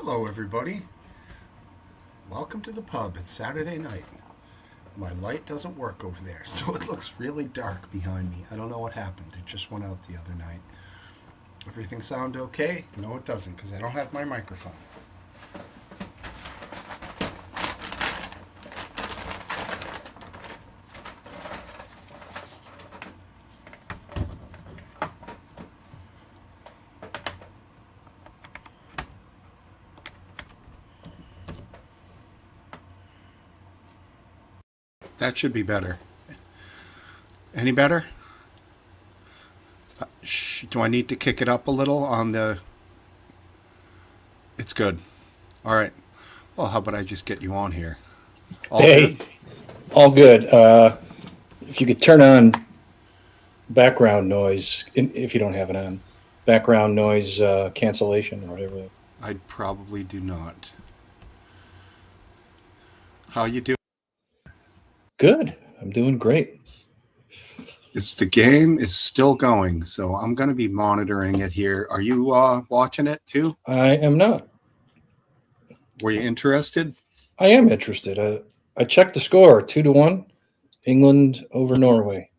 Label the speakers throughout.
Speaker 1: Hello, everybody. Welcome to the pub. It's Saturday night. My light doesn't work over there, so it looks really dark behind me. I don't know what happened. It just went out the other night. Everything sound okay? No, it doesn't, because I don't have my microphone. That should be better. Any better? Do I need to kick it up a little on the... It's good. All right. Well, how about I just get you on here? All
Speaker 2: Hey,
Speaker 1: good?
Speaker 2: all good. If you could turn on background noise, if you don't have it on, background noise cancellation or whatever.
Speaker 1: I probably do not. How you doing?
Speaker 2: Good. I'm doing great.
Speaker 1: The game is still going, so I'm going to be monitoring it here. Are you watching it too?
Speaker 2: I am not.
Speaker 1: Were you interested?
Speaker 2: I am interested. I checked the score, 2-1, England over Norway.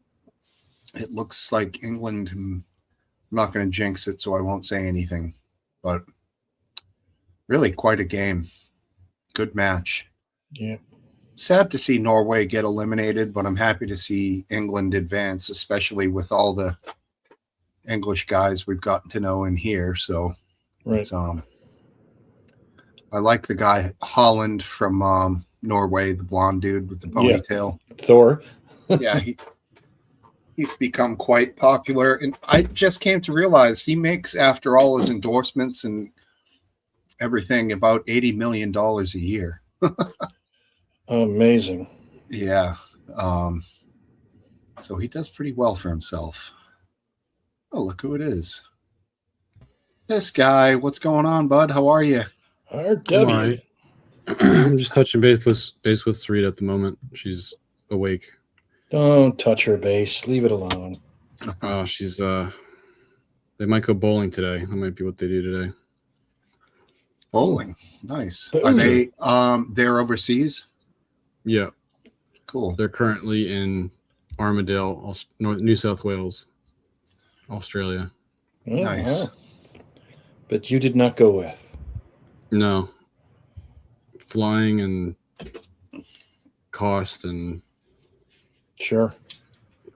Speaker 1: It looks like England. I'm not going to jinx it, so I won't say anything. But really, quite a game. Good match.
Speaker 2: Yeah.
Speaker 1: Sad to see Norway get eliminated, but I'm happy to see England advance, especially with all the English guys we've gotten to know in here. So
Speaker 2: Right.
Speaker 1: it's I like the guy Holland from Norway, the blonde dude with the ponytail.
Speaker 2: Thor.
Speaker 1: Yeah, he's become quite popular, and I just came to realize he makes, after all his endorsements and everything, about $80 million a year.
Speaker 2: Amazing.
Speaker 1: Yeah. So he does pretty well for himself. Oh, look who it is. This guy. What's going on, bud? How are you?
Speaker 2: RW.
Speaker 3: I'm all right. I'm just touching base with Sreed at the moment. She's awake.
Speaker 2: Don't touch her base. Leave it alone.
Speaker 3: Oh, she's they might go bowling today. That might be what they do today.
Speaker 1: Bowling. Nice.
Speaker 2: Boom.
Speaker 1: Are they they're overseas?
Speaker 3: Yeah,
Speaker 1: Cool.
Speaker 3: they're currently in Armadale, New South Wales, Australia.
Speaker 2: Oh,
Speaker 1: Nice.
Speaker 2: wow. But you did not go with.
Speaker 3: No, flying and cost and
Speaker 2: Sure.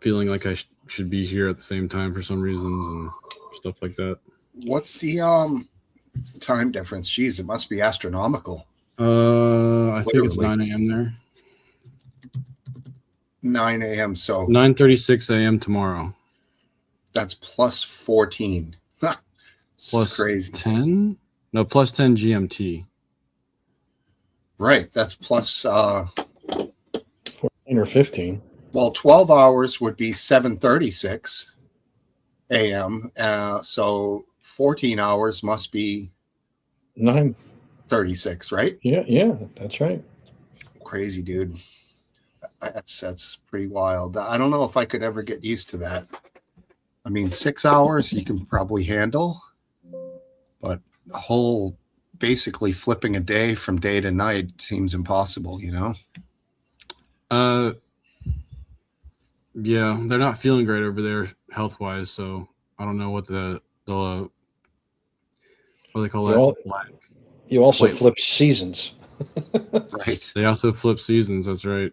Speaker 3: feeling like I should be here at the same time for some reasons and stuff like that.
Speaker 1: What's the time difference? Jeez, it must be astronomical.
Speaker 3: I think it's
Speaker 1: Literally.
Speaker 3: 9 a.m. there.
Speaker 1: 9 a.m. So
Speaker 3: 9:36 a.m. tomorrow.
Speaker 1: that's plus 14.
Speaker 3: Plus
Speaker 1: Crazy.
Speaker 3: 10? No, plus 10 GMT.
Speaker 1: Right. That's plus
Speaker 2: 14 or 15.
Speaker 1: well, 12 hours would be 7:36 a.m. So 14 hours must be
Speaker 2: 9:36,
Speaker 1: right?
Speaker 2: Yeah, that's right.
Speaker 1: Crazy, dude. That's pretty wild. I don't know if I could ever get used to that. I mean, 6 hours you can probably handle, but a whole basically flipping a day from day to night seems impossible, you know?
Speaker 3: Yeah, they're not feeling great over there health wise, so I don't know what the what do they call that?
Speaker 2: You also
Speaker 3: Wait.
Speaker 2: flip seasons.
Speaker 1: Right.
Speaker 3: They also flip seasons. That's right.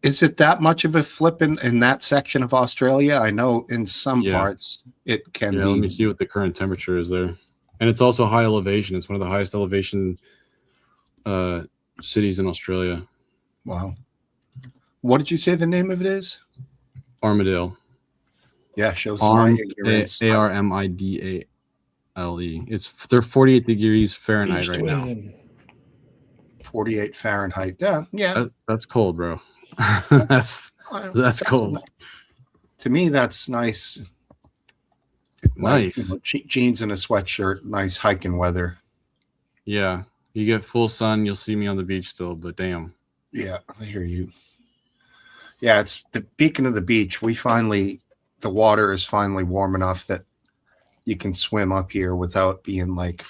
Speaker 1: Is it that much of a flip in that section of Australia? I know in some
Speaker 3: Yeah.
Speaker 1: parts it can
Speaker 3: Yeah,
Speaker 1: be.
Speaker 3: let me see what the current temperature is there. And it's also high elevation. It's one of the highest elevation cities in Australia.
Speaker 1: Wow. What did you say the name of it is?
Speaker 3: Armadale.
Speaker 1: Yeah, shows my ignorance.
Speaker 3: Armidale. They're 48 degrees Fahrenheit
Speaker 2: East
Speaker 3: right now.
Speaker 2: wind.
Speaker 1: 48 Fahrenheit. Yeah.
Speaker 3: That's cold, bro. that's cold.
Speaker 1: To me, that's nice.
Speaker 3: Nice.
Speaker 1: Like, you know, jeans and a sweatshirt, nice hiking weather.
Speaker 3: Yeah. You get full sun, you'll see me on the beach still, but damn.
Speaker 1: Yeah, I hear you. Yeah, it's the beacon of the beach. The water is finally warm enough that you can swim up here without being like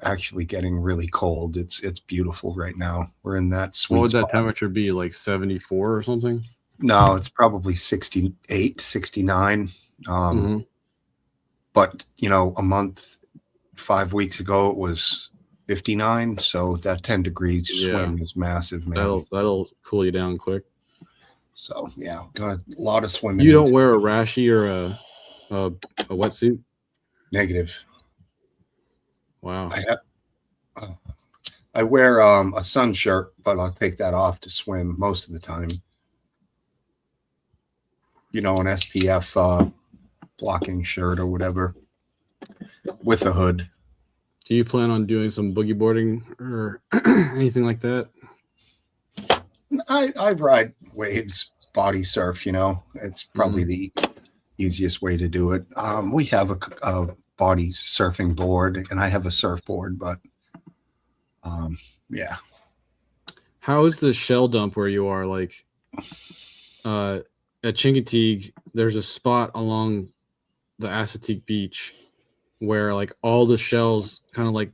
Speaker 1: actually getting really cold. It's beautiful right now. We're in that
Speaker 3: What
Speaker 1: sweet
Speaker 3: would that
Speaker 1: spot.
Speaker 3: temperature be? Like 74 or something?
Speaker 1: No, it's probably 68, 69.
Speaker 3: Hmm.
Speaker 1: But a month, 5 weeks ago, it was 59. So that 10 degrees
Speaker 3: Yeah.
Speaker 1: swing is massive, man.
Speaker 3: That'll cool you down quick.
Speaker 1: So yeah, got a lot of swimming.
Speaker 3: You don't
Speaker 1: into-
Speaker 3: wear a rashy or a wetsuit?
Speaker 1: negative.
Speaker 3: Wow.
Speaker 1: I wear a sun shirt, but I'll take that off to swim most of the time. An SPF blocking shirt or whatever with a hood.
Speaker 3: Do you plan on doing some boogie boarding or anything like that?
Speaker 1: I ride waves, body surf. It's probably the easiest way to do it. We have a body surfing board, and I have a surfboard, but yeah.
Speaker 3: How is the shell dump where you are? Like at Chincoteague, there's a spot along the Assateague beach where like all the shells kind of like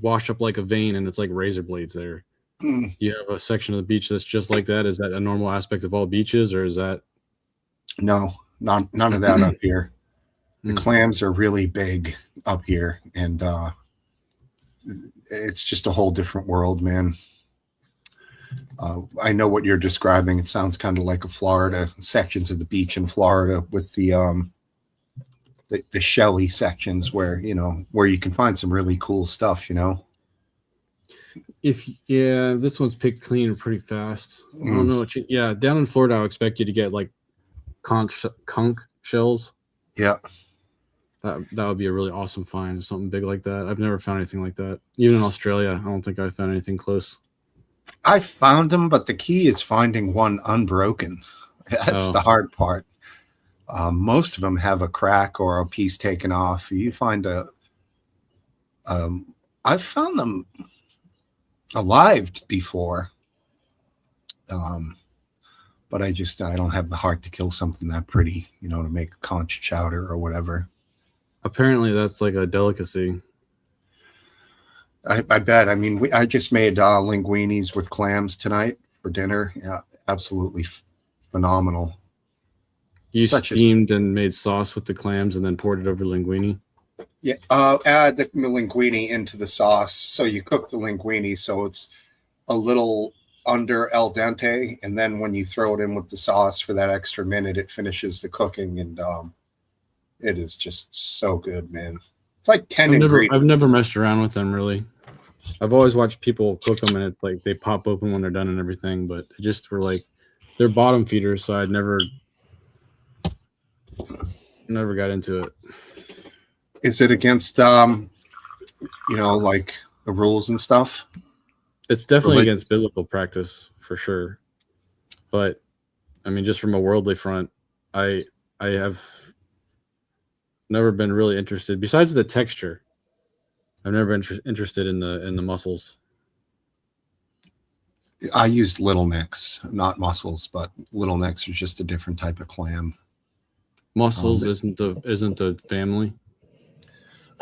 Speaker 3: wash up like a vein, and it's like razor blades there.
Speaker 1: Mm,
Speaker 3: You have a section of the beach that's just like that. Is that a normal aspect of all beaches, or is that
Speaker 1: no, none of that up here. The
Speaker 3: Mm.
Speaker 1: clams are really big up here, and it's just a whole different world, man. I know what you're describing. It sounds kind of like a Florida sections of the beach in Florida with the shelly sections where you can find some really cool stuff.
Speaker 3: This one's picked clean pretty fast. I don't know. Yeah, down in Florida, I would expect you to get like conch shells.
Speaker 1: Yeah.
Speaker 3: That would be a really awesome find, something big like that. I've never found anything like that. Even in Australia, I don't think I found anything close.
Speaker 1: I found them, but the key is finding one unbroken. That's the hard part. Most of them have a crack or a piece taken off. You find I've found them alive before, but I don't have the heart to kill something that pretty, to make a conch chowder or whatever.
Speaker 3: Apparently, that's like a delicacy.
Speaker 1: I bet. I mean, I just made linguinis with clams tonight for dinner. Yeah, absolutely phenomenal.
Speaker 3: You
Speaker 1: Such a-
Speaker 3: steamed and made sauce with the clams and then poured it over linguine.
Speaker 1: Yeah, add the linguine into the sauce. So you cook the linguine so it's a little under al dente, and then when you throw it in with the sauce for that extra minute, it finishes the cooking, and it is just so good, man. It's like 10 ingredients.
Speaker 3: I've never messed around with them really. I've always watched people cook them and it's like they pop open when they're done and everything, but they just were like they're bottom feeders, so I'd never got into it.
Speaker 1: Is it against like the rules and stuff?
Speaker 3: It's definitely
Speaker 1: Really?
Speaker 3: against biblical practice for sure. But I mean, just from a worldly front, I have never been really interested. Besides the texture, I've never been interested in the mussels.
Speaker 1: I used little necks, not mussels, but little necks are just a different type of clam.
Speaker 3: Mussels isn't the family.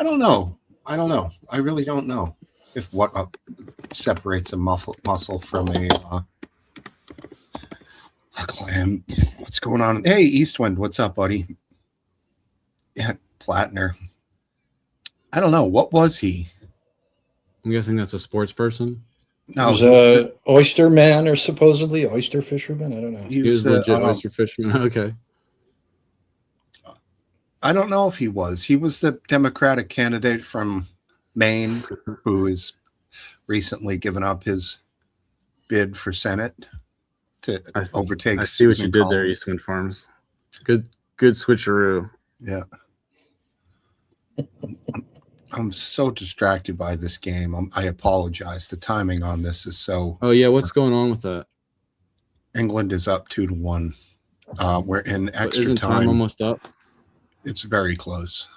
Speaker 1: I don't know. I really don't know if what separates a mussel from a clam. What's going on? Hey, Eastwind, what's up, buddy? Yeah, Plattner. I don't know. What was he?
Speaker 3: I'm guessing that's a sports person.
Speaker 1: No,
Speaker 2: He was a oyster man or supposedly oyster fisherman. I don't know.
Speaker 3: He was legit oyster fisherman. Okay.
Speaker 1: I don't know if he was. He was the Democratic candidate from Maine who has recently given up his bid for Senate to overtake.
Speaker 3: I see what
Speaker 1: Susan
Speaker 3: you did there,
Speaker 1: Collins.
Speaker 3: Eastwind Farms. Good switcheroo.
Speaker 1: Yeah. I'm so distracted by this game. I apologize. The timing on this is so.
Speaker 3: Oh yeah, what's going on with that?
Speaker 1: England is up 2-1. We're in extra
Speaker 3: Isn't time almost up?
Speaker 1: It's very close.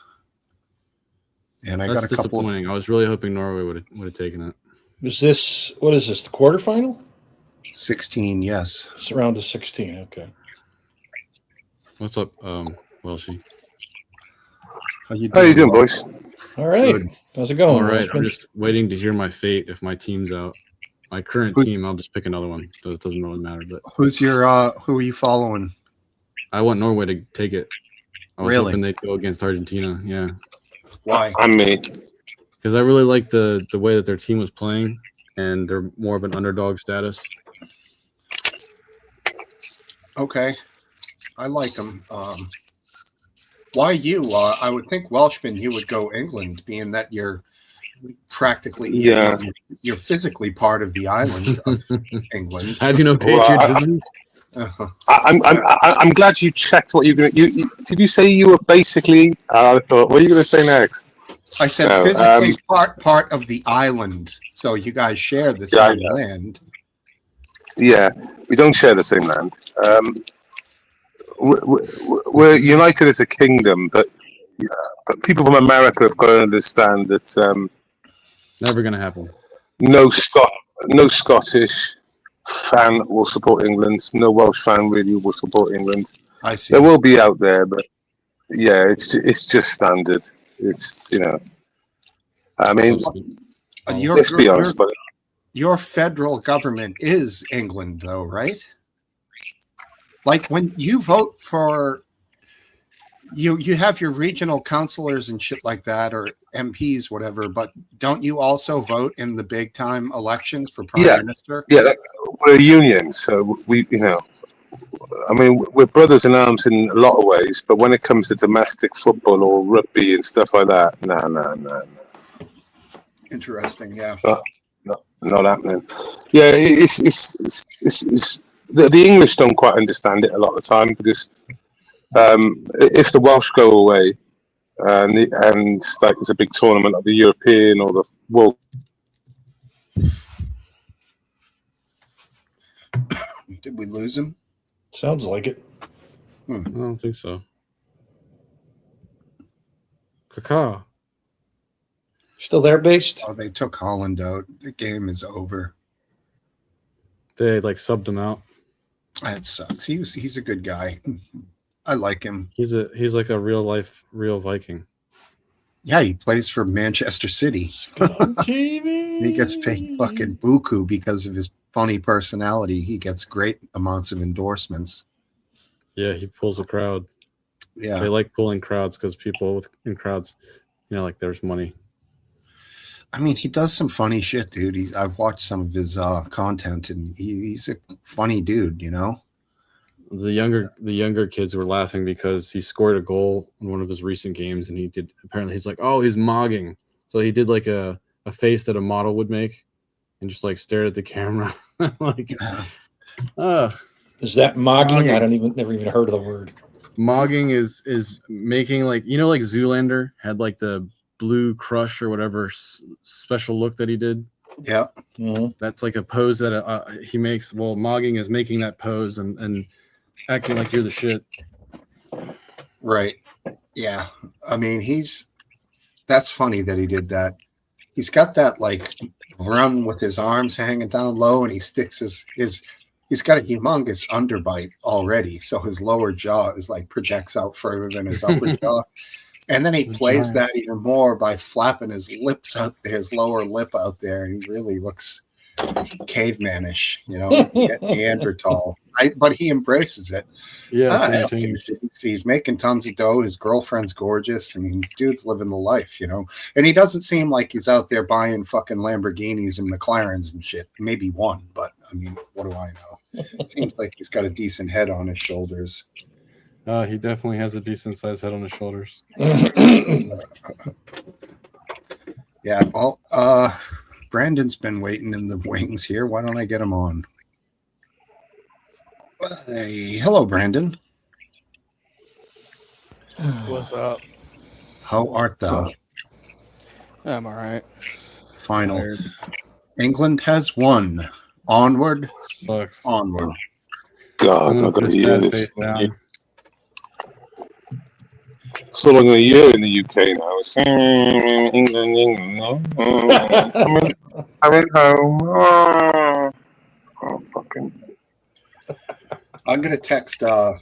Speaker 1: And I
Speaker 3: That's
Speaker 1: got a couple.
Speaker 3: disappointing. I was really hoping Norway would have taken it.
Speaker 2: Was this, what is this, the quarterfinal?
Speaker 1: 16, yes.
Speaker 2: It's around the 16. Okay.
Speaker 3: What's up, Welshie?
Speaker 1: How you
Speaker 4: How you doing,
Speaker 1: bud?
Speaker 4: boys?
Speaker 2: All right.
Speaker 1: Good.
Speaker 2: How's it going?
Speaker 3: All right, I'm
Speaker 2: Welshman?
Speaker 3: just waiting to hear my fate if my team's out. My current
Speaker 1: Who-
Speaker 3: team, I'll just pick another one. So it doesn't really matter. But
Speaker 1: Who's your who are you following?
Speaker 3: I want Norway to take it. I was
Speaker 1: Really?
Speaker 3: hoping they'd go against Argentina. Yeah,
Speaker 1: Why?
Speaker 4: I'm me.
Speaker 3: because I really like the way that their team was playing, and they're more of an underdog status.
Speaker 1: Okay. I like them. Why you? I would think Welshman, you would go England, being that you're practically
Speaker 4: Yeah.
Speaker 1: you're physically part of the island of England.
Speaker 3: Have you no
Speaker 4: Well, I-
Speaker 3: patriotism?
Speaker 1: Uh-huh.
Speaker 4: I'm glad you checked what you're going to. Did you say you were basically? I thought, what are you going to say next?
Speaker 1: I said
Speaker 4: No,
Speaker 1: physically part of the island, so you guys share the
Speaker 4: Yeah, I
Speaker 1: same
Speaker 4: know.
Speaker 1: land.
Speaker 4: Yeah, we don't share the same land. We're united as a kingdom, but people from America have got to understand that
Speaker 3: Never gonna happen.
Speaker 4: no Scottish fan will support England. No Welsh fan really will support England.
Speaker 1: I see.
Speaker 4: There will be out there, but yeah, it's just standard. It's I mean,
Speaker 1: Your,
Speaker 4: let's be honest, but
Speaker 1: your federal government is England, though, right? Like when you vote for you have your regional councillors and shit like that, or MPs, whatever. But don't you also vote in the big time elections for prime minister?
Speaker 4: yeah, we're a union, so we, I mean, we're brothers in arms in a lot of ways. But when it comes to domestic football or rugby and stuff like that, no.
Speaker 1: Interesting. Yeah.
Speaker 4: Not happening. Yeah, it's the English don't quite understand it a lot of the time because if the Welsh go away and like there's a big tournament like the European or the World,
Speaker 1: Did we lose him?
Speaker 2: Sounds like it.
Speaker 3: I don't think so. Kaká.
Speaker 2: Still there, based?
Speaker 1: Oh, they took Holland out. The game is over.
Speaker 3: They like subbed him out.
Speaker 1: That sucks. He's a good guy. I like him.
Speaker 3: He's like a real Viking.
Speaker 1: Yeah, he plays for Manchester City. He gets paid fucking buku because of his funny personality. He gets great amounts of endorsements.
Speaker 3: Yeah, he pulls a crowd.
Speaker 1: Yeah.
Speaker 3: They like pulling crowds because people in crowds, like there's money.
Speaker 1: I mean, he does some funny shit, dude. I've watched some of his content, and he's a funny dude,
Speaker 3: The younger kids were laughing because he scored a goal in one of his recent games, and he's like, oh, he's mogging. So he did like a face that a model would make, and just like stared at the camera, like,
Speaker 2: Is that mogging? I never even heard of the word.
Speaker 3: Mogging is making like like Zoolander had like the blue crush or whatever special look that he did.
Speaker 1: Yeah.
Speaker 2: Mm-hmm.
Speaker 3: That's like a pose that he makes. Well, mogging is making that pose and acting like you're the shit.
Speaker 1: Right. Yeah. I mean, that's funny that he did that. He's got that like run with his arms hanging down low, and he sticks he's got a humongous underbite already. So his lower jaw is like projects out further than his upper jaw. And then he plays that even more by flapping his lips out there, his lower lip out there. And he really looks cavemanish, Neanderthal. But he embraces it.
Speaker 3: Yeah,
Speaker 1: He's making tons of dough. His girlfriend's gorgeous. I mean, dude's living the life, And he doesn't seem like he's out there buying fucking Lamborghinis and McLarens and shit. Maybe one, but I mean, what do I know? Seems like he's got a decent head on his shoulders.
Speaker 3: He definitely has a decent sized head on his shoulders.
Speaker 1: Yeah. Well, Brandon's been waiting in the wings here. Why don't I get him on? Hey, hello, Brandon.
Speaker 5: What's up?
Speaker 1: How art thou?
Speaker 5: I'm all right.
Speaker 1: Final.
Speaker 3: Tired.
Speaker 1: England has won. Onward.
Speaker 3: Sucks.
Speaker 1: Onward.
Speaker 4: God, I'm not going to hear
Speaker 3: Sad
Speaker 4: this.
Speaker 3: face down.
Speaker 4: That's all I'm going to hear in the UK now. It's England, no. I'm at home. Oh, fucking.
Speaker 1: I'm gonna text a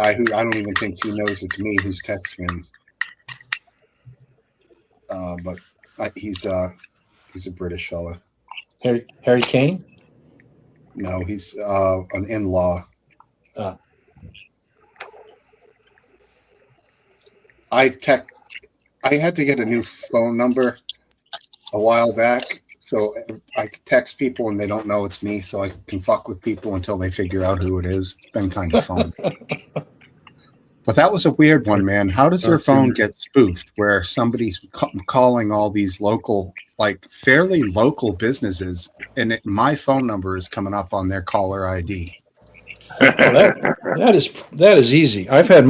Speaker 1: guy who I don't even think he knows it's me who's texting him. but he's a British fella.
Speaker 2: Harry Kane?
Speaker 1: No, he's an in-law. I had to get a new phone number a while back, so I text people and they don't know it's me, so I can fuck with people until they figure out who it is. It's been kind of fun. But that was a weird one, man. How does their phone get spoofed where somebody's calling all these local, like fairly local businesses, and my phone number is coming up on their caller ID?
Speaker 2: That is easy. I've had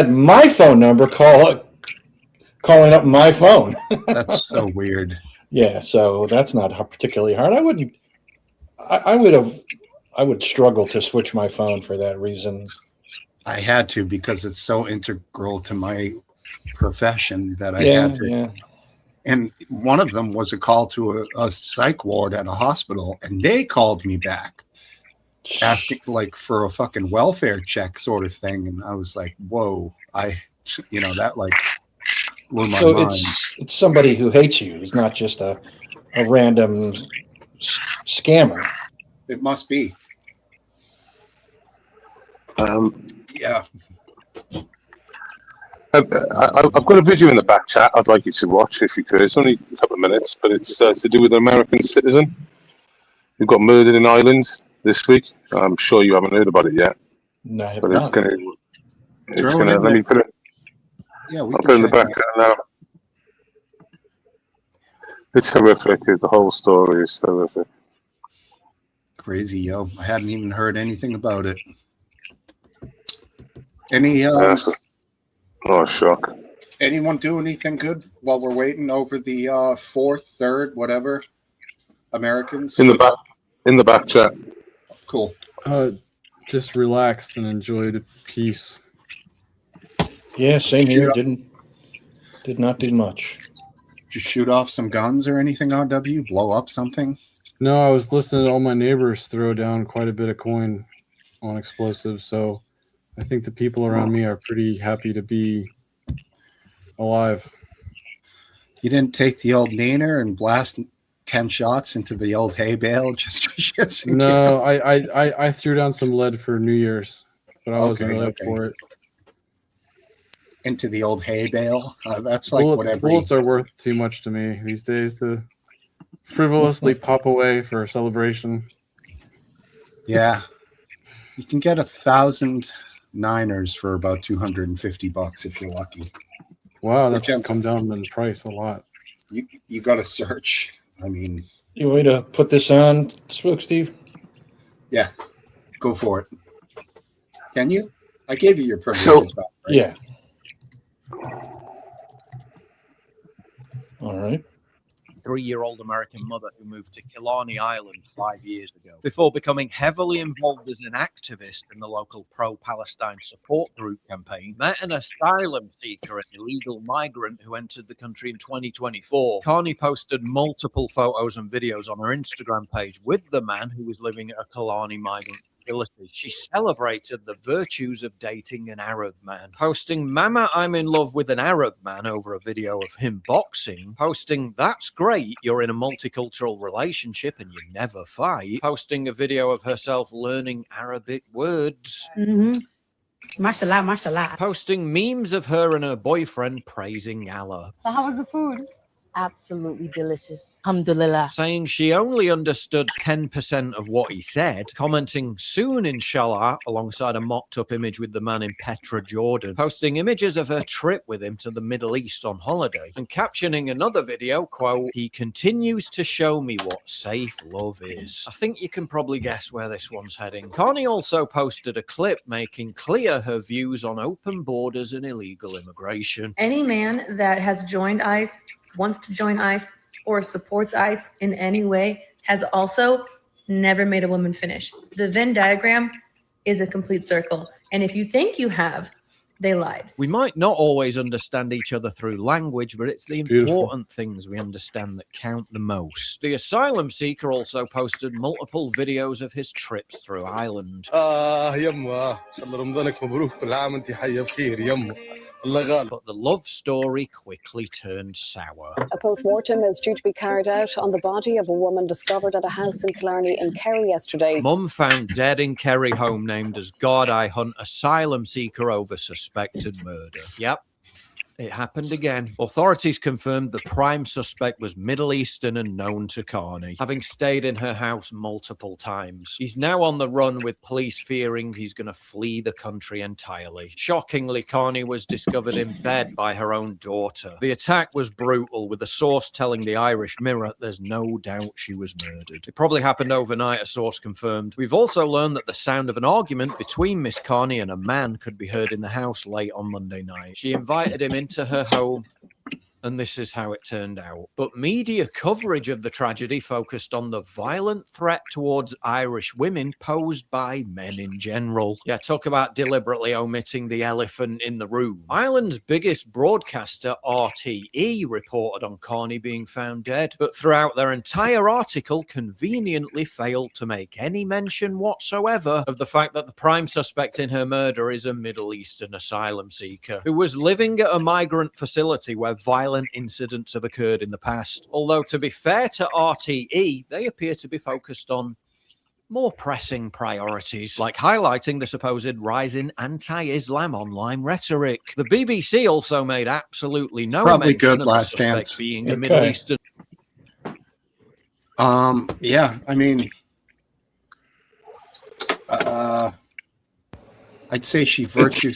Speaker 2: my phone number calling up my phone.
Speaker 1: That's so weird.
Speaker 2: Yeah, so that's not particularly hard. I would struggle to switch my phone for that reason.
Speaker 1: I had to because it's so integral to my profession that I had to.
Speaker 2: Yeah.
Speaker 1: And one of them was a call to a psych ward at a hospital, and they called me back asking like for a fucking welfare check sort of thing. And I was like, whoa, that like blew my mind.
Speaker 2: It's somebody who hates you. It's not just a random scammer.
Speaker 1: It must be. Yeah.
Speaker 4: I've got a video in the back chat I'd like you to watch if you could. It's only a couple of minutes, but it's to do with an American citizen who got murdered in Ireland this week. I'm sure you haven't heard about it yet.
Speaker 2: No, I have
Speaker 4: but
Speaker 2: not.
Speaker 4: it's gonna let me put it.
Speaker 1: Yeah,
Speaker 4: I'll put it in the back chat now. It's horrific. The whole story is horrific.
Speaker 1: Crazy, yo. I hadn't even heard anything about it. Any
Speaker 4: shock.
Speaker 1: Anyone do anything good while we're waiting over the fourth, third, whatever Americans?
Speaker 4: In the back chat.
Speaker 1: Cool.
Speaker 3: Just relaxed and enjoyed peace.
Speaker 2: Yeah, same here. Did not do much.
Speaker 1: Just shoot off some guns or anything, RW? Blow up something?
Speaker 3: No, I was listening to all my neighbors throw down quite a bit of coin on explosives, so I think the people around me are pretty happy to be alive.
Speaker 1: You didn't take the old Nainer and blast 10 shots into the old hay bale just for shits and
Speaker 3: No, I threw down some lead for New Year's, but I wasn't really up for it.
Speaker 1: Into the old hay bale? That's like
Speaker 3: bullets are worth too much to me these days to frivolously pop away for a celebration.
Speaker 1: Yeah. You can get 1,000 Niners for about $250 if you're lucky.
Speaker 3: Wow, that's come down in price a lot.
Speaker 1: You got to search. I mean,
Speaker 2: You want me to put this on, Spook Steve?
Speaker 1: Yeah, go for it. Can you? I gave you your permission. Right?
Speaker 2: Yeah. All right.
Speaker 6: 3-year-old American mother who moved to Killarney Island 5 years ago before becoming heavily involved as an activist in the local pro-Palestine support group campaign, met an asylum seeker, an illegal migrant who entered the country in 2024. Carney posted multiple photos and videos on her Instagram page with the man who was living at a Killarney migrant facility. She celebrated the virtues of dating an Arab man, posting, "Mama, I'm in love with an Arab man," over a video of him boxing, posting, "That's great, you're in a multicultural relationship and you never fight," posting a video of herself learning Arabic words,
Speaker 7: Mashallah, mashallah.
Speaker 6: posting memes of her and her boyfriend praising Allah.
Speaker 7: So how was the food? Absolutely delicious. Alhamdulillah.
Speaker 6: Saying she only understood 10% of what he said, commenting soon inshallah alongside a mocked up image with the man in Petra, Jordan, posting images of her trip with him to the Middle East on holiday, and captioning another video, quote, "He continues to show me what safe love is." I think you can probably guess where this one's heading. Carney also posted a clip making clear her views on open borders and illegal immigration.
Speaker 8: Any man that has joined ICE, wants to join ICE, or supports ICE in any way has also never made a woman finish. The Venn diagram is a complete circle. And if you think you have, they lied.
Speaker 6: We might not always understand each other through language, but it's the important things we understand that count the most. The asylum seeker also posted multiple videos of his trips through Ireland.
Speaker 9: يما ان شاء الله رمضانك مبروك كل عام وانت حيه بخير يما
Speaker 6: But the love story quickly turned sour.
Speaker 9: A post-mortem is due to be carried out on the body of a woman discovered at a house in Killarney in Kerry yesterday.
Speaker 6: Mum found dead in Kerry home named as God I Hunt asylum seeker over suspected murder. Yep. It happened again. Authorities confirmed the prime suspect was Middle Eastern and known to Carney, having stayed in her house multiple times. He's now on the run, with police fearing he's going to flee the country entirely. Shockingly, Carney was discovered in bed by her own daughter. The attack was brutal, with a source telling the Irish Mirror there's no doubt she was murdered. It probably happened overnight, a source confirmed. We've also learned that the sound of an argument between Miss Carney and a man could be heard in the house late on Monday night. She invited him into her home, and this is how it turned out. But media coverage of the tragedy focused on the violent threat towards Irish women posed by men in general. Yeah, talk about deliberately omitting the elephant in the room. Ireland's biggest broadcaster, RTE, reported on Carney being found dead, but throughout their entire article conveniently failed to make any mention whatsoever of the fact that the prime suspect in her murder is a Middle Eastern asylum seeker who was living at a migrant facility where violent incidents have occurred in the past. Although, to be fair to RTE, they appear to be focused on more pressing priorities, like highlighting the supposed rise in anti-Islam online rhetoric. The BBC also made absolutely no
Speaker 1: Probably
Speaker 6: mention
Speaker 1: good
Speaker 6: of the
Speaker 1: last
Speaker 6: suspect
Speaker 1: dance.
Speaker 6: being a Middle Eastern.
Speaker 1: Yeah, I mean, I'd say she virtue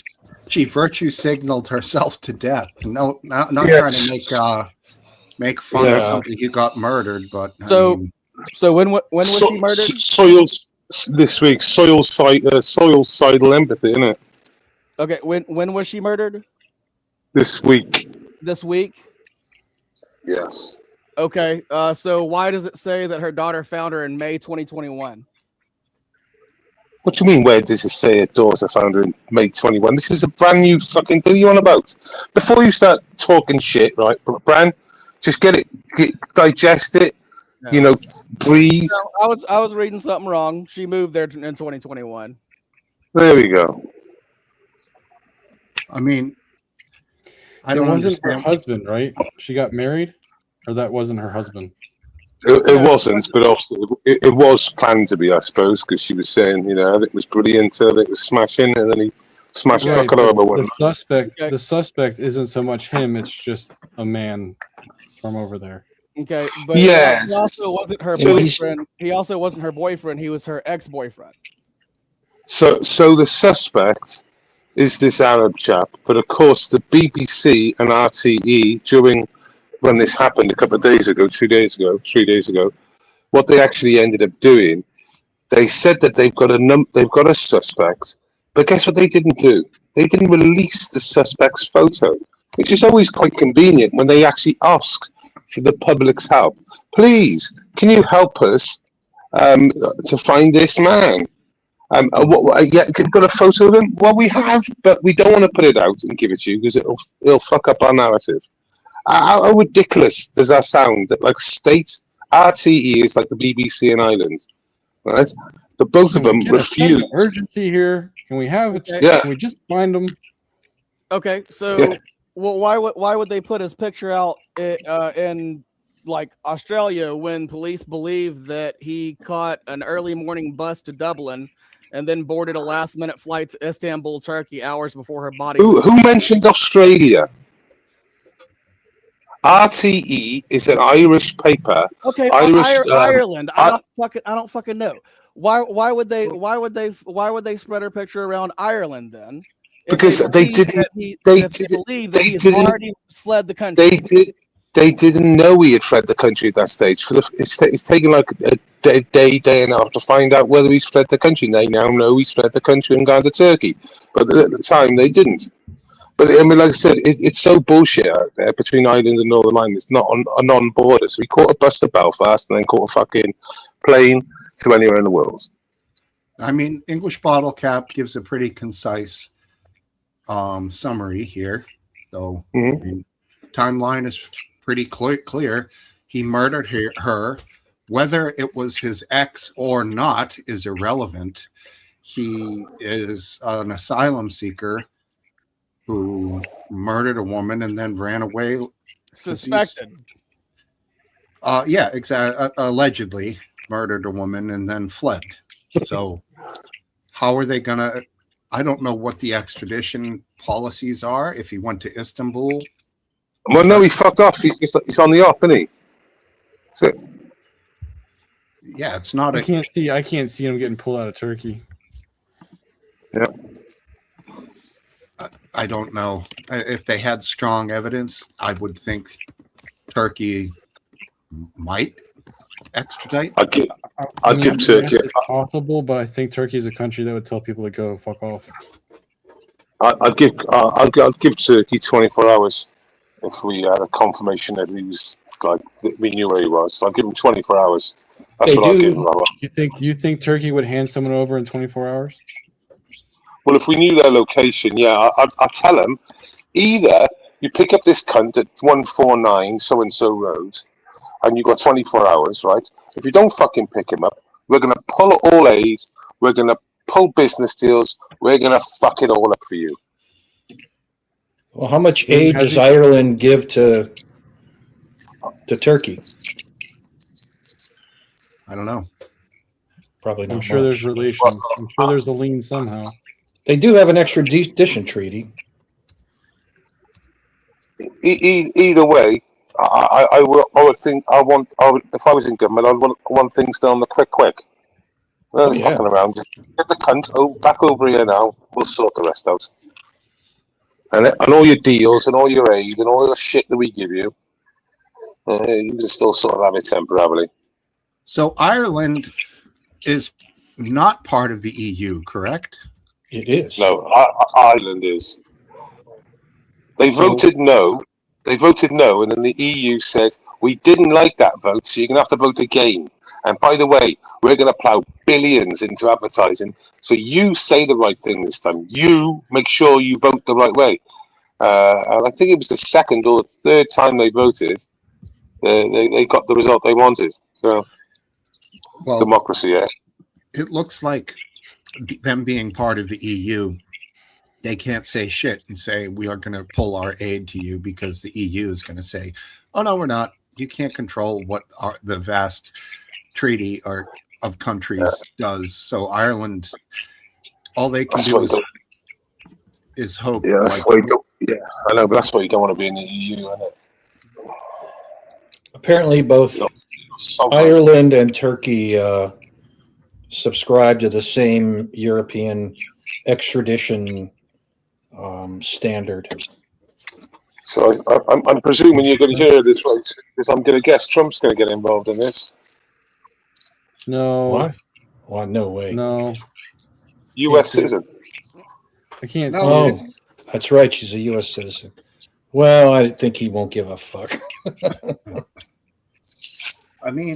Speaker 1: signaled herself to death. No, not trying to make fun of somebody who got murdered, but
Speaker 5: So when was she murdered?
Speaker 4: Soil's this week. Soil's suicidal empathy, isn't it?
Speaker 5: Okay, when was she murdered?
Speaker 4: This week.
Speaker 5: This week.
Speaker 4: Yes.
Speaker 5: Okay, so why does it say that her daughter found her in May 2021?
Speaker 4: What do you mean, where does it say her daughter found her in May 21? This is a brand new fucking thing you on about. Before you start talking shit, right, Bran, just digest it, breathe.
Speaker 5: No, I was reading something wrong. She moved there in 2021.
Speaker 4: There we go.
Speaker 1: I mean, I
Speaker 3: It
Speaker 1: don't
Speaker 3: wasn't her
Speaker 1: understand.
Speaker 3: husband, right? She got married, or that wasn't her husband?
Speaker 4: It wasn't, but also it was planned to be, I suppose, because she was saying, I think it was brilliant, I think it was smashing, and then he smashed the fuck out of her.
Speaker 3: The suspect isn't so much him; it's just a man from over there.
Speaker 5: Okay, but
Speaker 4: Yes.
Speaker 5: he also wasn't her
Speaker 4: So
Speaker 5: boyfriend. He also wasn't her boyfriend. He was her ex-boyfriend.
Speaker 4: So the suspect is this Arab chap, but of course the BBC and RTE during when this happened a couple of days ago, 3 days ago, what they actually ended up doing, they said that they've got a suspect, but guess what they didn't do? They didn't release the suspect's photo, which is always quite convenient when they actually ask for the public's help. Please, can you help us to find this man? You've got a photo of him? Well, we have, but we don't want to put it out and give it to you because it'll fuck up our narrative. How ridiculous does that sound? That like state RTE is like the BBC in Ireland, right? But both of them refuse.
Speaker 3: Urgency here. Can we have it?
Speaker 4: Yeah.
Speaker 3: Can we just find him?
Speaker 5: Okay, so well, why would they put his picture out in like Australia when police believe that he caught an early morning bus to Dublin and then boarded a last-minute flight to Istanbul, Turkey, hours before her body?
Speaker 4: Who mentioned Australia? RTE is an Irish paper.
Speaker 5: Okay, Ireland. I don't fucking know. Why would they spread her picture around Ireland then?
Speaker 4: Because they didn't.
Speaker 5: They believe that he's already fled the country.
Speaker 4: They didn't know he had fled the country at that stage. It's taken like a day and a half to find out whether he's fled the country. They now know he's fled the country and gone to Turkey, but at the time they didn't. But I mean, like I said, it's so bullshit out there between Ireland and Northern Ireland. It's not a non-border. So we caught a bus to Belfast and then caught a fucking plane to anywhere in the world.
Speaker 1: I mean, English Bottle Cap gives a pretty concise summary here. So I mean, timeline is pretty clear. He murdered her. Whether it was his ex or not is irrelevant. He is an asylum seeker. who murdered a woman and then ran away.
Speaker 5: Suspected.
Speaker 1: Yeah, exactly. Allegedly murdered a woman and then fled. So how are they gonna? I don't know what the extradition policies are. If he went to Istanbul,
Speaker 4: Well, no, he fucked off. He's on the op, isn't he? So,
Speaker 1: yeah, it's not
Speaker 3: I
Speaker 1: a.
Speaker 3: can't see him getting pulled out of Turkey.
Speaker 4: yeah.
Speaker 1: I don't know. If they had strong evidence, I would think Turkey might extradite.
Speaker 4: I'd give
Speaker 3: yes,
Speaker 4: Turkey.
Speaker 3: it's possible, but I think Turkey is a country that would tell people to go fuck off.
Speaker 4: I'd give Turkey 24 hours if we had a confirmation that he was like we knew where he was. I'd give him 24 hours. That's
Speaker 2: They
Speaker 4: what I'd
Speaker 2: do-
Speaker 4: give him. Robert.
Speaker 3: You think Turkey would hand someone over in 24 hours?
Speaker 4: Well, if we knew their location, yeah, I'd tell them either you pick up this cunt at 149 so and so road, and you've got 24 hours, right? If you don't fucking pick him up, we're gonna pull all aid. We're gonna pull business deals. We're gonna fuck it all up for you.
Speaker 2: Well, how much aid does Ireland give to Turkey?
Speaker 1: I don't know.
Speaker 2: Probably not
Speaker 3: I'm sure
Speaker 2: much.
Speaker 3: there's relations. I'm sure there's a lien somehow.
Speaker 2: They do have an extradition treaty.
Speaker 4: Either way, I would think if I was in government, I'd want things done quick. No
Speaker 2: Oh, yeah.
Speaker 4: fucking around. Just get the cunt back over here now. We'll sort the rest out. And all your deals and all your aid and all the shit that we give you, you can still sort of have it temporarily.
Speaker 1: So Ireland is not part of the EU, correct?
Speaker 2: It is.
Speaker 4: No, Ireland is. They voted no. They voted no, and then the EU said we didn't like that vote, so you're gonna have to vote again. And by the way, we're gonna plow billions into advertising, so you say the right thing this time. You make sure you vote the right way. And I think it was the second or the third time they voted, they got the result they wanted. So,
Speaker 1: Well,
Speaker 4: democracy, yeah.
Speaker 1: it looks like them being part of the EU, they can't say shit and say we are going to pull our aid to you because the EU is going to say, "Oh no, we're not. You can't control what the vast treaty of countries does." So Ireland, all they can do is hope.
Speaker 4: Yeah, that's why you don't. Yeah, I know, but that's why you don't want to be in the EU, isn't it?
Speaker 2: Apparently, both Ireland and Turkey subscribe to the same European extradition standard.
Speaker 4: So I'm presuming you're going to hear this right, because I'm going to guess Trump's going to get involved in this.
Speaker 3: No.
Speaker 2: What? Well, no way.
Speaker 3: No.
Speaker 4: U.S. citizen.
Speaker 3: I can't
Speaker 2: Oh,
Speaker 3: see it.
Speaker 2: that's right. She's a U.S. citizen. Well, I think he won't give a fuck.
Speaker 1: I mean,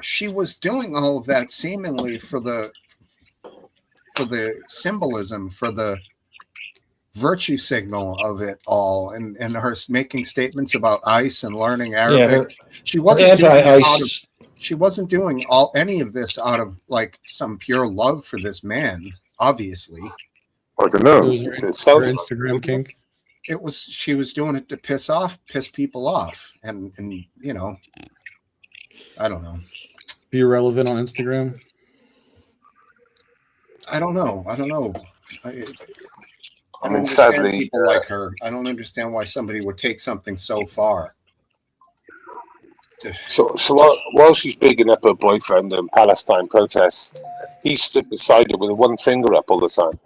Speaker 1: she was doing all of that seemingly for the symbolism, for the virtue signal of it all, and her making statements about ICE and learning Arabic. She wasn't doing
Speaker 2: anti-ICE.
Speaker 1: she wasn't doing any of this out of like some pure love for this man, obviously.
Speaker 4: I don't know.
Speaker 3: It was her Instagram kink.
Speaker 1: She was doing it to piss people off, and you know, I don't know.
Speaker 3: Be relevant on Instagram.
Speaker 1: I don't know. I
Speaker 4: mean, sadly,
Speaker 1: people like her. I don't understand why somebody would take something so far.
Speaker 4: So while she's bigging up her boyfriend in Palestine protests, he stood beside her with one finger up all the time.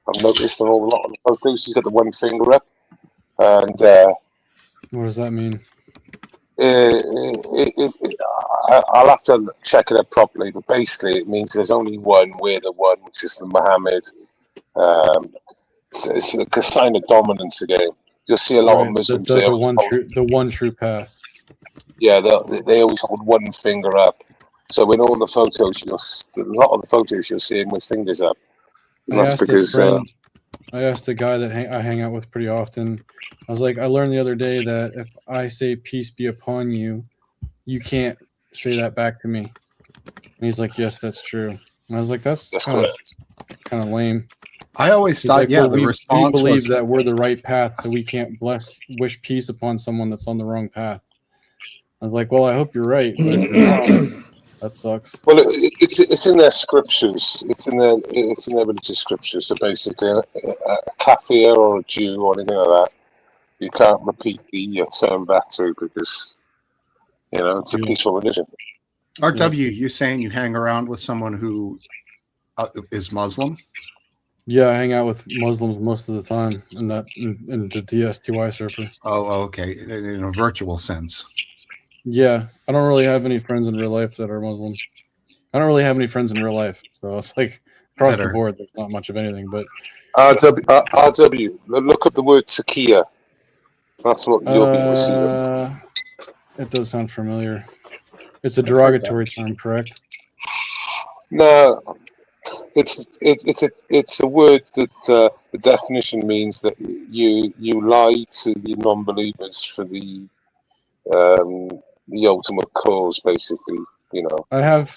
Speaker 4: I've noticed on a lot of the photos, he's got the one finger up. And
Speaker 3: What does that mean?
Speaker 4: I'll have to check it out properly, but basically it means there's only one, we're the one, which is the Muhammad. It's like a sign of dominance again. You'll see a lot of Muslims.
Speaker 3: The one true path.
Speaker 4: Yeah, they always hold one finger up. So in all the photos, a lot of the photos you'll see him with fingers up. And that's because
Speaker 3: I asked a guy that I hang out with pretty often. I was like, I learned the other day that if I say peace be upon you, you can't say that back to me. And he's like, yes, that's true. And I was like, that's kind of lame.
Speaker 1: I always
Speaker 3: He's
Speaker 1: thought,
Speaker 3: like,
Speaker 1: yeah,
Speaker 3: well,
Speaker 1: the
Speaker 3: we
Speaker 1: response
Speaker 3: believe
Speaker 1: was
Speaker 3: that we're the right path, so we can't wish peace upon someone that's on the wrong path. I was like, well, I hope you're right, but if you're wrong, that sucks.
Speaker 4: Well, it's in their scriptures. It's in their religious scriptures. So basically, a kafir or a Jew or anything like that, you can't repeat the term back to because it's a peaceful religion.
Speaker 1: RW. You saying you hang around with someone who is Muslim?
Speaker 3: Yeah, I hang out with Muslims most of the time in the TS2I server.
Speaker 1: Oh, okay. In a virtual sense.
Speaker 3: Yeah, I don't really have any friends in real life that are Muslim. I don't really have any friends in real life, so it's like across the board, there's not much of anything. But
Speaker 4: RW, look up the word takia. That's what you'll be receiving.
Speaker 3: It does sound familiar. It's a derogatory term, correct?
Speaker 4: No, it's a word that the definition means that you lie to the non-believers for the ultimate cause, basically.
Speaker 3: I have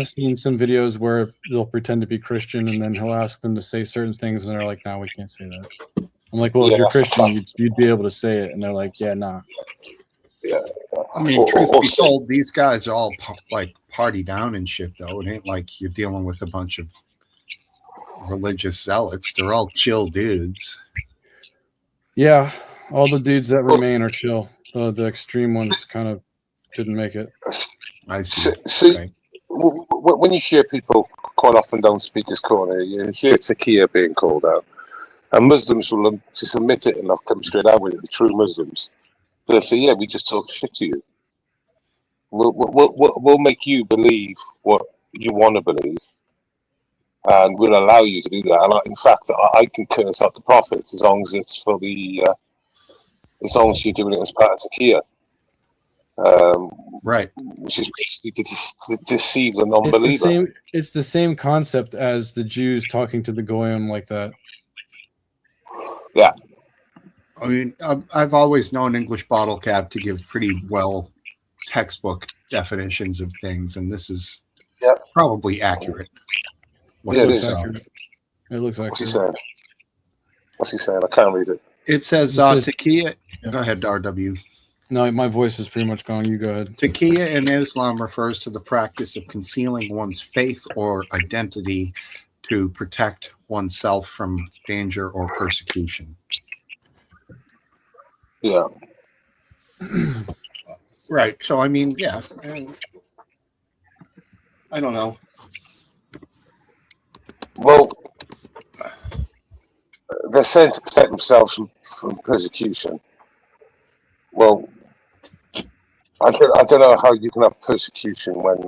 Speaker 3: seen some videos where they'll pretend to be Christian and then he'll ask them to say certain things and they're like, "No, we can't say that." I'm like, "Well, if you're Christian, you'd be able to say it," and they're like, "Yeah, nah."
Speaker 4: Yeah.
Speaker 1: I mean, truth be told, these guys are all party down and shit, though. It ain't like you're dealing with a bunch of religious zealots. They're all chill dudes.
Speaker 3: Yeah, all the dudes that remain are chill. The extreme ones kind of didn't make it.
Speaker 1: I see.
Speaker 4: Okay. When you hear people quite often don't speak as corner, you hear takia being called out, and Muslims will just admit it and not come straight out with it. The true Muslims. They'll say, "Yeah, we just talk shit to you. We'll make you believe what you want to believe, and we'll allow you to do that." And in fact, I can curse out the Prophet as long as it's for as long as you're doing it as part of takia,
Speaker 1: right?
Speaker 4: Which is basically to deceive the non-believer.
Speaker 3: It's the same concept as the Jews talking to the Goyim like that.
Speaker 4: Yeah.
Speaker 1: I mean, I've always known English Bottle Cap to give pretty well textbook definitions of things, and this is probably accurate.
Speaker 4: Yeah, it is accurate.
Speaker 3: It looks accurate.
Speaker 4: What's he saying? I can't read it.
Speaker 1: It says takia. Go ahead, RW.
Speaker 3: No, my voice is pretty much gone. You go ahead.
Speaker 1: Takia in Islam refers to the practice of concealing one's faith or identity to protect oneself from danger or persecution.
Speaker 4: Yeah.
Speaker 1: Right. So, I mean, yeah. I don't know.
Speaker 4: Well, they're saying to protect themselves from persecution. Well, I don't know how you can have persecution when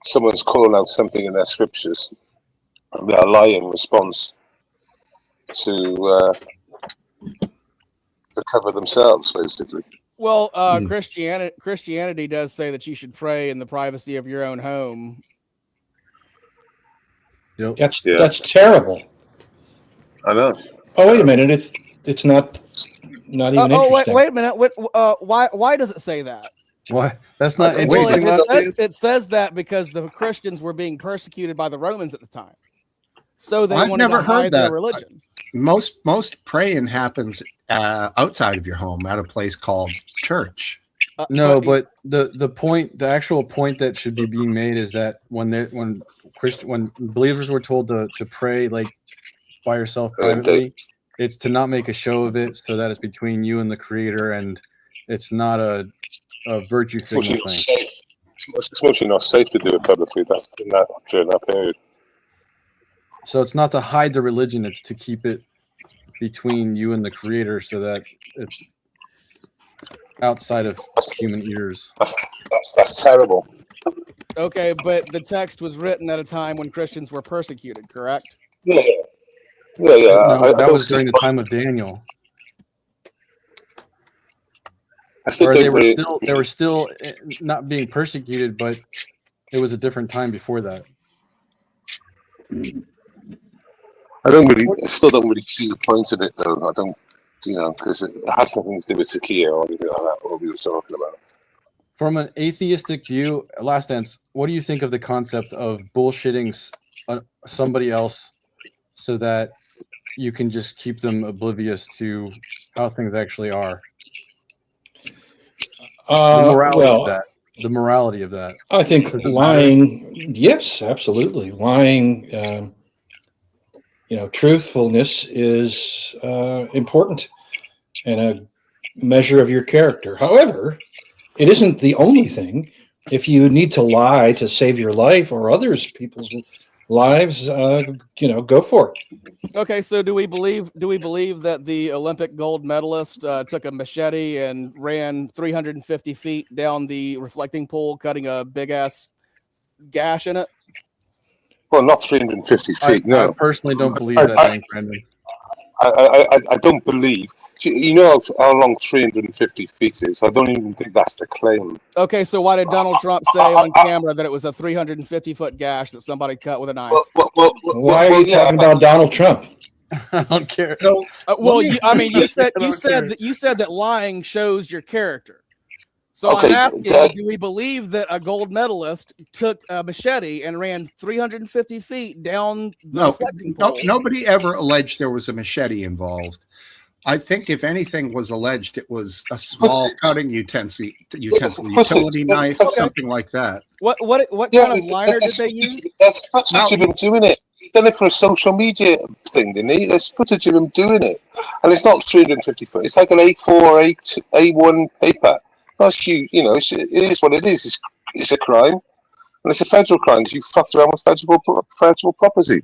Speaker 4: someone's calling out something in their scriptures and they're lying in response to cover themselves, basically.
Speaker 5: Well, Christianity does say that you should pray in the privacy of your own home.
Speaker 3: Yep.
Speaker 2: That's terrible.
Speaker 4: I know.
Speaker 2: Oh, wait a minute. It's not even interesting.
Speaker 5: Wait a minute. Why does it say that?
Speaker 3: Why? That's not
Speaker 5: Well,
Speaker 3: interesting.
Speaker 5: it says that because the Christians were being persecuted by the Romans at the time, so they
Speaker 1: I've
Speaker 5: wanted
Speaker 1: never
Speaker 5: to hide
Speaker 1: heard
Speaker 5: their
Speaker 1: that.
Speaker 5: religion.
Speaker 1: Most praying happens outside of your home at a place called church.
Speaker 3: No, but the actual point that should be being made is that when believers were told to pray like by yourself privately, it's to not make a show of it, so that it's between you and the Creator, and it's not a virtue signal thing.
Speaker 4: It's mostly not safe to do it publicly. That's during that period.
Speaker 3: So it's not to hide the religion; it's to keep it between you and the Creator, so that it's outside of human ears.
Speaker 4: That's terrible.
Speaker 5: Okay, but the text was written at a time when Christians were persecuted, correct?
Speaker 4: Yeah.
Speaker 3: No, that was during the time of Daniel. Or they were still not being persecuted, but it was a different time before that.
Speaker 4: I still don't really see the point of it, though. I don't, because it has nothing to do with Takia or anything like that, what we were talking about.
Speaker 3: From an atheistic view, Last Dance, what do you think of the concept of bullshitting somebody else so that you can just keep them oblivious to how things actually are. The morality
Speaker 2: Well,
Speaker 3: of that. The morality of that.
Speaker 2: I think
Speaker 3: Does it matter?
Speaker 2: lying, yes, absolutely. Lying, truthfulness is important and a measure of your character. However, it isn't the only thing. If you need to lie to save your life or others people's lives, go for it.
Speaker 5: Okay, so do we believe that the Olympic gold medalist took a machete and ran 350 feet down the reflecting pool, cutting a big ass gash in it?
Speaker 4: Well, not 350 feet.
Speaker 3: I
Speaker 4: No,
Speaker 3: personally don't believe that, Hank Brandon.
Speaker 4: I don't believe. You know how long 350 feet is? I don't even think that's the claim.
Speaker 5: Okay, so why did Donald Trump say on camera that it was a 350-foot gash that somebody cut with a knife?
Speaker 2: Why are you talking about Donald Trump?
Speaker 3: I don't care.
Speaker 1: So,
Speaker 5: Well,
Speaker 1: let me-
Speaker 5: you said
Speaker 3: care.
Speaker 5: that lying shows your character. So
Speaker 4: Okay,
Speaker 5: I'm asking,
Speaker 4: that-
Speaker 5: do we believe that a gold medalist took a machete and ran 350 feet down the reflecting pool?
Speaker 1: Nobody ever alleged there was a machete involved. I think if anything was alleged, it was a small cutting utensil, utility knife, something like that.
Speaker 5: What kind of liner did they use?
Speaker 4: There's footage of him doing it. He done it for a social media thing, didn't he? There's footage of him doing it, and it's not 350 foot. It's like an A4, A1 paper. That's huge. It is what it is. It's a crime, and it's a federal crime because you fucked around with federal property.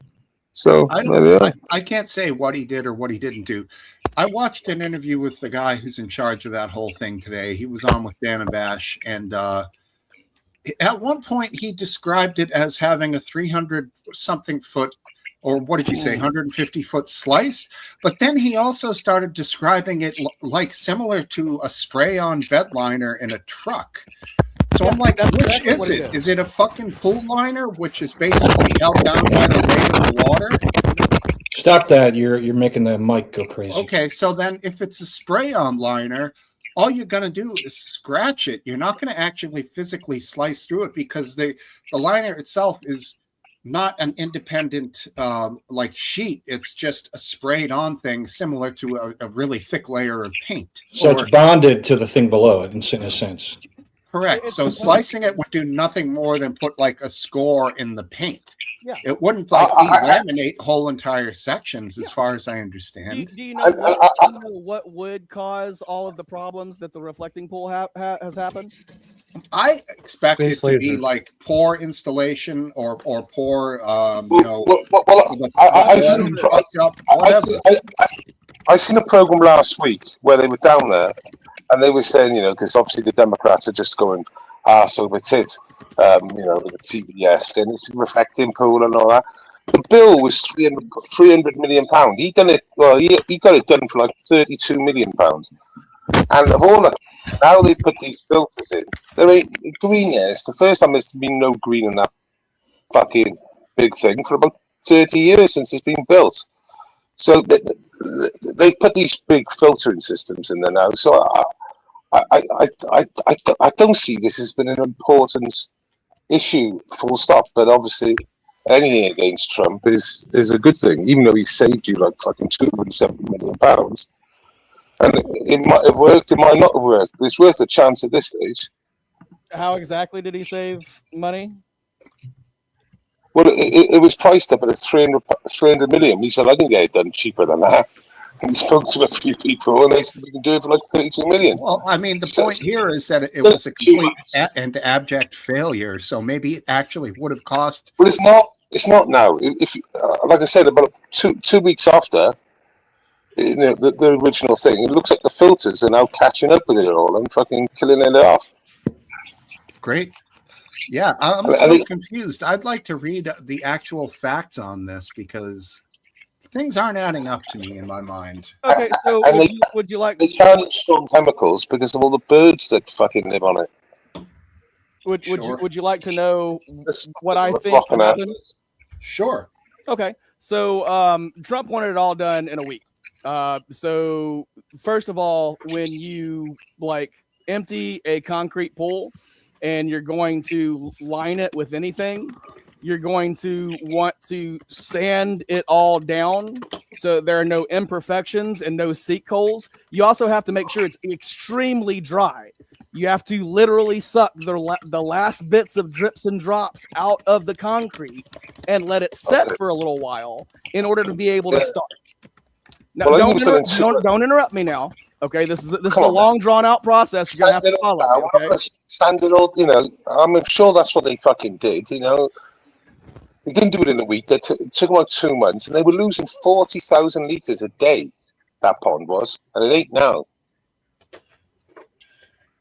Speaker 4: So
Speaker 1: I can't say what he did or what he didn't do. I watched an interview with the guy who's in charge of that whole thing today. He was on with Dan and Bash, and at one point he described it as having a 300 something foot, or what did you say, 150 foot slice? But then he also started describing it like similar to a spray on bed liner in a truck. So I'm like,
Speaker 5: That's
Speaker 1: which
Speaker 5: exactly
Speaker 1: is
Speaker 5: what it
Speaker 1: it?
Speaker 5: is.
Speaker 1: Is it a fucking pool liner, which is basically held down by the weight of the water?
Speaker 2: Stop that. You're making the mic go crazy.
Speaker 1: Okay, so then if it's a spray-on liner, all you're going to do is scratch it. You're not going to actually physically slice through it because the liner itself is not an independent like sheet. It's just a sprayed-on thing similar to a really thick layer of paint.
Speaker 2: So it's bonded to the thing below it in a sense.
Speaker 1: Correct. So slicing it would do nothing more than put like a score in the paint.
Speaker 5: Yeah.
Speaker 1: It wouldn't like delaminate whole entire sections, as far as I understand.
Speaker 5: Do you know what would cause all of the problems that the reflecting pool has happened?
Speaker 1: I expect
Speaker 3: Space
Speaker 1: it to be
Speaker 3: lasers.
Speaker 1: like poor installation or poor,
Speaker 4: I seen a program last week where they were down there, and they were saying, because obviously the Democrats are just going arse over tit, with the TBS and it's a reflecting pool and all that. The bill was £300 million. He done it. Well, he got it done for like £32 million. And of all that, now they've put these filters in. There ain't green yet. It's the first time there's been no green in that fucking big thing for about 30 years since it's been built. So they've put these big filtering systems in there now. So I don't see this as been an important issue, full stop. But obviously, anything against Trump is a good thing, even though he saved you like fucking £270 million. And it might have worked, it might not have worked, but it's worth a chance at this stage.
Speaker 5: How exactly did he save money?
Speaker 4: Well, it was priced up at 300 million. He said, I can get it done cheaper than that. And he spoke to a few people, and they said, we can do it for like 32 million.
Speaker 1: Well, I mean, the point here is that it was a complete and abject failure. So maybe it actually would have cost.
Speaker 4: But it's not. It's not now. If like I said, about two weeks after the original thing, it looks like the filters are now catching up with it all and fucking killing it off.
Speaker 1: Great. Yeah, I'm so confused. I'd like to read the actual facts on this because things aren't adding up to me in my mind.
Speaker 5: Okay, so would you like?
Speaker 4: They can't use strong chemicals because of all the birds that fucking live on it.
Speaker 5: Would you like to know what I think happened?
Speaker 1: Sure.
Speaker 5: Okay, so Trump wanted it all done in a week. So first of all, when you empty a concrete pool and you're going to line it with anything, You're going to want to sand it all down so there are no imperfections and no sinkholes. You also have to make sure it's extremely dry. You have to literally suck the last bits of drips and drops out of the concrete and let it set for a little while in order to be able to start. Now,
Speaker 4: Well,
Speaker 5: don't interrupt me now. Okay, this is a long drawn out process. You're gonna have to follow me, okay?
Speaker 4: Stand it all, I'm sure that's what they fucking did, They didn't do it in a week. It took about 2 months, and they were losing 40,000 litres a day, that pond was, and it ain't now.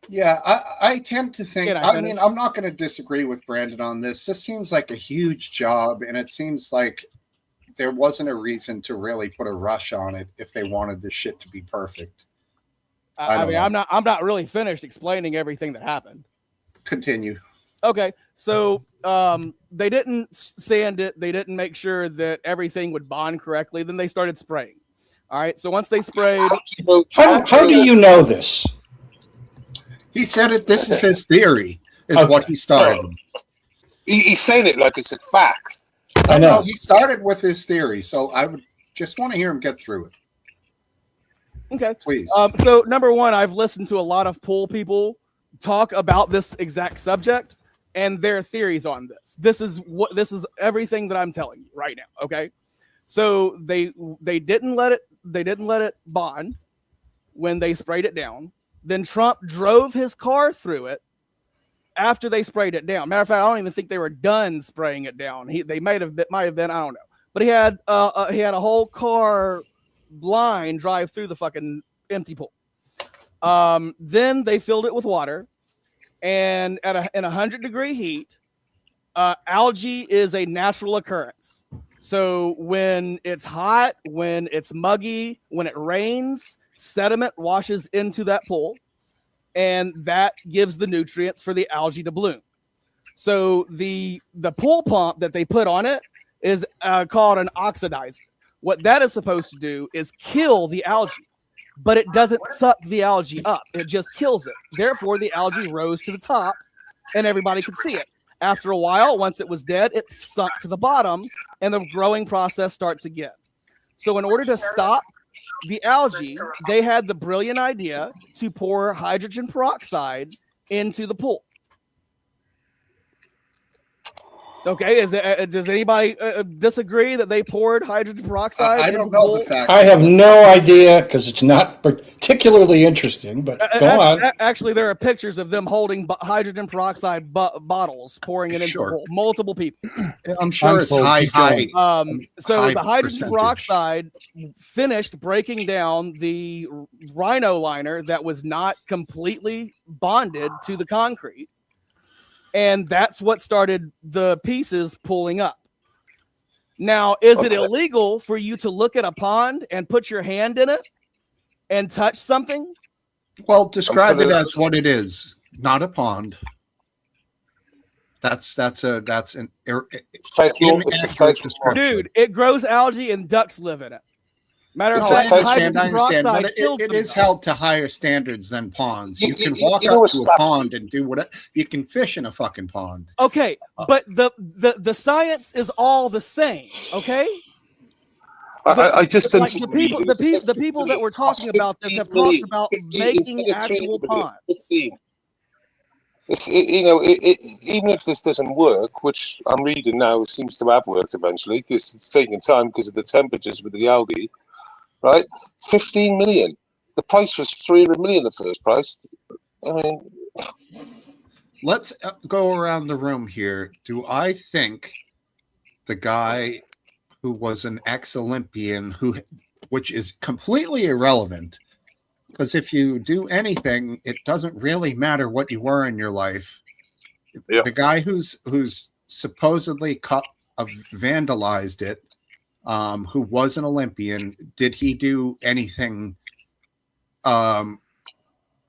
Speaker 1: Yeah, I tend to think,
Speaker 5: I
Speaker 1: mean, I'm not going to disagree with Brandon on this. This seems like a huge job, and it seems like there wasn't a reason to really put a rush on it if they wanted this shit to be perfect.
Speaker 5: I mean, I'm not really finished explaining everything that happened.
Speaker 1: Continue.
Speaker 5: Okay, so they didn't sand it. They didn't make sure that everything would bond correctly. Then they started spraying. All right, so once they sprayed,
Speaker 2: How do you know this?
Speaker 1: He said it. This is his theory, is what he started.
Speaker 4: He's saying it like it's a fact.
Speaker 2: I know.
Speaker 1: He started with his theory, so I would just want to hear him get through it.
Speaker 5: okay.
Speaker 1: Please.
Speaker 5: So number one, I've listened to a lot of pool people talk about this exact subject and their theories on this. This is everything that I'm telling you right now. Okay. So they didn't let it bond when they sprayed it down. Then Trump drove his car through it after they sprayed it down. Matter of fact, I don't even think they were done spraying it down. They might have been, I don't know. But he had a whole car line drive through the fucking empty pool. Then they filled it with water, and in 100-degree heat, algae is a natural occurrence. So when it's hot, when it's muggy, when it rains, sediment washes into that pool, and that gives the nutrients for the algae to bloom. So the pool pump that they put on it is called an oxidizer. What that is supposed to do is kill the algae, but it doesn't suck the algae up. It just kills it. Therefore, the algae rose to the top, and everybody could see it. After a while, once it was dead, it sunk to the bottom, and the growing process starts again. So in order to stop the algae, they had the brilliant idea to pour hydrogen peroxide into the pool. Okay, does anybody disagree that they poured hydrogen peroxide?
Speaker 1: I don't know the fact.
Speaker 2: I have no idea because it's not particularly interesting, but go on.
Speaker 5: Actually, there are pictures of them holding hydrogen peroxide bottles, pouring it into the pool. Multiple people.
Speaker 1: I'm sure it's high.
Speaker 5: So
Speaker 1: high
Speaker 5: the hydrogen
Speaker 1: percentage.
Speaker 5: peroxide finished breaking down the rhino liner that was not completely bonded to the concrete. And that's what started the pieces pulling up. Now, is it illegal for you to look at a pond and put your hand in it and touch something?
Speaker 1: Well, describe it as what it is, not a pond. That's an inaccurate description.
Speaker 5: Dude, it grows algae and ducks live in it. Matter how
Speaker 1: I understand,
Speaker 5: peroxide
Speaker 1: but
Speaker 5: kills
Speaker 1: it
Speaker 5: them,
Speaker 1: is
Speaker 5: though.
Speaker 1: held to higher standards than ponds. You can walk
Speaker 4: you know
Speaker 1: up to a
Speaker 4: what's
Speaker 1: pond and do whatever. You can fish in a fucking pond.
Speaker 5: Okay, but the science is all the same. Okay.
Speaker 4: I just
Speaker 5: Like
Speaker 4: disagree.
Speaker 5: the people that were talking about this have talked about making actual ponds.
Speaker 4: Even if this doesn't work, which I'm reading now seems to have worked eventually, because it's taking time because of the temperatures with the algae, right? 15 million. The price was 300 million, the first price. I mean,
Speaker 1: Let's go around the room here. Do I think the guy who was an ex-Olympian, which is completely irrelevant, because if you do anything, it doesn't really matter what you were in your life.
Speaker 4: Yeah.
Speaker 1: The guy who's supposedly vandalized it, who was an Olympian, did he do anything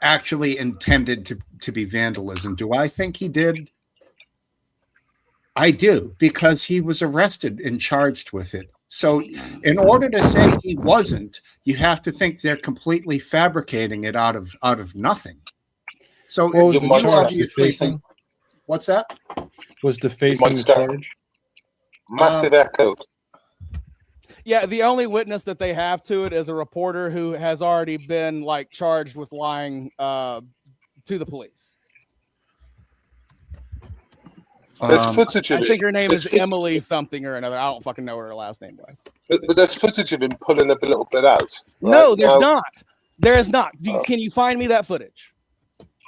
Speaker 1: actually intended to be vandalism? Do I think he did? I do, because he was arrested and charged with it. So in order to say he wasn't, you have to think they're completely fabricating it out of nothing. So
Speaker 3: What was
Speaker 1: you
Speaker 3: the charge?
Speaker 1: obviously
Speaker 3: Defacing?
Speaker 1: think, what's that?
Speaker 3: Was defacing the charge?
Speaker 4: Massive echo.
Speaker 5: Yeah, the only witness that they have to it is a reporter who has already been like charged with lying to the police.
Speaker 4: There's footage
Speaker 5: I
Speaker 4: of it.
Speaker 5: think her name
Speaker 4: There's
Speaker 5: is
Speaker 4: footage-
Speaker 5: Emily something or another. I don't fucking know what her last name was.
Speaker 4: But there's footage of him pulling a little bit out.
Speaker 5: No,
Speaker 4: right?
Speaker 5: there's
Speaker 4: Now,
Speaker 5: not. There is not. Can you find me that footage?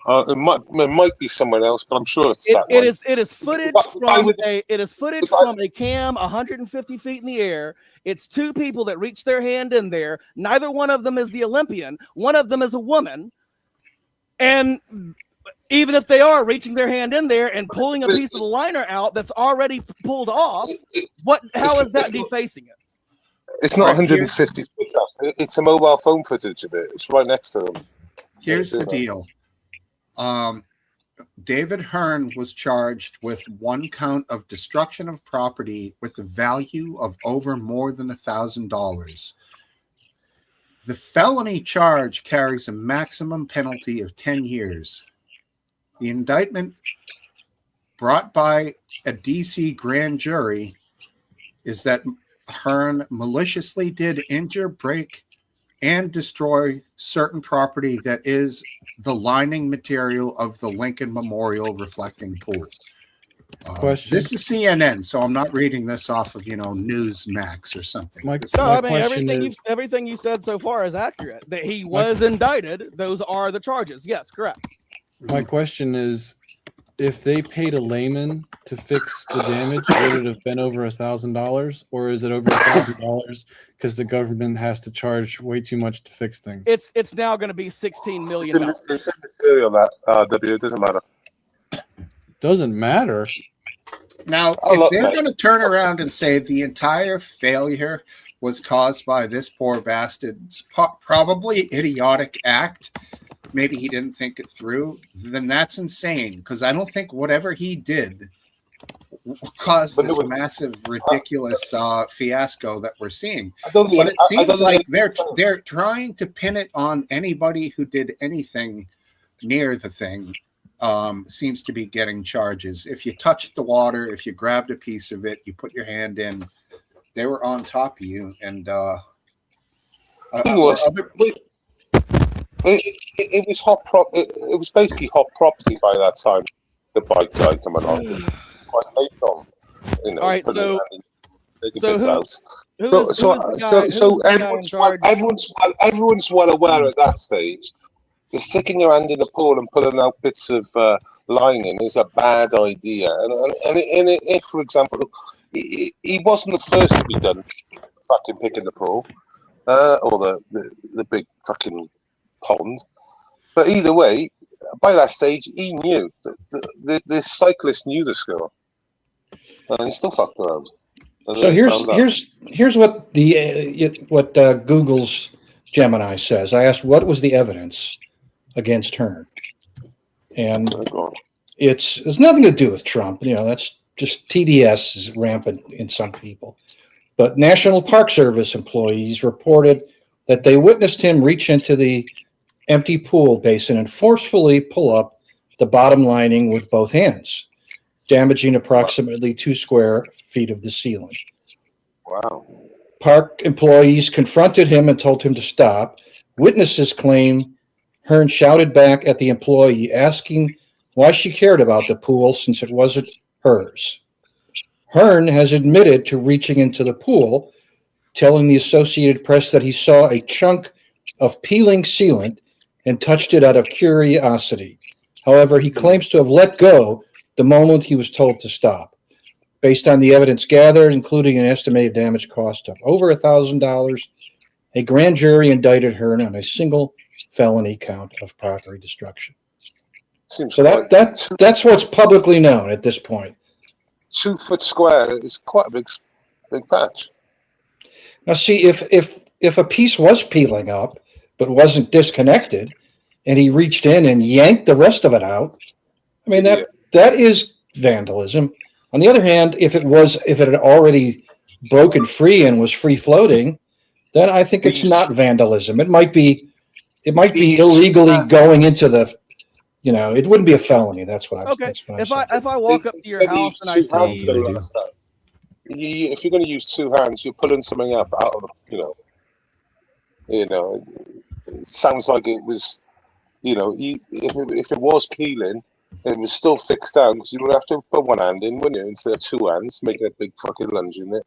Speaker 4: It might be someone else, but I'm sure it's that
Speaker 5: It
Speaker 4: one.
Speaker 5: is footage
Speaker 4: Why
Speaker 5: from
Speaker 4: would-
Speaker 5: a cam 150 feet in the air. It's two people that reach their hand in there. Neither one of them is the Olympian. One of them is a woman. And even if they are reaching their hand in there and pulling a piece of the liner out that's already pulled off, how is that defacing it?
Speaker 4: It's not
Speaker 1: Right,
Speaker 4: 150 feet up. It's a mobile phone footage of it. It's right next to them.
Speaker 1: Here's the deal. David Hearn was charged with one count of destruction of property with a value of more than $1,000. The felony charge carries a maximum penalty of 10 years. The indictment brought by a DC grand jury is that Hearn maliciously did injure, break, and destroy certain property that is the lining material of the Lincoln Memorial reflecting pool.
Speaker 3: Question.
Speaker 1: This is CNN, so I'm not reading this off of Newsmax or something.
Speaker 3: Mike,
Speaker 1: This
Speaker 5: No,
Speaker 1: is-
Speaker 5: I mean
Speaker 3: question
Speaker 5: everything you said so far is accurate. That he was indicted. Those are the charges. Yes, correct.
Speaker 3: My question is, if they paid a layman to fix the damage, would it have been over $1,000, or is it over $1,000 because the government has to charge way too much to fix things?
Speaker 5: It's now going to be $16 million.
Speaker 4: It's immaterial that W. It doesn't matter.
Speaker 3: Doesn't matter.
Speaker 1: Now, if they're going to turn around and say the entire failure was caused by this poor bastard's probably idiotic act, maybe he didn't think it through, then that's insane. Because I don't think whatever he did caused this massive, ridiculous fiasco that we're seeing. But it seems like they're trying to pin it on anybody who did anything near the thing. Seems to be getting charges. If you touched the water, if you grabbed a piece of it, you put your hand in, they were on top of you. And
Speaker 4: it was hot it was basically hot property by that time. The bike guy coming on, quite late on.
Speaker 5: All right, so
Speaker 4: everyone's well aware at that stage. The sticking your hand in the pool and pulling out bits of lining is a bad idea. And if, for example, he wasn't the first to be done fucking picking the pool or the big fucking pond. But either way, by that stage, he knew. The cyclist knew the score. And he still fucked around.
Speaker 2: So here's what Google's Gemini says. I asked what was the evidence against Hearn, and it's nothing to do with Trump. That's just TDS is rampant in some people. But National Park Service employees reported that they witnessed him reach into the empty pool basin and forcefully pull up the bottom lining with both hands, damaging approximately 2 square feet of the ceiling.
Speaker 4: Wow.
Speaker 2: Park employees confronted him and told him to stop. Witnesses claim Hearn shouted back at the employee, asking why she cared about the pool since it wasn't hers. Hearn has admitted to reaching into the pool, telling the Associated Press that he saw a chunk of peeling sealant and touched it out of curiosity. However, he claims to have let go the moment he was told to stop. Based on the evidence gathered, including an estimated damage cost of over $1,000, a grand jury indicted Hearn on a single felony count of property destruction. So that's what's publicly known at this point.
Speaker 4: 2 foot square is quite a big patch.
Speaker 2: Now, see, if a piece was peeling up but wasn't disconnected, and he reached in and yanked the rest of it out, I mean that is vandalism. On the other hand, if it had already broken free and was free floating, then I think it's not vandalism. It might be illegally going into the, it wouldn't be a felony. That's what I was.
Speaker 5: Okay. If I walk up to your house and I see,
Speaker 4: if you're going to use two hands, you're pulling something up out of, it sounds like it was, if it was peeling, it was still fixed down because you would have to put one hand in, wouldn't you, instead of two hands, making a big fucking lunge in it.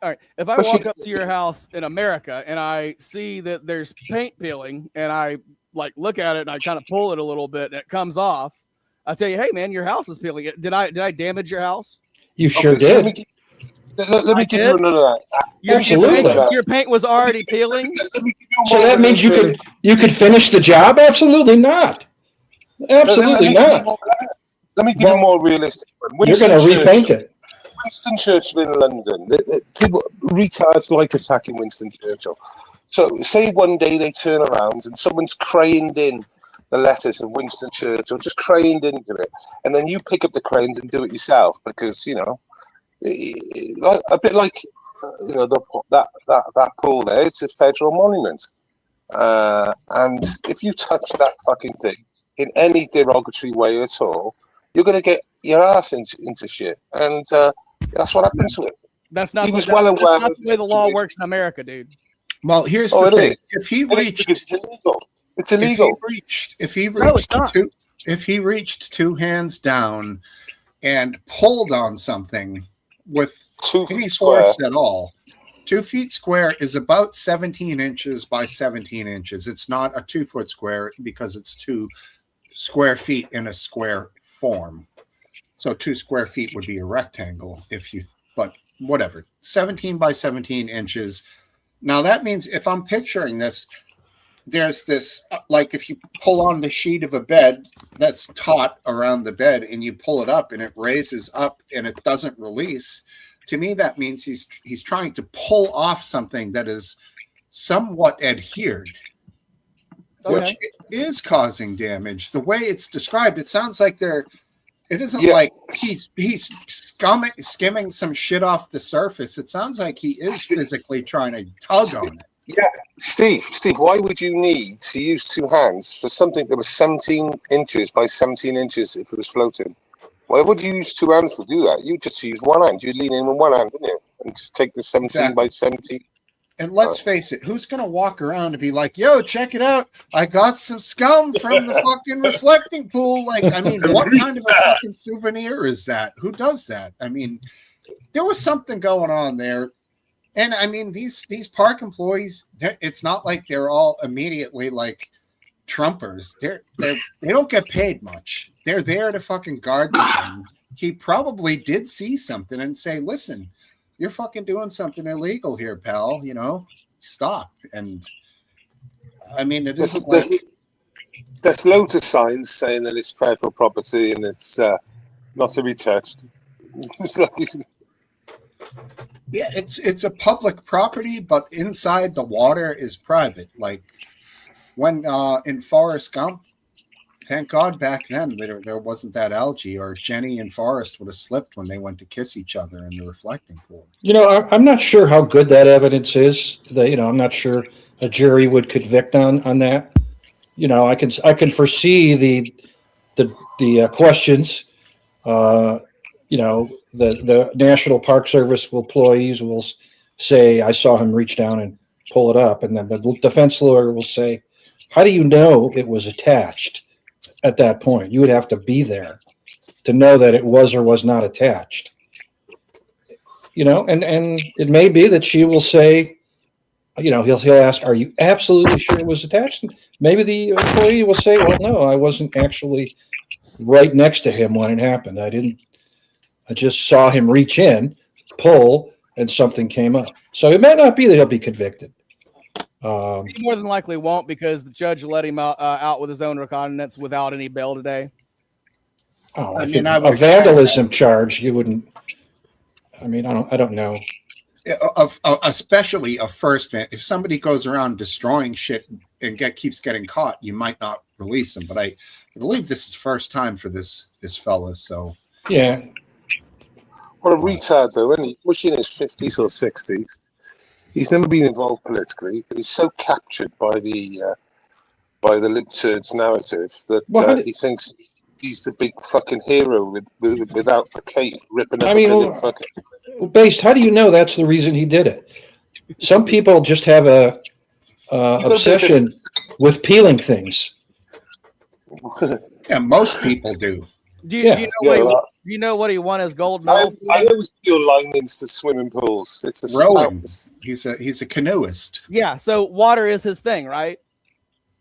Speaker 5: All right. If I walk up to your house in America and I see that there's paint peeling and I like look at it and I kind of pull it a little bit and it comes off, I tell you, hey man, your house is peeling. Did I damage your house?
Speaker 2: You sure
Speaker 4: Okay, so
Speaker 2: did.
Speaker 4: let me give you another.
Speaker 2: Absolutely.
Speaker 5: Your paint was already peeling.
Speaker 2: So that means you could finish the job? Absolutely not. Absolutely not.
Speaker 4: Let me give you a more realistic one.
Speaker 2: You're going to repaint it.
Speaker 4: Winston Churchill in London. People, retards like attacking Winston Churchill. So say one day they turn around and someone's craned in the letters of Winston Churchill, just craned into it, and then you pick up the cranes and do it yourself because a bit like that pool there. It's a federal monument, and if you touch that fucking thing in any derogatory way at all, you're going to get your ass into shit, and that's what happened to him.
Speaker 5: That's not,
Speaker 4: that's
Speaker 5: not the way the law
Speaker 4: situation.
Speaker 5: works in America, dude.
Speaker 1: Well, here's the thing: if he reached,
Speaker 4: it's illegal. It's illegal.
Speaker 1: If he reached two hands down and pulled on something with
Speaker 4: 2 feet
Speaker 1: any
Speaker 4: square
Speaker 1: force at all, 2 feet square is about 17 inches by 17 inches. It's not a 2 foot square because it's 2 square feet in a square form. So 2 square feet would be a rectangle but whatever, 17 by 17 inches. Now that means if I'm picturing this, there's this, like if you pull on the sheet of a bed that's taut around the bed and you pull it up and it raises up and it doesn't release, to me that means he's trying to pull off something that is somewhat adhered, which is causing damage. The way it's described, it sounds like it isn't like he's skimming some shit off the surface. It sounds like he is physically trying to tug on it.
Speaker 4: Yeah, Steve, why would you need to use two hands for something that was 17 inches by 17 inches if it was floating? Why would you use two hands to do that? You just use one hand. You lean in with one hand, wouldn't you? And just take the 17 by 17.
Speaker 1: And let's face it, who's going to walk around and be like, yo, check it out. I got some scum from the fucking reflecting pool. Like, I mean, what kind of a fucking souvenir is that? Who does that? I mean, there was something going on there. And I mean, these park employees, it's not like they're all immediately like Trumpers. They don't get paid much. They're there to fucking guard the thing. He probably did see something and say, listen, you're fucking doing something illegal here, pal. Stop. And I mean, it isn't like
Speaker 4: there's loads of signs saying that it's federal property and it's not to be touched.
Speaker 1: Yeah, it's a public property, but inside the water is private. Like when in Forrest Gump, thank God back then there wasn't that algae, or Jenny and Forrest would have slipped when they went to kiss each other in the reflecting pool.
Speaker 2: I'm not sure how good that evidence is. I'm not sure a jury would convict on that. I can foresee the questions. The National Park Service employees will say, I saw him reach down and pull it up. And then the defense lawyer will say, how do you know it was attached at that point? You would have to be there to know that it was or was not attached. And it may be that she will say, he'll ask, are you absolutely sure it was attached? And maybe the employee will say, well, no, I wasn't actually right next to him when it happened. I just saw him reach in, pull, and something came up. So it might not be that he'll be convicted.
Speaker 5: He more than likely won't, because the judge let him out with his own recognizance without any bail today.
Speaker 2: Oh, I mean, a vandalism charge, you wouldn't. I mean, I don't know.
Speaker 1: Especially a first man. If somebody goes around destroying shit and keeps getting caught, you might not release them. But I believe this is the first time for this fella. So
Speaker 2: yeah.
Speaker 4: What a retard, though, isn't he? Pushing in his 50s or 60s. He's never been involved politically, but he's so captured by the lib turds narrative that he thinks he's the big fucking hero without the cape, ripping
Speaker 2: I
Speaker 4: up
Speaker 2: mean,
Speaker 4: a
Speaker 2: well,
Speaker 4: fucking.
Speaker 2: Based, how do you know that's the reason he did it? Some people just have a obsession with peeling things.
Speaker 1: Yeah, most people do.
Speaker 5: Do
Speaker 2: Yeah.
Speaker 5: you know
Speaker 4: Yeah,
Speaker 5: what
Speaker 4: well,
Speaker 5: do you know what he won his gold
Speaker 4: I
Speaker 5: medal for?
Speaker 4: always feel linings to swimming pools. It's a
Speaker 1: Rowing.
Speaker 4: sound.
Speaker 1: He's a canoeist.
Speaker 5: Yeah, so water is his thing, right?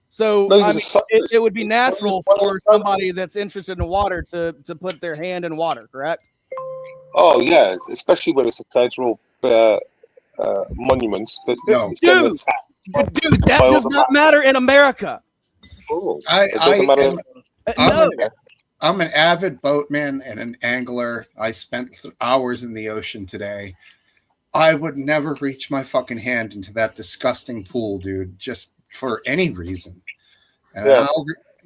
Speaker 5: So
Speaker 4: No, he
Speaker 5: I
Speaker 4: was a
Speaker 5: mean,
Speaker 4: cyclist.
Speaker 5: it would be natural
Speaker 4: One of
Speaker 5: for
Speaker 4: the
Speaker 5: somebody
Speaker 4: cyclists.
Speaker 5: that's interested in water to put their hand in water, correct?
Speaker 4: Oh yeah, especially when it's a federal monument that
Speaker 1: No.
Speaker 4: is getting
Speaker 5: Dude.
Speaker 4: attacked.
Speaker 5: But dude, that
Speaker 4: By all
Speaker 5: does
Speaker 4: the
Speaker 5: not matter in America.
Speaker 4: Oh,
Speaker 1: I
Speaker 4: it doesn't
Speaker 1: I
Speaker 4: matter.
Speaker 1: am I'm
Speaker 5: No.
Speaker 1: I'm an avid boatman and an angler. I spent hours in the ocean today. I would never reach my fucking hand into that disgusting pool, dude, just for any reason. And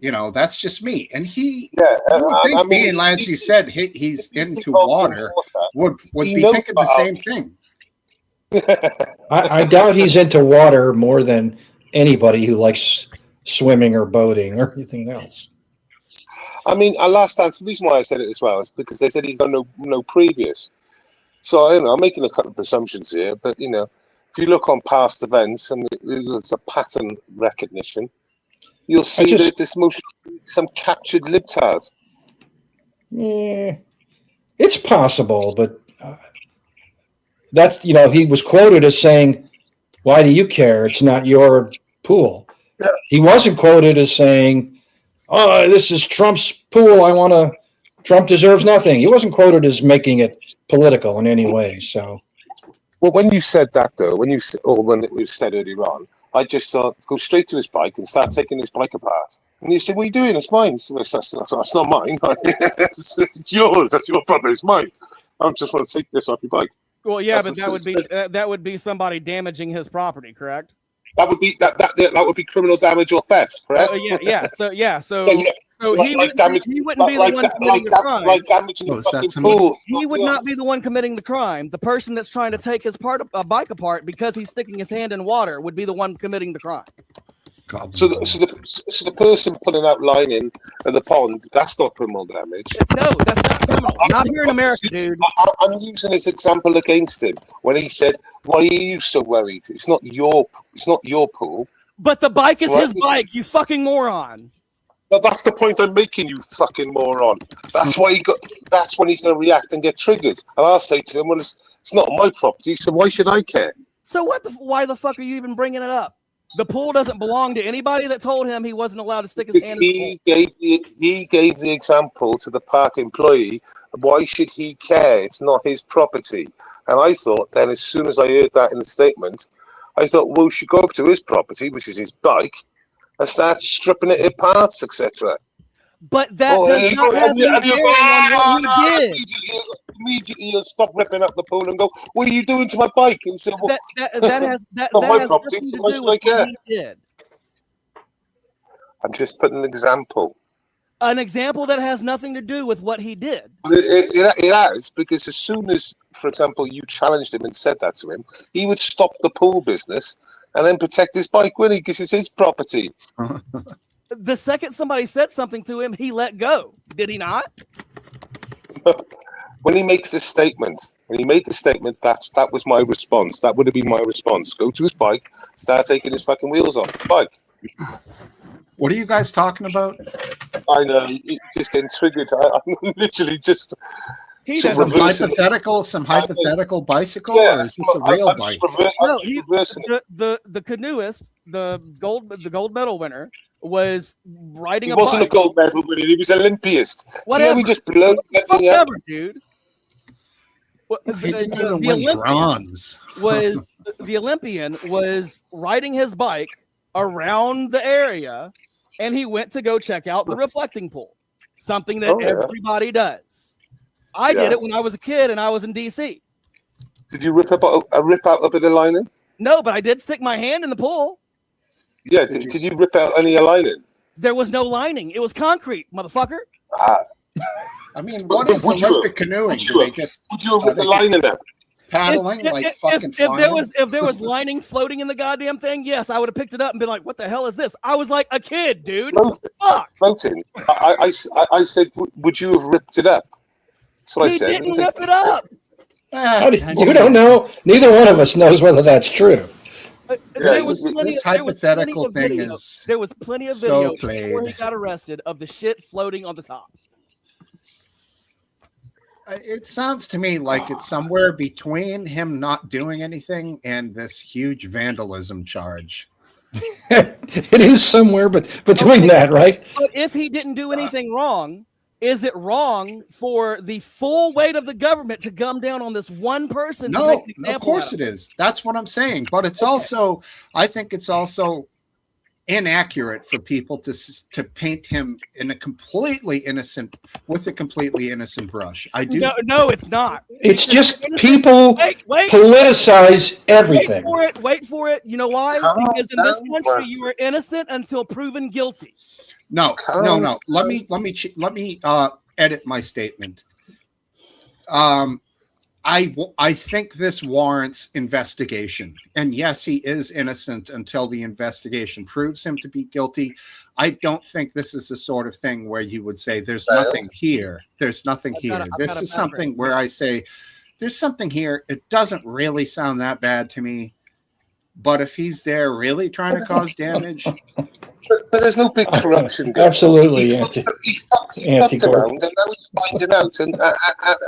Speaker 4: Yeah.
Speaker 1: that's just me. And he,
Speaker 4: Yeah,
Speaker 1: you would think
Speaker 4: I mean,
Speaker 1: being, as you said, he's into water, would
Speaker 4: He
Speaker 1: be
Speaker 4: knows
Speaker 1: thinking the
Speaker 4: about-
Speaker 1: same thing.
Speaker 2: I doubt he's into water more than anybody who likes swimming or boating or anything else.
Speaker 4: I mean, the reason why I said it as well is because they said he'd got no previous. So I'm making a couple of assumptions here, but if you look on past events and there's a pattern recognition, you'll see that this mostly some captured libtards.
Speaker 2: Yeah, it's possible, but that's he was quoted as saying, "Why do you care? It's not your pool."
Speaker 4: Yeah.
Speaker 2: He wasn't quoted as saying, "Oh, this is Trump's pool. Trump deserves nothing." He wasn't quoted as making it political in any way. So,
Speaker 4: Well, when you said that though, when it was said earlier on, I just thought go straight to his bike and start taking his bike apart. And you said, "What are you doing? It's mine." So that's not mine. it's yours. That's your problem. It's mine. I just want to take this off your bike.
Speaker 5: Well, yeah,
Speaker 4: That's
Speaker 5: but that would be somebody damaging his property, correct?
Speaker 4: That would be that would be criminal damage or theft, correct?
Speaker 5: So
Speaker 4: Like
Speaker 5: he
Speaker 4: damage-
Speaker 5: wouldn't be the one committing the crime.
Speaker 4: like damaging the
Speaker 1: Oh, so
Speaker 4: fucking
Speaker 1: that's somebody-
Speaker 4: pool.
Speaker 5: He would not be the one committing the crime. The person that's trying to take his bike apart because he's sticking his hand in water would be the one committing the crime.
Speaker 1: God,
Speaker 4: So the person putting out lining in the pond, that's not criminal damage.
Speaker 5: No, that's not criminal. Not here in America, dude.
Speaker 4: I'm using this example against him when he said, "Why are you so worried? It's not your pool."
Speaker 5: But the bike is
Speaker 4: What?
Speaker 5: his bike, you fucking moron.
Speaker 4: But that's the point I'm making, you fucking moron. That's why that's when he's going to react and get triggered. And I'll say to him, "Well, it's not my property, so why should I care?"
Speaker 5: So why the fuck are you even bringing it up? The pool doesn't belong to anybody that told him he wasn't allowed to stick his hand in the pool.
Speaker 4: He gave the example to the park employee. Why should he care? It's not his property. And I thought then, as soon as I heard that in the statement, I thought, well, we should go up to his property, which is his bike, and start stripping it apart, etc.
Speaker 5: But that does not have any bearing on what he did.
Speaker 4: Immediately you'll stop ripping up the pool and go, "What are you doing to my bike?" And say, well,
Speaker 5: That has
Speaker 4: not my
Speaker 5: has
Speaker 4: property,
Speaker 5: nothing
Speaker 4: so
Speaker 5: to
Speaker 4: why
Speaker 5: do
Speaker 4: should
Speaker 5: with
Speaker 4: I care?
Speaker 5: what he did.
Speaker 4: I'm just putting an example.
Speaker 5: An example that has nothing to do with what he did.
Speaker 4: But it has, because as soon as, for example, you challenged him and said that to him, he would stop the pool business and then protect his bike, wouldn't he? Because it's his property.
Speaker 5: The second somebody said something to him, he let go. Did he not?
Speaker 4: When he makes this statement, that was my response. That would have been my response. Go to his bike, start taking his fucking wheels off the bike.
Speaker 1: what are you guys talking about?
Speaker 4: I know, it's just getting triggered. I'm literally just...
Speaker 5: He
Speaker 4: Just
Speaker 5: doesn't.
Speaker 1: Some hypothetical bicycle,
Speaker 4: Yeah,
Speaker 1: or is this a real
Speaker 4: I'm
Speaker 1: bike?
Speaker 5: No,
Speaker 4: reversing it.
Speaker 5: the canoeist, the gold medal winner, was riding
Speaker 4: He
Speaker 5: a
Speaker 4: wasn't a
Speaker 5: bike.
Speaker 4: gold medal winner. He was Olympiast. See how
Speaker 5: Whatever.
Speaker 4: he just blows everything up?
Speaker 5: Whatever, dude.
Speaker 1: He didn't even
Speaker 5: The
Speaker 1: win
Speaker 5: Olympian
Speaker 1: bronze.
Speaker 5: was the Olympian was riding his bike around the area, and he went to go check out the reflecting pool, something that
Speaker 4: Oh, yeah.
Speaker 5: everybody does. I
Speaker 4: Yeah.
Speaker 5: did it when I was a kid and I was in DC.
Speaker 4: Did you rip out a bit of lining?
Speaker 5: No, but I did stick my hand in the pool.
Speaker 4: Yeah. Did you rip out any lining?
Speaker 5: There was no lining. It was concrete, motherfucker.
Speaker 4: Ah,
Speaker 1: I mean, what is
Speaker 4: Would you
Speaker 1: Olympic
Speaker 4: have?
Speaker 1: canoeing?
Speaker 4: Would you
Speaker 1: Do they
Speaker 4: have?
Speaker 1: just
Speaker 4: would you have ripped the lining out?
Speaker 1: paddling like fucking flying.
Speaker 5: If there was lining floating in the goddamn thing, yes, I would have picked it up and been like, "What the hell is this?" I was like a kid, dude. Fuck.
Speaker 4: Floating. I said, would you have ripped it up? That's what I
Speaker 5: He
Speaker 4: said.
Speaker 5: didn't rip it up.
Speaker 2: You don't know. Neither one of us knows whether that's true.
Speaker 5: There was plenty
Speaker 1: this
Speaker 5: of- there was plenty
Speaker 1: hypothetical
Speaker 5: of
Speaker 1: thing
Speaker 5: video.
Speaker 1: is
Speaker 5: There was plenty of
Speaker 1: so
Speaker 5: video before he
Speaker 1: played.
Speaker 5: got arrested of the shit floating on the top.
Speaker 1: It sounds to me like it's somewhere between him not doing anything and this huge vandalism charge.
Speaker 2: It is somewhere, but between that, right?
Speaker 5: But if he didn't do anything wrong, is it wrong for the full weight of the government to come down on this one person? to
Speaker 1: No,
Speaker 5: make an
Speaker 1: of
Speaker 5: example
Speaker 1: course
Speaker 5: out
Speaker 1: it is. That's what I'm saying. But it's also, I think it's also inaccurate for people to paint him in a completely innocent with a completely innocent brush. I do.
Speaker 5: No, it's not.
Speaker 2: It's
Speaker 5: Because
Speaker 2: just people
Speaker 5: wait.
Speaker 2: politicize everything.
Speaker 5: Wait for it. You know why?
Speaker 4: Calm
Speaker 5: Because in this
Speaker 4: down,
Speaker 5: country,
Speaker 4: Rusty.
Speaker 5: you are innocent until proven guilty.
Speaker 1: No.
Speaker 4: Calm
Speaker 1: Let me edit my statement. I think this warrants investigation. And yes, he is innocent until the investigation proves him to be guilty. I don't think this is the sort of thing where you would say there's nothing here. There's nothing here. This is something where I say there's something here. It doesn't really sound that bad to me. But if he's there really trying to cause damage,
Speaker 4: But there's no big corruption going on.
Speaker 2: Absolutely,
Speaker 4: He fucked around, and now he's finding out,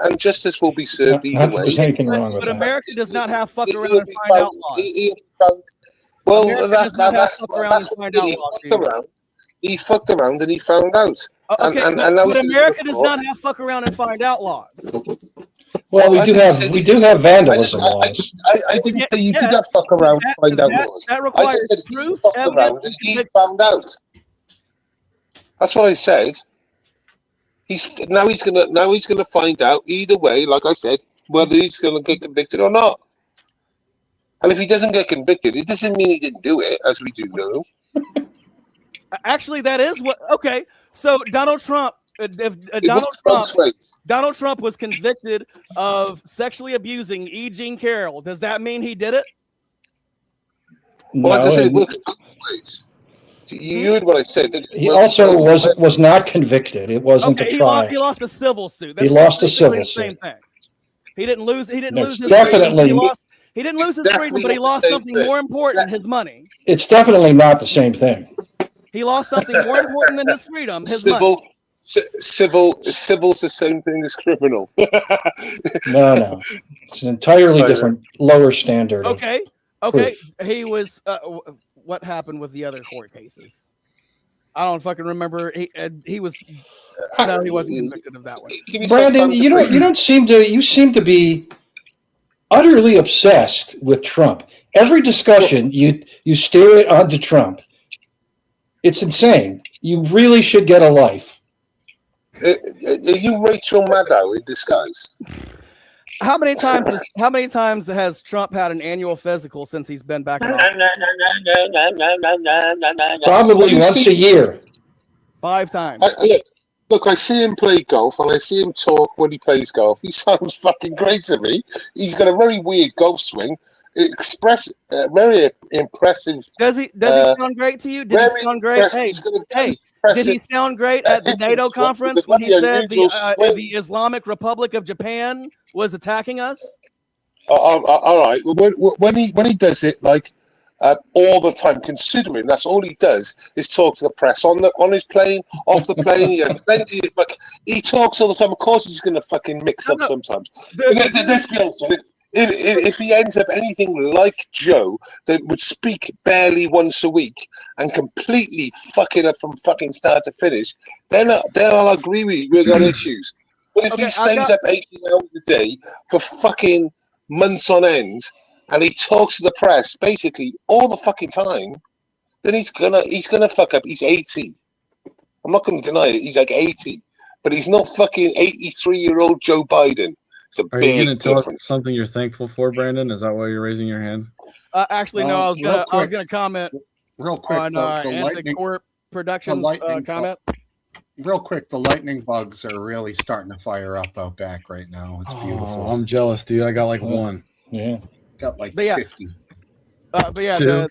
Speaker 4: and justice will be served either
Speaker 2: Not that
Speaker 4: way.
Speaker 2: there's anything wrong with
Speaker 5: But
Speaker 2: that.
Speaker 5: America does not have fuck
Speaker 4: He'll
Speaker 5: around and
Speaker 4: be
Speaker 5: find out
Speaker 4: found-
Speaker 5: laws.
Speaker 4: he'll be found- Well,
Speaker 5: America does not have fuck around
Speaker 4: that's
Speaker 5: and
Speaker 4: what
Speaker 5: find
Speaker 4: he did.
Speaker 5: out
Speaker 4: He
Speaker 5: laws,
Speaker 4: fucked
Speaker 5: dude.
Speaker 4: around. He fucked around and he found out.
Speaker 5: Okay,
Speaker 4: and
Speaker 5: but
Speaker 4: now he's
Speaker 5: America
Speaker 4: gonna
Speaker 5: does
Speaker 4: go
Speaker 5: not have fuck around and find out laws.
Speaker 2: Well, we
Speaker 4: I
Speaker 2: do
Speaker 4: didn't
Speaker 2: have
Speaker 4: say-
Speaker 2: vandalism laws.
Speaker 4: I didn't say you did not fuck around and find out laws.
Speaker 5: That
Speaker 4: I
Speaker 5: requires
Speaker 4: just said he
Speaker 5: proof,
Speaker 4: fucked
Speaker 5: evidence,
Speaker 4: around
Speaker 5: and
Speaker 4: and he
Speaker 5: conviction.
Speaker 4: found out. That's what I said. He's gonna find out either way, like I said, whether he's gonna get convicted or not. And if he doesn't get convicted, it doesn't mean he didn't do it, as we do know.
Speaker 5: Actually, that is what. Okay, so Donald Trump. If
Speaker 4: It
Speaker 5: Donald
Speaker 4: works
Speaker 5: Trump,
Speaker 4: both ways.
Speaker 5: Donald Trump was convicted of sexually abusing E. Jean Carroll. Does that mean he did it?
Speaker 4: Well, like I
Speaker 2: No,
Speaker 4: said, it
Speaker 2: and
Speaker 4: works both ways. You heard what I said. That it
Speaker 2: he
Speaker 4: works
Speaker 2: also
Speaker 4: both ways.
Speaker 2: was not convicted. It wasn't
Speaker 5: Okay,
Speaker 2: a trial.
Speaker 5: he lost a civil suit.
Speaker 2: He lost a
Speaker 5: basically
Speaker 2: civil
Speaker 5: the same
Speaker 2: suit.
Speaker 5: thing. He didn't lose. He didn't
Speaker 2: No,
Speaker 5: lose
Speaker 2: it's
Speaker 5: his freedom.
Speaker 2: definitely-
Speaker 5: He didn't lose his
Speaker 4: It's
Speaker 5: freedom, but he
Speaker 4: definitely
Speaker 5: lost
Speaker 4: the same
Speaker 5: something
Speaker 4: thing.
Speaker 5: more important: his money.
Speaker 2: It's definitely not the same thing.
Speaker 5: He lost something more important than his freedom: his money.
Speaker 4: Civil's the same thing as criminal.
Speaker 2: No. It's an entirely different, lower standard. of
Speaker 5: Okay. He was. What happened with the other court cases? I don't fucking remember. He was. No, he wasn't convicted of that one.
Speaker 4: Give yourself
Speaker 2: Brandon,
Speaker 4: time to
Speaker 2: you
Speaker 4: breathe.
Speaker 2: don't seem to. You seem to be utterly obsessed with Trump. Every discussion, you steer it onto Trump. It's insane. You really should get a life.
Speaker 4: Are you Rachel Maddow in disguise?
Speaker 5: How many times has Trump had an annual physical since he's been back in office?
Speaker 2: Probably
Speaker 4: You
Speaker 2: once
Speaker 4: see-
Speaker 2: a year.
Speaker 5: 5 times.
Speaker 4: Look, I see him play golf and I see him talk when he plays golf. He sounds fucking great to me. He's got a very weird golf swing. Very impressive.
Speaker 5: Does he sound great to you? Did he sound great? Did he sound great at the NATO conference when he said the Islamic Republic of Japan was attacking us?
Speaker 4: All right. When he does it like all the time, considering that's all he does is talk to the press on his plane, off the plane. He has plenty of he talks all the time. Of course, he's going to fucking mix up sometimes. Let's be honest with it. If he ends up anything like Joe, that would speak barely once a week and completely fuck it up from fucking start to finish, then I'll agree with you on issues. But if he stays up 18 hours a day for fucking months on end and he talks to the press basically all the fucking time, then he's gonna fuck up. He's 80. I'm not going to deny it. He's like 80, but he's not fucking 83-year-old Joe Biden. It's a
Speaker 3: Are you
Speaker 4: big
Speaker 3: going to tell us
Speaker 4: difference.
Speaker 3: something you're thankful for, Brandon? Is that why you're raising your hand?
Speaker 5: Actually, no. I was
Speaker 1: real
Speaker 5: gonna
Speaker 1: quick.
Speaker 5: comment
Speaker 1: real quick,
Speaker 5: on
Speaker 1: the lightning,
Speaker 5: Anti-Corp Productions
Speaker 1: lightning
Speaker 5: comment.
Speaker 1: real quick, the lightning bugs are really starting to fire up out back right now. It's beautiful.
Speaker 3: Oh, I'm jealous, dude. I got like one.
Speaker 2: Yeah.
Speaker 1: Got like
Speaker 5: But yeah.
Speaker 1: 50.
Speaker 5: But yeah,
Speaker 3: Two.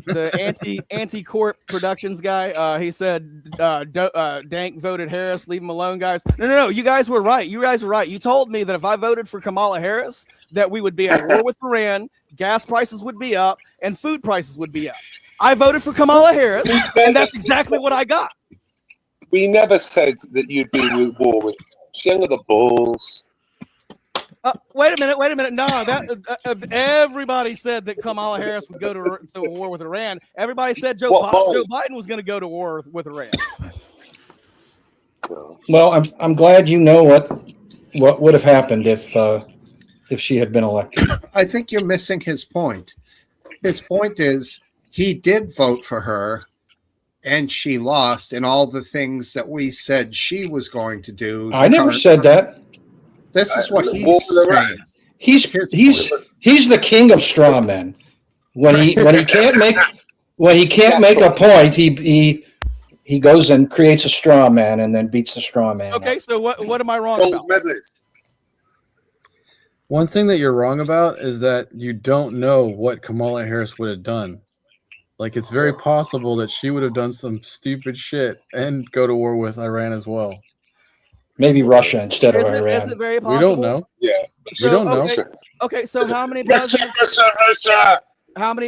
Speaker 5: the anti-corp productions guy, he said Dank voted Harris. Leave him alone, guys. No. You guys were right. You told me that if I voted for Kamala Harris, that we would be at war with Iran, gas prices would be up, and food prices would be up. I voted for Kamala Harris, and that's exactly what I got.
Speaker 4: We never said that you'd be in war with Young of the Bulls.
Speaker 5: Wait a minute. No, that everybody said that Kamala Harris would go to war with Iran. Everybody said Joe Biden was going to go to war with Iran.
Speaker 2: Well, I'm glad you know what would have happened if she had been elected.
Speaker 1: I think you're missing his point. His point is he did vote for her and she lost, and all the things that we said she was going to do.
Speaker 2: I never said that.
Speaker 1: This is what he's saying.
Speaker 2: He's the king of straw men. When he can't make a point, he goes and creates a straw man and then beats the straw man.
Speaker 5: Okay, so what am I wrong about?
Speaker 3: One thing that you're wrong about is that you don't know what Kamala Harris would have done. Like, it's very possible that she would have done some stupid shit and go to war with Iran as well.
Speaker 2: Maybe Russia instead of Iran.
Speaker 5: Is it very possible?
Speaker 3: We don't know.
Speaker 4: Yeah.
Speaker 3: We don't know.
Speaker 5: Okay, so how many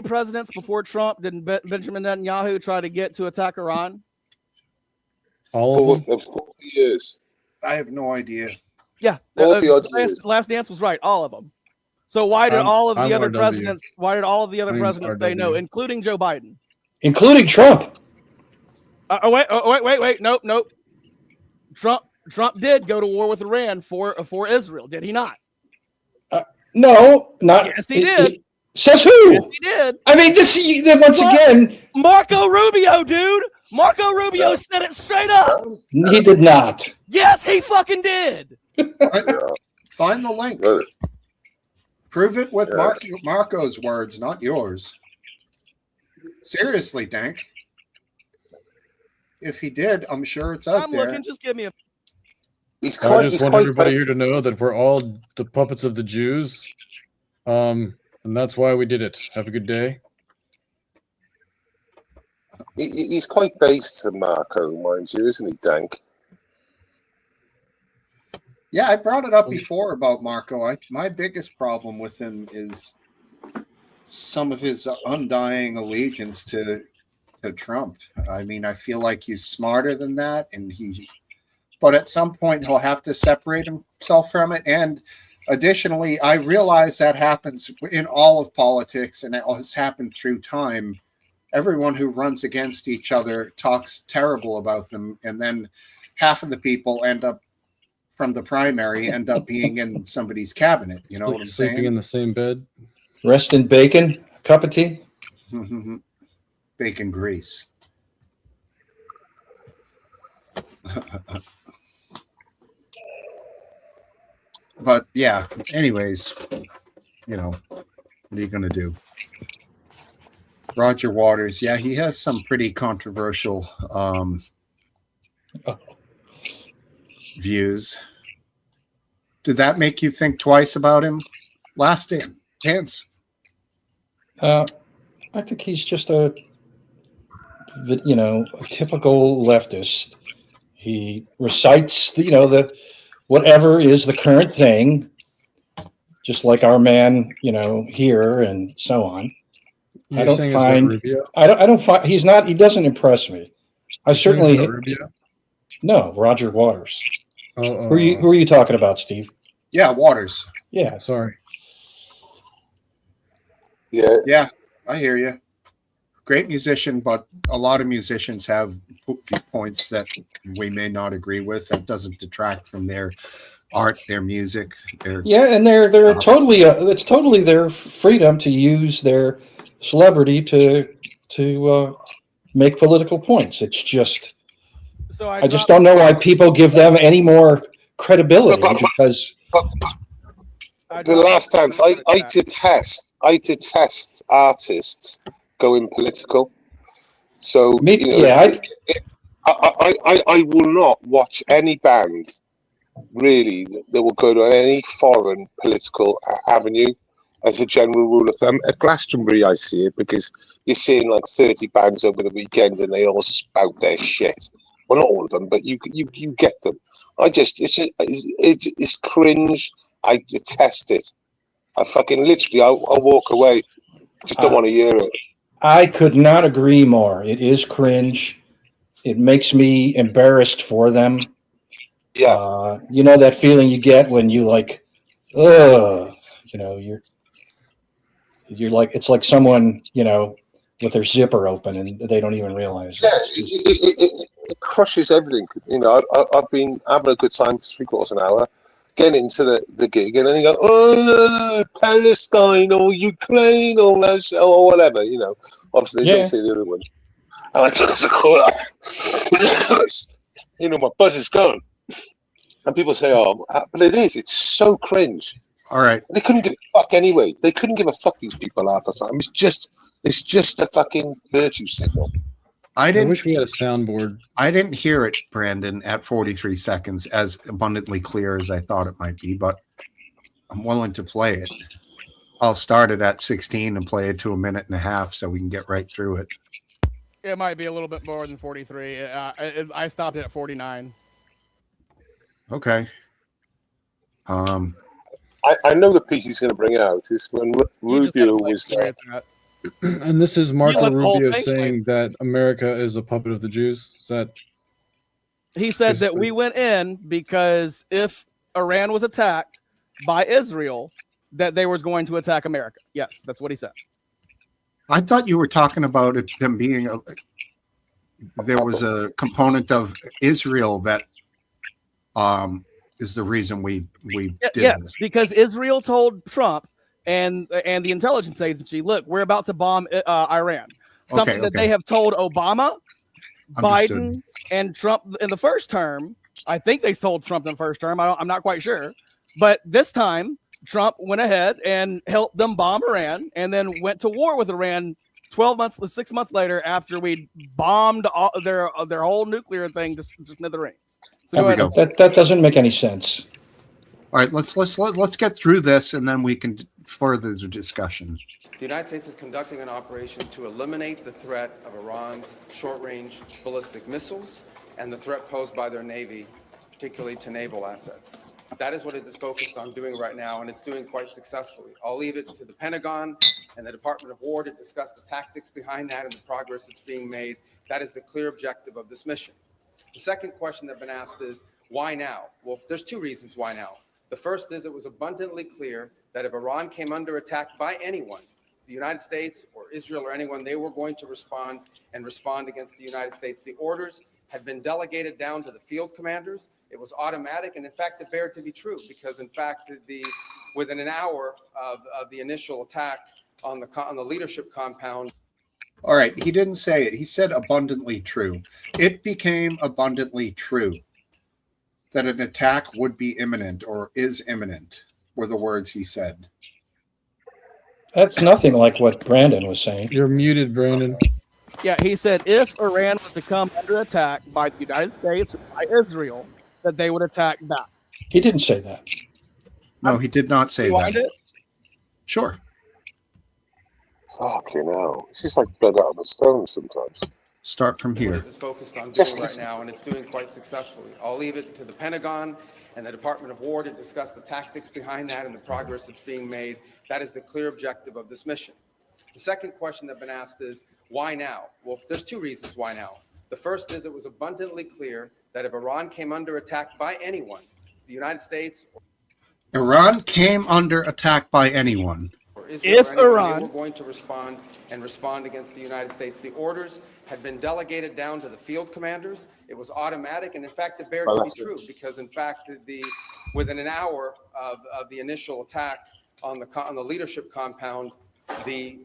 Speaker 5: presidents before Trump did Benjamin Netanyahu try to get to attack Iran?
Speaker 3: All of them?
Speaker 4: 40 years.
Speaker 1: I have no idea.
Speaker 5: Yeah, last dance was right. All of them. So why did all of the other
Speaker 3: RW.
Speaker 5: presidents? Why did all of the other
Speaker 3: I'm
Speaker 5: presidents say no,
Speaker 3: RW.
Speaker 5: including Joe Biden?
Speaker 2: Including Trump.
Speaker 5: Wait. Nope. Trump did go to war with Iran for Israel, did he not?
Speaker 2: No, not.
Speaker 5: Yes, he did.
Speaker 2: Says who?
Speaker 5: Yes, he did.
Speaker 2: I mean, once again,
Speaker 5: Marco Rubio, dude. Marco Rubio said it straight up.
Speaker 2: he did not.
Speaker 5: Yes, he fucking did.
Speaker 1: Find the link. Prove it with Marco's words, not yours. Seriously, Dank. If he did, I'm sure it's out
Speaker 5: I'm
Speaker 1: there.
Speaker 5: looking. Just give me a.
Speaker 3: I just want everybody here to know that we're all the puppets of the Jews. And that's why we did it. Have a good day.
Speaker 4: He's quite based to Marco, mind you, isn't he, Dank?
Speaker 1: Yeah, I brought it up before about Marco. My biggest problem with him is some of his undying allegiance to Trump. I mean, I feel like he's smarter than that, but at some point he'll have to separate himself from it. And additionally, I realize that happens in all of politics, and it has happened through time. Everyone who runs against each other talks terrible about them, and then half of the people from the primary end up being in somebody's cabinet. You know what I'm saying?
Speaker 3: Sleeping in the same bed.
Speaker 2: Rest in bacon, cup of tea.
Speaker 1: Bacon grease. But yeah, anyways, what are you going to do? Roger Waters, yeah, he has some pretty controversial views. Did that make you think twice about him? Last Dance?
Speaker 2: I think he's just a typical leftist. He recites the whatever is the current thing, just like our man, here and so on. I don't find he's not. He doesn't impress me. No, Roger Waters. Who are you talking about, Steve?
Speaker 1: Yeah, Waters.
Speaker 2: Yeah,
Speaker 3: sorry.
Speaker 1: Yeah, I hear you. Great musician, but a lot of musicians have points that we may not agree with. That doesn't detract from their art, their music.
Speaker 2: And they're totally. It's totally their freedom to use their celebrity to make political points. It's just.
Speaker 5: So
Speaker 2: I just don't know why people give them any more credibility because.
Speaker 4: The last dance, I detest artists going political. So I will not watch any band really that will go to any foreign political avenue. as a general rule of thumb. At Glastonbury, I see it because you're seeing like 30 bands over the weekend, and they all spout their shit. Well, not all of them, but you get them. It's cringe. I detest it. I fucking literally, I'll walk away. Just don't want to hear it.
Speaker 2: I could not agree more. It is cringe. It makes me embarrassed for them.
Speaker 4: Yeah.
Speaker 2: You know that feeling you get when you like, you're like, it's like someone, with their zipper open and they don't even realize it.
Speaker 4: It crushes everything. I've been having a good time for 3/4 an hour, getting into the gig, and then you go, oh, Palestine or Ukraine or Russia or whatever, Obviously, you don't say the other one. And I took us a call. My buzz is gone. And people say, oh, but it's so cringe.
Speaker 1: All right.
Speaker 4: They couldn't give a fuck anyway. They couldn't give a fuck, these people, half the time. It's just a fucking virtue signal.
Speaker 3: I wish we had a soundboard.
Speaker 1: I didn't hear it, Brandon, at 43 seconds as abundantly clear as I thought it might be, but I'm willing to play it. I'll start it at 16 and play it to 1.5 minutes so we can get right through it.
Speaker 5: It might be a little bit more than 43. I stopped it at 49.
Speaker 1: Okay.
Speaker 4: I know the piece he's going to bring out is when Rubio was there.
Speaker 3: And this is Marco
Speaker 5: You look
Speaker 3: Rubio
Speaker 5: old,
Speaker 3: saying that America is a puppet of the Jews. Is that?
Speaker 5: He said that we went in because if Iran was attacked by Israel, that they were going to attack America. Yes, that's what he said.
Speaker 1: I thought you were talking about it, them being there was a component of Israel that is the reason we did this.
Speaker 5: Because Israel told Trump and the intelligence agency, look, we're about to bomb Iran. Something that they have told Obama, Biden, and Trump in the first term. I think they told Trump in the first term. I'm not quite sure. But this time, Trump went ahead and helped them bomb Iran and then went to war with Iran 6 months later after we bombed their whole nuclear thing to smithereens. So
Speaker 2: there we go. That doesn't make any sense.
Speaker 1: All right, let's get through this and then we can further the discussion.
Speaker 10: The United States is conducting an operation to eliminate the threat of Iran's short-range ballistic missiles and the threat posed by their Navy, particularly to naval assets. That is what it is focused on doing right now, and it's doing quite successfully. I'll leave it to the Pentagon and the Department of War to discuss the tactics behind that and the progress that's being made. That is the clear objective of this mission. The second question that's been asked is, why now? Well, there's two reasons why now. The first is it was abundantly clear that if Iran came under attack by anyone, the United States or Israel or anyone, they were going to respond against the United States. The orders had been delegated down to the field commanders. It was automatic, and in fact, it bared to be true because, in fact, within an hour of the initial attack on the leadership compound.
Speaker 1: All right, he didn't say it. He said abundantly true. It became abundantly true that an attack would be imminent or is imminent, were the words he said.
Speaker 2: That's nothing like what Brandon was saying.
Speaker 3: You're muted, Brandon.
Speaker 5: Yeah, he said if Iran was to come under attack by the United States or by Israel, that they would attack back.
Speaker 2: He didn't say that.
Speaker 1: No, he did not say that.
Speaker 5: It?
Speaker 1: Sure.
Speaker 4: Fucking hell. It's just like blood out of a stone sometimes.
Speaker 1: Start from here.
Speaker 10: It is focused on doing right now, and it's doing quite successfully. I'll leave it to the Pentagon and the Department of War to discuss the tactics behind that and the progress that's being made. That is the clear objective of this mission. The second question that's been asked is, why now? Well, there's two reasons why now. The first is it was abundantly clear that if Iran came under attack by anyone, the United States...
Speaker 1: Iran came under attack by anyone.
Speaker 5: If Iran...
Speaker 10: They were going to respond against the United States. The orders had been delegated down to the field commanders. It was automatic, and in fact, it bared to be true because, in fact, within an hour of the initial attack on the leadership compound, the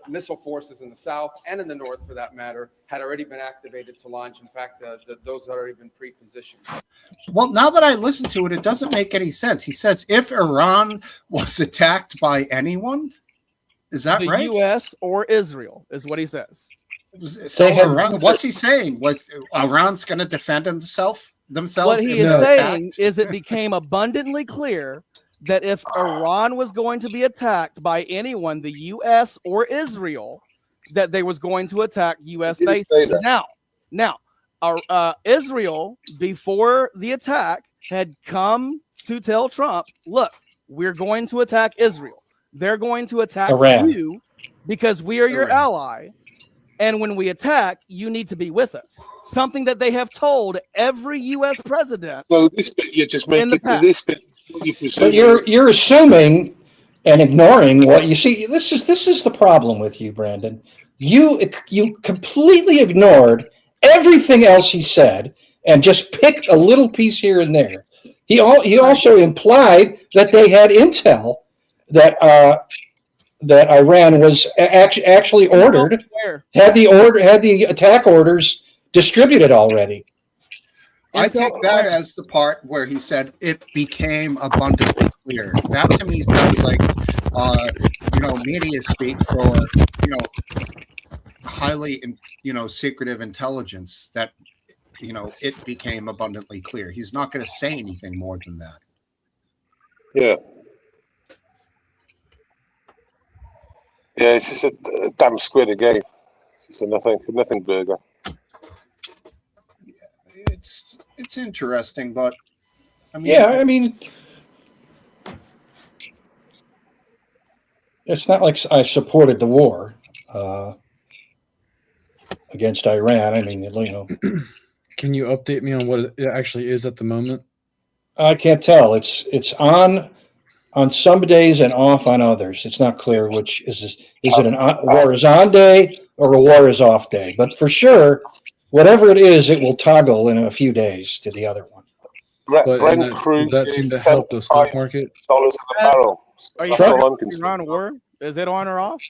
Speaker 10: missile forces in the south and in the north, for that matter, had already been activated to launch. In fact, those had already been pre-positioned.
Speaker 1: Well, now that I listen to it, it doesn't make any sense. He says if Iran was attacked by anyone, is that
Speaker 5: the
Speaker 1: right?
Speaker 5: The U.S. or Israel is what he says.
Speaker 1: So Iran, what's he saying? What Iran's going to defend themselves?
Speaker 5: What he is saying is it became abundantly clear that if Iran was going to be attacked by anyone, the U.S. or Israel, that they was going to attack U.S.
Speaker 4: He didn't say
Speaker 5: bases.
Speaker 4: that.
Speaker 5: Now, Israel, before the attack, had come to tell Trump, look, we're going to attack Israel. They're going to attack
Speaker 2: Iran.
Speaker 5: you because we are your
Speaker 1: Iran.
Speaker 5: ally. And when we attack, you need to be with us. Something that they have told every U.S. president.
Speaker 4: So this bit you're just
Speaker 5: In the
Speaker 4: making
Speaker 5: past.
Speaker 4: this bit. You
Speaker 2: But
Speaker 4: presume
Speaker 2: you're assuming and ignoring what you see. This is the problem with you, Brandon. You completely ignored everything else he said and just picked a little piece here and there. He also implied that they had intel that Iran was actually ordered, had the attack orders distributed already.
Speaker 1: I take that as the part where he said it became abundantly clear. That to me sounds like, media speak for, highly, secretive intelligence that, it became abundantly clear. He's not going to say anything more than that.
Speaker 4: Yeah. Yeah, it's just a damn squid again. It's a nothing burger.
Speaker 1: It's interesting, but
Speaker 2: I mean, it's not like I supported the war against Iran. I mean,
Speaker 3: Can you update me on what it actually is at the moment?
Speaker 2: I can't tell. It's on some days and off on others. It's not clear which is this. Is it a war is on day or a war is off day? But for sure, whatever it is, it will toggle in a few days to the other one.
Speaker 3: But
Speaker 4: Brent Crude
Speaker 3: that seem to help the stock market.
Speaker 4: $75 a barrel.
Speaker 5: Are you
Speaker 4: That's all
Speaker 5: sure
Speaker 4: I'm concerned.
Speaker 5: Iran war? Is it on or off?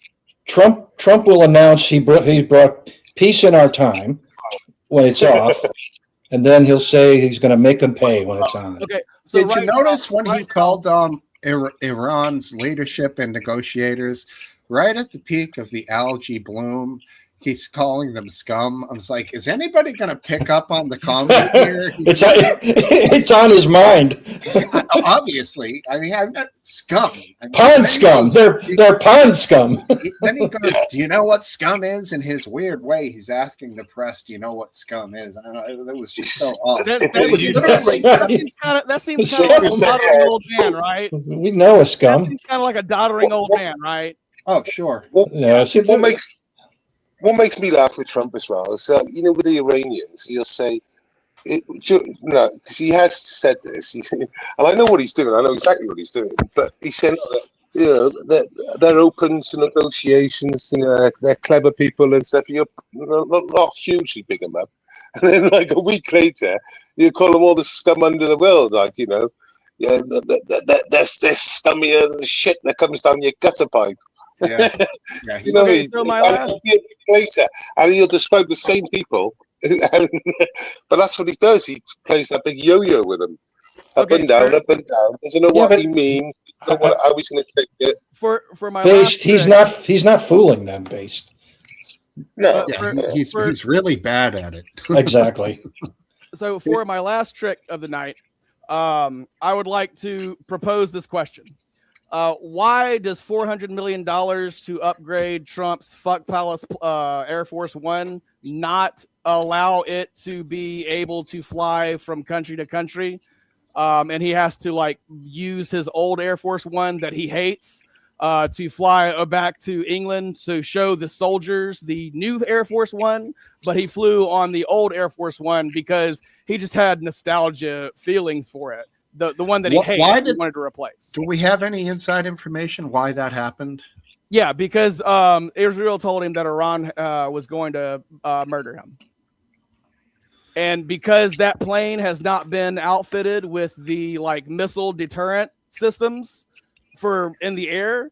Speaker 2: Trump will announce he brought peace in our time when it's off, and then he'll say he's going to make them pay when it's on.
Speaker 5: Okay. So
Speaker 1: did you notice when he called Iran's leadership and negotiators right at the peak of the algae bloom? He's calling them scum. I was like, is anybody going to pick up on the comedy here?
Speaker 2: It's on his mind.
Speaker 1: Obviously. I mean, I'm not scum.
Speaker 2: Pond scum. They're pond scum.
Speaker 1: Then he goes, do you know what scum is? In his weird way, he's asking the press, do you know what scum is? I don't know. That was just so odd.
Speaker 5: That seems kind of like a doddering old man, right?
Speaker 2: We know a
Speaker 5: That
Speaker 2: scum.
Speaker 5: seems kind of like a doddering old man, right?
Speaker 1: Oh, sure.
Speaker 4: What makes me laugh with Trump as well is that, with the Iranians, he'll say, because he has said this, and I know what he's doing. I know exactly what he's doing. But he said that they're open to negotiations. They're clever people and stuff. You're not hugely big them up. And then, like a week later, you call them all the scum under the world. Like, that's scummier than the shit that comes down your gutter pipe.
Speaker 1: Yeah.
Speaker 4: Later, and he'll describe the same people. But that's what he does. He plays that big yo-yo with them, up and down. Doesn't know what he means. How he's going to take it.
Speaker 5: For my
Speaker 2: Based, he's not fooling them. Based.
Speaker 4: No,
Speaker 1: he's really bad at it.
Speaker 2: Exactly.
Speaker 5: So for my last trick of the night, I would like to propose this question. Why does $400 million to upgrade Trump's Fuck Palace Air Force One not allow it to be able to fly from country to country? And he has to use his old Air Force One that he hates to fly back to England to show the soldiers the new Air Force One, but he flew on the old Air Force One because he just had nostalgia feelings for it. The one that he hates, he wanted to replace.
Speaker 1: Do we have any inside information why that happened?
Speaker 5: Yeah, because Israel told him that Iran was going to murder him. And because that plane has not been outfitted with the missile deterrent systems in the air,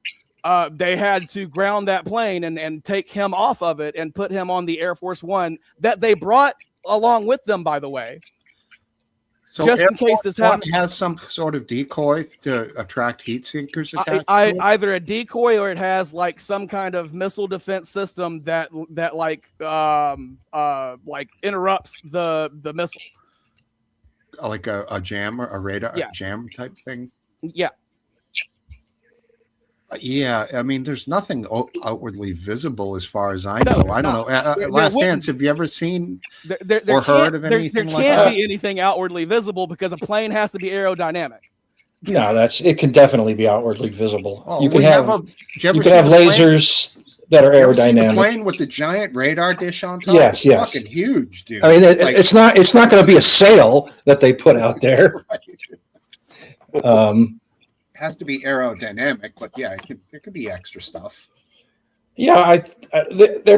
Speaker 5: they had to ground that plane and take him off of it and put him on the Air Force One that they brought along with them, by the way.
Speaker 1: So
Speaker 5: just in case this happens,
Speaker 1: has some sort of decoy to attract heat seekers attached to it?
Speaker 5: Either a decoy or it has some kind of missile defense system that interrupts the missile.
Speaker 1: Like a jam or a radar jam type thing?
Speaker 5: Yeah.
Speaker 1: Yeah, I mean, there's nothing outwardly visible as far as I
Speaker 5: No,
Speaker 1: know. I don't know.
Speaker 5: there
Speaker 1: Last
Speaker 5: wouldn't
Speaker 1: Dance, have you ever seen
Speaker 5: There
Speaker 1: or heard
Speaker 5: can't-
Speaker 1: of
Speaker 5: there
Speaker 1: anything like
Speaker 5: can't
Speaker 1: that?
Speaker 5: be anything outwardly visible because a plane has to be aerodynamic.
Speaker 2: No, it can definitely be outwardly visible.
Speaker 1: Oh,
Speaker 2: You can
Speaker 1: we
Speaker 2: have
Speaker 1: did you ever
Speaker 2: you can
Speaker 1: see
Speaker 2: have
Speaker 1: the plane?
Speaker 2: lasers that are
Speaker 1: You ever see the
Speaker 2: aerodynamic.
Speaker 1: plane with the giant radar dish on top?
Speaker 2: Yes,
Speaker 1: It's
Speaker 2: yes.
Speaker 1: fucking huge, dude.
Speaker 2: I mean,
Speaker 1: Like-
Speaker 2: it's not going to be a sail that they put out there.
Speaker 1: It has to be aerodynamic, but yeah, there could be extra stuff.
Speaker 2: Yeah, they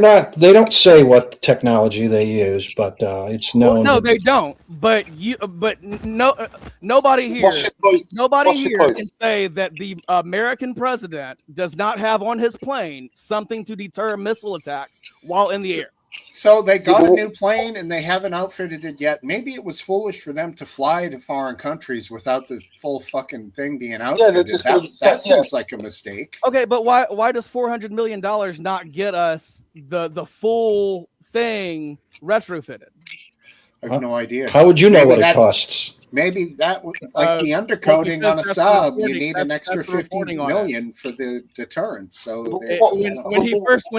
Speaker 2: don't say what technology they use, but it's known.
Speaker 5: No, they don't. But nobody here,
Speaker 4: What's your point?
Speaker 5: nobody
Speaker 4: What's your
Speaker 5: here
Speaker 4: point?
Speaker 5: can say that the American president does not have on his plane something to deter missile attacks while in the air.
Speaker 1: So they got a new plane and they haven't outfitted it yet. Maybe it was foolish for them to fly to foreign countries without the full fucking thing being outfitted.
Speaker 4: just
Speaker 1: That seems like a mistake.
Speaker 5: Okay, but why does $400 million not get us the full thing retrofitted?
Speaker 1: I have no idea.
Speaker 2: How would you know
Speaker 1: Maybe
Speaker 2: what it
Speaker 1: that-
Speaker 2: costs?
Speaker 1: Maybe that would like the undercoating
Speaker 5: because
Speaker 1: on a
Speaker 5: that's the
Speaker 1: sub, you
Speaker 5: reporting-
Speaker 1: need
Speaker 5: that's-
Speaker 1: an extra
Speaker 5: that's the
Speaker 1: 50
Speaker 5: reporting on it.
Speaker 1: million for the deterrence. So they-
Speaker 5: When he first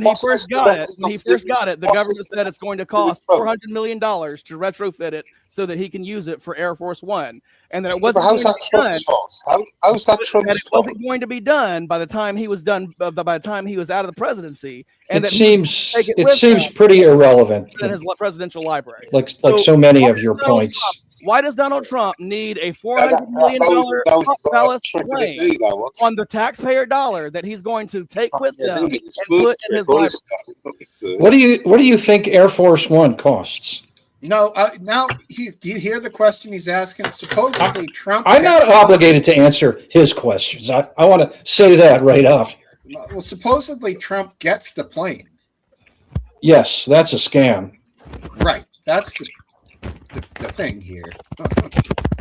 Speaker 5: got it, the government said it's going to cost $400 million to retrofit it so that he can use it for Air Force One, and that it wasn't
Speaker 4: How's
Speaker 5: going
Speaker 4: that
Speaker 5: to be done.
Speaker 4: Trump's fault? How's that
Speaker 5: That
Speaker 4: Trump's
Speaker 5: it
Speaker 4: fault?
Speaker 5: wasn't going to be done by the time he was done. By the time he was out of the presidency, and
Speaker 2: It
Speaker 5: that he would
Speaker 2: seems
Speaker 5: take
Speaker 2: it
Speaker 5: with
Speaker 2: seems
Speaker 5: him
Speaker 2: pretty irrelevant,
Speaker 5: in his presidential library.
Speaker 2: like
Speaker 5: So
Speaker 2: so many
Speaker 5: why
Speaker 2: of your
Speaker 5: does Donald
Speaker 2: points.
Speaker 5: Trump- Why does Donald Trump need a $400 million ballast plane on the taxpayer dollar that he's going to take with him and put in his library?
Speaker 2: What do you think Air Force One costs?
Speaker 1: No, now do you hear the question he's asking? Supposedly Trump.
Speaker 2: I'm not
Speaker 1: gets-
Speaker 2: obligated to answer his questions. I want to say that right off.
Speaker 1: Well, supposedly Trump gets the plane.
Speaker 2: Yes, that's a scam.
Speaker 1: Right. That's the thing here.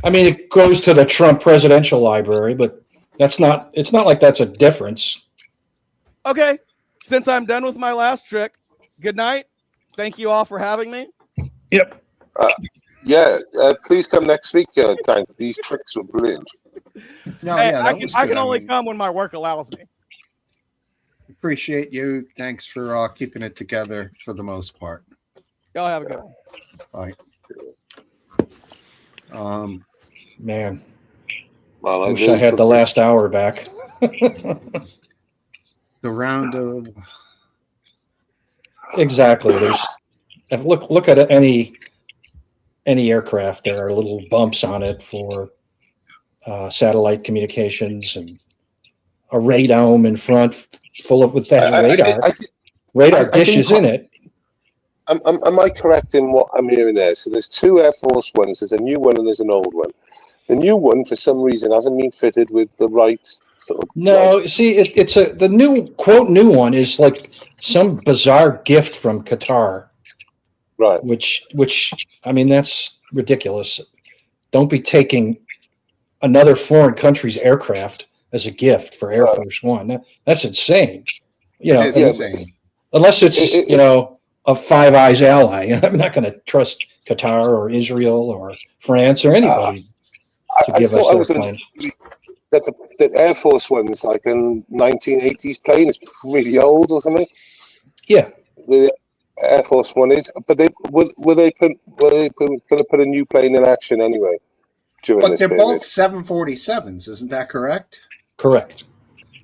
Speaker 2: I mean, it goes to the Trump Presidential Library, but it's not like that's a difference.
Speaker 5: Okay, since I'm done with my last trick, good night. Thank you all for having me.
Speaker 2: Yep.
Speaker 4: Please come next week, Tank. These tricks were brilliant.
Speaker 1: No,
Speaker 5: Hey,
Speaker 1: yeah,
Speaker 5: I
Speaker 1: that was
Speaker 5: can
Speaker 1: good. I
Speaker 5: only
Speaker 1: mean,
Speaker 5: come when my work allows me.
Speaker 1: appreciate you. Thanks for keeping it together for the most part.
Speaker 5: Y'all have a good one.
Speaker 1: Bye.
Speaker 2: Man,
Speaker 4: Well,
Speaker 2: I wish I had the last hour back.
Speaker 1: The round of
Speaker 2: Exactly. Look at any aircraft. There are little bumps on it for satellite communications and a radome in front full of with that radar. Radar dishes in it.
Speaker 4: Am I correct in what I'm hearing there? So there's two Air Force Ones. There's a new one and there's an old one. The new one, for some reason, hasn't been fitted with the right sort of.
Speaker 2: No, see, the new quote new one is like some bizarre gift from Qatar.
Speaker 4: Right.
Speaker 2: Which I mean, that's ridiculous. Don't be taking another foreign country's aircraft as a gift for Air Force One. That's insane. You know,
Speaker 1: It's insane.
Speaker 2: unless it's a Five Eyes ally. I'm not going to trust Qatar or Israel or France or anybody to
Speaker 4: I
Speaker 2: give
Speaker 4: thought I
Speaker 2: us
Speaker 4: was
Speaker 2: their plane.
Speaker 4: that the Air Force One's like a 1980s plane. It's really old or something.
Speaker 2: Yeah.
Speaker 4: The Air Force One is, but they were they going to put a new plane in action anyway during
Speaker 1: But
Speaker 4: this
Speaker 1: they're
Speaker 4: period?
Speaker 1: both 747s, isn't that correct?
Speaker 2: Correct.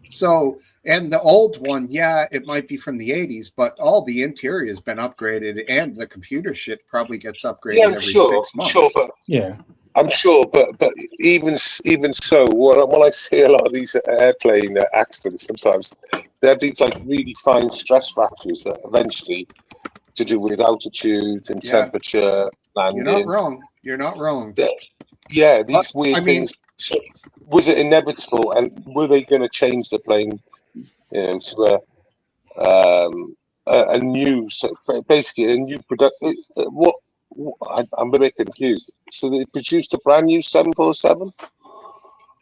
Speaker 1: So, and the old one, yeah, it might be from the 80s, but all the interior has been upgraded, and the computer shit probably gets upgraded
Speaker 4: Yeah, I'm
Speaker 1: every
Speaker 4: sure,
Speaker 1: 6 months.
Speaker 4: sure, but
Speaker 2: Yeah.
Speaker 4: I'm sure, but even so, when I see a lot of these airplane accidents, sometimes they have these like really fine stress fractures that eventually, to do with altitude and
Speaker 1: Yeah.
Speaker 4: temperature, landing.
Speaker 1: You're not wrong. You're not wrong.
Speaker 4: Yeah, these weird
Speaker 1: I mean-
Speaker 4: things. So, was it inevitable, and were they going to change the plane, to a new, so basically a new product? I'm a bit confused. So they produced a brand new 747.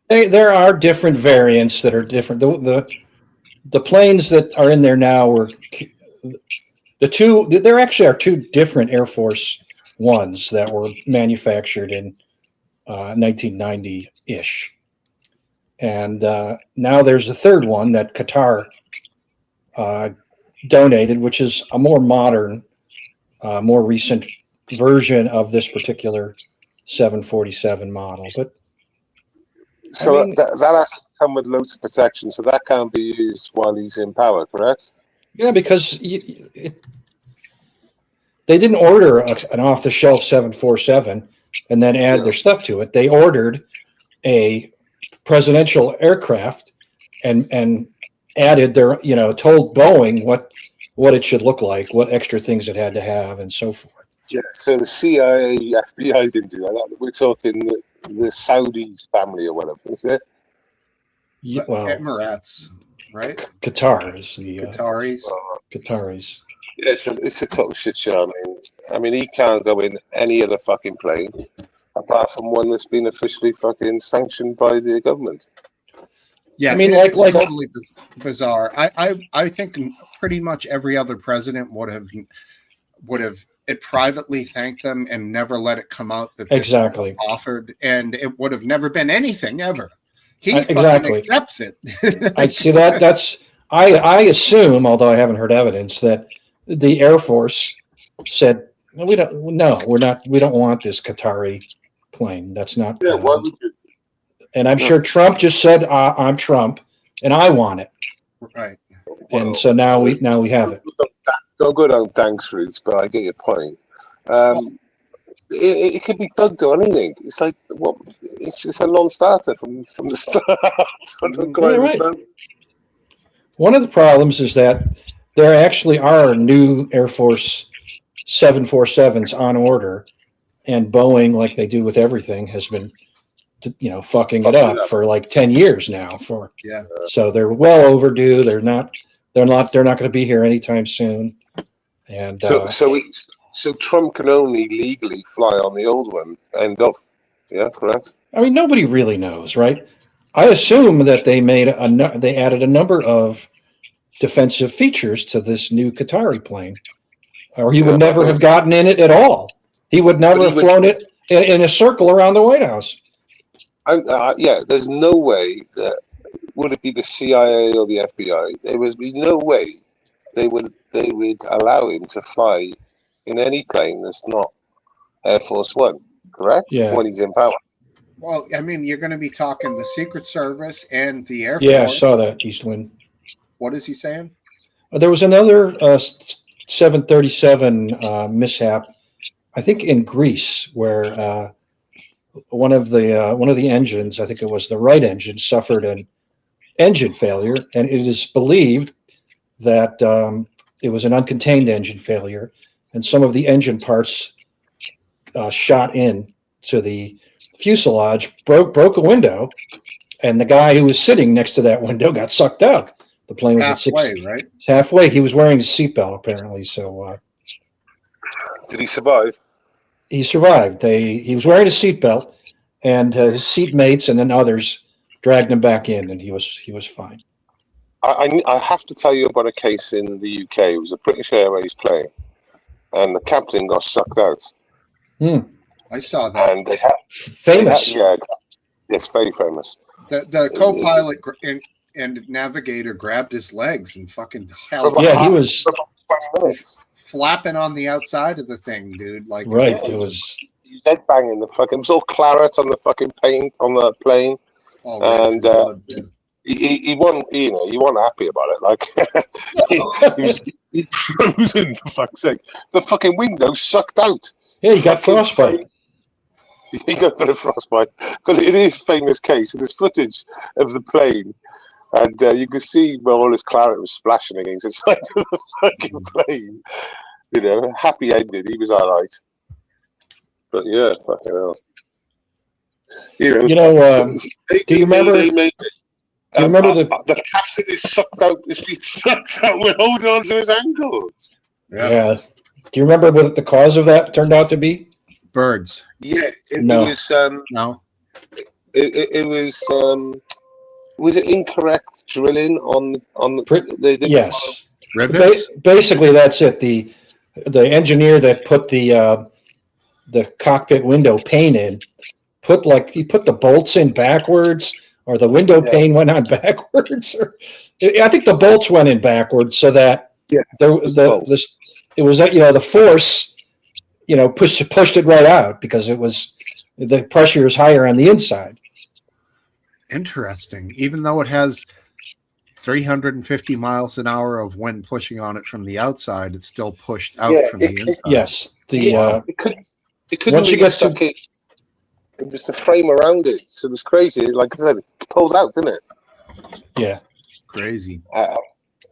Speaker 2: There are different variants that are different. The planes that are in there now were there actually are two different Air Force Ones that were manufactured in 1990-ish. And now there's a third one that Qatar donated, which is a more modern, more recent version of this particular 747 model. But
Speaker 4: So
Speaker 2: I mean-
Speaker 4: that has to come with loads of protection, so that can't be used while he's in power, correct?
Speaker 2: yeah, because they didn't order an off-the-shelf 747 and then add their stuff to it. They ordered a presidential aircraft and added their, told Boeing what it should look like, what extra things it had to have, and so forth.
Speaker 4: Yeah. So the CIA, FBI didn't do that. We're talking the Saudi family or whatever, is it?
Speaker 2: Yeah, well,
Speaker 1: Emirates, right?
Speaker 2: Qatar is the
Speaker 1: Qataris.
Speaker 2: Qataris.
Speaker 4: Yeah, it's a total shit show. I mean, he can't go in any other fucking plane apart from one that's been officially fucking sanctioned by the government.
Speaker 1: Yeah,
Speaker 2: I mean,
Speaker 1: it's
Speaker 2: like-
Speaker 1: totally bizarre. I think pretty much every other president would have it privately thanked them and never let it come out that this
Speaker 2: Exactly.
Speaker 1: was offered, and it would have never been anything ever. He
Speaker 2: Exactly.
Speaker 1: fucking accepts it.
Speaker 2: I see that. I assume, although I haven't heard evidence, that the Air Force said, no, we don't want this Qatari plane. That's not.
Speaker 4: Yeah, why would you?
Speaker 2: And I'm sure Trump just said, I'm Trump and I want it.
Speaker 1: Right.
Speaker 2: And so now we have it.
Speaker 4: Don't go down Dank's routes, but I get your point. It could be bugged or anything. It's like, well, it's just a non-starter from the start. I don't quite
Speaker 2: Yeah, right.
Speaker 4: understand.
Speaker 2: One of the problems is that there actually are new Air Force 747s on order, and Boeing, like they do with everything, has been, fucking it up for like 10 years now.
Speaker 1: Yeah.
Speaker 2: So they're well overdue. They're not going to be here anytime soon. And
Speaker 4: So Trump can only legally fly on the old one. End of. Yeah, correct.
Speaker 2: I mean, nobody really knows, right? I assume that they added a number of defensive features to this new Qatari plane, or he would never have gotten in it at all. He would never have flown it in a circle around the White House.
Speaker 4: Yeah, there's no way that would it be the CIA or the FBI. There would be no way they would allow him to fly in any plane that's not Air Force One, correct?
Speaker 2: Yeah.
Speaker 4: When he's in power.
Speaker 1: Well, I mean, you're going to be talking the Secret Service and the Air
Speaker 2: Yeah, I
Speaker 1: Force.
Speaker 2: saw that, Eastwind.
Speaker 1: What is he saying?
Speaker 2: There was another 737 mishap, I think in Greece, where one of the engines, I think it was the right engine, suffered an engine failure, and it is believed that it was an uncontained engine failure, and some of the engine parts shot in to the fuselage, broke a window, and the guy who was sitting next to that window got sucked out. The plane was
Speaker 1: Halfway, right?
Speaker 2: halfway. He was wearing his seatbelt apparently, so
Speaker 4: Did he survive?
Speaker 2: he survived. He was wearing a seatbelt, and his seatmates and then others dragged him back in, and he was fine.
Speaker 4: I have to tell you about a case in the UK. It was a British Airways plane, and the captain got sucked out.
Speaker 1: I saw that.
Speaker 4: And they had
Speaker 2: Famous.
Speaker 4: Yes, very famous.
Speaker 1: The co-pilot and navigator grabbed his legs and fucking held
Speaker 2: Yeah, he was
Speaker 4: For about 20 minutes.
Speaker 1: flapping on the outside of the thing, dude. Like
Speaker 2: right. It was.
Speaker 4: He was head banging the fucking. It was all claret on the fucking paint on the plane.
Speaker 1: all red
Speaker 4: And,
Speaker 1: from blood, dude.
Speaker 4: He wasn't, he wasn't happy about it. Like he frozen for fuck's sake. The fucking window sucked out.
Speaker 2: Yeah, he got frostbite.
Speaker 4: He got a bit of frostbite, but it is a famous case, and there's footage of the plane, and you can see where all his claret was splashing against the side of the fucking plane. Happy ended. He was all right, but yeah, fucking hell.
Speaker 2: Do you remember?
Speaker 4: They made it.
Speaker 2: Do you remember the
Speaker 4: captain is sucked out? Is being sucked out. We're holding on to his ankles.
Speaker 2: Yeah. Do you remember what the cause of that turned out to be?
Speaker 1: Birds.
Speaker 4: Yeah, it
Speaker 2: No.
Speaker 4: was.
Speaker 1: No.
Speaker 4: It was it incorrect drilling on the
Speaker 2: Yes.
Speaker 1: Rivets.
Speaker 2: Basically, that's it. The engineer that put the cockpit window pane in put the bolts in backwards or the window pane went on backwards. Or I think the bolts went in backwards so that it was the force, pushed it right out because the pressure is higher on the inside.
Speaker 1: Interesting. Even though it has 350 miles an hour of wind pushing on it from the outside, it's still pushed out from the inside.
Speaker 2: Yes.
Speaker 4: It couldn't
Speaker 2: once you
Speaker 4: really
Speaker 2: get
Speaker 4: stuck
Speaker 2: to-
Speaker 4: it. It was the frame around it, so it was crazy. Like I said, it pulled out, didn't it?
Speaker 2: Yeah.
Speaker 1: Crazy.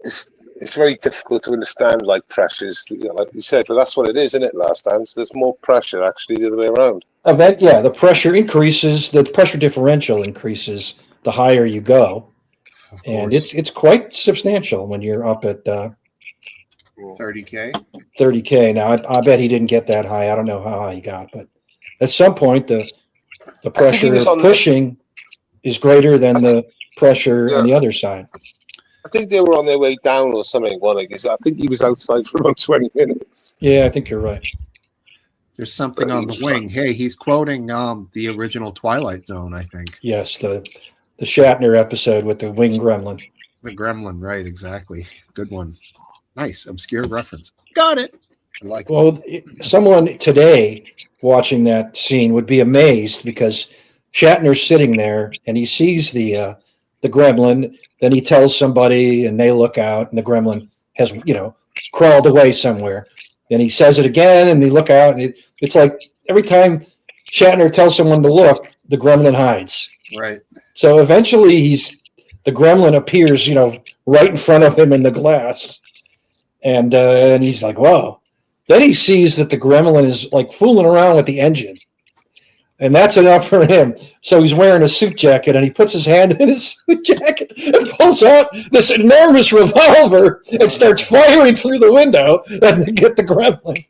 Speaker 4: It's very difficult to understand like pressures, like you said, but that's what it is, isn't it? Last Dance. There's more pressure actually the other way around.
Speaker 2: The pressure increases, the pressure differential increases the higher you go. And it's quite substantial when you're up at
Speaker 1: 30K.
Speaker 2: 30K. Now, I bet he didn't get that high. I don't know how high he got, but at some point, the pressure pushing is greater than the pressure on the other side.
Speaker 4: I think they were on their way down or something. I think he was outside for about 20 minutes.
Speaker 2: Yeah, I think you're right.
Speaker 1: There's something on the wing. Hey, he's quoting the original Twilight Zone, I think.
Speaker 2: Yes, the Shatner episode with the wing gremlin.
Speaker 1: The gremlin, right, exactly. Good one. Nice, obscure reference. Got it. I like
Speaker 2: Someone today watching that scene would be amazed because Shatner's sitting there and he sees the gremlin. Then he tells somebody and they look out and the gremlin has, crawled away somewhere. Then he says it again and they look out and it's like every time Shatner tells someone to look, the gremlin hides.
Speaker 1: Right.
Speaker 2: So eventually the gremlin appears, right in front of him in the glass. And he's like, whoa. Then he sees that the gremlin is like fooling around with the engine. And that's enough for him. So he's wearing a suit jacket and he puts his hand in his suit jacket and pulls out this enormous revolver and starts firing through the window and get the gremlin.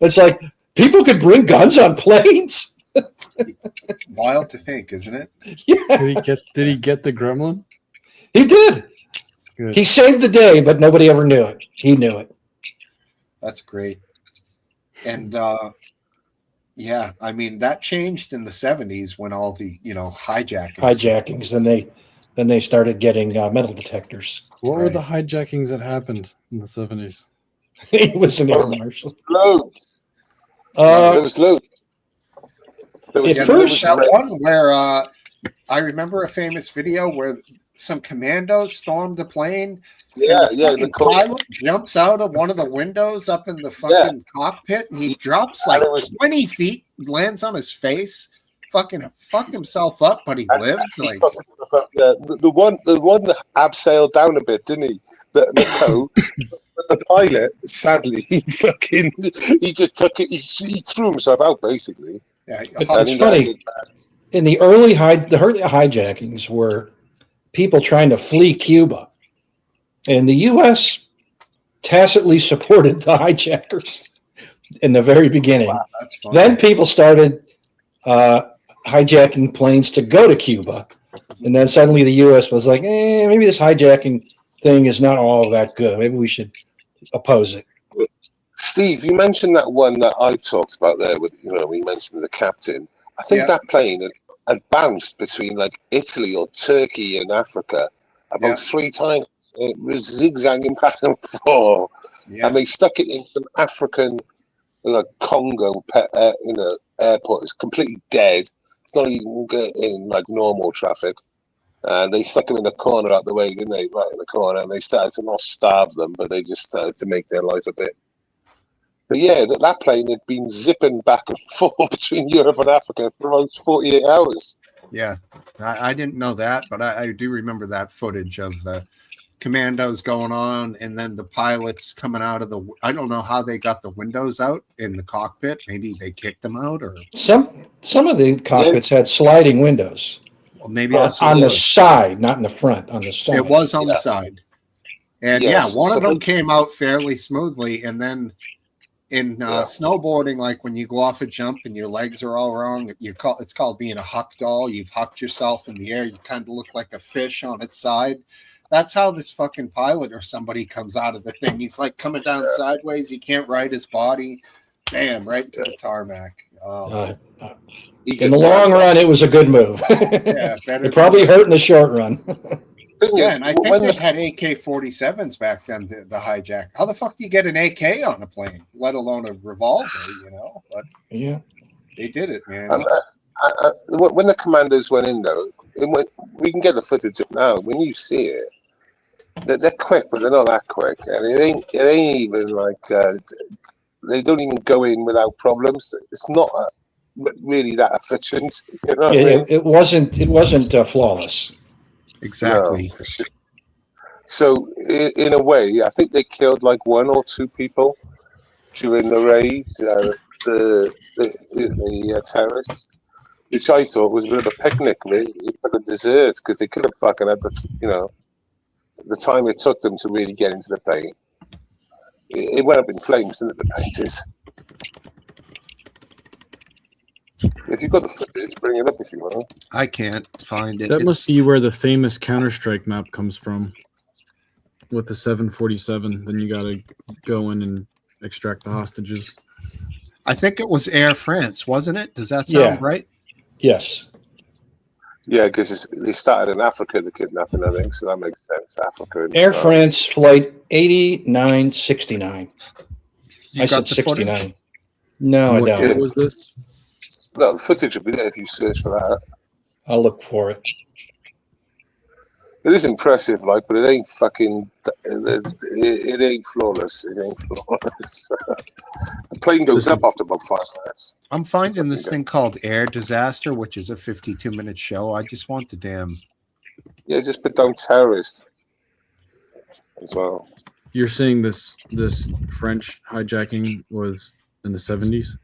Speaker 2: It's like people could bring guns on planes.
Speaker 1: Wild to think, isn't it?
Speaker 2: Yeah.
Speaker 3: Did he get the gremlin?
Speaker 2: He did.
Speaker 3: Good.
Speaker 2: He saved the day, but nobody ever knew it. He knew it.
Speaker 1: That's great. And yeah, I mean that changed in the 70s when all the hijackings.
Speaker 2: Then they started getting metal detectors.
Speaker 3: What were the hijackings that happened in the 70s?
Speaker 2: It was an air marshal.
Speaker 4: Loads.
Speaker 2: There
Speaker 4: was loads.
Speaker 1: There was that one where I remember a famous video where some commandos stormed a plane.
Speaker 4: The
Speaker 1: pilot jumps out of one of the windows up in the fucking cockpit and he drops like 20 feet, lands on his face, fucking fucked himself up, but he lived. Like
Speaker 4: the one that abseiled down a bit, didn't he? The pilot, sadly, he just took it. He threw himself out basically.
Speaker 1: Yeah,
Speaker 2: it's funny. In the early hijackings were people trying to flee Cuba. And the U.S. tacitly supported the hijackers in the very beginning.
Speaker 1: Wow, that's funny.
Speaker 2: Then people started hijacking planes to go to Cuba. And then suddenly the U.S. was like, maybe this hijacking thing is not all that good. Maybe we should oppose it.
Speaker 4: Steve, you mentioned that one that I talked about there with, we mentioned the captain. I think that plane had bounced between like Italy or Turkey and Africa about 3 times. It was zigzagging back and forth, and they stuck it in some African, Congo, airport. It's completely dead. It's not even in like normal traffic. And they stuck them in the corner out the way, didn't they? Right in the corner, and they started to not starve them, but they just started to make their life a bit. But yeah, that plane had been zipping back and forth between Europe and Africa for about 48 hours.
Speaker 1: Yeah, I didn't know that, but I do remember that footage of the commandos going on and then the pilots coming out of I don't know how they got the windows out in the cockpit. Maybe they kicked them out, or
Speaker 2: some of the cockpits had sliding windows.
Speaker 1: Well, maybe that's
Speaker 2: on the side, not in the front, on the side.
Speaker 1: It was on the side. And one of them came out fairly smoothly, and then in snowboarding, like when you go off a jump and your legs are all wrong, it's called being a huck doll. You've hucked yourself in the air. You kind of look like a fish on its side. That's how this fucking pilot or somebody comes out of the thing. He's like coming down sideways. He can't right his body. Bam, right to the tarmac. Oh,
Speaker 4: He
Speaker 2: In the
Speaker 4: gets
Speaker 2: long
Speaker 4: knocked out.
Speaker 2: run, it was a good move.
Speaker 1: yeah, better.
Speaker 2: It probably hurt in the short run.
Speaker 4: Thing
Speaker 1: Yeah,
Speaker 4: is,
Speaker 1: and I think
Speaker 4: when
Speaker 1: they
Speaker 4: the-
Speaker 1: had AK-47s back then. The hijack. How the fuck do you get an AK on a plane, let alone a revolver? You know, but
Speaker 2: Yeah.
Speaker 1: they did it, man.
Speaker 4: when the commandos went in, though, we can get the footage up now. When you see it, they're quick, but they're not that quick, and it ain't even like they don't even go in without problems. It's not really that efficient. You know what I mean?
Speaker 2: It wasn't flawless.
Speaker 1: Exactly.
Speaker 4: No, for sure. So in a way, I think they killed like 1 or 2 people during the raid, the terrorists, which I thought was a bit of a picnic, really, for the dessert, because they could have fucking had the time it took them to really get into the paint. It went up in flames, didn't it, the painters? If you've got the footage, bring it up if you want.
Speaker 1: I can't find it.
Speaker 3: That must be where the famous Counter-Strike map comes from. With the 747, then you got to go in and extract the hostages.
Speaker 1: I think it was Air France, wasn't it? Does that sound right?
Speaker 2: Yes.
Speaker 4: Yeah, because they started in Africa, the kidnapping, I think, so that makes sense. Africa. and
Speaker 2: Air
Speaker 4: stuff.
Speaker 2: France flight 8969.
Speaker 1: You
Speaker 2: I
Speaker 1: got
Speaker 2: said
Speaker 1: the footage?
Speaker 2: 69. No, I
Speaker 3: What
Speaker 2: don't.
Speaker 3: year was this?
Speaker 4: No, the footage will be there if you search for that.
Speaker 2: I'll look for it.
Speaker 4: It is impressive, like, but it ain't fucking. It ain't flawless. It ain't flawless. The plane goes up after about 5 minutes.
Speaker 1: I'm finding this thing called Air Disaster, which is a 52-minute show. I just want the damn.
Speaker 4: Yeah, just put down terrorist as well.
Speaker 3: You're saying this French hijacking was in the 70s?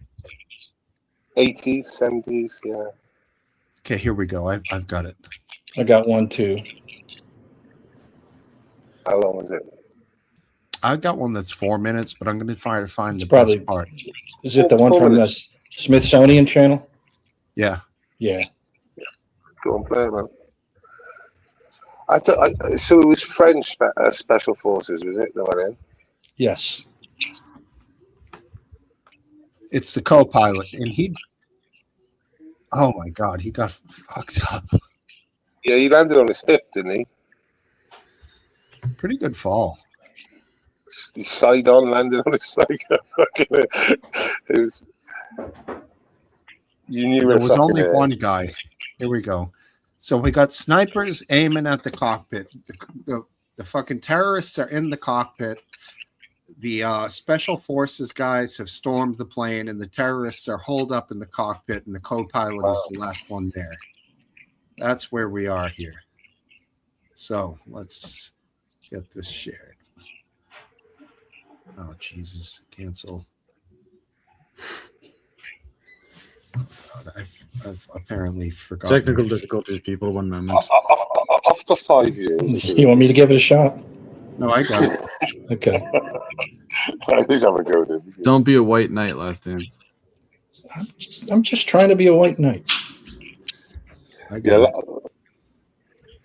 Speaker 4: 80s, 70s, yeah.
Speaker 1: Okay, here we go. I've got it.
Speaker 2: I got one too.
Speaker 4: How long was it?
Speaker 1: I've got one that's 4 minutes, but I'm going to try to find the
Speaker 2: probably-
Speaker 1: best part.
Speaker 2: Is it the one
Speaker 4: 4
Speaker 2: from the
Speaker 4: minutes.
Speaker 2: Smithsonian channel?
Speaker 1: Yeah.
Speaker 2: Yeah.
Speaker 4: Go and play it, man. So it was French special forces, was it? That went in?
Speaker 2: Yes.
Speaker 1: It's the co-pilot, and oh my God, he got fucked up.
Speaker 4: Yeah, he landed on his hip, didn't he?
Speaker 1: Pretty good fall.
Speaker 4: He side on, landed on his side. You knew
Speaker 1: There
Speaker 4: it
Speaker 1: was only
Speaker 4: fucking
Speaker 1: one guy. Here we go. So we got snipers aiming at the cockpit. The fucking terrorists are in the cockpit. The special forces guys have stormed the plane, and the terrorists are holed up in the cockpit, and the co-pilot is the last one there. That's where we are here. So let's get this shared. Oh, Jesus. Cancel. God, I've apparently forgotten.
Speaker 3: Technical difficulties, people. 1 moment.
Speaker 4: After 5 years.
Speaker 2: You want me to give it a shot?
Speaker 1: No, I got it.
Speaker 2: Okay.
Speaker 4: Please have a go, then.
Speaker 3: Don't be a white knight, Last Dance.
Speaker 2: I'm just trying to be a white knight.
Speaker 1: I got
Speaker 4: Yeah,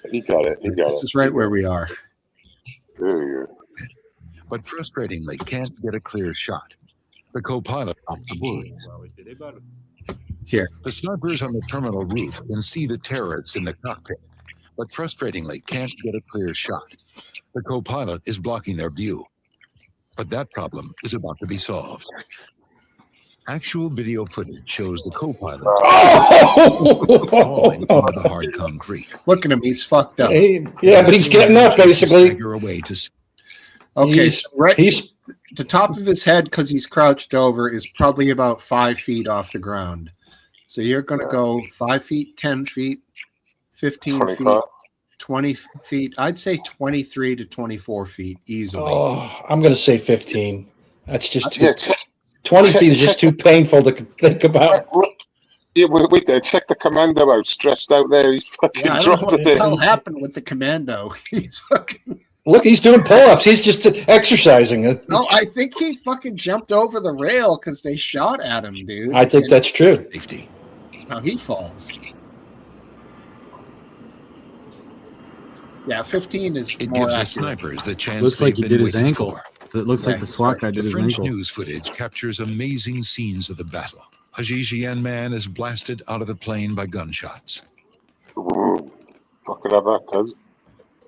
Speaker 1: it.
Speaker 4: he got it. He got
Speaker 1: This
Speaker 4: it.
Speaker 1: is right where we are.
Speaker 4: There we go.
Speaker 11: But frustratingly can't get a clear shot. The co-pilot off the woods.
Speaker 1: Here.
Speaker 11: The snipers on the terminal roof can see the terrorists in the cockpit, but frustratingly can't get a clear shot. The co-pilot is blocking their view. But that problem is about to be solved. Actual video footage shows the co-pilot falling onto the hard concrete.
Speaker 1: Look at him. He's fucked up.
Speaker 2: Yeah, but he's getting up, basically.
Speaker 11: Figure a way to
Speaker 1: Okay,
Speaker 2: He's-
Speaker 1: so right.
Speaker 2: he's-
Speaker 1: the top of his head, because he's crouched over, is probably about 5 feet off the ground. So you're going to go 5 feet, 10 feet, 15 feet,
Speaker 4: 25.
Speaker 1: 20 feet. I'd say 23 to 24 feet easily.
Speaker 2: Oh, I'm going to say 15. That's just too.
Speaker 4: Yeah, check,
Speaker 2: 20 feet is just too painful to think about.
Speaker 4: yeah, wait there. Check the commando out. Stretched out there. He's fucking
Speaker 1: Yeah, I don't know
Speaker 4: dropped
Speaker 1: what
Speaker 4: it
Speaker 1: the hell
Speaker 4: in.
Speaker 1: happened with the commando. He's fucking.
Speaker 2: Look, he's doing pull-ups. He's just exercising.
Speaker 1: No, I think he fucking jumped over the rail because they shot at him, dude.
Speaker 2: I think that's true.
Speaker 11: safety.
Speaker 1: Now he falls. Yeah, 15 is
Speaker 11: It
Speaker 1: more
Speaker 11: gives the
Speaker 1: accurate.
Speaker 11: snipers the chance
Speaker 3: Looks like
Speaker 11: they've
Speaker 3: he
Speaker 11: been
Speaker 3: did his
Speaker 11: waiting
Speaker 3: ankle.
Speaker 11: for.
Speaker 3: It looks like
Speaker 1: Yeah,
Speaker 3: the SWAT
Speaker 1: sorry.
Speaker 3: guy did
Speaker 11: The
Speaker 3: his
Speaker 11: French
Speaker 3: ankle.
Speaker 11: news footage captures amazing scenes of the battle. A Ghislain man is blasted out of the plane by gunshots.
Speaker 4: Fucking have that, cuz.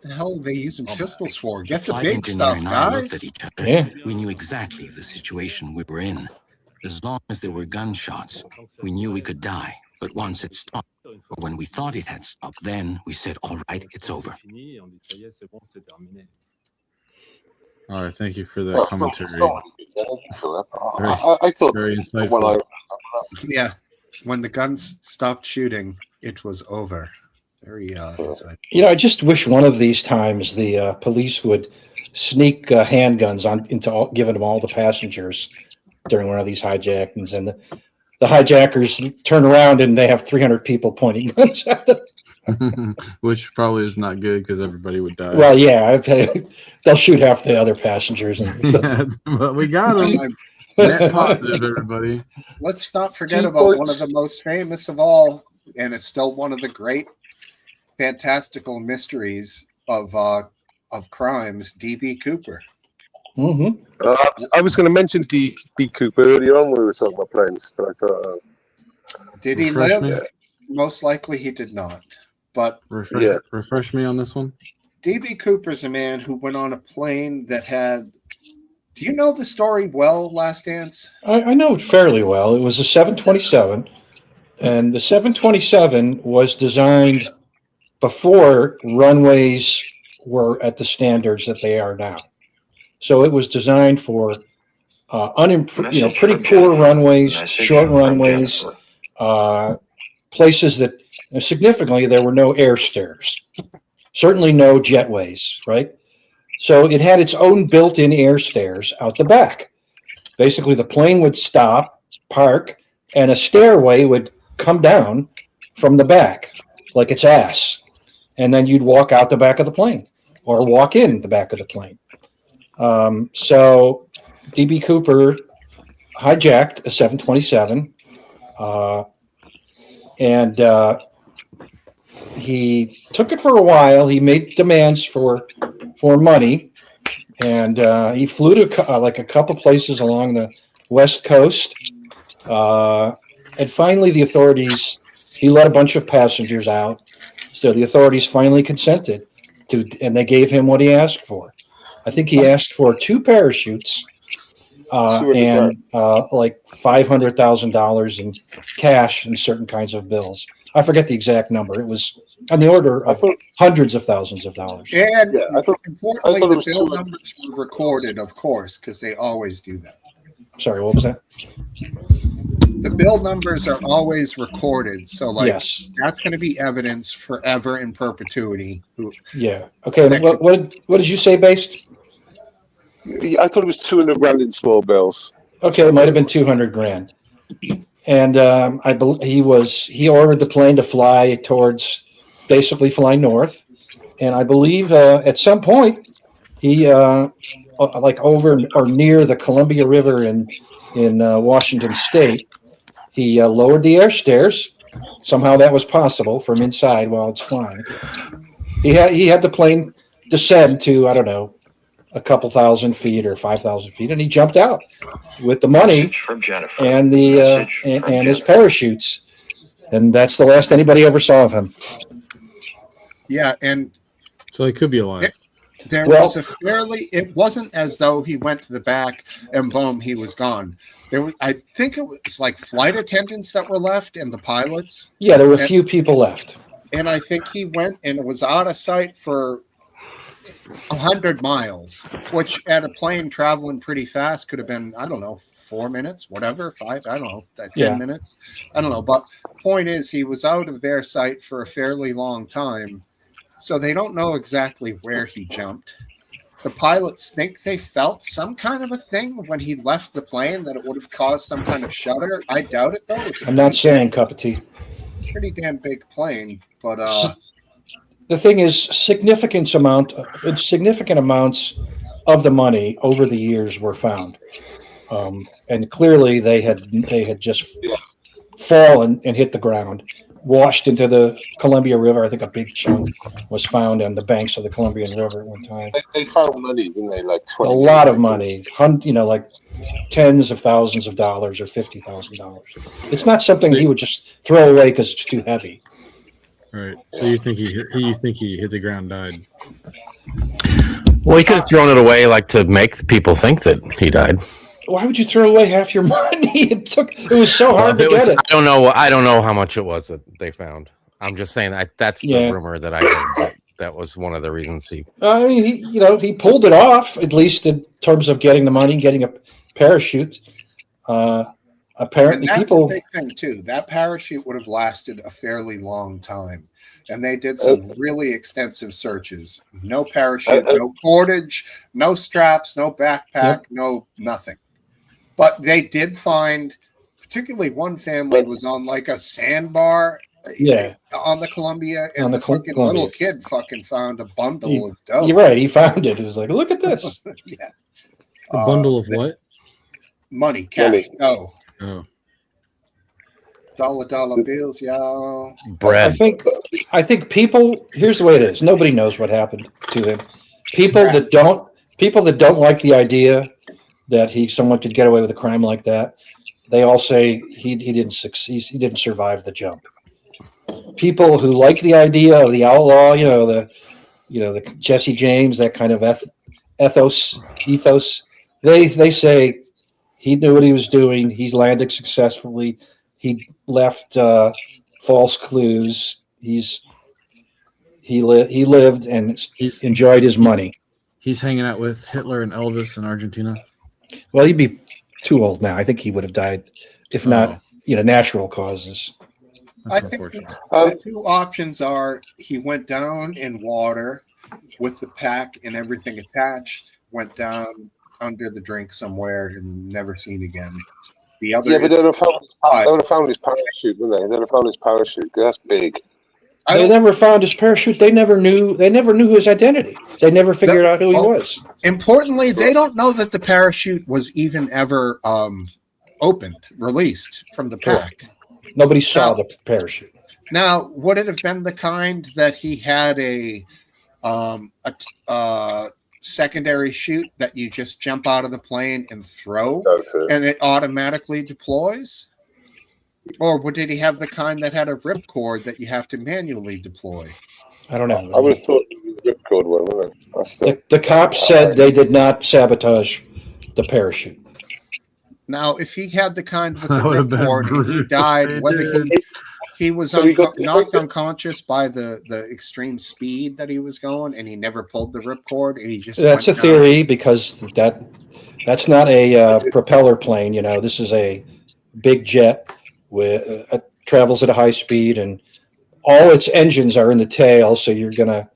Speaker 1: The hell are they using pistols for? Get the
Speaker 12: Flight
Speaker 1: big
Speaker 12: engineer
Speaker 1: stuff,
Speaker 12: and I looked at
Speaker 1: guys.
Speaker 12: each other.
Speaker 2: Yeah.
Speaker 12: We knew exactly the situation we were in. As long as there were gunshots, we knew we could die. But once it stopped, or when we thought it had stopped, then we said, all right, it's over.
Speaker 3: All right, thank you for that commentary.
Speaker 4: I thought
Speaker 3: Very
Speaker 4: when
Speaker 3: insightful.
Speaker 1: Yeah. When the guns stopped shooting, it was over. Very insightful.
Speaker 2: You know, I just wish one of these times the police would sneak handguns giving them all the passengers during one of these hijackings, and the hijackers turn around and they have 300 people pointing guns at them.
Speaker 3: Which probably is not good because everybody would die.
Speaker 2: Well, yeah, they'll shoot half the other passengers.
Speaker 3: Yeah, but we got them.
Speaker 1: Let's
Speaker 3: Net
Speaker 1: not,
Speaker 3: positive, everybody.
Speaker 1: let's not forget about one of the most famous of all, and it's still one of the great fantastical mysteries of crimes, D.B. Cooper.
Speaker 2: Mm-hmm.
Speaker 4: I was going to mention D.B. Cooper earlier on when we were talking about planes, but I thought,
Speaker 1: Did he
Speaker 3: Refresh
Speaker 1: live?
Speaker 3: me.
Speaker 1: Most likely he did not. But
Speaker 3: Refresh me on this one.
Speaker 1: D.B. Cooper's a man who went on a plane that had. Do you know the story well, Last Dance?
Speaker 2: I know it fairly well. It was a 727, and the 727 was designed before runways were at the standards that they are now. So it was designed for pretty poor runways, short runways, places that significantly there were no air stairs, certainly no jetways, right? So it had its own built-in air stairs out the back. Basically, the plane would stop, park, and a stairway would come down from the back, like its ass. And then you'd walk out the back of the plane or walk in the back of the plane. So D.B. Cooper hijacked a 727, and he took it for a while. He made demands for money, and he flew to like a couple places along the West Coast. And finally, he let a bunch of passengers out. So the authorities finally consented to, and they gave him what he asked for. I think he asked for 2 parachutes and like $500,000 in cash and certain kinds of bills. I forget the exact number. It was on the order of hundreds of thousands of dollars.
Speaker 1: And
Speaker 4: I
Speaker 1: importantly,
Speaker 4: thought it
Speaker 1: the
Speaker 4: was
Speaker 1: bill
Speaker 4: 200.
Speaker 1: numbers were recorded, of course, because they always do that.
Speaker 2: Sorry, what was that?
Speaker 1: The bill numbers are always recorded, so
Speaker 2: Yes.
Speaker 1: that's going to be evidence forever in perpetuity.
Speaker 2: Yeah. Okay. What did you say, Based?
Speaker 4: I thought it was 200 grand in small bills.
Speaker 2: Okay, it might have been 200 grand. And I believe he ordered the plane to fly basically fly north. And I believe at some point he like over or near the Columbia River in Washington State, he lowered the air stairs. Somehow that was possible from inside while it's flying. He had the plane descend to, I don't know, a couple thousand feet or 5,000 feet, and he jumped out with the money and and his parachutes, and that's the last anybody ever saw of him.
Speaker 1: Yeah, and
Speaker 3: so he could be alive.
Speaker 1: There was a it wasn't as though he went to the back and boom, he was gone. I think it was like flight attendants that were left and the pilots.
Speaker 2: Yeah, there were a few people left.
Speaker 1: And I think he went and was out of sight for 100 miles, which at a plane traveling pretty fast could have been, I don't know, 4 minutes, whatever, 5, I don't know, 10 minutes. I don't know. But point is, he was out of their sight for a fairly long time. So they don't know exactly where he jumped. The pilots think they felt some kind of a thing when he left the plane that it would have caused some kind of shudder. I doubt it, though.
Speaker 2: I'm not saying cup of tea.
Speaker 1: Pretty damn big plane, but
Speaker 2: the thing is, significant amounts of the money over the years were found, and clearly they had just fallen and hit the ground, washed into the Columbia River. I think a big chunk was found on the banks of the Columbian River at one time.
Speaker 4: They found money, didn't they? Like
Speaker 2: A
Speaker 4: 20
Speaker 2: lot of money, like tens of thousands of dollars or $50,000. It's not something he would just throw away because it's too heavy.
Speaker 3: Right. So you think he hit the ground, died?
Speaker 13: Well, he could have thrown it away, like to make people think that he died.
Speaker 2: Why would you throw away half your money? It was so hard to get it.
Speaker 13: I don't know how much it was that they found. I'm just saying that's the rumor that I heard. That was one of the reasons he.
Speaker 2: I mean, he pulled it off, at least in terms of getting the money, getting a parachute. Apparently,
Speaker 1: and that's
Speaker 2: people.
Speaker 1: a big thing too. That parachute would have lasted a fairly long time, and they did some really extensive searches. No parachute, no cordage, no straps, no backpack, no nothing. But they did find, particularly one family was on like a sandbar.
Speaker 2: Yeah,
Speaker 1: on the Columbia, and
Speaker 2: on the
Speaker 1: fucking
Speaker 2: Columbia.
Speaker 1: little kid fucking found a bundle of dough.
Speaker 2: You're right. He found it. He was like, "Look at this."
Speaker 1: Yeah,
Speaker 3: a bundle of what?
Speaker 1: Money, cash, dough.
Speaker 3: Oh.
Speaker 1: Dollar bills, y'all.
Speaker 13: Bread.
Speaker 2: I think people. Here's the way it is. Nobody knows what happened to him. People that don't like the idea that someone could get away with a crime like that, they all say he didn't succeed. He didn't survive the jump. People who like the idea of the outlaw, the Jesse James, that kind of ethos, they say he knew what he was doing. He's landed successfully. He left false clues. He lived and he's enjoyed his money.
Speaker 3: He's hanging out with Hitler and Elvis in Argentina.
Speaker 2: Well, he'd be too old now. I think he would have died, if not, natural causes.
Speaker 1: I think the two options are he went down in water with the pack and everything attached, went down under the drink somewhere and never seen again. The other,
Speaker 4: but they would have found his parachute, wouldn't they? They would have found his parachute. That's big.
Speaker 2: They never found his parachute. They never knew his identity. They never figured out who he was.
Speaker 1: Importantly, they don't know that the parachute was even ever released from the pack.
Speaker 2: Nobody saw the parachute.
Speaker 1: Now, would it have been the kind that he had a secondary chute that you just jump out of the plane and throw, and it automatically deploys? Or did he have the kind that had a ripcord that you have to manually deploy?
Speaker 2: I don't know.
Speaker 4: I would have thought it was a ripcord one, wouldn't it?
Speaker 2: The cops said they did not sabotage the parachute.
Speaker 1: Now, if he had the kind with the ripcord and he died, whether he was knocked unconscious by the extreme speed that he was going, and he never pulled the ripcord, and he just
Speaker 2: that's a theory because that's not a propeller plane. This is a big jet with travels at a high speed, and all its engines are in the tail. So you're gonna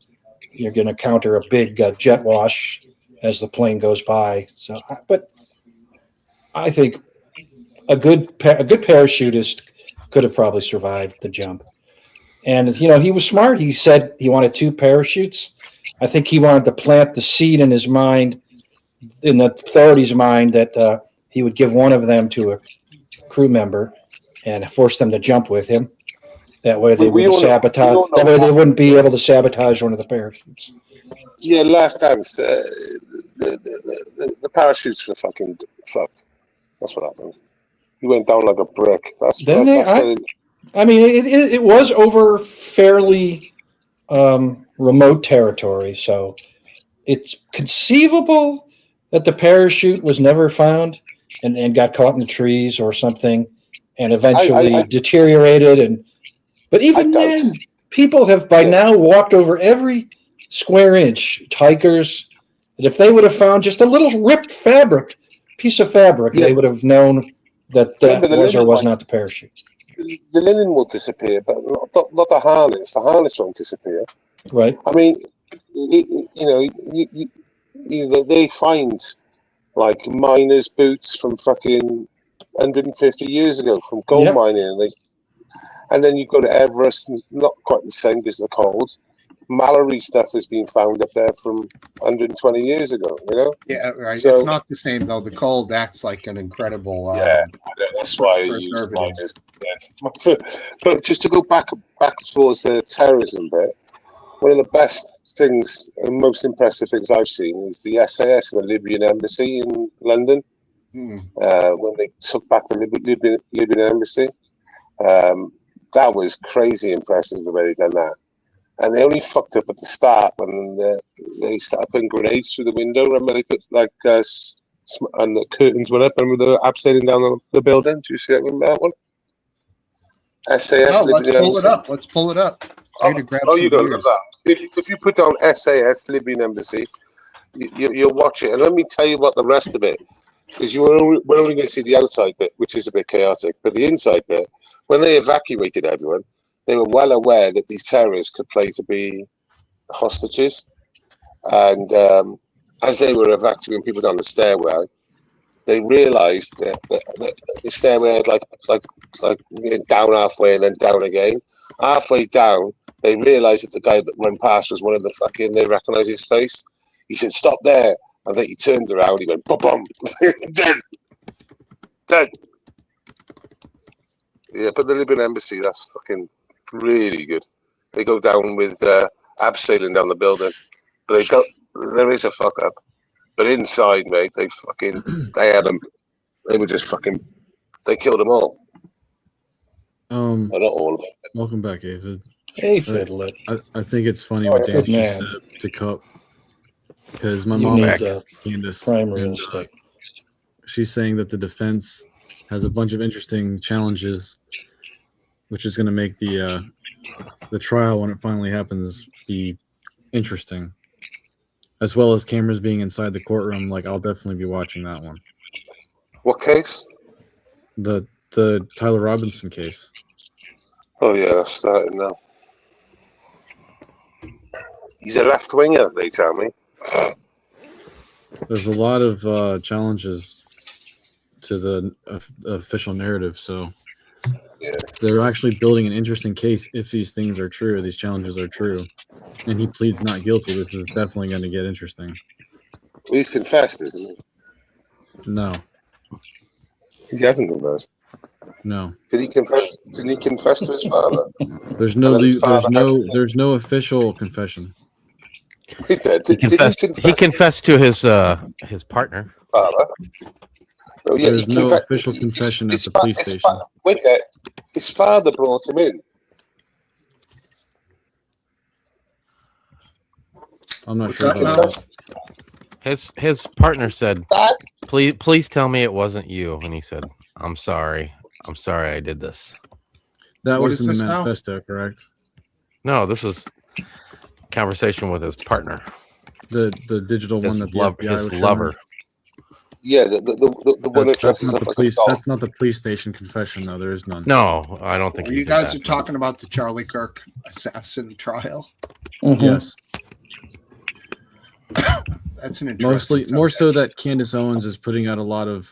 Speaker 2: counter a big jet wash as the plane goes by. So, but I think a good parachutist could have probably survived the jump. And, he was smart. He said he wanted 2 parachutes. I think he wanted to plant the seed in his mind, in the authorities' mind, that he would give one of them to a crew member and force them to jump with him. That way they wouldn't sabotage. That way they wouldn't be able to sabotage one of the parachutes.
Speaker 4: Yeah, last dance. The parachutes were fucking fucked. That's what happened. He went down like a brick.
Speaker 2: It was over fairly remote territory, so it's conceivable that the parachute was never found and got caught in the trees or something, and eventually deteriorated. But even then, people have by now walked over every square inch. Hikers, and if they would have found just a little ripped piece of fabric, they would have known that was or was not the parachute.
Speaker 4: The linen will disappear, but not the harness. The harness won't disappear.
Speaker 2: Right.
Speaker 4: I mean, they find like miners' boots from fucking 150 years ago from gold mining, and then you go to Everest, and not quite the same because of the cold. Mallory stuff has been found up there from 120 years ago, you know?
Speaker 1: Yeah, right.
Speaker 4: So-
Speaker 1: it's not the same though. The cold acts like an incredible
Speaker 4: That's why I use
Speaker 1: preservative.
Speaker 4: mine as But just to go back towards the terrorism bit, one of the best things and most impressive things I've seen is the SAS and the Libyan embassy in London. When they took back the Libyan embassy, that was crazy impressive the way they done that. And they only fucked up at the start when they started putting grenades through the window. Remember they put and the curtains went up and they were abseiling down the building. Do you see that? Remember that one? SAS.
Speaker 1: No, let's
Speaker 4: Libyan
Speaker 1: pull it
Speaker 4: embassy.
Speaker 1: up. Let's pull it up. I need to grab some
Speaker 4: You're gonna love
Speaker 1: beers.
Speaker 4: that. If you put down SAS Libyan embassy, you'll watch it. And let me tell you about the rest of it, because we're only going to see the outside bit, which is a bit chaotic. But the inside bit, when they evacuated everyone, they were well aware that these terrorists could play to be hostages. And as they were evacuating people down the stairwell, they realised that the stairway had like down halfway and then down again. Halfway down, they realised that the guy that ran past was one of the fucking. They recognised his face. He said, "Stop there!" I think he turned around. He went, "Boom, boom, dead." Yeah, but the Libyan embassy, that's fucking really good. They go down with abseiling down the building, but there is a fuck up. But inside, mate, they had them. They were just fucking. They killed them all. Not all of them.
Speaker 3: Welcome back, Avid.
Speaker 2: Hey, Fiddler.
Speaker 3: I think it's funny what Dan
Speaker 2: Good
Speaker 3: just
Speaker 2: man.
Speaker 3: said to Cup, because my
Speaker 2: You
Speaker 3: mom
Speaker 2: need
Speaker 3: asked Candace,
Speaker 2: prime real
Speaker 3: and,
Speaker 2: estate.
Speaker 3: she's saying that the defense has a bunch of interesting challenges, which is going to make the trial when it finally happens be interesting, as well as cameras being inside the courtroom. Like, I'll definitely be watching that one.
Speaker 4: What case?
Speaker 3: The Tyler Robinson case.
Speaker 4: Oh yeah, that's starting now. He's a left winger, they tell me.
Speaker 3: There's a lot of challenges to the official narrative, so they're actually building an interesting case if these things are true, these challenges are true, and he pleads not guilty, which is definitely going to get interesting.
Speaker 4: He's confessed, isn't he?
Speaker 3: No,
Speaker 4: He hasn't confessed.
Speaker 3: no.
Speaker 4: Did he confess? Didn't he confess to his father?
Speaker 3: There's no
Speaker 4: And then his father
Speaker 3: there's no official confession.
Speaker 4: He did.
Speaker 13: He confessed to his partner.
Speaker 4: Father. Oh, yeah,
Speaker 3: There's
Speaker 4: he
Speaker 3: no
Speaker 4: confessed-
Speaker 3: official confession at
Speaker 4: his
Speaker 3: the
Speaker 4: fa-
Speaker 3: police
Speaker 4: his
Speaker 3: station.
Speaker 4: fa- Wait there. His father brought him in.
Speaker 3: I'm not
Speaker 1: What's
Speaker 3: sure
Speaker 1: up,
Speaker 3: about
Speaker 1: Mel?
Speaker 3: that.
Speaker 13: His partner said, please tell me it wasn't you. And he said, I'm sorry I did this.
Speaker 3: That
Speaker 1: What
Speaker 3: was
Speaker 1: is
Speaker 3: in the
Speaker 1: this now?
Speaker 3: manifesto, correct?
Speaker 13: No, this was conversation with his partner,
Speaker 3: The digital one
Speaker 13: his,
Speaker 3: that the
Speaker 13: love,
Speaker 3: FBI
Speaker 13: his
Speaker 3: was showing?
Speaker 13: lover.
Speaker 4: Yeah, the one that
Speaker 3: That's
Speaker 4: dresses
Speaker 3: not
Speaker 4: up
Speaker 3: the
Speaker 4: like a
Speaker 3: police.
Speaker 4: doll.
Speaker 3: That's not the police station confession, though. There is none.
Speaker 13: No, I don't think
Speaker 1: Well,
Speaker 13: he
Speaker 1: you
Speaker 13: did
Speaker 1: guys
Speaker 13: that.
Speaker 1: are talking about the Charlie Kirk assassin trial.
Speaker 2: Mhm.
Speaker 3: Yes,
Speaker 1: That's an interesting.
Speaker 3: mostly more
Speaker 1: subject.
Speaker 3: so that Candace Owens is putting out a lot of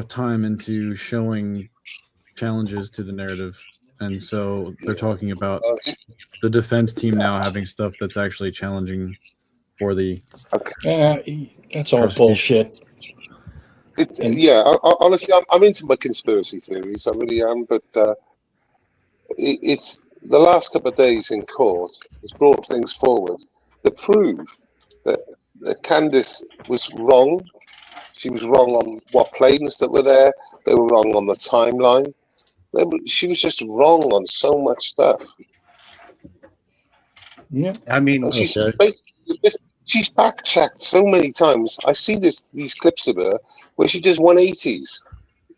Speaker 3: time into showing challenges to the narrative, and so they're talking about the defense team now having stuff that's actually challenging for the.
Speaker 2: That's all
Speaker 3: Prosecution.
Speaker 2: bullshit.
Speaker 4: Honestly, I'm into my conspiracy theories. I really am, but it's the last couple of days in court has brought things forward that prove that Candace was wrong. She was wrong on what planes that were there. They were wrong on the timeline. She was just wrong on so much stuff.
Speaker 2: Yeah.
Speaker 1: I mean,
Speaker 4: And she's
Speaker 3: Okay.
Speaker 4: basically, she's backtracked so many times. I see these clips of her where she does 180s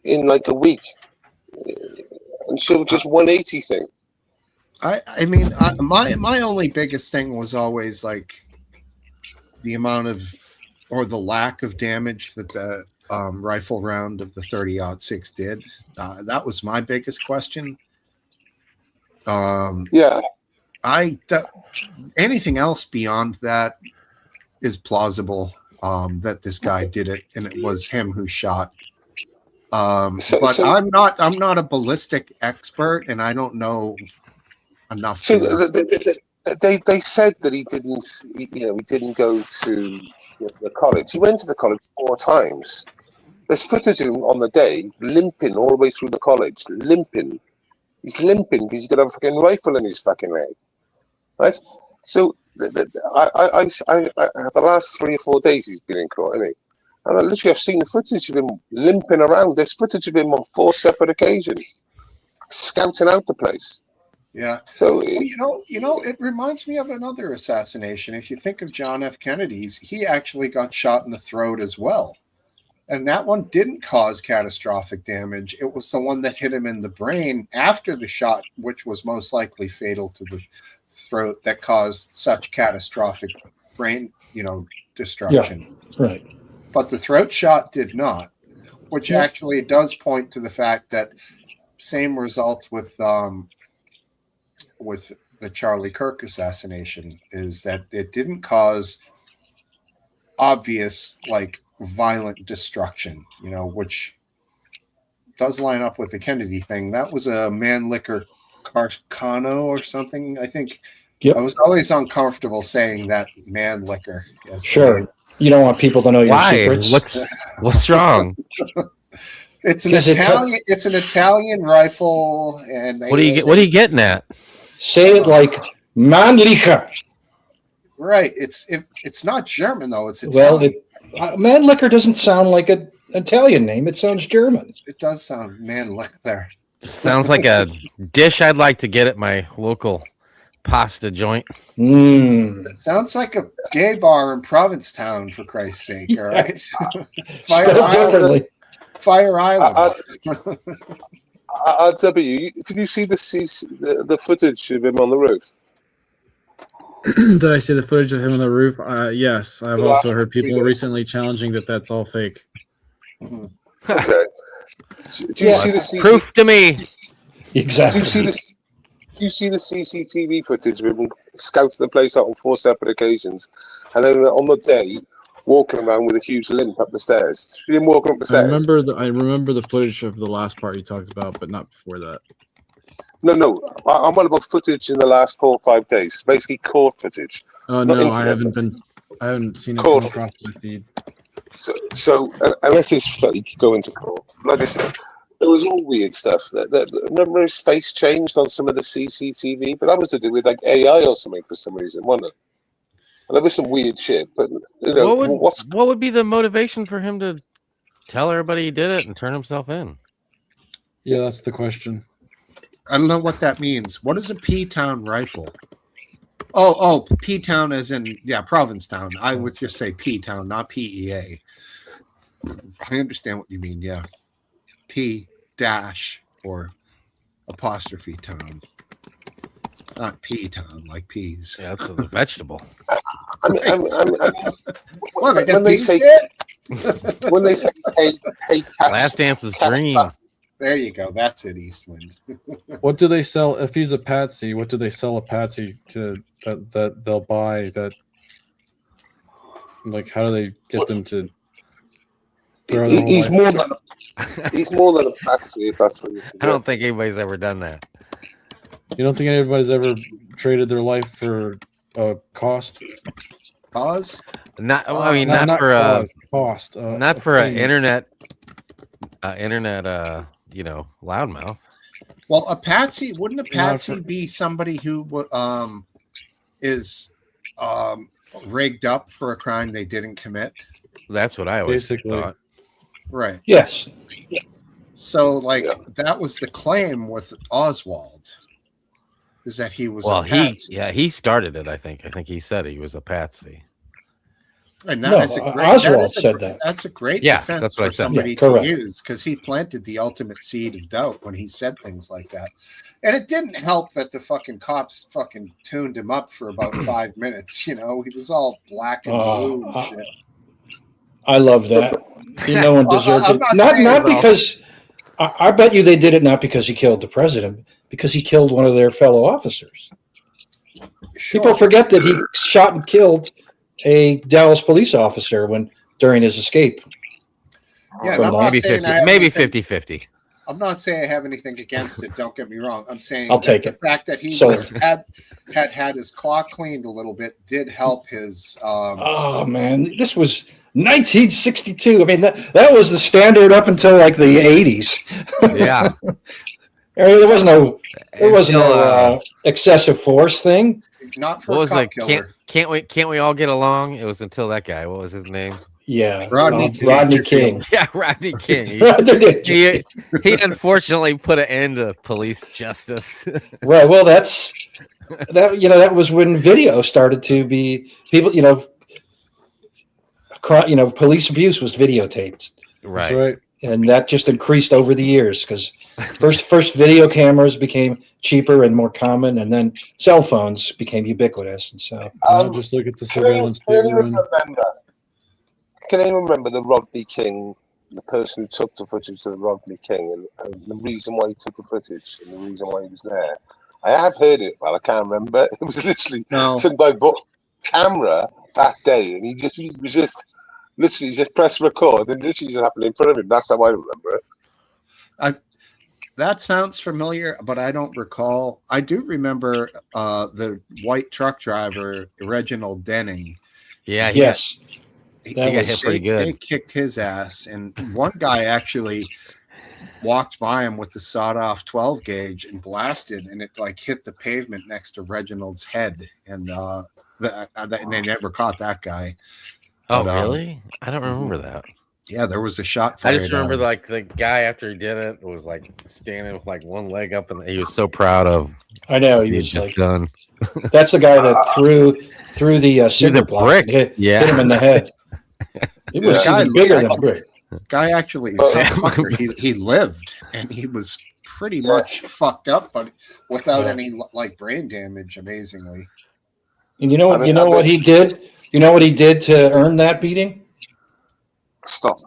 Speaker 4: in like a week, and she'll just 180 thing.
Speaker 1: I mean, my only biggest thing was always like the amount of or the lack of damage that the rifle round of the 30-06 did. That was my biggest question.
Speaker 4: Yeah.
Speaker 1: Anything else beyond that is plausible, that this guy did it and it was him who shot. But I'm not a ballistic expert, and I don't know enough.
Speaker 4: So
Speaker 1: to,
Speaker 4: they said that he didn't go to the college. He went to the college 4 times. There's footage of him on the day limping all the way through the college, limping. He's limping because he's got a fucking rifle in his fucking leg, right? So the last 3 or 4 days he's been in court, isn't he? And I've seen the footage of him limping around. There's footage of him on 4 separate occasions, scouting out the place.
Speaker 1: Yeah.
Speaker 4: So
Speaker 1: it reminds me of another assassination. If you think of John F. Kennedy's, he actually got shot in the throat as well. And that one didn't cause catastrophic damage. It was the one that hit him in the brain after the shot, which was most likely fatal to the throat, that caused such catastrophic brain, destruction.
Speaker 2: Yeah, right.
Speaker 1: But the throat shot did not, which actually does point to the fact that same result with the Charlie Kirk assassination is that it didn't cause obvious, violent destruction, which does line up with the Kennedy thing. That was a Mannlicher Carcano or something, I think. Yep. I was always uncomfortable saying that Mannlicher.
Speaker 2: Sure. You don't want people to know your secrets.
Speaker 13: What's wrong?
Speaker 1: It's an Italian. It's an Italian rifle, and
Speaker 13: what are you getting at?
Speaker 2: Say it like Mannlicher.
Speaker 1: Right. It's not German though. It's Italian.
Speaker 2: Well, Mannlicher doesn't sound like an Italian name. It sounds German.
Speaker 1: It does sound Mannlicher.
Speaker 13: Sounds like a dish I'd like to get at my local pasta joint.
Speaker 1: It sounds like a gay bar in Provincetown, for Christ's sake. All right. Fire Island.
Speaker 4: RW, did you see the footage of him on the roof?
Speaker 3: Did I see the footage of him on the roof? Yes. I've also heard people recently challenging that that's all fake.
Speaker 4: Okay. Do you see the
Speaker 13: proof to me?
Speaker 2: Exactly.
Speaker 4: Do you see the CCTV footage of him scouting the place out on 4 separate occasions, and then on the day walking around with a huge limp up the stairs? See him walking up the stairs.
Speaker 3: I remember the footage of the last part you talked about, but not before that.
Speaker 4: No, I'm on about footage in the last 4 or 5 days, basically court footage.
Speaker 3: Oh no, I haven't seen it come across my feed.
Speaker 4: So unless it's fake, go into court. Like I said, there was all weird stuff. Remember his face changed on some of the CCTV, but that was to do with AI or something for some reason, wasn't it? And there was some weird shit, but
Speaker 13: what would be the motivation for him to tell everybody he did it and turn himself in?
Speaker 3: Yeah, that's the question.
Speaker 1: I don't know what that means. What is a P-Town rifle? Oh, P-Town as in, Provincetown. I would just say P-Town, not PEA. I understand what you mean, yeah. P dash or apostrophe town. Not P-Town, like peas.
Speaker 13: Yeah, that's a vegetable.
Speaker 4: When they say, hey,
Speaker 13: Last Dance's dream.
Speaker 1: There you go. That's it, Eastwind.
Speaker 3: What do they sell if he's a patsy? What do they sell a patsy to that they'll buy? That how do they get them to throw their
Speaker 4: he's more than a patsy, if that's what you think.
Speaker 13: I don't think anybody's ever done that.
Speaker 3: You don't think anybody's ever traded their life for a cost?
Speaker 1: Cause?
Speaker 13: Not for an internet loudmouth.
Speaker 1: Well, wouldn't a patsy be somebody who is rigged up for a crime they didn't commit?
Speaker 13: That's what I always thought.
Speaker 1: Right.
Speaker 2: Yes.
Speaker 1: So that was the claim with Oswald, is that he was a patsy.
Speaker 13: he started it, I think. I think he said he was a patsy.
Speaker 1: And
Speaker 2: Oswald said that.
Speaker 1: That's a great
Speaker 13: defense
Speaker 1: defense
Speaker 13: for
Speaker 1: for somebody to use, because he planted the ultimate seed of doubt when he said things like that. And it didn't help that the fucking cops fucking tuned him up for about 5 minutes. He was all black and blue and shit.
Speaker 2: I love that. No one deserves it. Not because I bet you they did it not because he killed the president, because he killed one of their fellow officers. Sure. People forget that he shot and killed a Dallas police officer during his escape.
Speaker 1: Yeah,
Speaker 13: maybe 50-50.
Speaker 1: I'm not saying I have anything against it. Don't get me wrong. I'm saying
Speaker 2: I'll take
Speaker 1: the
Speaker 2: it.
Speaker 1: fact that he
Speaker 2: So-
Speaker 1: had his clock cleaned a little bit did help his.
Speaker 2: Oh man, this was 1962. I mean, that was the standard up until like the 80s.
Speaker 13: Yeah.
Speaker 2: I mean, there was no
Speaker 13: Until,
Speaker 2: excessive force thing.
Speaker 1: Not for
Speaker 13: What
Speaker 1: a
Speaker 13: was
Speaker 1: cop
Speaker 13: like?
Speaker 1: killer.
Speaker 13: Can't we all get along? It was until that guy. What was his name?
Speaker 2: Yeah,
Speaker 1: Rodney
Speaker 2: King.
Speaker 13: Yeah, Rodney King. He,
Speaker 2: Rodney
Speaker 13: he unfortunately put an end to police justice.
Speaker 2: Right. Well, that was when video started to be people. Police abuse was videotaped.
Speaker 13: Right.
Speaker 3: That's right.
Speaker 2: And that just increased over the years because first video cameras became cheaper and more common, and then cell phones became ubiquitous. And so
Speaker 3: Just look at the surveillance tape we're in.
Speaker 4: Can anyone remember the Rodney King, the person who took the footage of Rodney King, and the reason why he took the footage and the reason why he was there? I have heard it, but I can't remember. It was literally taken by camera that day, and he was just literally just press record, and literally just happened in front of him. That's how I remember it.
Speaker 1: That sounds familiar, but I don't recall. I do remember the white truck driver, Reginald Denning.
Speaker 13: Yeah.
Speaker 2: yes,
Speaker 13: He got hit pretty good.
Speaker 1: They kicked his ass, and one guy actually walked by him with the sawed-off 12 gauge and blasted, and it like hit the pavement next to Reginald's head, and they never caught that guy.
Speaker 13: Oh,
Speaker 1: But,
Speaker 13: really? I don't remember that.
Speaker 1: Yeah, there was a shot.
Speaker 13: I just
Speaker 1: fired,
Speaker 13: remember like the guy after he did it was like standing with like one leg up, and he was so proud of.
Speaker 2: I know he
Speaker 13: He
Speaker 2: was
Speaker 13: just
Speaker 2: like,
Speaker 13: done.
Speaker 2: that's the guy that threw the cinder block
Speaker 13: brick.
Speaker 2: and hit
Speaker 13: Yeah.
Speaker 2: him in the head. It was
Speaker 1: Yeah.
Speaker 2: even bigger than a brick.
Speaker 1: Guy actually, he lived, and he was pretty much fucked up, but without any like brain damage. Amazingly,
Speaker 2: And you know what he did? You know what he did to earn that beating?
Speaker 4: Stop.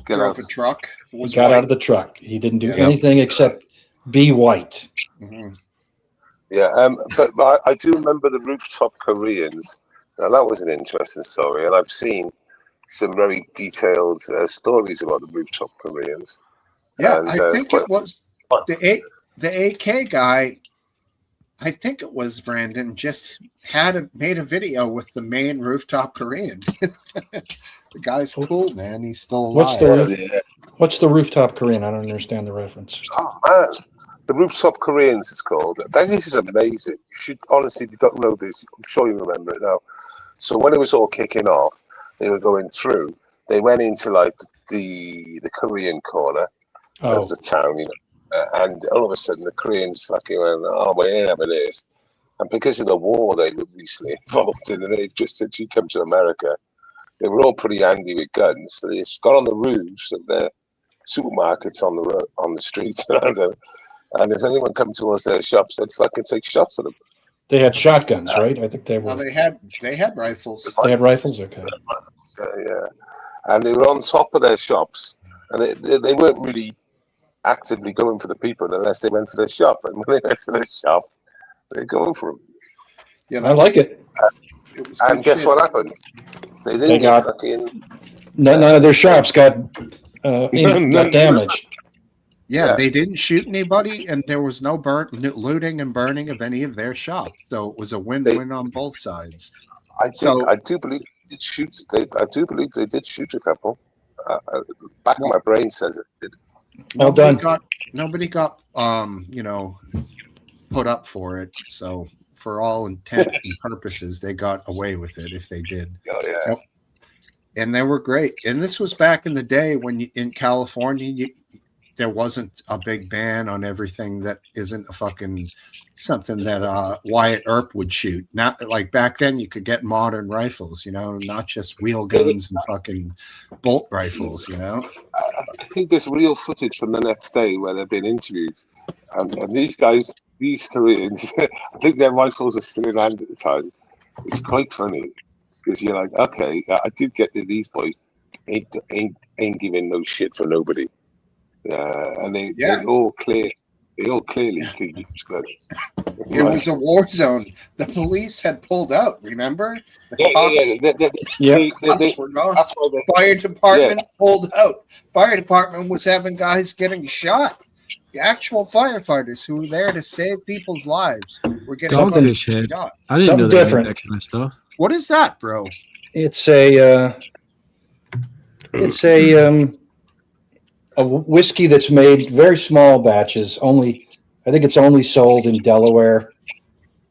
Speaker 4: Get
Speaker 1: drove
Speaker 4: out.
Speaker 1: a truck.
Speaker 2: He got out of the truck. He didn't do
Speaker 1: Yeah.
Speaker 2: anything except be white.
Speaker 1: Mhm.
Speaker 4: Yeah, but I do remember the rooftop Koreans. Now that was an interesting story, and I've seen some very detailed stories about the rooftop Koreans.
Speaker 1: Yeah,
Speaker 4: And,
Speaker 1: I think it was the AK guy. I think it was Brandon just made a video with the main rooftop Korean. The guy's cool, man. He's still alive.
Speaker 2: What's the rooftop Korean? I don't understand the reference.
Speaker 4: Oh man, the rooftop Koreans it's called. This is amazing. You should honestly, if you don't know this, I'm sure you remember it now. So when it was all kicking off, they were going through. They went into like the Korean corner of the town, and all of a sudden the Koreans fucking went, "Oh, whatever it is," and because of the war they were recently involved in, and they've just since you come to America, they were all pretty handy with guns. So they just got on the roofs of their supermarkets on the streets around them, and if anyone come towards their shops, they'd fucking take shots at them.
Speaker 2: They had shotguns, right? I think they were.
Speaker 1: Well, they had rifles.
Speaker 2: They had rifles. Okay.
Speaker 4: Yeah, and they were on top of their shops, and they weren't really actively going for the people unless they went for their shop. And when they went for their shop, they're going for them.
Speaker 1: Yeah,
Speaker 2: I like it.
Speaker 4: And guess what happened? They didn't
Speaker 2: They
Speaker 4: get
Speaker 2: got-
Speaker 4: fucking.
Speaker 2: None of their shops got damaged.
Speaker 1: Yeah, they didn't shoot anybody, and there was no looting and burning of any of their shops. So it was a win-win on both sides.
Speaker 4: I do believe they did shoot. I do believe they did shoot a couple. Back of my brain says it did.
Speaker 2: Well done.
Speaker 1: Nobody got put up for it. So for all intent and purposes, they got away with it if they did.
Speaker 4: Oh yeah.
Speaker 1: And they were great. And this was back in the day when in California, there wasn't a big ban on everything that isn't a fucking something that Wyatt Earp would shoot. Not like back then you could get modern rifles, not just wheel guns and fucking bolt rifles,
Speaker 4: I think there's real footage from the next day where they've been interviewed, and these guys, these Koreans, I think their rifles are still in hand at the time. It's quite funny because you're like, okay, I did get that these boys ain't giving no shit for nobody, and they all clearly could use guns.
Speaker 1: It was a war zone. The police had pulled out, remember? The
Speaker 4: They-
Speaker 1: cops were gone.
Speaker 4: That's why
Speaker 1: Fire department pulled out. Fire department was having guys getting shot. The actual firefighters who were there to save people's lives were getting
Speaker 3: Dogfish
Speaker 1: fucking
Speaker 3: head.
Speaker 1: shot.
Speaker 3: I didn't know
Speaker 2: Something
Speaker 3: they
Speaker 2: different.
Speaker 3: made that kind of stuff.
Speaker 1: What is that, bro?
Speaker 2: It's a whiskey that's made very small batches. I think it's only sold in Delaware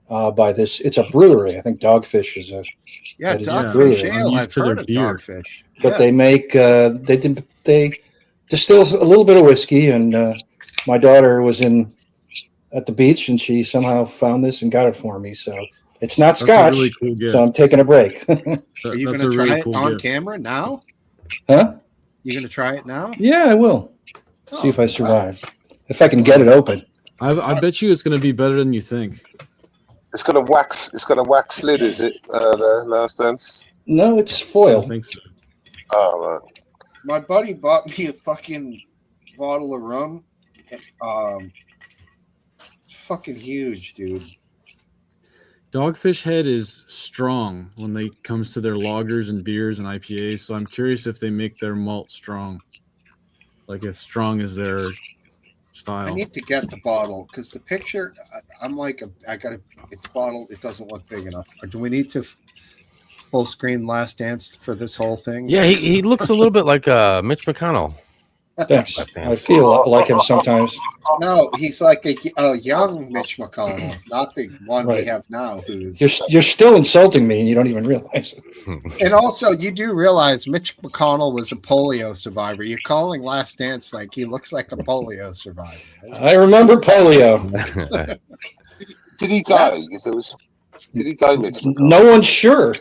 Speaker 2: by this. It's a brewery. I think Dogfish is a.
Speaker 1: Yeah,
Speaker 2: that is a
Speaker 1: Dogfish
Speaker 2: brewery.
Speaker 1: Ale. I've
Speaker 3: to their
Speaker 1: heard of
Speaker 3: beer.
Speaker 1: Dogfish.
Speaker 2: But
Speaker 1: Yeah.
Speaker 2: they make they distill a little bit of whiskey, and my daughter was at the beach, and she somehow found this and got it for me. So it's not
Speaker 3: That's a
Speaker 2: Scotch.
Speaker 3: really cool gift.
Speaker 2: So I'm taking a break.
Speaker 1: Are you
Speaker 3: That's
Speaker 1: going
Speaker 3: a
Speaker 1: to try
Speaker 3: really
Speaker 1: it
Speaker 3: cool
Speaker 1: on
Speaker 3: gift.
Speaker 1: camera now?
Speaker 2: Huh?
Speaker 1: You going to try it now?
Speaker 2: Yeah, I will. See if I
Speaker 1: Oh,
Speaker 2: survive. If I can get it open.
Speaker 3: I bet you it's going to be better than you think.
Speaker 4: It's got a wax lid, is it? The Last Dance.
Speaker 2: No, it's
Speaker 3: I
Speaker 2: foil.
Speaker 3: don't think so.
Speaker 4: Oh, right.
Speaker 1: My buddy bought me a fucking bottle of rum. Fucking huge, dude.
Speaker 3: Dogfish Head is strong when it comes to their lagers and beers and IPAs. So I'm curious if they make their malt strong. Like if strong is their
Speaker 1: I
Speaker 3: style.
Speaker 1: need to get the bottle because the picture, I'm like, it's bottle. It doesn't look big enough. Or do we need to full screen Last Dance for this whole thing?
Speaker 13: Yeah, he looks a little bit like Mitch McConnell.
Speaker 2: Thanks. I feel like him sometimes.
Speaker 1: No, he's like a young Mitch McConnell, not the one we
Speaker 2: Right.
Speaker 1: have now. Who's
Speaker 2: You're still insulting me, and you don't even realize it.
Speaker 1: and also you do realize Mitch McConnell was a polio survivor. You're calling Last Dance like he looks like a polio survivor.
Speaker 2: I remember polio.
Speaker 4: Did he die? Because did he die, Mitch?
Speaker 2: No one's sure.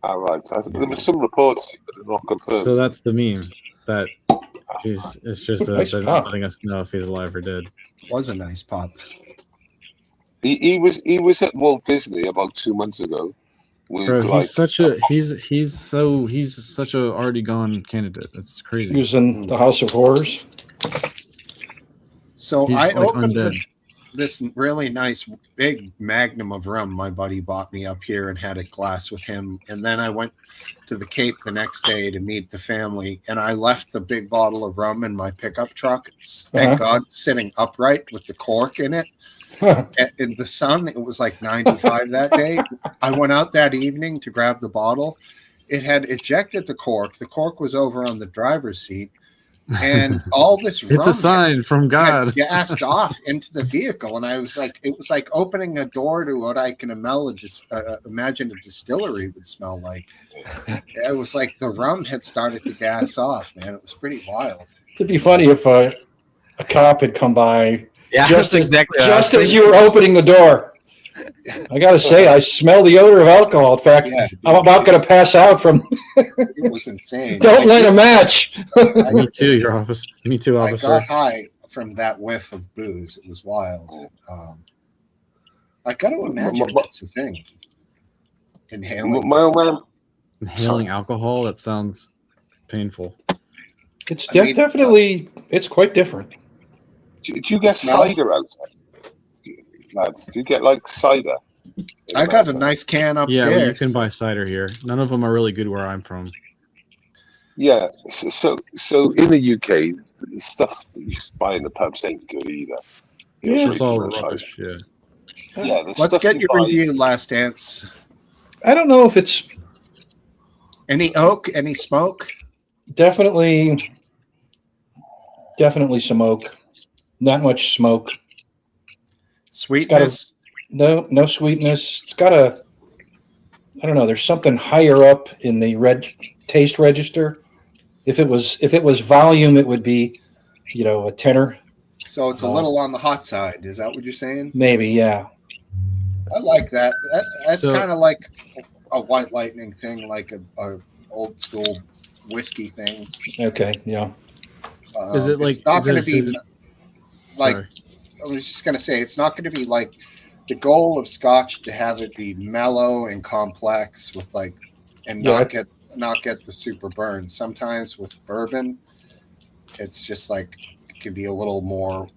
Speaker 4: All right. There was some reports, but they're not confirmed.
Speaker 3: So that's the meme that it's just
Speaker 2: Nice
Speaker 3: they're
Speaker 2: pop.
Speaker 3: not letting us know if he's alive or dead.
Speaker 1: Was a nice pop.
Speaker 4: He was at Walt Disney about 2 months ago. With
Speaker 3: Bro,
Speaker 4: like,
Speaker 3: he's such a already gone candidate. It's crazy.
Speaker 2: He was in the House of Horrors.
Speaker 1: So
Speaker 3: He's
Speaker 1: I
Speaker 3: like
Speaker 1: opened
Speaker 3: undead.
Speaker 1: this really nice big magnum of rum my buddy bought me up here and had a glass with him. And then I went to the Cape the next day to meet the family. And I left the big bottle of rum in my pickup truck. Thank God, sitting upright with the cork in it. In the sun, it was like 95 that day. I went out that evening to grab the bottle. It had ejected the cork. The cork was over on the driver's seat. And all this rum
Speaker 3: It's a sign from God.
Speaker 1: had gassed off into the vehicle, and I was like, it was like opening a door to what I can imagine a distillery would smell like. It was like the rum had started to gas off, man. It was pretty wild.
Speaker 2: It'd be funny if a cop had come by
Speaker 13: Yeah,
Speaker 2: just
Speaker 13: that's exactly what I was
Speaker 2: just as
Speaker 13: thinking.
Speaker 2: you were opening the door. I gotta say, I smell the odor of alcohol. In fact,
Speaker 1: Yeah,
Speaker 2: I'm about gonna pass out from.
Speaker 1: it was insane.
Speaker 2: Don't light a match.
Speaker 3: Me too, your office. Me too,
Speaker 1: I
Speaker 3: officer.
Speaker 1: got high from that whiff of booze. It was wild. I got to imagine that's the thing. Inhaling.
Speaker 4: my old man,
Speaker 3: Inhaling alcohol, that sounds painful.
Speaker 2: It's
Speaker 1: I mean-
Speaker 2: definitely it's quite different.
Speaker 4: do you get
Speaker 1: Smell?
Speaker 4: cider outside? Lads, do you get like cider?
Speaker 1: I got a nice can
Speaker 3: Yeah,
Speaker 1: upstairs.
Speaker 3: well, you can buy cider here. None of them are really good where I'm from.
Speaker 4: Yeah, so in the UK, the stuff that you just buy in the pubs ain't good either.
Speaker 2: Yeah.
Speaker 3: It's all
Speaker 4: Right.
Speaker 3: rubbish. Yeah.
Speaker 4: Yeah, the
Speaker 1: Let's
Speaker 4: stuff
Speaker 1: get
Speaker 4: you
Speaker 1: your
Speaker 4: buy-
Speaker 1: review, Last Dance.
Speaker 2: I don't know if it's
Speaker 1: Any oak? Any smoke?
Speaker 2: definitely some oak. Not much smoke.
Speaker 1: Sweetness?
Speaker 2: No sweetness. It's got a I don't know, there's something higher up in the taste register. If it was volume, it would be, a tenor.
Speaker 1: So it's a little on the hot side. Is that what you're saying?
Speaker 2: Maybe, yeah.
Speaker 1: I like that. That's
Speaker 3: So-
Speaker 1: kind of like a White Lightning thing, like a old school whiskey thing.
Speaker 2: Okay, yeah.
Speaker 3: Is it like-
Speaker 1: It's not
Speaker 3: is
Speaker 1: going
Speaker 3: it-
Speaker 1: to be
Speaker 3: is it-
Speaker 1: like.
Speaker 3: Sorry.
Speaker 1: I was just going to say it's not going to be like the goal of Scotch to have it be mellow and complex with and not get the super burn. Sometimes with bourbon, it's just like it can be a little more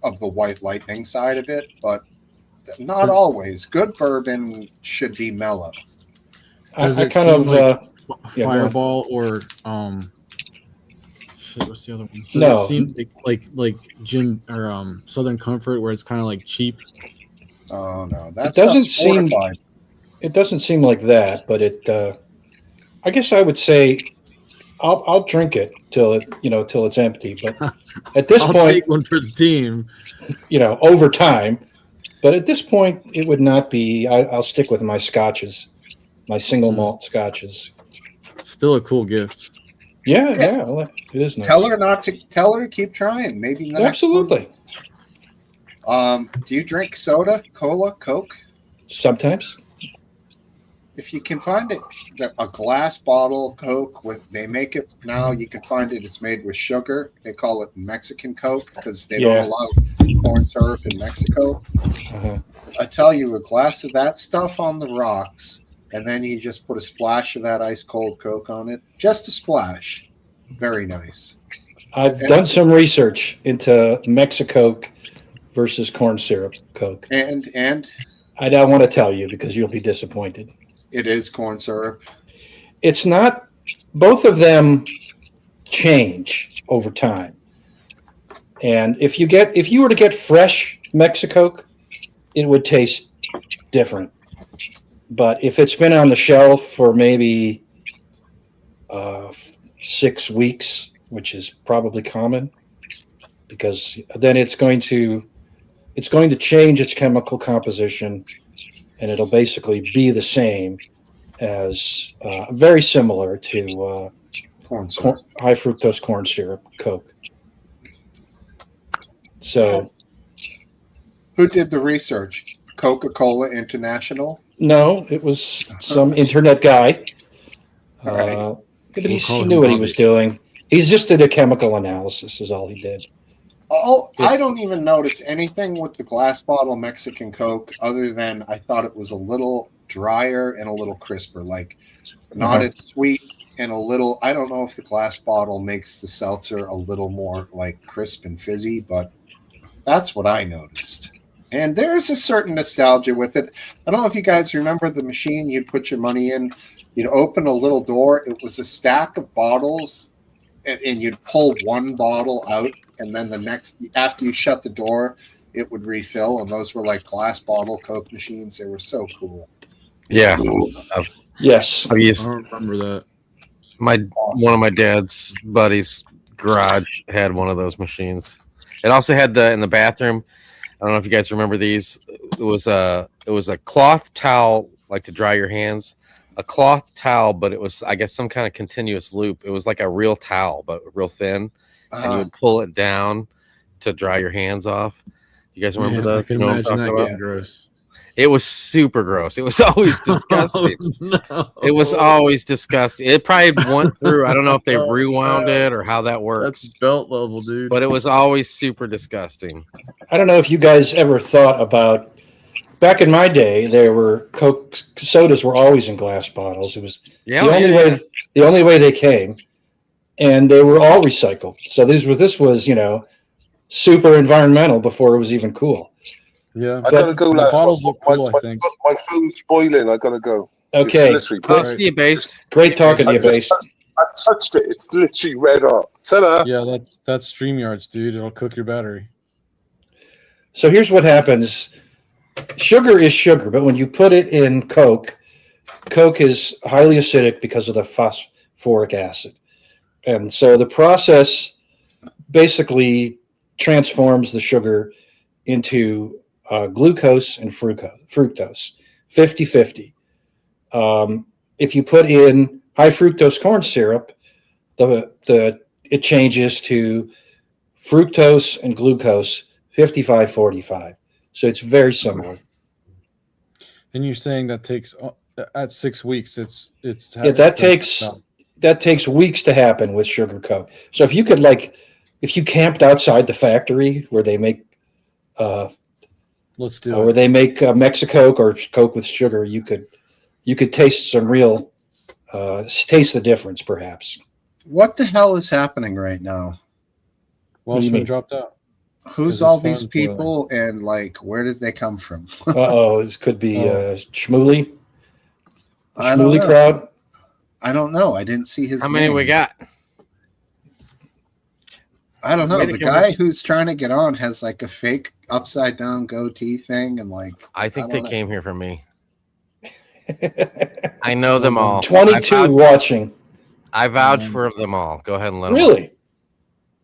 Speaker 1: of the White Lightning side of it, but not always. Good bourbon should be mellow.
Speaker 3: Does
Speaker 2: I
Speaker 3: it
Speaker 2: kind
Speaker 3: seem
Speaker 2: of
Speaker 3: like
Speaker 2: yeah, go ahead.
Speaker 3: Fireball or shit, what's the other one? Does
Speaker 2: No.
Speaker 3: it seem like Jim or Southern Comfort, where it's kind of like cheap.
Speaker 1: Oh no,
Speaker 2: It
Speaker 1: that
Speaker 2: doesn't
Speaker 1: stuff's
Speaker 2: seem.
Speaker 1: fortified.
Speaker 2: It doesn't seem like that, but it. I guess I would say, I'll drink it till it's empty. But at this
Speaker 3: I'll
Speaker 2: point,
Speaker 3: take one for the team.
Speaker 2: Over time. But at this point, it would not be. I'll stick with my scotches, my single malt scotches.
Speaker 3: Still a cool gift.
Speaker 2: Yeah, it is nice.
Speaker 1: Tell her to keep trying. Maybe the next
Speaker 2: Absolutely.
Speaker 1: one. Do you drink soda, cola, Coke?
Speaker 2: Sometimes.
Speaker 1: If you can find it, a glass bottle Coke they make it now. You can find it. It's made with sugar. They call it Mexican Coke because they don't allow corn syrup in Mexico.
Speaker 2: Uh-huh.
Speaker 1: I tell you, a glass of that stuff on the rocks, and then you just put a splash of that ice cold Coke on it. Just a splash. Very nice.
Speaker 2: I've done some research into Mexicoke versus corn syrup Coke.
Speaker 1: And
Speaker 2: I don't want to tell you because you'll be disappointed.
Speaker 1: it is corn syrup.
Speaker 2: It's not. Both of them change over time. And if you were to get fresh Mexicoke, it would taste different. But if it's been on the shelf for maybe 6 weeks, which is probably common, because then it's going to change its chemical composition, and it'll basically be the same as very similar to high fructose corn syrup Coke. So,
Speaker 1: who did the research? Coca-Cola International?
Speaker 2: No, it was some internet guy. But he knew what he was doing. He's just did a chemical analysis is all he did.
Speaker 1: Oh, I don't even notice anything with the glass bottle Mexican Coke other than I thought it was a little drier and a little crisper, like not as sweet and a little, I don't know if the glass bottle makes the seltzer a little more like crisp and fizzy, but that's what I noticed. And there's a certain nostalgia with it. I don't know if you guys remember the machine you'd put your money in. You'd open a little door. It was a stack of bottles, and you'd pull one bottle out, and then the next, after you shut the door, it would refill. And those were like glass bottle Coke machines. They were so cool.
Speaker 13: Yeah.
Speaker 2: Yes.
Speaker 13: I used,
Speaker 3: I don't remember that.
Speaker 13: One of my dad's buddies' garage had one of those machines. It also had in the bathroom. I don't know if you guys remember these. It was a cloth towel, like to dry your hands. A cloth towel, but it was, I guess, some kind of continuous loop. It was like a real towel, but real thin, and you would pull it down to dry your hands off. You guys remember those?
Speaker 3: I can imagine that getting gross.
Speaker 13: It was super gross. It was always disgusting.
Speaker 3: No.
Speaker 13: It was always disgusting. It probably went through. I don't know if they rewound it or how that works.
Speaker 3: That's belt level, dude.
Speaker 13: But it was always super disgusting.
Speaker 2: I don't know if you guys ever thought about, back in my day, there were Coke sodas were always in glass bottles. It was the only way they came, and they were all recycled. So this was super environmental before it was even cool.
Speaker 3: Yeah,
Speaker 4: I gotta go, lads.
Speaker 3: Bottles look cool, I think.
Speaker 4: My phone's spoiling. I gotta go.
Speaker 2: Okay.
Speaker 4: It's
Speaker 13: See you, Base.
Speaker 2: Great talking to you, Base.
Speaker 4: I touched it. It's literally red hot. Ta-da.
Speaker 3: Yeah, that's StreamYards, dude. It'll cook your battery.
Speaker 2: So here's what happens. Sugar is sugar, but when you put it in Coke is highly acidic because of the phosphoric acid. And so the process basically transforms the sugar into glucose and fructose, 50-50. If you put in high fructose corn syrup, it changes to fructose and glucose, 55-45. So it's very similar.
Speaker 3: And you're saying that takes at 6 weeks?
Speaker 2: That takes weeks to happen with sugar Coke. So if you camped outside the factory where they make
Speaker 3: let's do
Speaker 2: or
Speaker 3: it.
Speaker 2: they make Mexicoke or Coke with sugar, you could taste some real taste the difference perhaps.
Speaker 1: What the hell is happening right now?
Speaker 3: Welshman dropped out.
Speaker 1: Who's all these people and where did they come from?
Speaker 2: This could be Shmuley.
Speaker 1: I don't
Speaker 2: Shmuley
Speaker 1: know.
Speaker 2: crowd.
Speaker 1: I don't know. I didn't see his
Speaker 13: How many
Speaker 1: name.
Speaker 13: we got?
Speaker 1: I don't know.
Speaker 13: Maybe
Speaker 1: The
Speaker 13: they
Speaker 1: guy who's trying to get on has like a fake upside down goatee thing, and like
Speaker 13: I think
Speaker 1: I
Speaker 13: they
Speaker 1: don't know.
Speaker 13: came here from me. I know them all.
Speaker 2: 22 watching.
Speaker 13: I vouch for them all. Go ahead and let them.
Speaker 2: Really?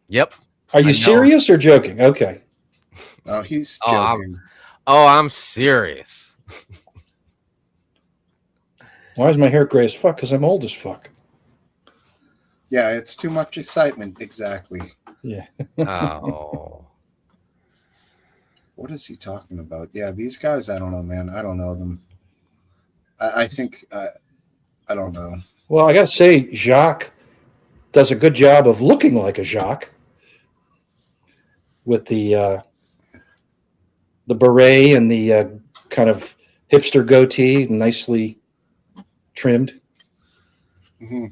Speaker 13: Yep.
Speaker 2: Are you serious or joking? Okay.
Speaker 1: Oh, he's
Speaker 13: Oh,
Speaker 1: joking.
Speaker 13: I'm serious.
Speaker 2: Why is my hair gray as fuck? Because I'm old as fuck.
Speaker 1: Yeah, it's too much excitement. Exactly.
Speaker 2: Yeah.
Speaker 13: Oh.
Speaker 1: What is he talking about? Yeah, these guys, I don't know, man. I don't know them. I think I don't know.
Speaker 2: Well, I got to say, Jacques does a good job of looking like a Jacques with the beret and the kind of hipster goatee, nicely trimmed.
Speaker 1: Mm-hmm.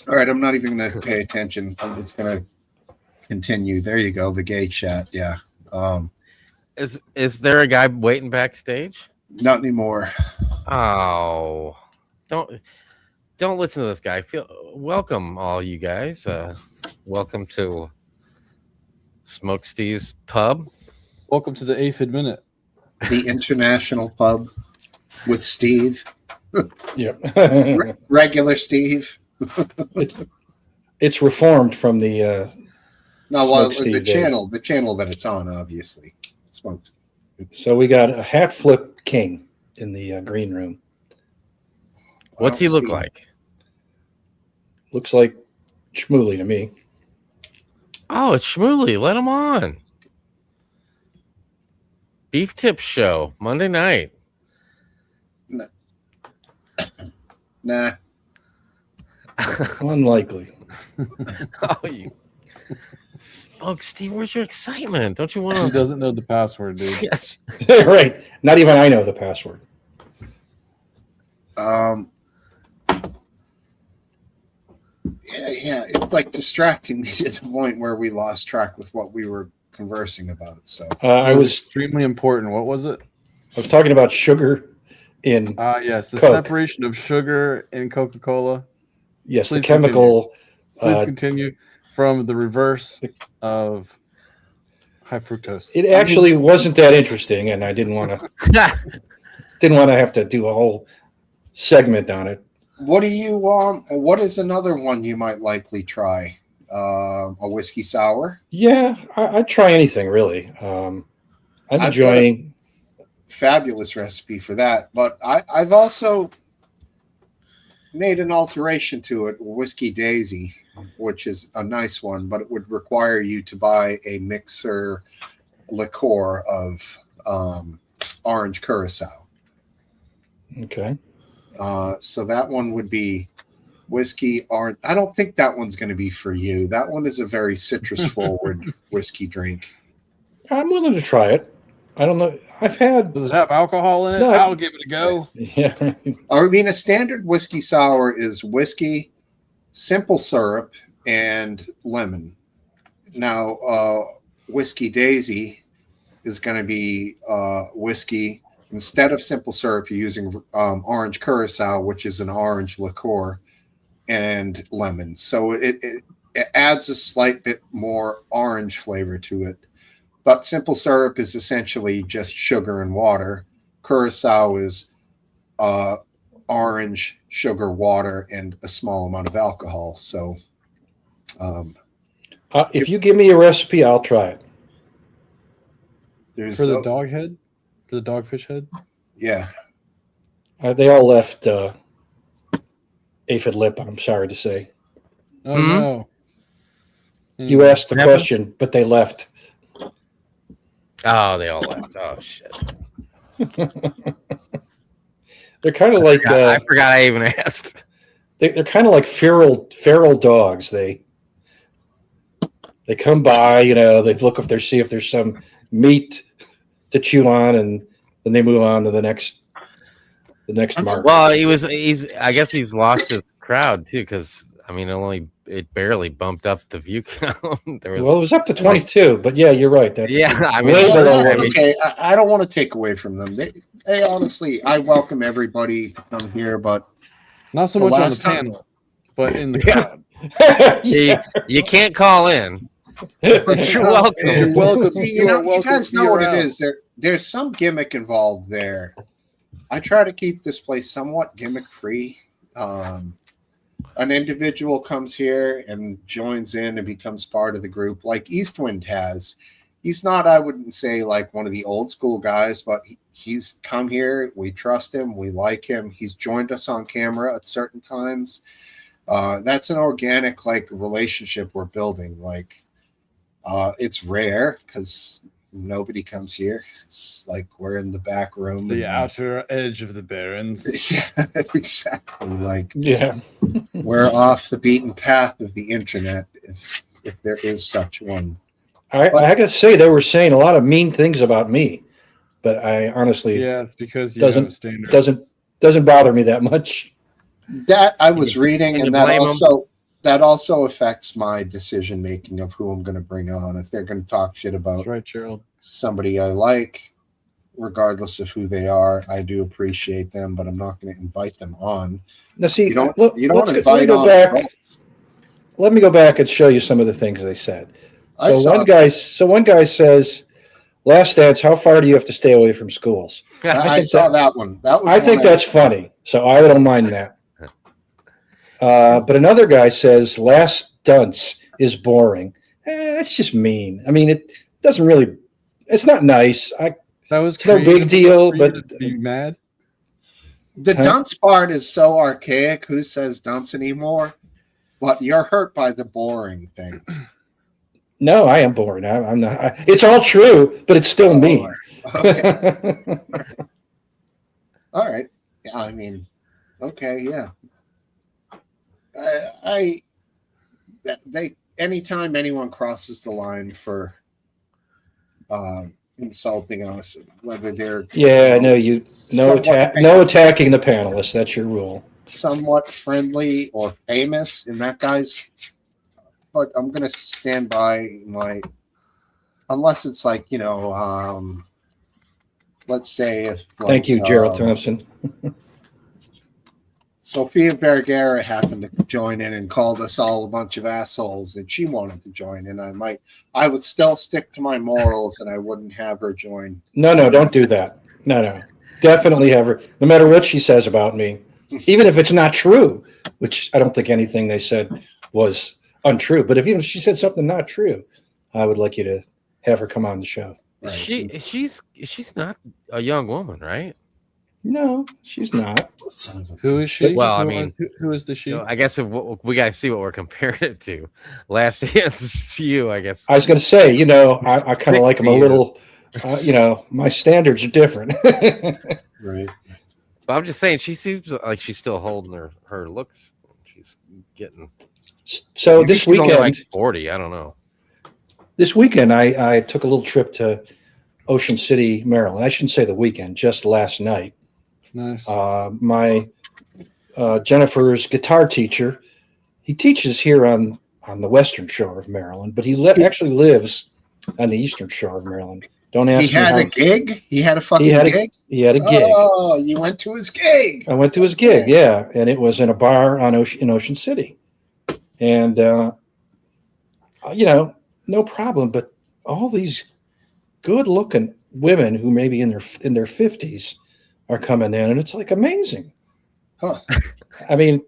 Speaker 1: All right, I'm not even going to pay attention. I'm just going to continue. There you go, the gay chat. Yeah.
Speaker 13: Is there a guy waiting backstage?
Speaker 1: Not anymore.
Speaker 13: Oh, don't listen to this guy. Welcome, all you guys. Welcome to Smoke Steve's Pub.
Speaker 3: Welcome to the Aphid Minute,
Speaker 1: the international pub with Steve.
Speaker 2: Yep.
Speaker 1: Regular Steve.
Speaker 2: It's reformed from the
Speaker 1: no, well,
Speaker 2: Smoke
Speaker 1: the
Speaker 2: Steve days.
Speaker 1: channel that it's on, obviously. Smoked.
Speaker 2: So we got a hat flip king in the green room.
Speaker 13: What's he look like?
Speaker 2: Looks like Shmooly to me.
Speaker 13: Oh, it's Shmooly. Let him on. Beef Tip Show, Monday night.
Speaker 1: Nah.
Speaker 2: Unlikely.
Speaker 13: Oh, you Smoke Steve, where's your excitement? Don't you want to?
Speaker 3: He doesn't know the password, dude.
Speaker 13: Yes.
Speaker 2: Right. Not even I know the password.
Speaker 1: Yeah, it's like distracting me to the point where we lost track with what we were conversing about. So
Speaker 2: I was
Speaker 3: extremely important. What was it?
Speaker 2: I was talking about sugar in
Speaker 3: yes, the
Speaker 2: Coke.
Speaker 3: separation of sugar in Coca-Cola.
Speaker 2: Yes,
Speaker 3: Please
Speaker 2: the chemical.
Speaker 3: Please continue from the reverse of high fructose.
Speaker 2: It actually wasn't that interesting, and I didn't want to have to do a whole segment on it.
Speaker 1: what do you what is another one you might likely try? A whiskey sour?
Speaker 2: Yeah, I'd try anything really. I'm
Speaker 1: I've got
Speaker 2: enjoying.
Speaker 1: Fabulous recipe for that, but I've also made an alteration to it, Whiskey Daisy, which is a nice one, but it would require you to buy a mixer liqueur of orange curacao.
Speaker 2: Okay.
Speaker 1: So that one would be whiskey orange. I don't think that one's going to be for you. That one is a very citrus forward whiskey drink.
Speaker 2: I'm willing to try it. I don't know. I've had.
Speaker 3: Does it have alcohol in it?
Speaker 2: No,
Speaker 3: I'll give it a go.
Speaker 2: Yeah.
Speaker 1: I mean, a standard whiskey sour is whiskey, simple syrup, and lemon. Now, Whiskey Daisy is going to be whiskey. Instead of simple syrup, you're using orange curacao, which is an orange liqueur, and lemon. So it adds a slight bit more orange flavor to it. But simple syrup is essentially just sugar and water. Curacao is orange, sugar, water, and a small amount of alcohol. So
Speaker 2: If you give me a recipe, I'll try it.
Speaker 1: there's
Speaker 3: For the dog head? For the dogfish head?
Speaker 1: Yeah.
Speaker 2: They all left Aphid Lip, I'm sorry to say.
Speaker 3: Oh, no.
Speaker 2: You asked the question, but they left.
Speaker 13: Oh, they all left. Oh, shit.
Speaker 2: They're kind of like
Speaker 13: I forgot I even asked.
Speaker 2: They're kind of like feral dogs. They come by, they look if see if there's some meat to chew on, and then they move on to the next mark.
Speaker 13: Well, I guess he's lost his crowd too, because I mean, it barely bumped up the view count. It
Speaker 2: was up to 22, but yeah, you're right. That's
Speaker 13: I mean,
Speaker 2: way below what
Speaker 1: okay, I don't want to take away from them. They honestly, I welcome everybody to come here, but
Speaker 3: not so
Speaker 1: the
Speaker 3: much on the
Speaker 1: last time-
Speaker 3: panel, but in the crowd.
Speaker 13: You can't call in. But you're welcome.
Speaker 1: You're
Speaker 14: welcome.
Speaker 1: See,
Speaker 14: You are
Speaker 1: you
Speaker 14: welcome
Speaker 1: guys
Speaker 14: to
Speaker 1: know
Speaker 14: your
Speaker 1: what it
Speaker 14: house.
Speaker 1: is. There's some gimmick involved there. I try to keep this place somewhat gimmick free. An individual comes here and joins in and becomes part of the group, like Eastwind has. He's not, I wouldn't say, like one of the old school guys, but he's come here. We trust him. We like him. He's joined us on camera at certain times. That's an organic, like, relationship we're building. Like, it's rare because nobody comes here. It's like we're in the back room.
Speaker 14: The outer edge of the Barrens.
Speaker 1: Yeah, exactly. Like,
Speaker 2: Yeah.
Speaker 1: we're off the beaten path of the internet, if there is such one.
Speaker 2: I gotta say, they were saying a lot of mean things about me, but I honestly
Speaker 14: Yeah, it's because you have a standard.
Speaker 2: doesn't bother me that much.
Speaker 1: That I was reading,
Speaker 13: Can you
Speaker 1: and that
Speaker 13: blame 'em?
Speaker 1: also affects my decision making of who I'm going to bring on. If they're going to talk shit about
Speaker 14: That's right, Gerald.
Speaker 1: somebody I like, regardless of who they are, I do appreciate them, but I'm not going to invite them on.
Speaker 2: Now, see,
Speaker 1: You don't
Speaker 2: let me
Speaker 1: invite
Speaker 2: go
Speaker 1: on
Speaker 2: back.
Speaker 1: trolls.
Speaker 2: Let me go back and show you some of the things they said.
Speaker 1: I
Speaker 2: So
Speaker 1: saw
Speaker 2: one guy says, "Last Dance, how far do you have to stay away from schools?"
Speaker 1: I saw that one. That was
Speaker 2: I think
Speaker 1: one
Speaker 2: that's funny, so I don't mind that. But another guy says, "Last Dunce is boring." That's just mean. I mean, it doesn't really. It's not nice.
Speaker 14: That was
Speaker 2: It's no big
Speaker 14: creative
Speaker 2: deal,
Speaker 14: for you
Speaker 2: but
Speaker 14: to be mad.
Speaker 1: The
Speaker 2: Huh?
Speaker 1: dunce part is so archaic. Who says dunce anymore? But you're hurt by the boring thing.
Speaker 2: no, I am boring. I'm not. It's all true, but it's still mean.
Speaker 1: Okay. All right. Yeah, I mean, okay, yeah. They anytime anyone crosses the line for insulting us, whether they're
Speaker 2: Yeah, no, no
Speaker 1: somewhat
Speaker 2: attacking the panelists. That's your rule.
Speaker 1: somewhat friendly or famous in that guy's, but I'm gonna stand by my, unless it's like, let's say if
Speaker 2: Thank you, Gerald Thompson.
Speaker 1: Sofia Vergara happened to join in and called us all a bunch of assholes, and she wanted to join in. I would still stick to my morals, and I wouldn't have her join.
Speaker 2: No, don't do that. No. Definitely have her, no matter what she says about me, even if it's not true, which I don't think anything they said was untrue. But even if she said something not true, I would like you to have her come on the show.
Speaker 13: She's not a young woman, right?
Speaker 2: No, she's not.
Speaker 14: Who is she?
Speaker 13: Well, I mean,
Speaker 14: who is the she?
Speaker 13: I guess we got to see what we're comparing it to. Last Dance to you, I guess.
Speaker 2: I was going to say, I kind of like him a
Speaker 13: 60
Speaker 2: little, my standards are different.
Speaker 1: Right.
Speaker 13: But I'm just saying, she seems like she's still holding her looks. She's getting.
Speaker 2: So
Speaker 13: Maybe
Speaker 2: this
Speaker 13: she's only
Speaker 2: weekend,
Speaker 13: like 40. I don't know.
Speaker 2: This weekend, I took a little trip to Ocean City, Maryland. I shouldn't say the weekend, just last night.
Speaker 14: Nice.
Speaker 2: My Jennifer's guitar teacher, he teaches here on the western shore of Maryland, but he actually lives on the eastern shore of Maryland. Don't ask
Speaker 1: He
Speaker 2: me
Speaker 1: had
Speaker 2: how.
Speaker 1: a gig? He had a fucking gig?
Speaker 2: He had a gig.
Speaker 1: Oh, you went to his gig.
Speaker 2: I went to his gig, yeah, and it was in a bar in Ocean City, and no problem. But all these good-looking women who may be in their 50s are coming in, and it's like amazing.
Speaker 1: Huh.
Speaker 2: I mean,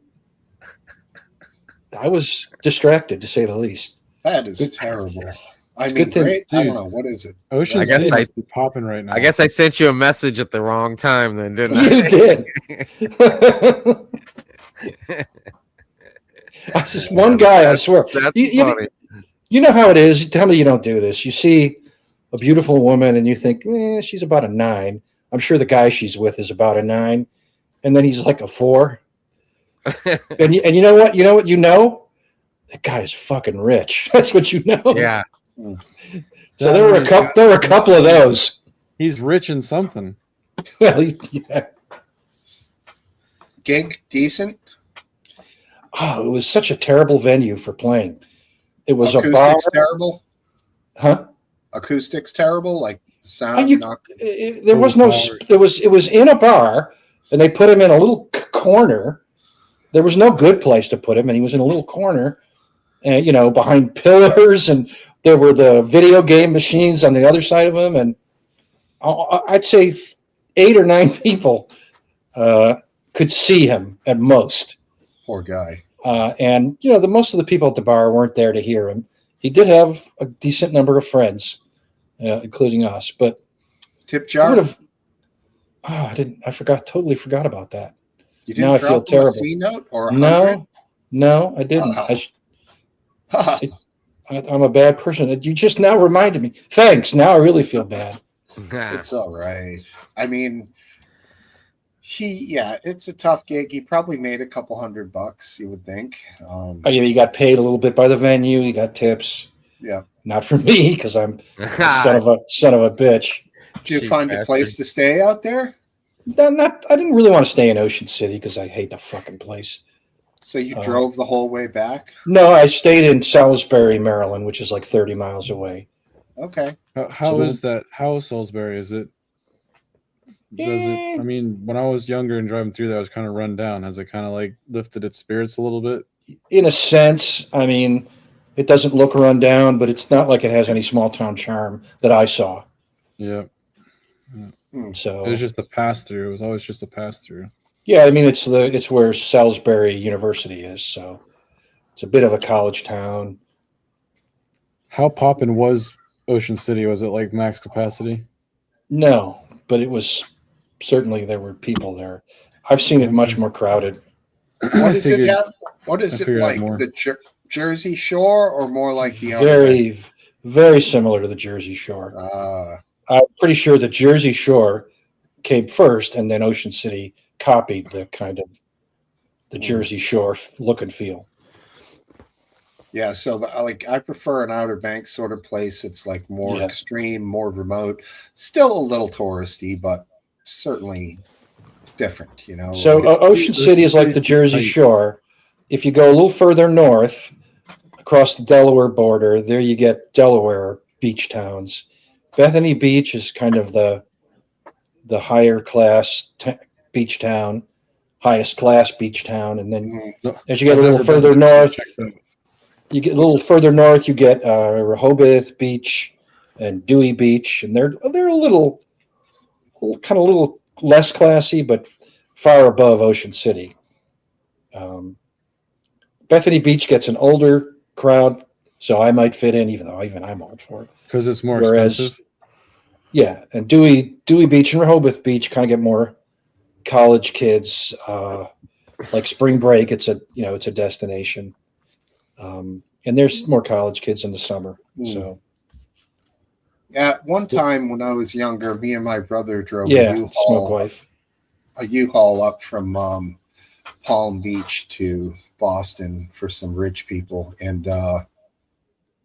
Speaker 2: I was distracted to say the least.
Speaker 1: That is terrible. I
Speaker 2: It's
Speaker 1: mean,
Speaker 2: good to-
Speaker 1: great. I
Speaker 14: Dude.
Speaker 1: don't know. What is it?
Speaker 14: Ocean
Speaker 13: I guess
Speaker 14: City
Speaker 13: I-
Speaker 14: must be popping right now.
Speaker 13: I guess I sent you a message at the wrong time, then, didn't I?
Speaker 2: You did. I just one guy, I swear.
Speaker 13: That's
Speaker 2: You
Speaker 13: funny.
Speaker 2: know how it is. Tell me you don't do this. You see a beautiful woman and you think, she's about a 9. I'm sure the guy she's with is about a 9, and then he's like a 4. and you know what? You know? That guy is fucking rich. That's what you know.
Speaker 13: Yeah.
Speaker 2: So there were a couple of those.
Speaker 14: He's rich in something.
Speaker 2: Well, yeah.
Speaker 1: Gig decent.
Speaker 2: Oh, it was such a terrible venue for playing. It was a bar.
Speaker 1: Acoustics terrible.
Speaker 2: Huh?
Speaker 1: Acoustics terrible. Like the sound.
Speaker 2: There was no. It was in a bar, and they put him in a little corner, there was no good place to put him, and he was in a little corner, and behind pillars, and there were the video game machines on the other side of him, and I'd say 8 or 9 people could see him at most.
Speaker 1: Poor guy.
Speaker 2: And the most of the people at the bar weren't there to hear him. He did have a decent number of friends, including us. But
Speaker 1: tip jar.
Speaker 2: I totally forgot about that.
Speaker 1: You didn't
Speaker 2: now I feel
Speaker 1: drop him a
Speaker 2: terrible.
Speaker 1: C note or 100?
Speaker 2: No, I didn't. I'm a bad person. You just now reminded me. Thanks. Now I really feel bad.
Speaker 1: It's all right. I mean, it's a tough gig. He probably made a couple $100, you would think.
Speaker 2: You got paid a little bit by the venue. You got tips.
Speaker 1: Yeah.
Speaker 2: Not for me, because I'm son of a bitch.
Speaker 1: Did you find a place to stay out there?
Speaker 2: I didn't really want to stay in Ocean City because I hate the fucking place.
Speaker 1: So you drove the whole way back?
Speaker 2: No, I stayed in Salisbury, Maryland, which is like 30 miles away.
Speaker 1: Okay.
Speaker 14: How is that? How is Salisbury? Is it? Does it? I mean, when I was younger and driving through there, I was kind of run down. Has it kind of like lifted its spirits a little bit?
Speaker 2: In a sense, I mean, it doesn't look run down, but it's not like it has any small town charm that I saw.
Speaker 14: Yeah.
Speaker 2: So
Speaker 14: it was just a pass through. It was always just a pass through.
Speaker 2: Yeah, I mean, it's where Salisbury University is, so it's a bit of a college town.
Speaker 14: How poppin' was Ocean City? Was it like max capacity?
Speaker 2: No, but it was certainly, there were people there. I've seen it much more crowded.
Speaker 1: What is it? What is it like? The Jersey Shore, or more like the
Speaker 2: very, very similar to the Jersey Shore. I'm pretty sure the Jersey Shore came first, and then Ocean City copied the kind of the Jersey Shore look and feel.
Speaker 1: Yeah, so I prefer an Outer Banks sort of place. It's like more extreme, more remote, still a little touristy, but certainly different,
Speaker 2: So Ocean City is like the Jersey Shore. If you go a little further north, across the Delaware border, there you get Delaware beach towns. Bethany Beach is kind of the higher class beach town, highest class beach town, and then as you get a little further north, you get Rehoboth Beach and Dewey Beach, and they're a little less classy, but far above Ocean City. Bethany Beach gets an older crowd, so I might fit in, even though even I'm old for it.
Speaker 14: Because it's more expensive.
Speaker 2: Yeah, and Dewey Beach and Rehoboth Beach kind of get more college kids. Like spring break, it's a destination, and there's more college kids in the summer. So,
Speaker 1: at one time when I was younger, me and my brother drove
Speaker 2: a
Speaker 1: U-Haul up from Palm Beach to Boston for some rich people, and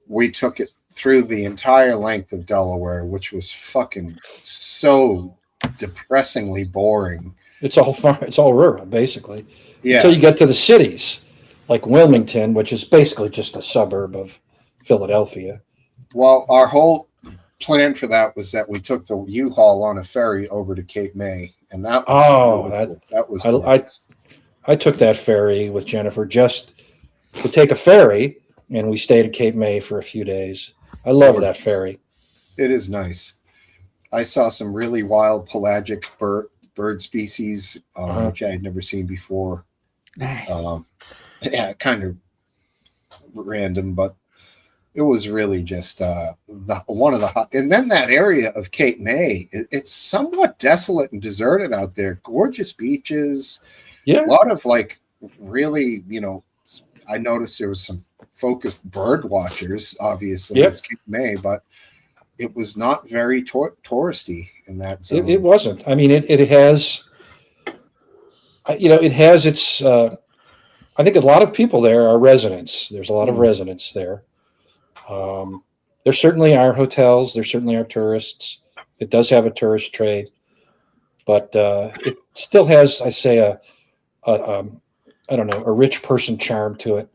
Speaker 1: we took it through the entire length of Delaware, which was fucking so depressingly boring.
Speaker 2: It's all farm, it's all rural, basically.
Speaker 1: Yeah.
Speaker 2: Until you get to the cities, like Wilmington, which is basically just a suburb of Philadelphia.
Speaker 1: Well, our whole plan for that was that we took the U-Haul on a ferry over to Cape May, and that was that was
Speaker 2: I took that ferry with Jennifer just to take a ferry, and we stayed at Cape May for a few days. I love that ferry.
Speaker 1: It is nice. I saw some really wild pelagic bird species, which I had never seen before.
Speaker 14: Nice.
Speaker 1: Yeah, kind of random, but it was really just one of the hot. And then that area of Cape May, it's somewhat desolate and deserted out there. Gorgeous beaches.
Speaker 2: Yeah.
Speaker 1: A lot of really, I noticed there was some focused bird watchers, obviously.
Speaker 2: Yep.
Speaker 1: It's Cape May, but it was not very touristy in that zone.
Speaker 2: It wasn't. I mean, it has, it has its, I think a lot of people there are residents. There's a lot of residents there. There certainly are hotels. There certainly are tourists. It does have a tourist trade, but it still has, I say, a rich person charm to it.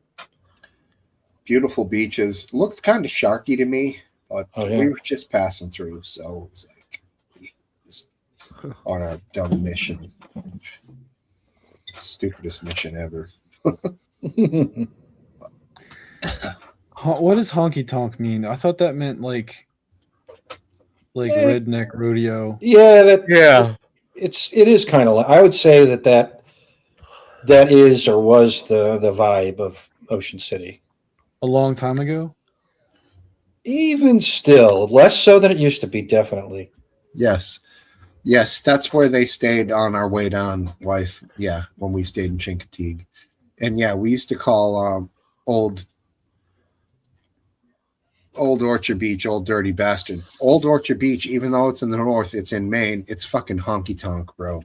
Speaker 1: Beautiful beaches. Looked kind of sharky to me, but we were just passing through, so it was just on our dumb mission. Stupidest mission ever.
Speaker 14: What does honky tonk mean? I thought that meant like redneck rodeo.
Speaker 2: Yeah, it is kind of like, I would say that is or was the vibe of Ocean City.
Speaker 14: A long time ago?
Speaker 2: Even still, less so than it used to be, definitely.
Speaker 1: Yes. Yes, that's where they stayed on our way down, wife. Yeah, when we stayed in Chincoteague. And yeah, we used to call old Orchard Beach, Old Dirty Bastard. Old Orchard Beach, even though it's in the north, it's in Maine, it's fucking honky tonk, bro.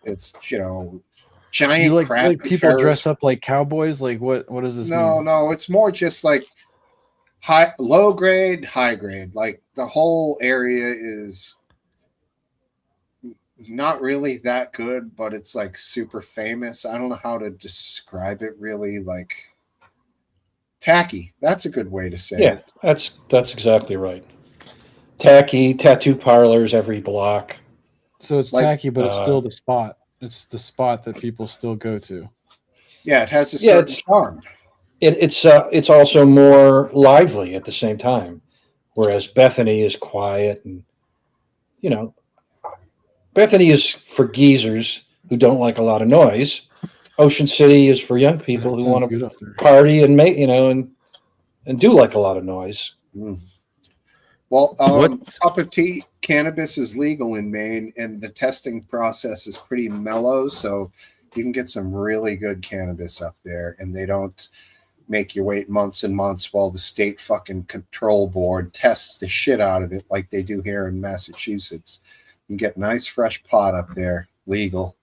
Speaker 1: It's, giant
Speaker 14: You
Speaker 1: crap.
Speaker 14: like people dress up like cowboys? Like what does this mean?
Speaker 1: No, it's more just like low grade, high grade. Like the whole area is not really that good, but it's like super famous. I don't know how to describe it really. Like tacky. That's a good way to say it.
Speaker 2: That's exactly right. Tacky, tattoo parlors every block.
Speaker 14: So it's tacky, but it's still the spot. It's the spot that people still go to.
Speaker 1: Yeah, it has a certain charm.
Speaker 2: It's also more lively at the same time, whereas Bethany is quiet and Bethany is for geezers who don't like a lot of noise. Ocean City is for young people who want to party and make and do like a lot of noise.
Speaker 1: Well, cup of tea, cannabis is legal in Maine, and the testing process is pretty mellow, so you can get some really good cannabis up there, and they don't make you wait months and months while the state fucking control board tests the shit out of it like they do here in Massachusetts. You get nice fresh pot up there, legal,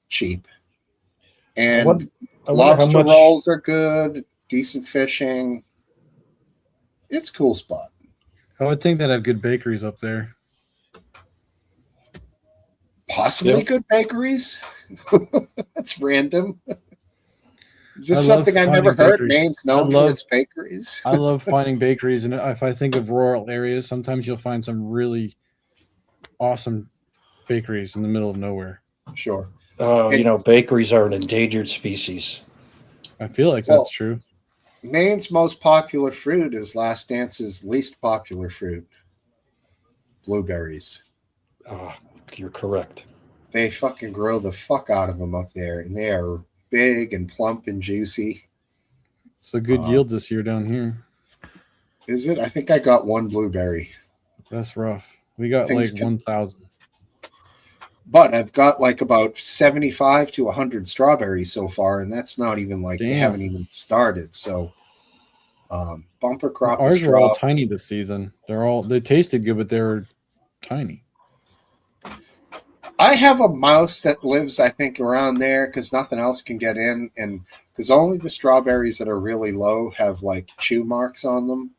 Speaker 1: cheap. And lobster rolls are good, decent fishing. It's a cool spot.
Speaker 14: I would think they'd have good bakeries up there.
Speaker 1: Possibly good bakeries. That's random. Is this something I've never heard? Maine's known for its bakeries.
Speaker 14: I love finding bakeries, and if I think of rural areas, sometimes you'll find some really awesome bakeries in the middle of nowhere.
Speaker 1: Sure.
Speaker 2: Bakeries are an endangered species.
Speaker 14: I feel like that's true.
Speaker 1: Maine's most popular fruit is Last Dance's least popular fruit. Blueberries.
Speaker 2: You're correct.
Speaker 1: They fucking grow the fuck out of them up there, and they are big and plump and juicy.
Speaker 14: It's a good yield this year down here.
Speaker 1: Is it? I think I got one blueberry.
Speaker 14: That's rough. We got like 1,000.
Speaker 1: But I've got like about 75 to 100 strawberries so far, and that's not even like they haven't even started. So bumper crop.
Speaker 14: Ours were all tiny this season. They tasted good, but they were tiny.
Speaker 1: I have a mouse that lives, I think, around there because nothing else can get in, and because only the strawberries that are really low have like chew marks on them.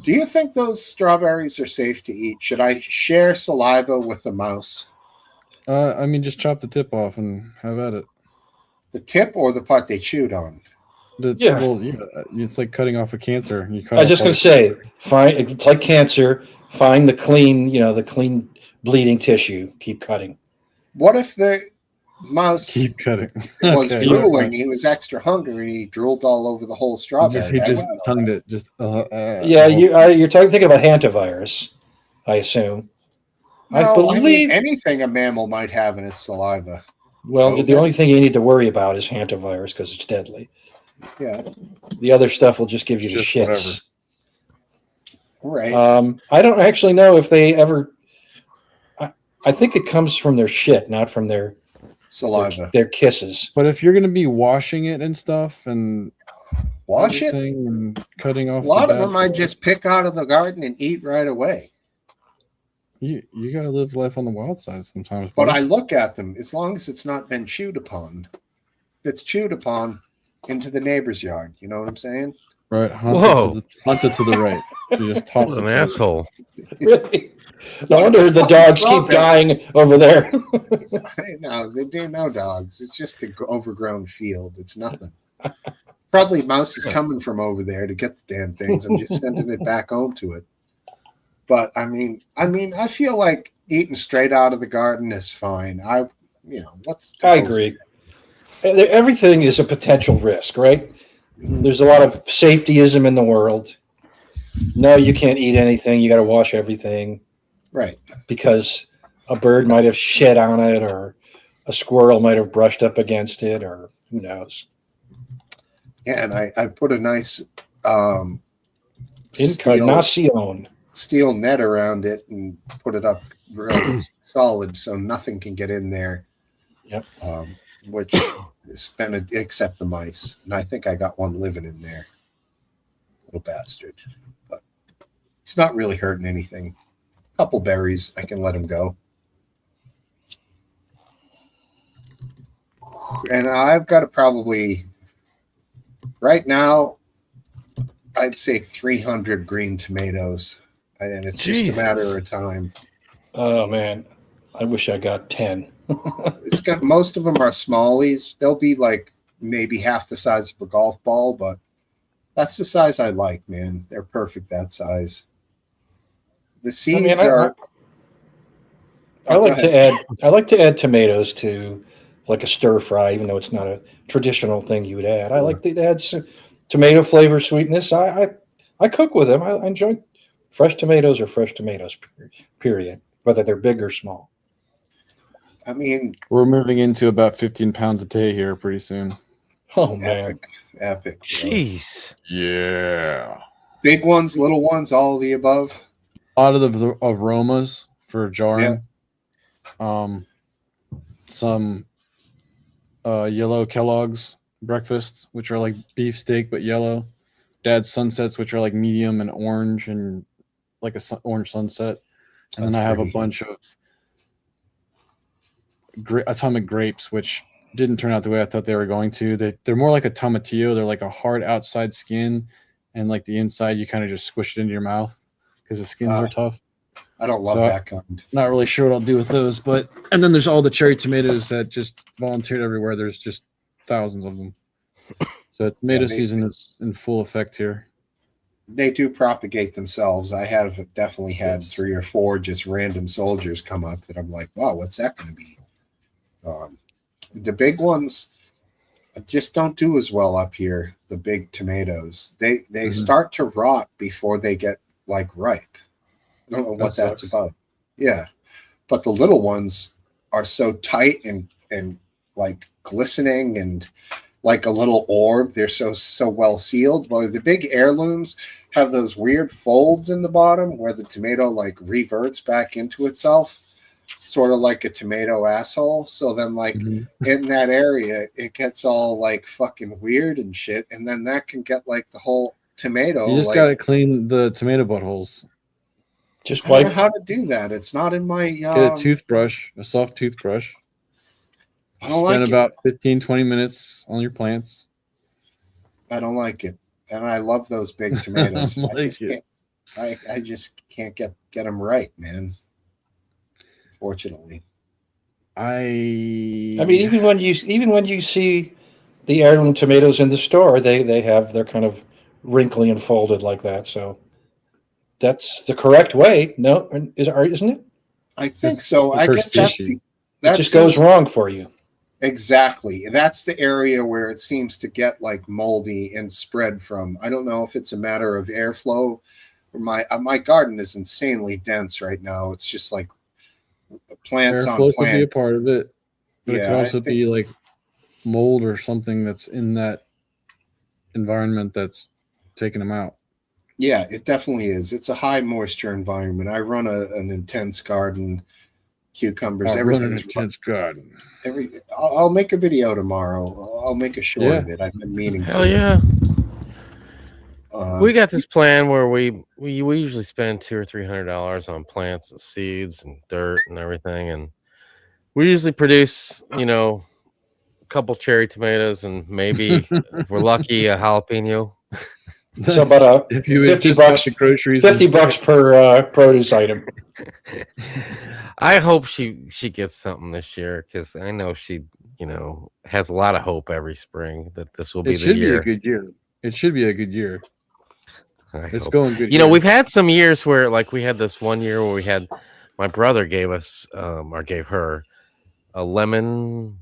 Speaker 1: Do you think those strawberries are safe to eat? Should I share saliva with the mouse?
Speaker 14: Just chop the tip off and have at it.
Speaker 1: The tip or the part they chewed on?
Speaker 14: It's like cutting off a cancer.
Speaker 2: I was just going to say, it's like cancer. Find the clean, the clean bleeding tissue. Keep cutting.
Speaker 1: What if the mouse
Speaker 14: keep cutting
Speaker 1: was drooling? He was extra hungry and he drooled all over the whole strawberry.
Speaker 14: He just tongued it.
Speaker 2: You're thinking about hantavirus, I assume.
Speaker 1: No, I believe anything a mammal might have in its saliva.
Speaker 2: Well, the only thing you need to worry about is hantavirus because it's deadly.
Speaker 1: Yeah.
Speaker 2: The other stuff will just give you the shits.
Speaker 1: Right.
Speaker 2: I don't actually know if they ever. I think it comes from their shit, not from their
Speaker 1: saliva,
Speaker 2: their kisses.
Speaker 14: But if you're going to be washing it and stuff and
Speaker 1: wash it
Speaker 14: and cutting off,
Speaker 1: a lot of them I just pick out of the garden and eat right away.
Speaker 14: You got to live life on the wild side sometimes.
Speaker 1: But I look at them as long as it's not been chewed upon. If it's chewed upon into the neighbor's yard, you know what I'm saying?
Speaker 14: Right. Hunt it to the right. You just toss
Speaker 13: an asshole.
Speaker 2: Really? No wonder the dogs keep dying over there.
Speaker 1: No, they do no dogs. It's just an overgrown field. It's nothing. Probably mouse is coming from over there to get the damn things. I'm just sending it back home to it. But I mean, I feel like eating straight out of the garden is fine. I agree.
Speaker 2: everything is a potential risk, right? There's a lot of safetyism in the world. No, you can't eat anything. You got to wash everything.
Speaker 1: Right.
Speaker 2: Because a bird might have shed on it, or a squirrel might have brushed up against it, or who knows.
Speaker 1: Yeah, and I put a nice
Speaker 2: Encarnacion
Speaker 1: steel net around it and put it up real solid so nothing can get in there.
Speaker 2: Yep.
Speaker 1: Which is been except the mice, and I think I got one living in there. Little bastard, but he's not really hurting anything. Couple berries, I can let him go. And I've got probably right now, I'd say 300 green tomatoes, and it's just a matter of time.
Speaker 2: Oh man, I wish I got 10.
Speaker 1: It's got most of them are smallies. They'll be like maybe half the size of a golf ball, but that's the size I like, man. They're perfect that size. The seeds
Speaker 2: I like to add tomatoes to like a stir fry, even though it's not a traditional thing you would add. I like to add some tomato flavor sweetness. I cook with them. I enjoy fresh tomatoes or fresh tomatoes, period, whether they're big or small.
Speaker 1: I mean,
Speaker 14: we're moving into about 15 pounds a day here pretty soon.
Speaker 2: Oh man,
Speaker 1: epic.
Speaker 13: Jeez.
Speaker 14: Yeah.
Speaker 1: Big ones, little ones, all of the above.
Speaker 14: A lot of the aromas for jarring. Some yellow Kellogg's breakfasts, which are like beefsteak but yellow. Dad's sunsets, which are like medium and orange and like orange sunset. And then I have a bunch of atomic grapes, which didn't turn out the way I thought they were going to. They're more like a tomatillo. They're like a hard outside skin, and like the inside you kind of just squish it into your mouth because the skins are tough.
Speaker 1: I don't love that kind.
Speaker 14: Not really sure what I'll do with those, but and then there's all the cherry tomatoes that just volunteered everywhere. There's just thousands of them. So tomato season is in full effect here.
Speaker 1: They do propagate themselves. I have definitely had 3 or 4 just random soldiers come up that I'm like, wow, what's that going to be? The big ones just don't do as well up here. The big tomatoes, they start to rot before they get like ripe. I don't know what that's about. Yeah, but the little ones are so tight and like glistening and like a little orb. They're so well sealed. Well, the big heirlooms have those weird folds in the bottom where the tomato like reverts back into itself, sort of like a tomato asshole. So then like in that area, it gets all like fucking weird and shit. And then that can get like the whole tomato.
Speaker 14: You just
Speaker 1: like,
Speaker 14: gotta clean the tomato buttholes.
Speaker 2: Just
Speaker 1: I don't know how to do that. It's not in my
Speaker 14: get a toothbrush, a soft toothbrush.
Speaker 1: I don't
Speaker 14: Spend
Speaker 1: like
Speaker 14: about 15-20 minutes on your plants.
Speaker 1: I don't like it. And I love those big tomatoes.
Speaker 14: I
Speaker 1: I just can't get them right, man. Fortunately.
Speaker 2: I mean, even when you see the heirloom tomatoes in the store, they're kind of wrinkly and folded like that. So that's the correct way. No, isn't it?
Speaker 1: I think so. I guess
Speaker 2: it just goes wrong for you.
Speaker 1: Exactly. That's the area where it seems to get like moldy and spread from. I don't know if it's a matter of airflow. My garden is insanely dense right now. It's just like plants on
Speaker 14: Airflow
Speaker 1: plants.
Speaker 14: could be a part of it, but it
Speaker 1: Yeah,
Speaker 14: could
Speaker 1: I
Speaker 14: also
Speaker 1: think-
Speaker 14: be like mold or something that's in that environment that's taking them out.
Speaker 1: Yeah, it definitely is. It's a high moisture environment. I run an intense garden, cucumbers,
Speaker 14: I run an
Speaker 1: everything's
Speaker 14: intense garden.
Speaker 1: I'll make a video tomorrow. I'll make a short of it. I've been meaning
Speaker 13: Hell
Speaker 1: to.
Speaker 13: yeah.
Speaker 1: Uh,
Speaker 13: We got this plan where we usually spend $200 or $300 on plants and seeds and dirt and everything, and we usually produce, a couple cherry tomatoes and maybe, if we're lucky, a jalapeno.
Speaker 2: So about
Speaker 14: if you would
Speaker 2: $50
Speaker 14: just bought the groceries,
Speaker 2: $50 per produce item.
Speaker 13: I hope she gets something this year because I know she, has a lot of hope every spring that this will be
Speaker 14: It
Speaker 13: the
Speaker 14: should
Speaker 13: year.
Speaker 14: be a good year. It should be a good year. It's
Speaker 13: hope.
Speaker 14: going good.
Speaker 13: We've had some years where, like, we had this one year where we had my brother gave us, or gave her, a lemon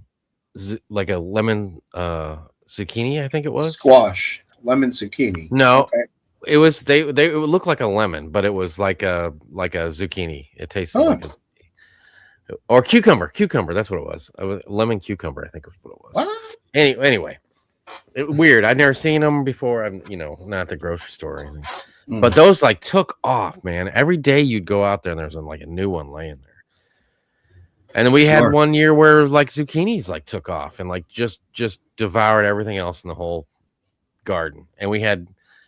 Speaker 13: like a lemon zucchini, I think it was.
Speaker 1: Squash, lemon zucchini.
Speaker 13: No,
Speaker 1: Okay.
Speaker 13: it was they it would look like a lemon, but it was like a zucchini. It tasted
Speaker 1: Huh.
Speaker 13: like a or cucumber. That's what it was. Lemon cucumber, I think was what it was.
Speaker 1: What?
Speaker 13: Anyway, weird. I'd never seen them before. I'm not at the grocery store or anything.
Speaker 1: Mm.
Speaker 13: But those like took off, man. Every day you'd go out there and there's like a new one laying there. And then we had
Speaker 1: Sure.
Speaker 13: one year where like zucchinis like took off and like just devoured everything else in the whole garden. And we had,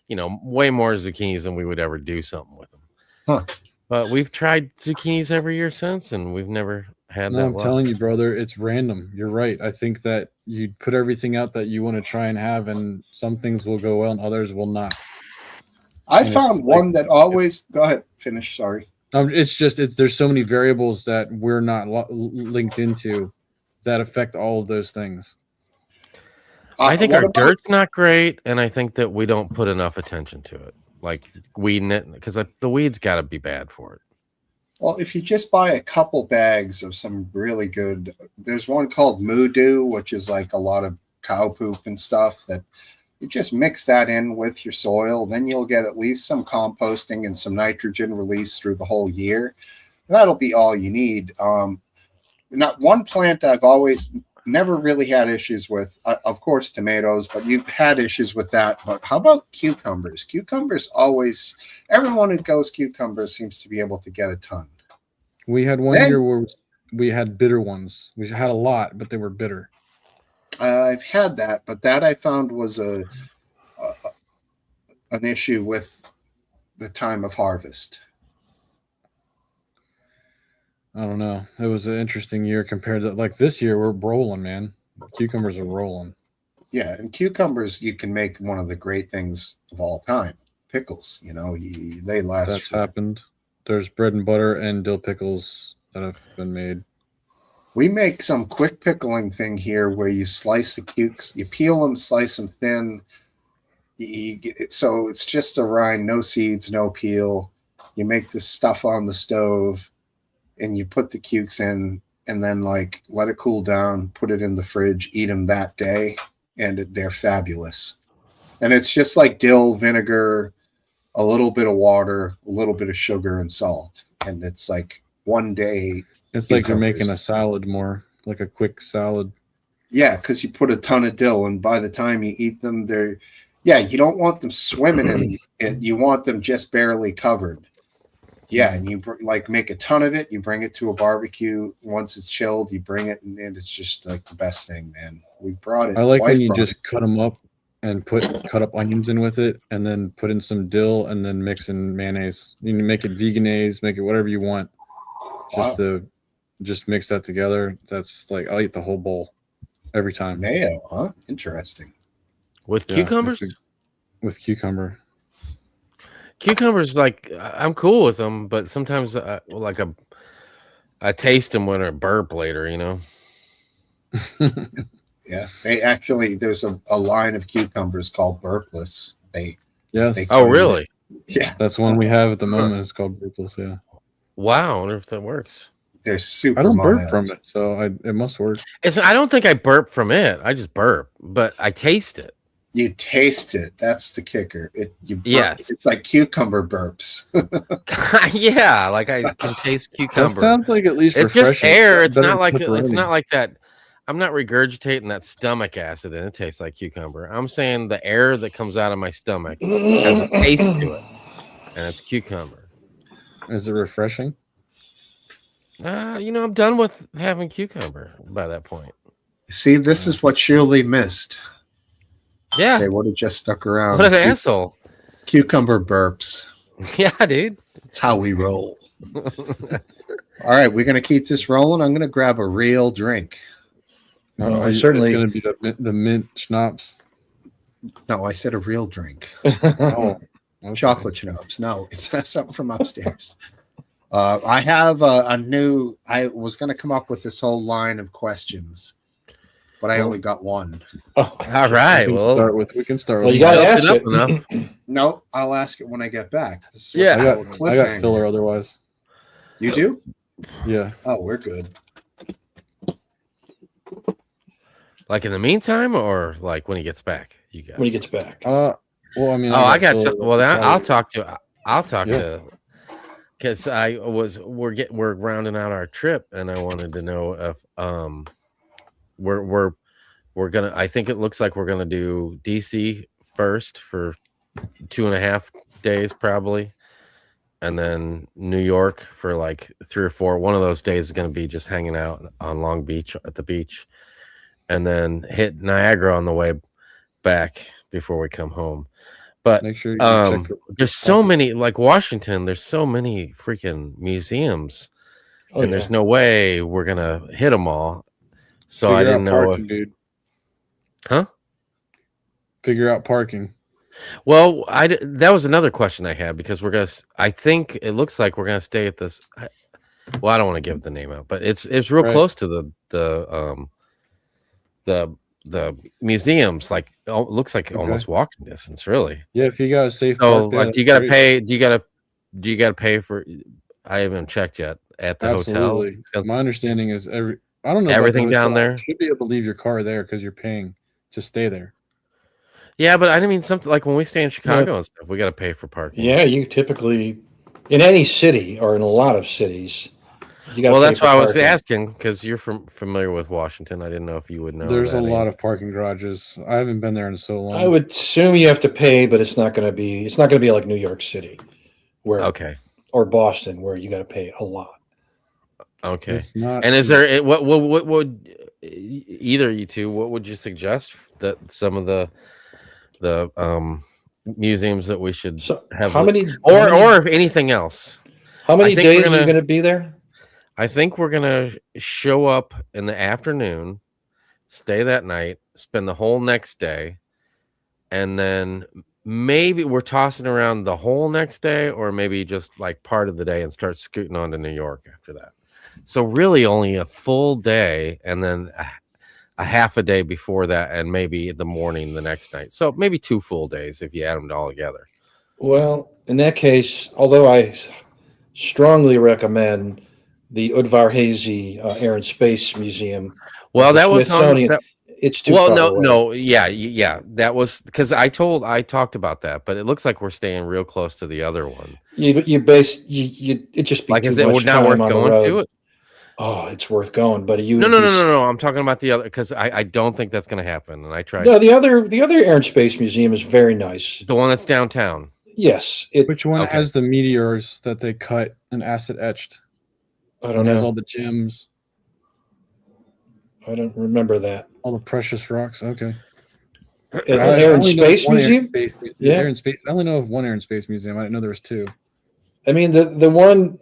Speaker 13: way more zucchinis than we would ever do something with them.
Speaker 1: Huh.
Speaker 13: But we've tried zucchinis every year since, and we've never had
Speaker 14: No,
Speaker 13: that.
Speaker 14: I'm
Speaker 13: luck.
Speaker 14: telling you, brother, it's random. You're right. I think that you put everything out that you want to try and have, and some things will go well and others will not.
Speaker 1: I
Speaker 14: And
Speaker 1: found
Speaker 14: it's
Speaker 1: one that always. Go ahead, finish. Sorry.
Speaker 14: There's so many variables that we're not linked into that affect all of those things.
Speaker 13: I think
Speaker 1: what
Speaker 13: our
Speaker 1: about-
Speaker 13: dirt's not great, and I think that we don't put enough attention to it, like weeding it, because the weeds got to be bad for it.
Speaker 1: Well, if you just buy a couple bags of some really good, there's one called Moo Doo, which is like a lot of cow poop and stuff that you just mix that in with your soil. Then you'll get at least some composting and some nitrogen release through the whole year. That'll be all you need. Not one plant I've always never really had issues with, of course, tomatoes, but you've had issues with that. But how about cucumbers? Cucumbers always, everyone who goes cucumbers seems to be able to get a ton.
Speaker 14: We had one
Speaker 1: Then-
Speaker 14: year where we had bitter ones. We had a lot, but they were bitter.
Speaker 1: I've had that, but that I found was an issue with the time of harvest.
Speaker 14: I don't know. It was an interesting year compared to like this year. We're rolling, man. Cucumbers are rolling.
Speaker 1: Yeah, and cucumbers, you can make one of the great things of all time. Pickles, they last.
Speaker 14: That's happened. There's bread and butter and dill pickles that have been made.
Speaker 1: We make some quick pickling thing here where you slice the cukes, you peel them, slice them thin. So it's just a rind, no seeds, no peel. You make this stuff on the stove and you put the cukes in and then like let it cool down, put it in the fridge, eat them that day, and they're fabulous. And it's just like dill, vinegar, a little bit of water, a little bit of sugar and salt. And it's like one day.
Speaker 14: It's like you're
Speaker 1: cucumbers.
Speaker 14: making a salad more, like a quick salad.
Speaker 1: Yeah, because you put a ton of dill, and by the time you eat them, you don't want them swimming in it. You want them just barely covered. Yeah, and you like make a ton of it. You bring it to a barbecue. Once it's chilled, you bring it, and it's just like the best thing, man. We brought it.
Speaker 14: I like when
Speaker 1: Wife
Speaker 14: you
Speaker 1: brought
Speaker 14: just cut them up and cut up onions in with it, and then put in some dill, and then mix in mayonnaise. You can make it veganaise, make it whatever you want. Just mix that together. That's like I'll eat the whole bowl every time.
Speaker 1: Mayo, huh? Interesting.
Speaker 13: With cucumbers?
Speaker 14: With cucumber.
Speaker 13: Cucumbers, like I'm cool with them, but sometimes I taste them when I burp later.
Speaker 1: Yeah, they actually there's a line of cucumbers called burpless.
Speaker 14: Yes.
Speaker 1: They
Speaker 13: Oh, really?
Speaker 1: Yeah,
Speaker 14: That's one we have at the moment. It's called burpless. Yeah.
Speaker 13: Wow, I wonder if that works.
Speaker 1: they're super.
Speaker 14: I don't burp
Speaker 1: mild.
Speaker 14: from it, so it must work.
Speaker 13: I don't think I burp from it. I just burp, but I taste it.
Speaker 1: You taste it. That's the kicker.
Speaker 13: Yes.
Speaker 1: It's like cucumber burps.
Speaker 13: Yeah, like I can taste cucumber.
Speaker 14: That sounds like at least
Speaker 13: It's
Speaker 14: refreshing.
Speaker 13: just air. It's
Speaker 14: Better
Speaker 13: not like
Speaker 14: than pepperoni.
Speaker 13: that. I'm not regurgitating that stomach acid and it tastes like cucumber. I'm saying the air that comes out of my stomach has a taste to it, and it's cucumber.
Speaker 14: Is it refreshing?
Speaker 13: I'm done with having cucumber by that point.
Speaker 1: See, this is what Shirley missed.
Speaker 13: Yeah.
Speaker 1: They would have just stuck around.
Speaker 13: What an asshole.
Speaker 1: Cucumber burps.
Speaker 13: Yeah, dude.
Speaker 1: It's how we roll. All right, we're going to keep this rolling. I'm going to grab a real drink.
Speaker 2: Certainly.
Speaker 14: It's going to be the mint schnapps.
Speaker 1: No, I said a real drink.
Speaker 14: Oh, okay.
Speaker 1: Chocolate schnapps. No, it's something from upstairs. I have a new. I was going to come up with this whole line of questions, but I only got one.
Speaker 2: Oh,
Speaker 13: all right.
Speaker 14: We can start.
Speaker 2: Well,
Speaker 14: with
Speaker 2: you got to
Speaker 14: that.
Speaker 2: ask it.
Speaker 1: No, I'll ask it when I get back. This is
Speaker 13: Yeah.
Speaker 1: what
Speaker 14: I
Speaker 1: call a
Speaker 14: got
Speaker 1: cliffhanger.
Speaker 14: filler otherwise.
Speaker 1: You do?
Speaker 14: Yeah.
Speaker 1: Oh, we're good.
Speaker 13: Like in the meantime, or like when he gets back? You guys.
Speaker 2: When he gets back.
Speaker 14: Well, I mean,
Speaker 13: Oh, I got.
Speaker 14: till-
Speaker 13: Well, then I'll
Speaker 14: till-
Speaker 13: talk to. I'll talk
Speaker 14: Yeah.
Speaker 13: to. Because we're rounding out our trip, and I wanted to know if we're gonna. I think it looks like we're gonna do DC first for 2.5 days probably, and then New York for like 3 or 4. One of those days is gonna be just hanging out on Long Beach at the beach, and then hit Niagara on the way back before we come home. But
Speaker 14: Make sure you check for-
Speaker 13: there's so many, like Washington, there's so many freaking museums,
Speaker 2: Oh,
Speaker 13: and there's no way we're gonna hit them all. So I
Speaker 14: Figure out
Speaker 13: didn't know
Speaker 14: parking,
Speaker 13: if,
Speaker 14: dude.
Speaker 13: huh?
Speaker 14: Figure out parking.
Speaker 13: Well, that was another question I had, because I think it looks like we're gonna stay at this. Well, I don't want to give the name out, but it's real
Speaker 14: Right.
Speaker 13: close to the museums. Like, it looks like
Speaker 14: Okay.
Speaker 13: almost walking distance, really.
Speaker 14: Yeah, if you got a safe
Speaker 13: So,
Speaker 14: park there,
Speaker 13: like, do you
Speaker 14: that's
Speaker 13: gotta
Speaker 14: great.
Speaker 13: pay? Do you gotta pay for? I haven't checked yet at the
Speaker 14: Absolutely.
Speaker 13: hotel.
Speaker 14: My understanding is I don't know about the
Speaker 13: Everything down
Speaker 14: hotel.
Speaker 13: there?
Speaker 14: You should be able to leave your car there because you're paying to stay there.
Speaker 13: Yeah, but I didn't mean something like when we stay in Chicago and stuff. We got to pay for parking.
Speaker 2: Yeah, you typically in any city or in a lot of cities. You got.
Speaker 13: Well, that's why I was asking, because you're familiar with Washington. I didn't know if you would know.
Speaker 14: There's a
Speaker 13: that
Speaker 14: lot
Speaker 13: answer.
Speaker 14: of parking garages. I haven't been there in so long.
Speaker 2: I would assume you have to pay, but it's not going to be. It's not going to be like New York City, where
Speaker 13: Okay.
Speaker 2: or Boston, where you got to pay a lot.
Speaker 13: Okay.
Speaker 14: It's not
Speaker 13: And is
Speaker 14: cheap.
Speaker 13: there what would either you two? What would you suggest that some of the museums that we should have?
Speaker 2: how many-
Speaker 13: Or
Speaker 2: how many-
Speaker 13: or if anything else?
Speaker 2: How many
Speaker 13: I think we're
Speaker 2: days are you going to be there?
Speaker 13: I think we're gonna show up in the afternoon, stay that night, spend the whole next day, and then maybe we're tossing around the whole next day, or maybe just like part of the day and start scooting on to New York after that. So really only a full day, and then a half a day before that, and maybe the morning the next night. So maybe 2 full days if you add them all together.
Speaker 2: Well, in that case, although I strongly recommend the Udvar Hazy Air and Space Museum.
Speaker 13: Well,
Speaker 2: the
Speaker 13: that was on.
Speaker 2: Smithsonian,
Speaker 13: That,
Speaker 2: it's too
Speaker 13: well,
Speaker 2: far
Speaker 13: no,
Speaker 2: away.
Speaker 13: no, yeah. That was because I talked about that, but it looks like we're staying real close to the other one.
Speaker 2: It just be
Speaker 13: Like,
Speaker 2: too
Speaker 13: is it
Speaker 2: much
Speaker 13: not worth
Speaker 2: time on the
Speaker 13: going
Speaker 2: road.
Speaker 13: to it?
Speaker 2: Oh, it's worth going, but you
Speaker 13: No. I'm talking about the other, because I don't think that's going to happen. And I tried
Speaker 2: No, the other Air and Space Museum is very nice.
Speaker 13: the one that's downtown.
Speaker 2: Yes,
Speaker 14: Which one
Speaker 13: Okay.
Speaker 14: has the meteors that they cut and acid etched?
Speaker 2: I don't
Speaker 14: It has
Speaker 2: know.
Speaker 14: all the gems,
Speaker 2: I don't remember that.
Speaker 14: all the precious rocks. Okay.
Speaker 2: Air and
Speaker 14: only know
Speaker 2: Space
Speaker 14: one Air and
Speaker 2: Museum?
Speaker 14: Space
Speaker 2: Yeah.
Speaker 14: Air and Space. I only know of one Air and Space Museum. I didn't know there was two.
Speaker 2: I mean, the one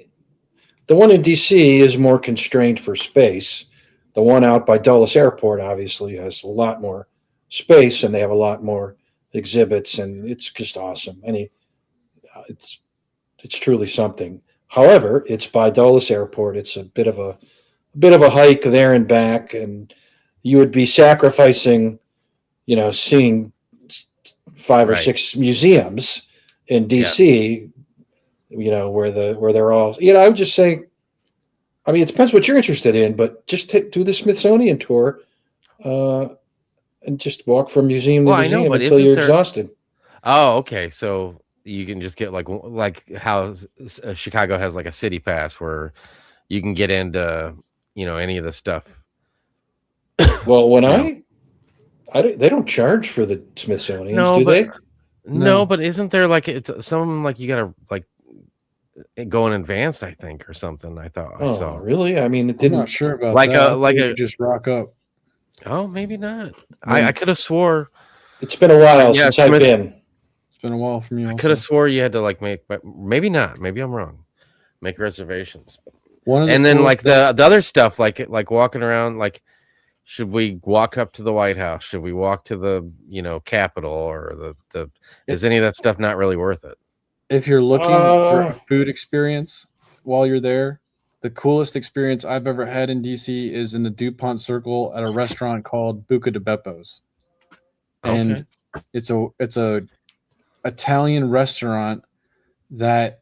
Speaker 2: in DC is more constrained for space. The one out by Dulles Airport obviously has a lot more space, and they have a lot more exhibits, and it's just awesome. It's truly something. However, it's by Dulles Airport. It's a bit of a hike there and back, and you would be sacrificing, seeing 5 or
Speaker 13: Right.
Speaker 2: 6 museums in DC. Where they're all. I would just say. I mean, it depends what you're interested in, but just do the Smithsonian tour, and just walk from museum to
Speaker 13: Well, I know,
Speaker 2: museum
Speaker 13: but
Speaker 2: until
Speaker 13: isn't
Speaker 2: you're
Speaker 13: there-
Speaker 2: exhausted.
Speaker 13: Oh, okay. So you can just get like how Chicago has like a city pass where you can get into any of the stuff.
Speaker 2: Well, when they don't charge for the Smithsonian,
Speaker 13: No,
Speaker 2: do
Speaker 13: but-
Speaker 2: they?
Speaker 13: No, but isn't there like some like you gotta like go in advance? I think or something. I thought I
Speaker 2: Oh,
Speaker 13: saw.
Speaker 2: really? I mean, it
Speaker 14: I'm
Speaker 2: didn't.
Speaker 14: not sure about
Speaker 13: Like
Speaker 14: that.
Speaker 13: a-
Speaker 14: I
Speaker 13: like
Speaker 14: thought you
Speaker 13: a-
Speaker 14: could just rock up.
Speaker 13: Oh, maybe not. I could have swore.
Speaker 2: It's been a while
Speaker 13: Yeah,
Speaker 2: since I've
Speaker 13: Smith-
Speaker 2: been.
Speaker 14: It's been a while for me.
Speaker 13: I
Speaker 14: Also.
Speaker 13: could have swore you had to like make, but maybe not. Maybe I'm wrong. Make reservations.
Speaker 14: One of the
Speaker 13: And then
Speaker 14: coolest
Speaker 13: like the other stuff, like walking around, like should we walk up to the White House? Should we walk to the Capitol or the? Is any of that stuff not really worth it?
Speaker 14: If you're looking for a food experience while you're there, the coolest experience I've ever had in DC is in the DuPont Circle at a restaurant called Buca di Beppo's. And it's a Italian restaurant that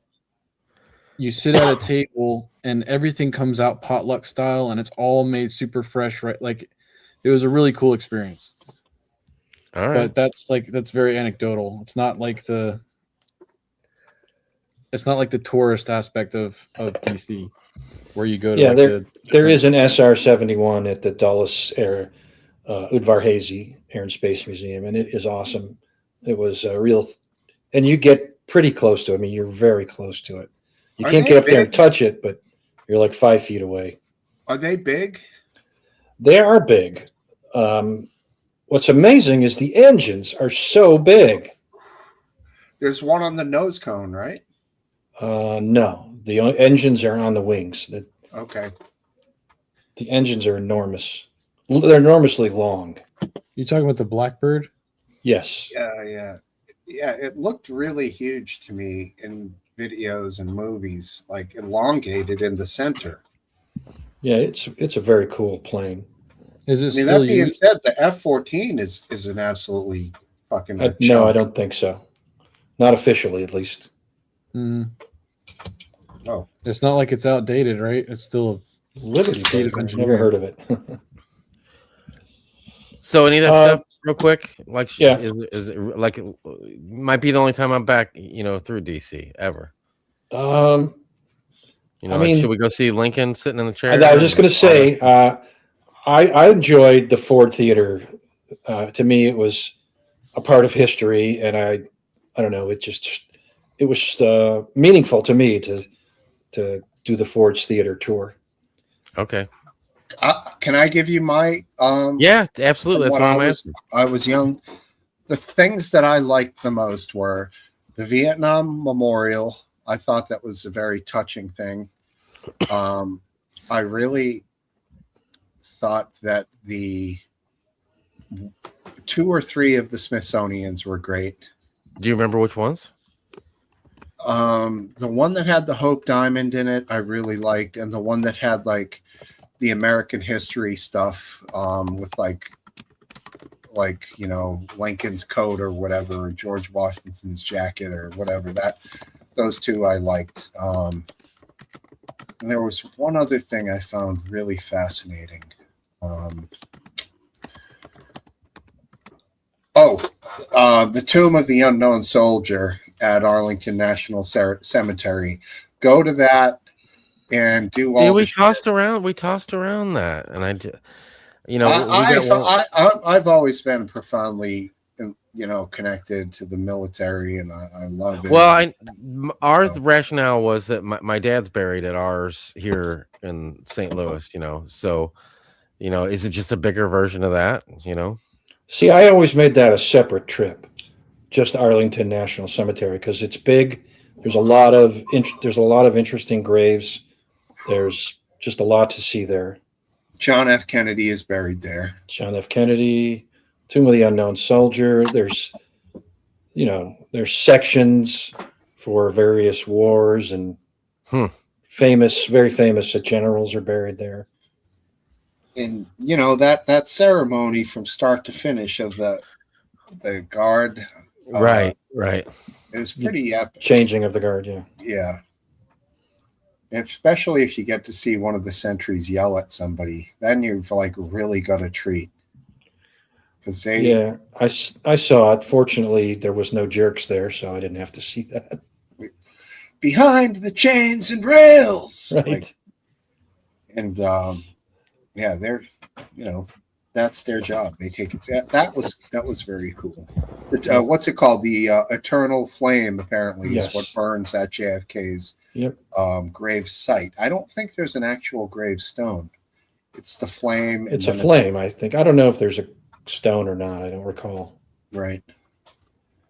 Speaker 14: you sit at a table and everything comes out potluck style and it's all made super fresh, right? Like It was a really cool experience.
Speaker 13: All right.
Speaker 14: But that's very anecdotal. It's not like the tourist aspect of DC where you go to.
Speaker 2: Yeah,
Speaker 14: like
Speaker 2: there is an SR-71 at the Dulles Air Udvar-Hazy Air and Space Museum, and it is awesome. It was a real, and you get pretty close to it. I mean, you're very close to it. You
Speaker 1: Are
Speaker 2: can't
Speaker 1: they
Speaker 2: get up there and
Speaker 1: big?
Speaker 2: touch it, but you're like 5 feet away.
Speaker 1: Are they big?
Speaker 2: They are big. What's amazing is the engines are so big.
Speaker 1: There's one on the nose cone, right?
Speaker 2: No, the engines are on the wings.
Speaker 1: Okay.
Speaker 2: The engines are enormous. They're enormously long.
Speaker 14: You talking about the Blackbird?
Speaker 2: Yes.
Speaker 1: Yeah. It looked really huge to me in videos and movies, like elongated in the center.
Speaker 2: Yeah, it's a very cool plane.
Speaker 14: Is it
Speaker 1: I mean,
Speaker 14: still
Speaker 1: that being
Speaker 14: used?
Speaker 1: said, the F-14 is an absolutely fucking.
Speaker 2: No, I don't think so. Not officially, at least.
Speaker 14: Mm.
Speaker 1: Oh,
Speaker 14: it's not like it's outdated, right? It's still a
Speaker 2: Liberty
Speaker 14: state of
Speaker 2: I've
Speaker 14: engineering.
Speaker 2: never heard of it.
Speaker 13: So any of that stuff, real quick, like
Speaker 2: yeah.
Speaker 13: is it like might be the only time I'm back, through DC ever.
Speaker 2: I mean,
Speaker 13: should we go see Lincoln sitting in the chair?
Speaker 2: I was just going to say, I enjoyed the Ford Theater. To me, it was a part of history, and I don't know, it was meaningful to me to do the Ford's Theater tour.
Speaker 13: Okay.
Speaker 1: Can I give you my?
Speaker 13: Yeah, absolutely. That's what I'm asking.
Speaker 1: I was young. The things that I liked the most were the Vietnam Memorial. I thought that was a very touching thing. I really thought that the 2 or 3 of the Smithsonian's were great.
Speaker 13: Do you remember which ones?
Speaker 1: The one that had the Hope Diamond in it, I really liked, and the one that had like the American history stuff, with like Lincoln's coat or whatever, or George Washington's jacket or whatever. Those 2 I liked. And there was one other thing I found really fascinating. The Tomb of the Unknown Soldier at Arlington National Cemetery. Go to that and do all.
Speaker 13: We tossed around that, and
Speaker 1: I've always been profoundly, connected to the military, and I love it.
Speaker 13: Well, our rationale was that my dad's buried at ours here in St. Louis, so, is it just a bigger version of that,
Speaker 2: See, I always made that a separate trip, just Arlington National Cemetery, because it's big. There's a lot of interesting graves. There's just a lot to see there.
Speaker 1: John F. Kennedy is buried there.
Speaker 2: John F. Kennedy, Tomb of the Unknown Soldier. There's sections for various wars, and very famous generals are buried there.
Speaker 1: And that ceremony from start to finish of the guard,
Speaker 13: right,
Speaker 1: is pretty epic.
Speaker 2: Changing of the guard,
Speaker 1: yeah. Especially if you get to see one of the sentries yell at somebody, then you've like really got a treat. Because
Speaker 2: I saw it. Fortunately, there was no jerks there, so I didn't have to see that.
Speaker 1: Behind the chains and rails,
Speaker 2: right?
Speaker 1: They're that's their job. They take it. That was very cool. What's it called? The eternal flame apparently is what burns at JFK's grave site. I don't think there's an actual gravestone. It's the flame.
Speaker 2: It's a flame, I think. I don't know if there's a stone or not. I don't recall.
Speaker 1: Right.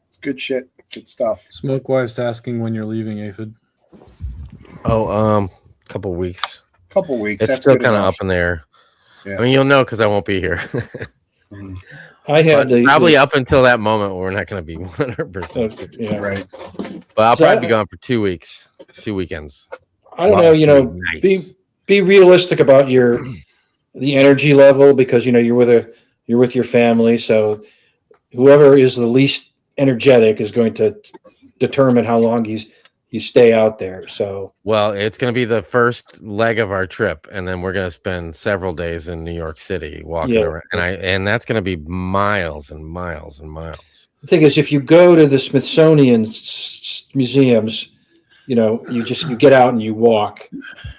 Speaker 1: It's good shit. Good stuff.
Speaker 14: Smoke Wife's asking when you're leaving, Aphid.
Speaker 13: Couple weeks.
Speaker 1: It's
Speaker 13: It's still kind of up in the air.
Speaker 1: Yeah.
Speaker 13: I mean, you'll know because I won't be here.
Speaker 2: I had
Speaker 13: probably up until that moment, we're not going to be 100%.
Speaker 1: Right.
Speaker 13: But I'll probably be gone for 2 weeks, 2 weekends.
Speaker 2: I don't know.
Speaker 13: Nice.
Speaker 2: Be realistic about the energy level, because you're with your family. So whoever is the least energetic is going to determine how long you stay out there. So
Speaker 13: Well, it's going to be the first leg of our trip, and then we're going to spend several days in New York City walking
Speaker 2: Yeah.
Speaker 13: around, and that's going to be miles and miles and miles.
Speaker 2: the thing is, if you go to the Smithsonian museums, you know, you get out and you walk,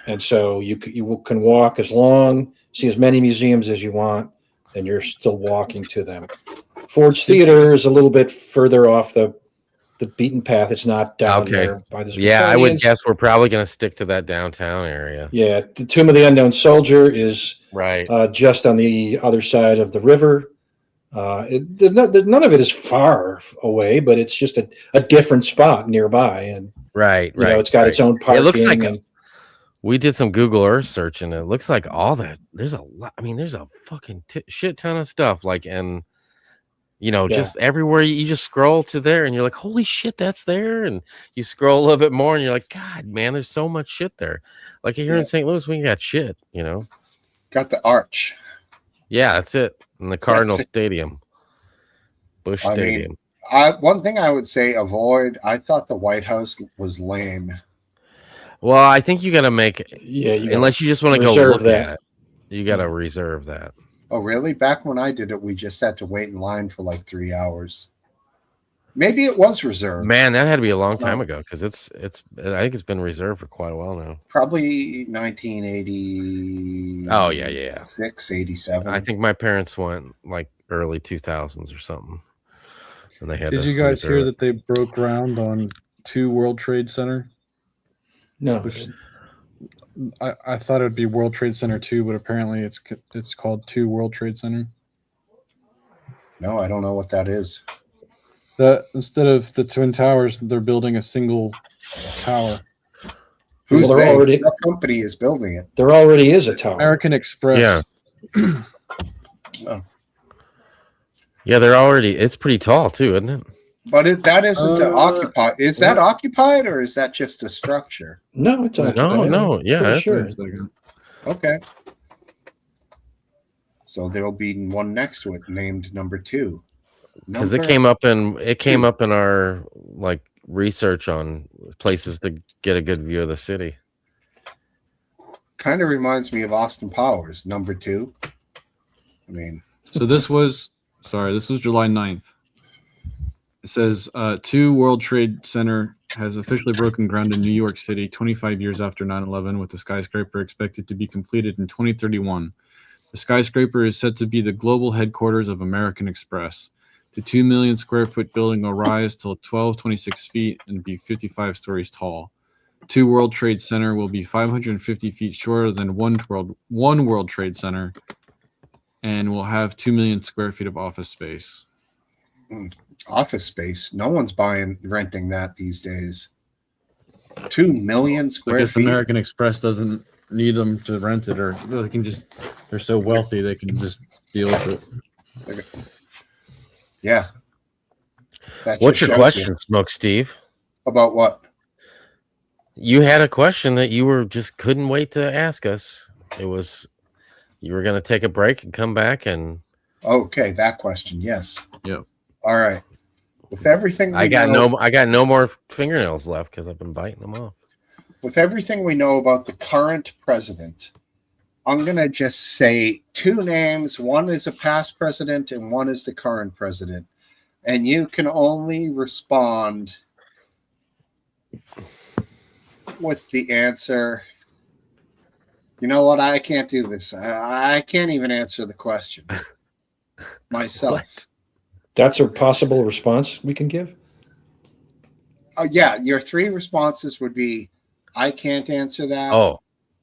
Speaker 2: and so you can walk as long, see as many museums as you want, and you're still walking to them. Ford's Theater is a little bit further off the beaten path. It's not down there by the
Speaker 13: Yeah, I would
Speaker 2: Smithsonian's.
Speaker 13: guess we're probably going to stick to that downtown area.
Speaker 2: Yeah, the Tomb of the Unknown Soldier is
Speaker 13: Right.
Speaker 2: just on the other side of the river. None of it is far away, but it's just a different spot nearby, and
Speaker 13: Right.
Speaker 2: you know, it's got its own
Speaker 13: It
Speaker 2: parking.
Speaker 13: looks like
Speaker 2: and
Speaker 13: we did some Google Earth search, and it looks like all that. There's a lot. I mean, there's a fucking shit ton of stuff. Like, and you know,
Speaker 2: Yeah.
Speaker 13: just everywhere you just scroll to there, and you're like, holy shit, that's there. And you scroll a little bit more, and you're like, God, man, there's so much shit there. Like here in St. Louis, we got shit. You know,
Speaker 1: Got the arch.
Speaker 13: yeah, that's it. In the Cardinal Stadium, Busch
Speaker 1: I
Speaker 13: Stadium.
Speaker 1: mean, one thing I would say avoid. I thought the White House was lame.
Speaker 13: Well, I think you got to make
Speaker 2: Yeah, you
Speaker 13: unless you just want to go
Speaker 2: reserve
Speaker 13: look
Speaker 2: that.
Speaker 13: at it, you got to reserve that.
Speaker 1: Oh, really? Back when I did it, we just had to wait in line for like 3 hours. Maybe it was reserved.
Speaker 13: Man, that had to be a long time ago because it's. I think it's been reserved for quite a while now.
Speaker 1: Probably 1980.
Speaker 13: Oh yeah.
Speaker 1: 87.
Speaker 13: I think my parents went like early 2000s or something, and they had.
Speaker 14: Did
Speaker 13: to
Speaker 14: you guys hear
Speaker 13: reserve.
Speaker 14: that they broke ground on 2 World Trade Center?
Speaker 2: No.
Speaker 14: Which, I thought it would be World Trade Center 2, but apparently it's called 2 World Trade Center.
Speaker 1: No, I don't know what that is.
Speaker 14: That instead of the Twin Towers, they're building a single tower.
Speaker 1: Who's
Speaker 2: Well, they're
Speaker 1: they?
Speaker 2: already-
Speaker 1: What company is building it?
Speaker 2: There already is a tower.
Speaker 14: American Express.
Speaker 13: Yeah.
Speaker 1: Oh.
Speaker 13: Yeah, they're already. It's pretty tall too, isn't it?
Speaker 1: But that isn't occupied. Is that occupied or is that just a structure?
Speaker 2: No, it's occupied.
Speaker 13: No. Yeah,
Speaker 2: Pretty
Speaker 13: that's
Speaker 2: sure.
Speaker 1: Okay. So there'll be one next to it named number 2.
Speaker 13: because it came up in our like research on places to get a good view of the city.
Speaker 1: Kind of reminds me of Austin Powers, number 2. I mean,
Speaker 14: So this was July 9th. It says 2 World Trade Center has officially broken ground in New York City 25 years after 9/11, with the skyscraper expected to be completed in 2031. The skyscraper is said to be the global headquarters of American Express. The 2 million square foot building will rise till 1226 feet and be 55 stories tall. 2 World Trade Center will be 550 feet shorter than one World Trade Center and will have 2 million square feet of office space.
Speaker 1: office space. No one's renting that these days. 2 million
Speaker 14: I
Speaker 1: square
Speaker 14: guess
Speaker 1: feet.
Speaker 14: American Express doesn't need them to rent it, or they can just, they're so wealthy they can just deal with it.
Speaker 1: Yeah. That
Speaker 13: What's
Speaker 1: just
Speaker 13: your
Speaker 1: shows
Speaker 13: question,
Speaker 1: you.
Speaker 13: Smoke Steve?
Speaker 1: About what?
Speaker 13: You had a question that you were just couldn't wait to ask us. It was you were going to take a break and come back and.
Speaker 1: Okay, that question. Yes.
Speaker 14: Yep.
Speaker 1: All right. With everything
Speaker 13: I got no more fingernails left because I've been biting them off.
Speaker 1: With everything we know about the current president, I'm going to just say 2 names. One is a past president and one is the current president. And you can only respond with the answer. You know what? I can't do this. I can't even answer the question myself.
Speaker 2: That's a possible response we can give.
Speaker 1: Yeah, your 3 responses would be I can't answer that.
Speaker 13: Oh.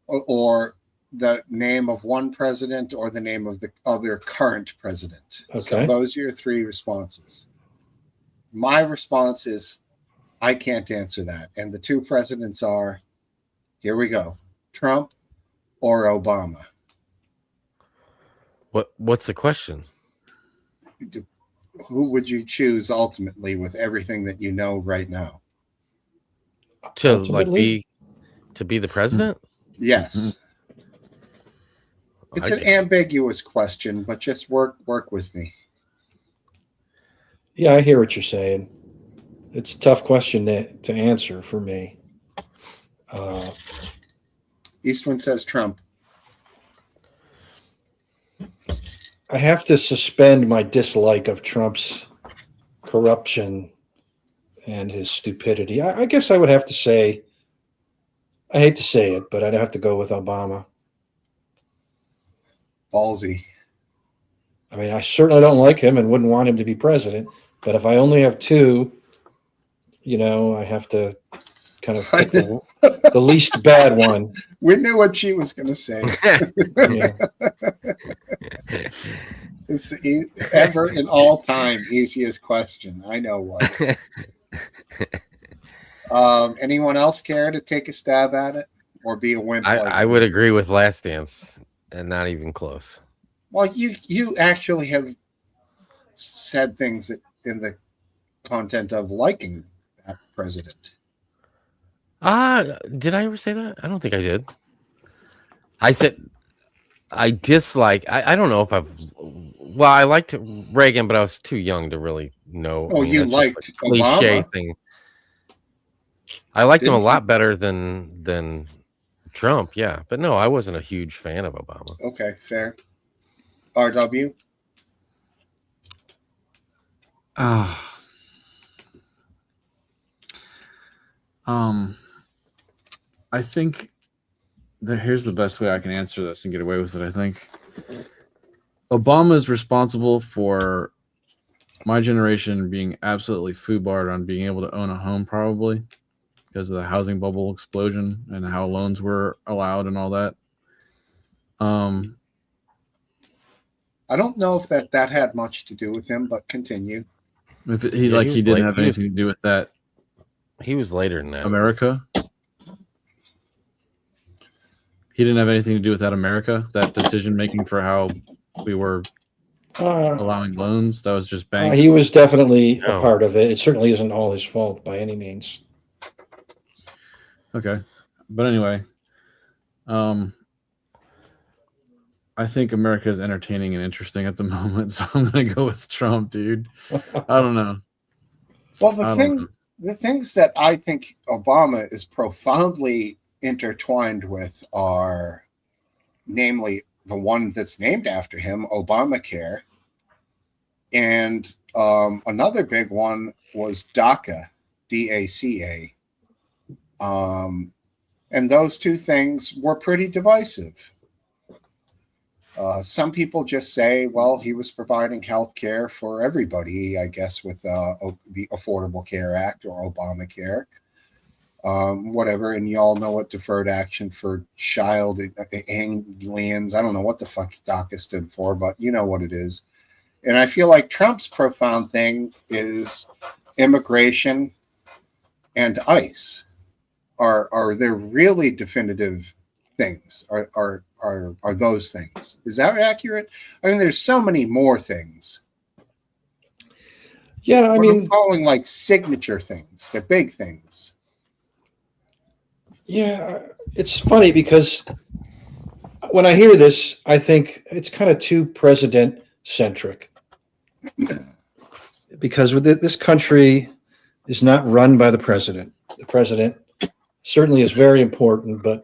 Speaker 1: Or the name of one president or the name of the other current president. So
Speaker 2: Okay.
Speaker 1: those are your 3 responses. My response is I can't answer that. And the 2 presidents are, here we go, Trump or Obama.
Speaker 13: What's the question?
Speaker 1: Who would you choose ultimately with everything that you know right now?
Speaker 13: To
Speaker 2: Ultimately?
Speaker 13: be the president?
Speaker 1: Yes. It's an ambiguous question, but just work with me.
Speaker 2: Yeah, I hear what you're saying. It's a tough question to answer for me.
Speaker 1: Eastman says Trump.
Speaker 2: I have to suspend my dislike of Trump's corruption and his stupidity. I guess I would have to say, I hate to say it, but I'd have to go with Obama.
Speaker 1: Ballsy.
Speaker 2: I mean, I certainly don't like him and wouldn't want him to be president. But if I only have two, I have to kind of pick the least bad one.
Speaker 1: We knew what she was going to say.
Speaker 2: Yeah.
Speaker 1: It's ever and all time easiest question. I know what. Anyone else care to take a stab at it or be a wimp?
Speaker 13: I would agree with Last Dance, and not even close.
Speaker 1: Well, you actually have said things that in the content of liking that president.
Speaker 13: Did I ever say that? I don't think I did. I said I dislike. I don't know if I liked Reagan, but I was too young to really know.
Speaker 1: Oh, you liked
Speaker 13: cliche
Speaker 1: Obama?
Speaker 13: Thing. I liked him a lot better than Trump. Yeah, but no, I wasn't a huge fan of Obama.
Speaker 1: Okay, fair. RW.
Speaker 14: I think here's the best way I can answer this and get away with it. I think Obama is responsible for my generation being absolutely foobarred on being able to own a home, probably because of the housing bubble explosion and how loans were allowed and all that.
Speaker 1: I don't know if that had much to do with him, but continue.
Speaker 14: If he didn't have anything to do with that.
Speaker 13: He was later than that.
Speaker 14: America. He didn't have anything to do with that America, that decision making for how we were allowing loans. That was just banks.
Speaker 2: He was definitely a part of it. It certainly isn't all his fault by any means.
Speaker 14: Okay. But anyway, I think America is entertaining and interesting at the moment, so I'm going to go with Trump, dude. I don't know.
Speaker 1: Well, the things that I think Obama is profoundly intertwined with are, namely, the one that's named after him, Obamacare, and another big one was DACA, DACA. And those two things were pretty divisive. Some people just say, well, he was providing health care for everybody, I guess, with the Affordable Care Act or Obamacare, whatever. And you all know what deferred action for child aliens. I don't know what the fuck DACA stood for, but you know what it is. And I feel like Trump's profound thing is immigration and ICE. Are there really definitive things? Are those things? Is that accurate? I mean, there's so many more things.
Speaker 2: Yeah, I mean,
Speaker 1: I'm calling like signature things. They're big things.
Speaker 2: Yeah, it's funny because when I hear this, I think it's kind of too president centric. Because this country is not run by the president. The president certainly is very important, but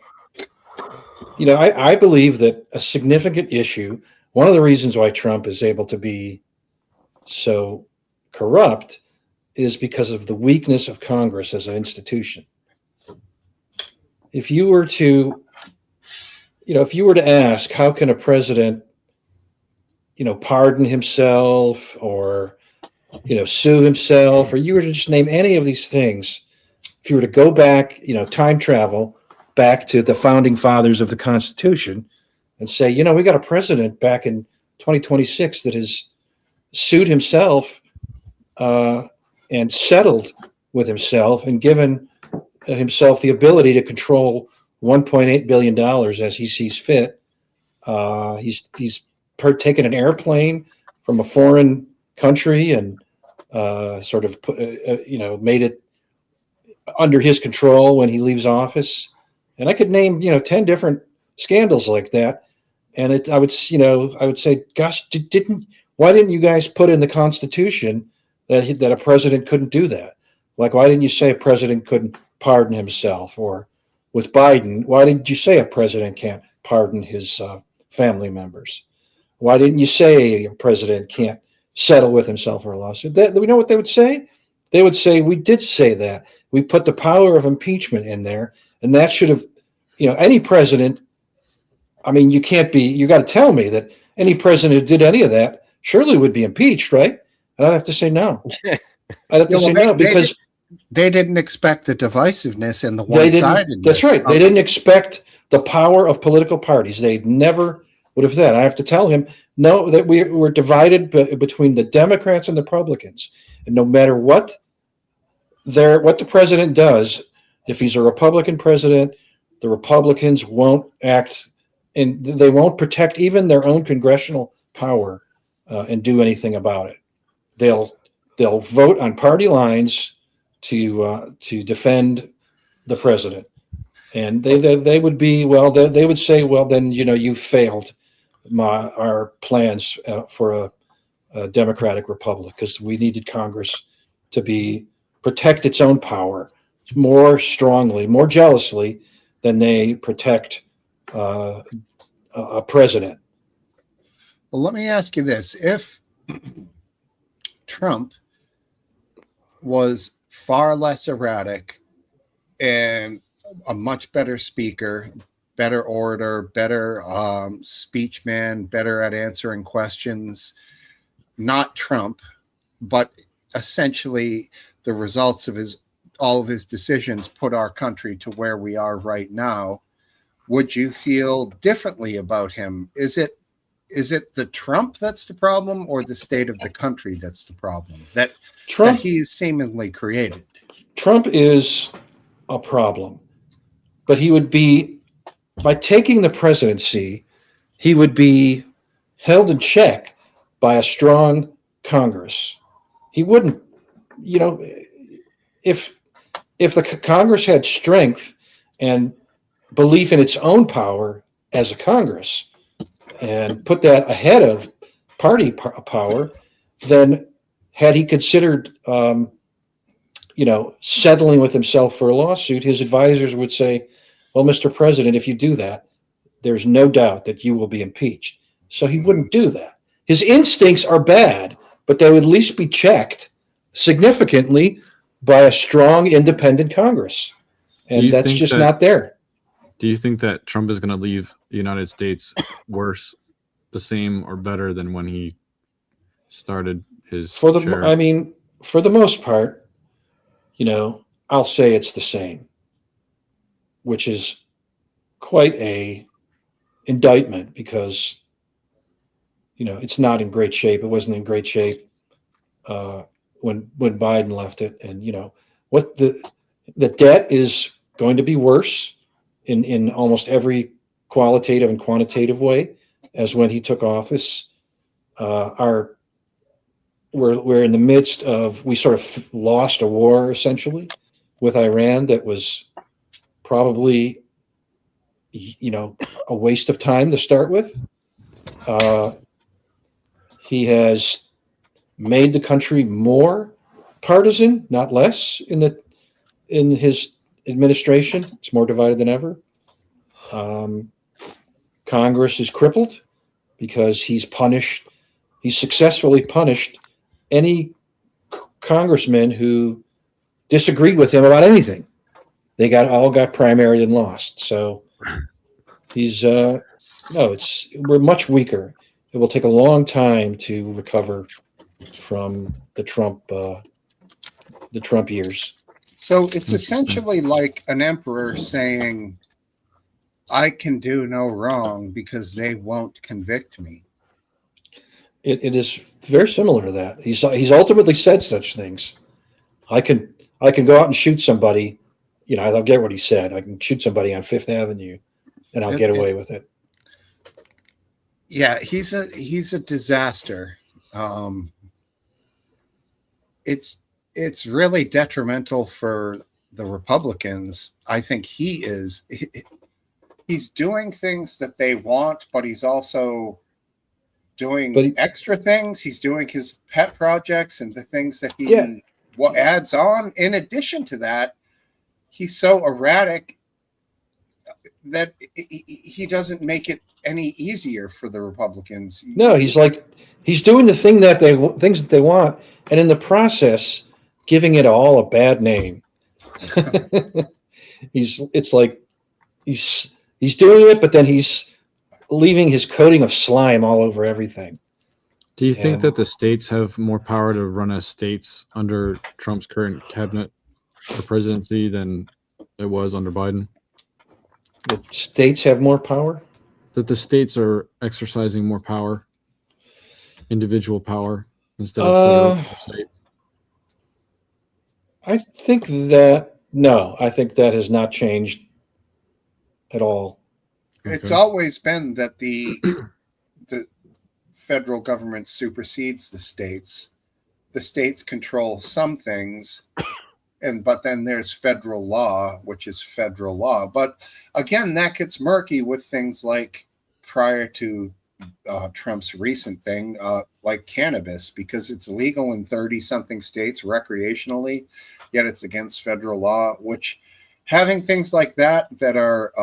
Speaker 2: I believe that a significant issue, one of the reasons why Trump is able to be so corrupt is because of the weakness of Congress as an institution. If you were to ask, how can a president, pardon himself or, sue himself, or you were to just name any of these things, if you were to go back, time travel back to the founding fathers of the Constitution and say, we got a president back in 2026 that has sued himself and settled with himself and given himself the ability to control $1.8 billion as he sees fit. He's taken an airplane from a foreign country and sort of made it under his control when he leaves office. And I could name 10 different scandals like that. And I would say, gosh, why didn't you guys put in the Constitution that a president couldn't do that? Like, why didn't you say a president couldn't pardon himself or with Biden, why didn't you say a president can't pardon his family members? Why didn't you say a president can't settle with himself for a lawsuit? We know what they would say? They would say, we did say that. We put the power of impeachment in there, and that should have, any president, I mean, you got to tell me that any president who did any of that surely would be impeached, right? And I'd have to say no. I'd have to say no, because
Speaker 1: they didn't expect the divisiveness and the
Speaker 2: they didn't.
Speaker 1: one-sidedness.
Speaker 2: That's right. They didn't expect the power of political parties. They never would have said. I have to tell him, no, that we're divided between the Democrats and the Republicans. And no matter what the president does, if he's a Republican president, the Republicans won't act, and they won't protect even their own congressional power and do anything about it. They'll vote on party lines to defend the president, and they would be, well, they would say, well, then you failed our plans for a democratic republic, because we needed Congress to protect its own power more strongly, more jealously than they protect a president.
Speaker 1: Well, let me ask you this: if Trump was far less erratic and a much better speaker, better orator, better speech man, better at answering questions, not Trump, but essentially the results of all of his decisions put our country to where we are right now, would you feel differently about him? Is it the Trump that's the problem, or the state of the country that's the problem that he's seemingly created?
Speaker 2: Trump is a problem, but he would be, by taking the presidency, he would be held in check by a strong Congress. He wouldn't, if the Congress had strength and belief in its own power as a Congress, and put that ahead of party power, then had he considered, settling with himself for a lawsuit, his advisors would say, well, Mr. President, if you do that, there's no doubt that you will be impeached. So he wouldn't do that. His instincts are bad, but they would at least be checked significantly by a strong, independent Congress. And that's just not there.
Speaker 3: Do you think that Trump is going to leave the United States worse, the same, or better than when he started his chair?
Speaker 2: I mean, for the most part, I'll say it's the same, which is quite a indictment, because it's not in great shape. It wasn't in great shape when Biden left it, and what the debt is going to be worse in almost every qualitative and quantitative way as when he took office. We're in the midst of, we sort of lost a war essentially with Iran that was probably a waste of time to start with. He has made the country more partisan, not less, in his administration. It's more divided than ever. Congress is crippled because he's successfully punished any congressman who disagreed with him about anything. They all got primaried and lost. So we're much weaker. It will take a long time to recover from the Trump years.
Speaker 1: So it's essentially like an emperor saying, I can do no wrong because they won't convict me.
Speaker 2: It is very similar to that. He's ultimately said such things. I can go out and shoot somebody. I'll get what he said. I can shoot somebody on Fifth Avenue, and I'll get away with it.
Speaker 1: Yeah, he's a disaster. It's really detrimental for the Republicans. I think he's doing things that they want, but he's also doing extra things. He's doing his pet projects and the things that he adds on. In addition to that, he's so erratic that he doesn't make it any easier for the Republicans.
Speaker 2: No, he's doing the things that they want, and in the process, giving it all a bad name. He's doing it, but then he's leaving his coating of slime all over everything.
Speaker 3: Do you think that the states have more power to run as states under Trump's current cabinet or presidency than it was under Biden?
Speaker 2: The states have more power?
Speaker 3: That the states are exercising more power, individual power, instead of federal or state?
Speaker 2: I think that has not changed at all.
Speaker 1: It's always been that the federal government supersedes the states. The states control some things, but then there's federal law, which is federal law. But again, that gets murky with things like prior to Trump's recent thing, like cannabis, because it's legal in 30-something states recreationally, yet it's against federal law, which having things like that are,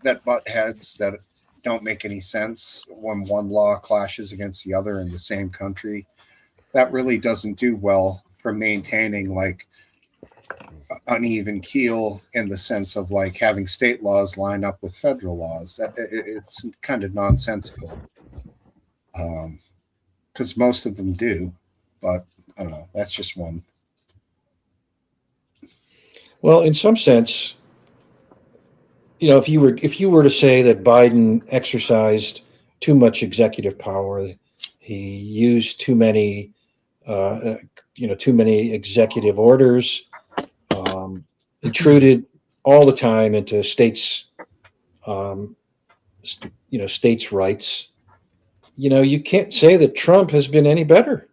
Speaker 1: that butt heads that don't make any sense when one law clashes against the other in the same country, that really doesn't do well for maintaining like uneven keel in the sense of like having state laws line up with federal laws. It's kind of nonsensical, because most of them do, but I don't know. That's just one.
Speaker 2: Well, in some sense, if you were to say that Biden exercised too much executive power, he used too many executive orders, intruded all the time into states' rights. You can't say that Trump has been any better.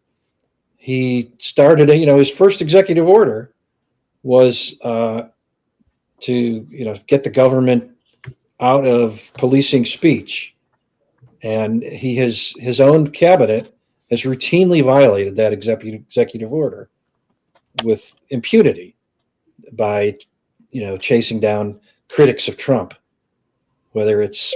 Speaker 2: He started, his first executive order was to get the government out of policing speech, and his own cabinet has routinely violated that executive order with impunity by chasing down critics of Trump, whether it's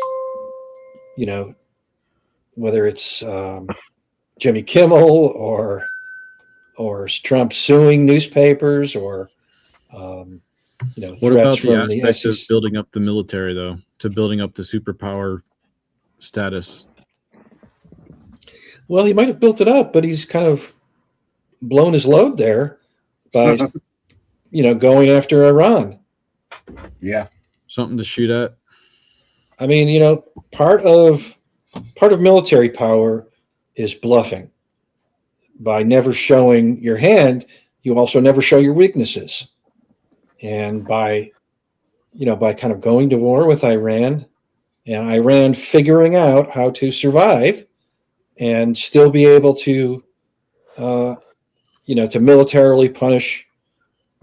Speaker 2: Jimmy Kimmel or Trump suing newspapers or
Speaker 3: what about the aspect of building up the military, though, to building up the superpower status?
Speaker 2: Well, he might have built it up, but he's kind of blown his load there by, going after Iran.
Speaker 1: Yeah,
Speaker 3: something to shoot at.
Speaker 2: I mean, part of military power is bluffing. By never showing your hand, you also never show your weaknesses. And by kind of going to war with Iran, and Iran figuring out how to survive and still be able to, to militarily punish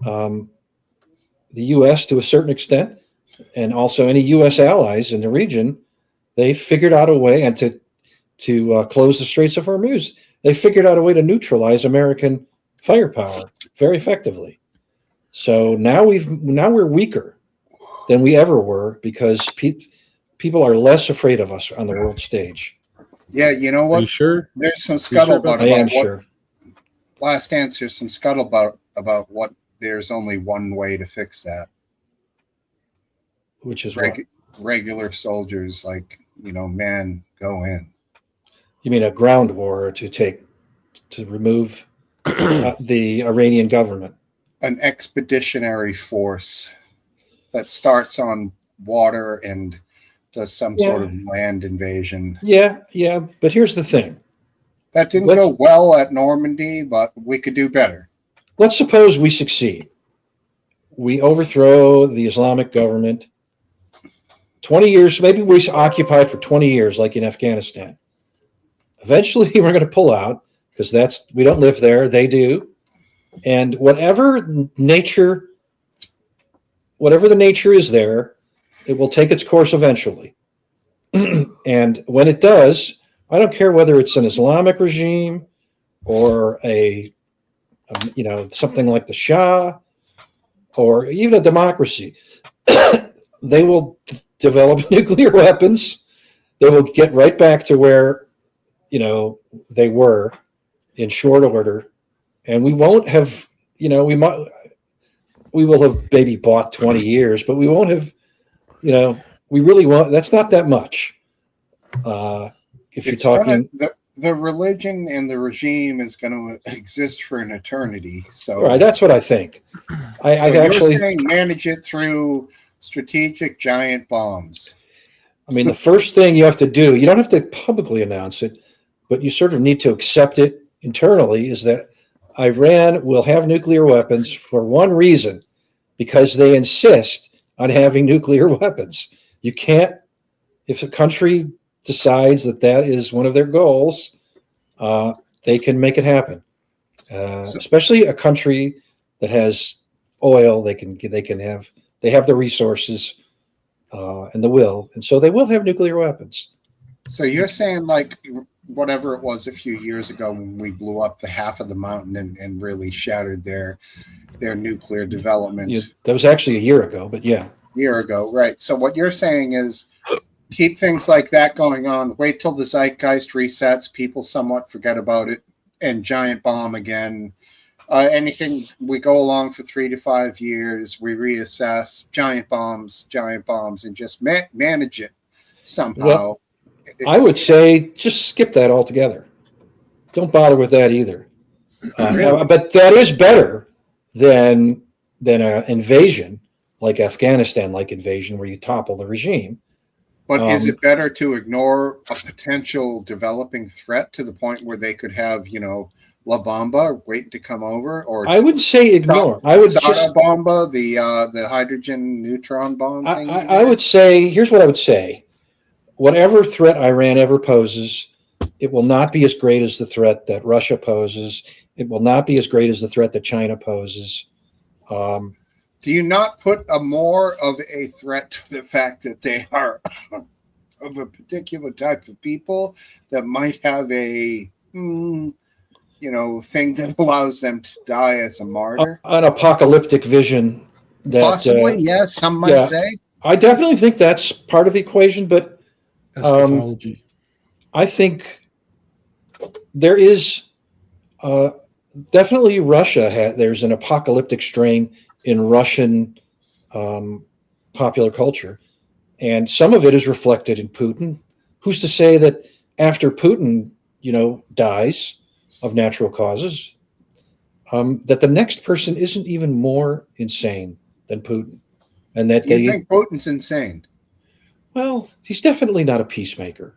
Speaker 2: the U.S. to a certain extent, and also any U.S. allies in the region, they figured out a way, and to close the Straits of Hormuz, they figured out a way to neutralize American firepower very effectively. So now we're weaker than we ever were because people are less afraid of us on the world stage.
Speaker 1: Yeah, you know what?
Speaker 3: Are you sure?
Speaker 1: There's some scuttlebutt
Speaker 2: I am sure.
Speaker 1: Last answer, some scuttlebutt about what there's only one way to fix that.
Speaker 2: Which is
Speaker 1: regular soldiers, man, go in.
Speaker 2: You mean a ground war to remove the Iranian government?
Speaker 1: An expeditionary force that starts on water and does some sort of land invasion.
Speaker 2: Yeah, but here's the thing.
Speaker 1: That didn't go well at Normandy, but we could do better.
Speaker 2: Let's suppose we succeed. We overthrow the Islamic government. 20 years, maybe we occupied for 20 years, like in Afghanistan. Eventually, we're going to pull out because we don't live there; they do. And whatever the nature is there, it will take its course eventually. And when it does, I don't care whether it's an Islamic regime or something like the Shah or even a democracy. they will develop nuclear weapons. They will get right back to where, they were in short order. And we won't have, we will have maybe bought 20 years, but we won't have, we really won't. That's not that much. If you're talking.
Speaker 1: The religion and the regime is going to exist for an eternity. So
Speaker 2: Right, that's what I think. I actually
Speaker 1: saying manage it through strategic giant bombs.
Speaker 2: I mean, the first thing you have to do, you don't have to publicly announce it, but you sort of need to accept it internally, is that Iran will have nuclear weapons for one reason, because they insist on having nuclear weapons. You can't, if a country decides that that is one of their goals, they can make it happen. Especially a country that has oil, they have the resources and the will, and so they will have nuclear weapons.
Speaker 1: So you're saying, like, whatever it was a few years ago when we blew up the half of the mountain and really shattered their nuclear development.
Speaker 2: That was actually a year ago, but yeah.
Speaker 1: Year ago, right. So what you're saying is keep things like that going on. Wait till the zeitgeist resets. People somewhat forget about it, and giant bomb again. Anything, we go along for 3 to 5 years. We reassess. Giant bombs, and just manage it somehow.
Speaker 2: Well, I would say just skip that altogether. Don't bother with that either.
Speaker 1: Really?
Speaker 2: But that is better than an invasion like Afghanistan-like invasion where you topple the regime.
Speaker 1: But is it better to ignore a potential developing threat to the point where they could have, La Bomba waiting to come over? Or
Speaker 2: I would say ignore. I would just
Speaker 1: Bomba, the hydrogen neutron bomb thing.
Speaker 2: I would say, here's what I would say. Whatever threat Iran ever poses, it will not be as great as the threat that Russia poses. It will not be as great as the threat that China poses.
Speaker 1: Do you not put a more of a threat to the fact that they are of a particular type of people that might have a, thing that allows them to die as a martyr?
Speaker 2: An apocalyptic vision. That,
Speaker 1: possibly, yes, some might say.
Speaker 2: I definitely think that's part of the equation, but
Speaker 14: eschatology.
Speaker 2: I think there is definitely Russia. There's an apocalyptic strain in Russian popular culture, and some of it is reflected in Putin. Who's to say that after Putin, dies of natural causes, that the next person isn't even more insane than Putin, and that
Speaker 1: You think Putin's insane?
Speaker 2: Well, he's definitely not a peacemaker.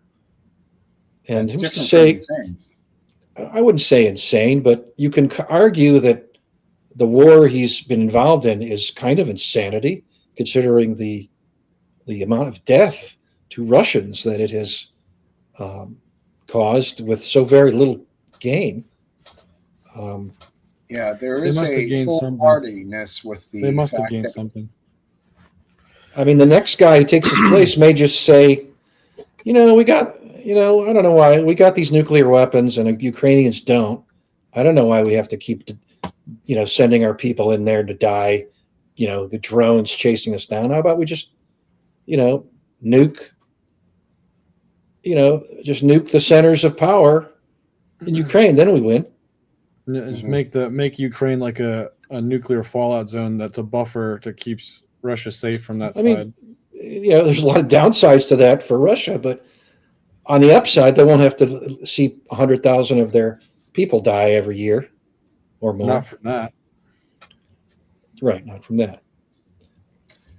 Speaker 2: And
Speaker 1: That's
Speaker 2: who's to
Speaker 1: different
Speaker 2: say?
Speaker 1: from insane.
Speaker 2: I wouldn't say insane, but you can argue that the war he's been involved in is kind of insanity, considering the amount of death to Russians that it has caused with so very little gain.
Speaker 1: Yeah, there
Speaker 14: They
Speaker 1: is
Speaker 14: must have
Speaker 1: a
Speaker 14: gained something.
Speaker 1: foolhardiness with the
Speaker 14: They must have
Speaker 1: fact
Speaker 14: gained
Speaker 1: that
Speaker 14: something.
Speaker 2: I mean, the next guy who takes his place may just say, we got, I don't know why we got these nuclear weapons and Ukrainians don't. I don't know why we have to keep, sending our people in there to die, the drones chasing us down. How about we just, nuke, just nuke the centers of power in Ukraine, then we win.
Speaker 14: Yeah, just make Ukraine like a nuclear fallout zone that's a buffer to keep Russia safe from that
Speaker 2: I
Speaker 14: side.
Speaker 2: mean, there's a lot of downsides to that for Russia, but on the upside, they won't have to see 100,000 of their people die every year or more.
Speaker 14: Not from that.
Speaker 2: Right, not from that.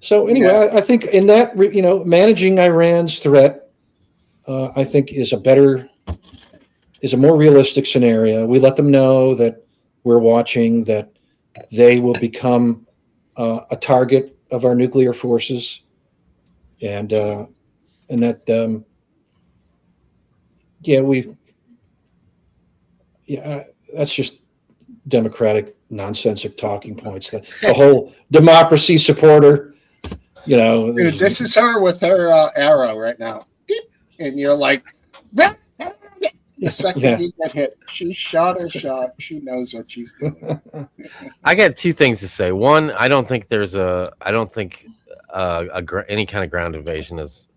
Speaker 2: So anyway, I think in that, managing Iran's threat, I think is a more realistic scenario. We let them know that we're watching, that they will become a target of our nuclear forces, and that that's just democratic nonsensic talking points. The whole democracy supporter,
Speaker 1: Dude, this is her with her arrow right now. Beep. And you're like, the second you get hit, she shot her shot. She knows what she's doing.
Speaker 13: I got two things to say. One, I don't think any kind of ground invasion is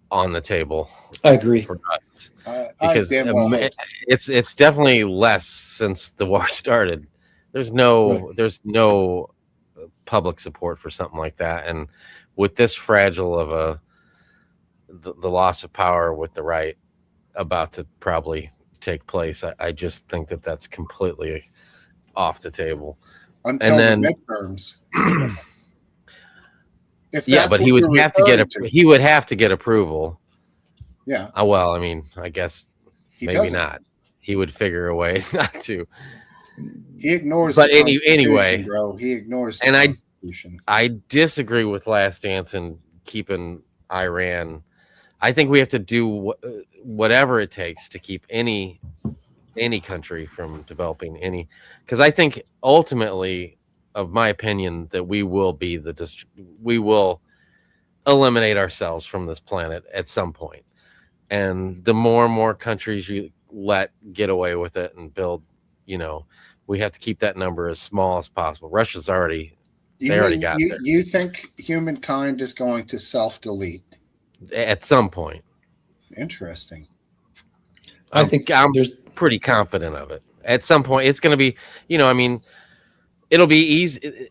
Speaker 13: on the table.
Speaker 2: I agree.
Speaker 13: For us.
Speaker 1: Because
Speaker 13: it's definitely less since the war started. There's no public support for something like that, and with this fragile of the loss of power with the right about to probably take place, I just think that that's completely off the table.
Speaker 1: Until
Speaker 13: and then
Speaker 1: the midterms.
Speaker 13: Yeah, but he would have to get approval.
Speaker 1: Yeah.
Speaker 13: Well, I mean, I guess maybe
Speaker 1: doesn't.
Speaker 13: not. He would figure a way not to.
Speaker 1: He ignores.
Speaker 13: But
Speaker 1: the Constitution,
Speaker 13: anyway,
Speaker 1: bro, he ignores. The
Speaker 13: and
Speaker 1: Constitution.
Speaker 13: I disagree with Last Dance and keeping Iran. I think we have to do whatever it takes to keep any country from developing any. Because I think ultimately, of my opinion, that we will eliminate ourselves from this planet at some point. And the more and more countries you let get away with it and build, we have to keep that number as small as possible. Russia's already got there.
Speaker 1: You think humankind is going to self-delete
Speaker 13: at some point?
Speaker 1: Interesting.
Speaker 13: I think I'm pretty confident of it. At some point, it's going to be, it'll be easy.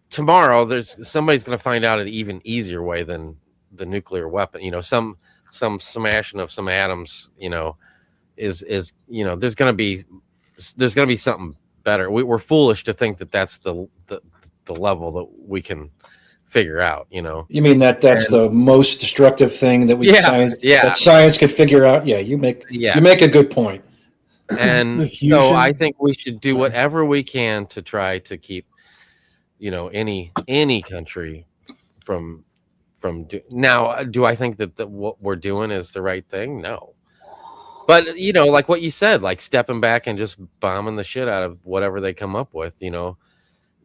Speaker 13: Tomorrow, somebody's going to find out an even easier way than the nuclear weapon. Some smashing of some atoms. Is there's going to be something better. We're foolish to think that that's the level that we can figure out.
Speaker 2: You mean that's the most destructive thing that that science could figure out? Yeah, you make a good point.
Speaker 13: And so I think we should do whatever we can to try to keep, any country from now. Do I think that what we're doing is the right thing? No. But, like what you said, like stepping back and just bombing the shit out of whatever they come up with,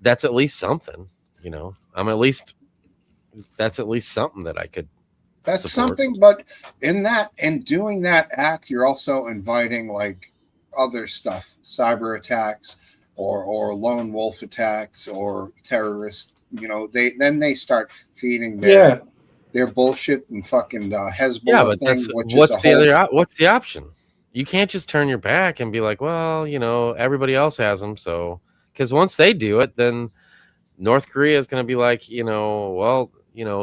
Speaker 13: that's at least something, that's at least something that I could.
Speaker 1: That's
Speaker 13: support.
Speaker 1: something, but in doing that act, you're also inviting like other stuff, cyber attacks or lone wolf attacks or terrorists. They start feeding their bullshit and fucking Hezbollah. Yeah, but
Speaker 13: what's the option? You can't just turn your back and be like, well, everybody else has them. So, because once they do it, then North Korea is going to be like,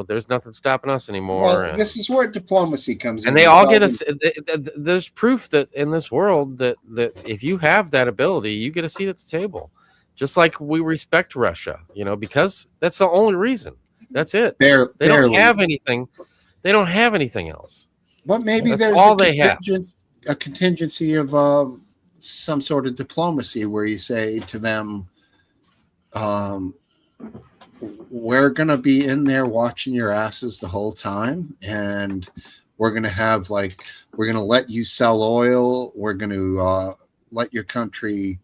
Speaker 13: there's nothing stopping us anymore.
Speaker 1: Well, this is where diplomacy comes in.
Speaker 13: And they all get there's proof that in this world that if you have that ability, you get a seat at the table. Just like we respect Russia, because that's the only reason. That's it. They don't have anything. They don't have anything else.
Speaker 1: But maybe
Speaker 13: that's
Speaker 1: there's
Speaker 13: all
Speaker 1: a contingency of some sort of diplomacy where you say to them, we're going to be in there watching your asses the whole time. And we're going to let you sell oil. We're going to let your country,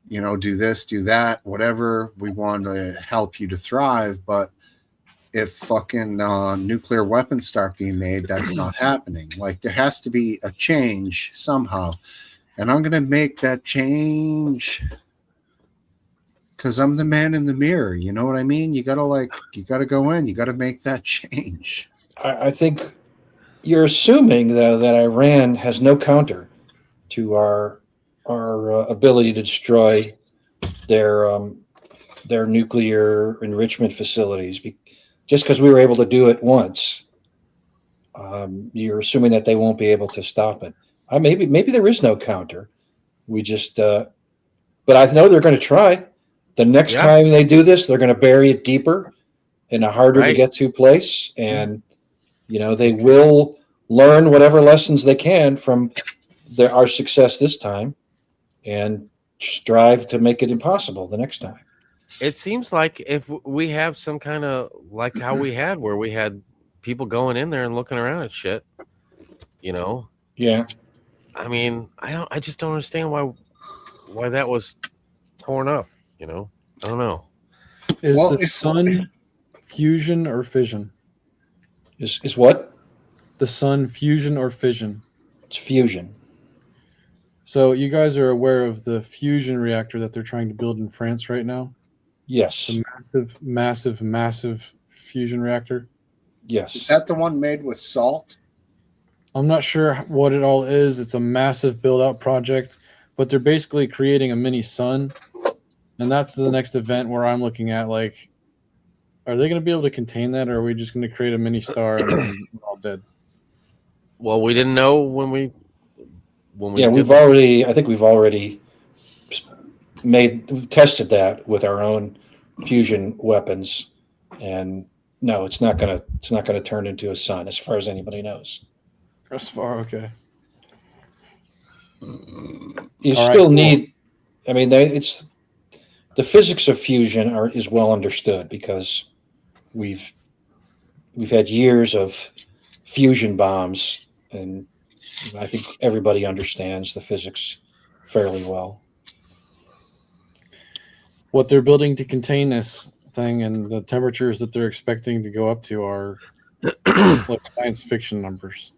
Speaker 1: do this, do that, whatever. We want to help you to thrive. But if fucking nuclear weapons start being made, that's not happening. Like there has to be a change somehow. And I'm going to make that change because I'm the man in the mirror. You know what I mean? You got to go in, you got to make that change.
Speaker 2: I think you're assuming though that Iran has no counter to our ability to destroy their nuclear enrichment facilities. Just because we were able to do it once, you're assuming that they won't be able to stop it. Maybe there is no counter. We just, but I know they're going to try. The next time they do this, they're going to bury it deeper in a harder to get to place, and they will learn whatever lessons they can from our success this time, and strive to make it impossible the next time.
Speaker 13: It seems like if we have some kind of like how we had where we had people going in there and looking around at shit,
Speaker 2: Yeah.
Speaker 13: I mean, I just don't understand why that was torn up, I don't know.
Speaker 14: Is the sun fusion or fission?
Speaker 2: Is what?
Speaker 14: The sun fusion or fission?
Speaker 2: It's fusion.
Speaker 14: So you guys are aware of the fusion reactor that they're trying to build in France right now?
Speaker 2: Yes.
Speaker 14: The massive fusion reactor.
Speaker 2: Yes.
Speaker 1: Is that the one made with salt?
Speaker 14: I'm not sure what it all is. It's a massive build out project, but they're basically creating a mini sun. And that's the next event where I'm looking at, like, are they going to be able to contain that, or are we just going to create a mini star and then we're all dead?
Speaker 13: Well, we didn't know when we
Speaker 2: Yeah,
Speaker 13: did
Speaker 2: I think we've already tested that with our own fusion weapons, and no, it's not gonna turn into a sun as far as anybody knows.
Speaker 14: As far, okay.
Speaker 2: You
Speaker 14: All right,
Speaker 2: still
Speaker 14: cool.
Speaker 2: need, I mean, it's the physics of fusion is well understood because we've had years of fusion bombs, and I think everybody understands the physics fairly well.
Speaker 14: What they're building to contain this thing and the temperatures that they're expecting to go up to are like science fiction numbers.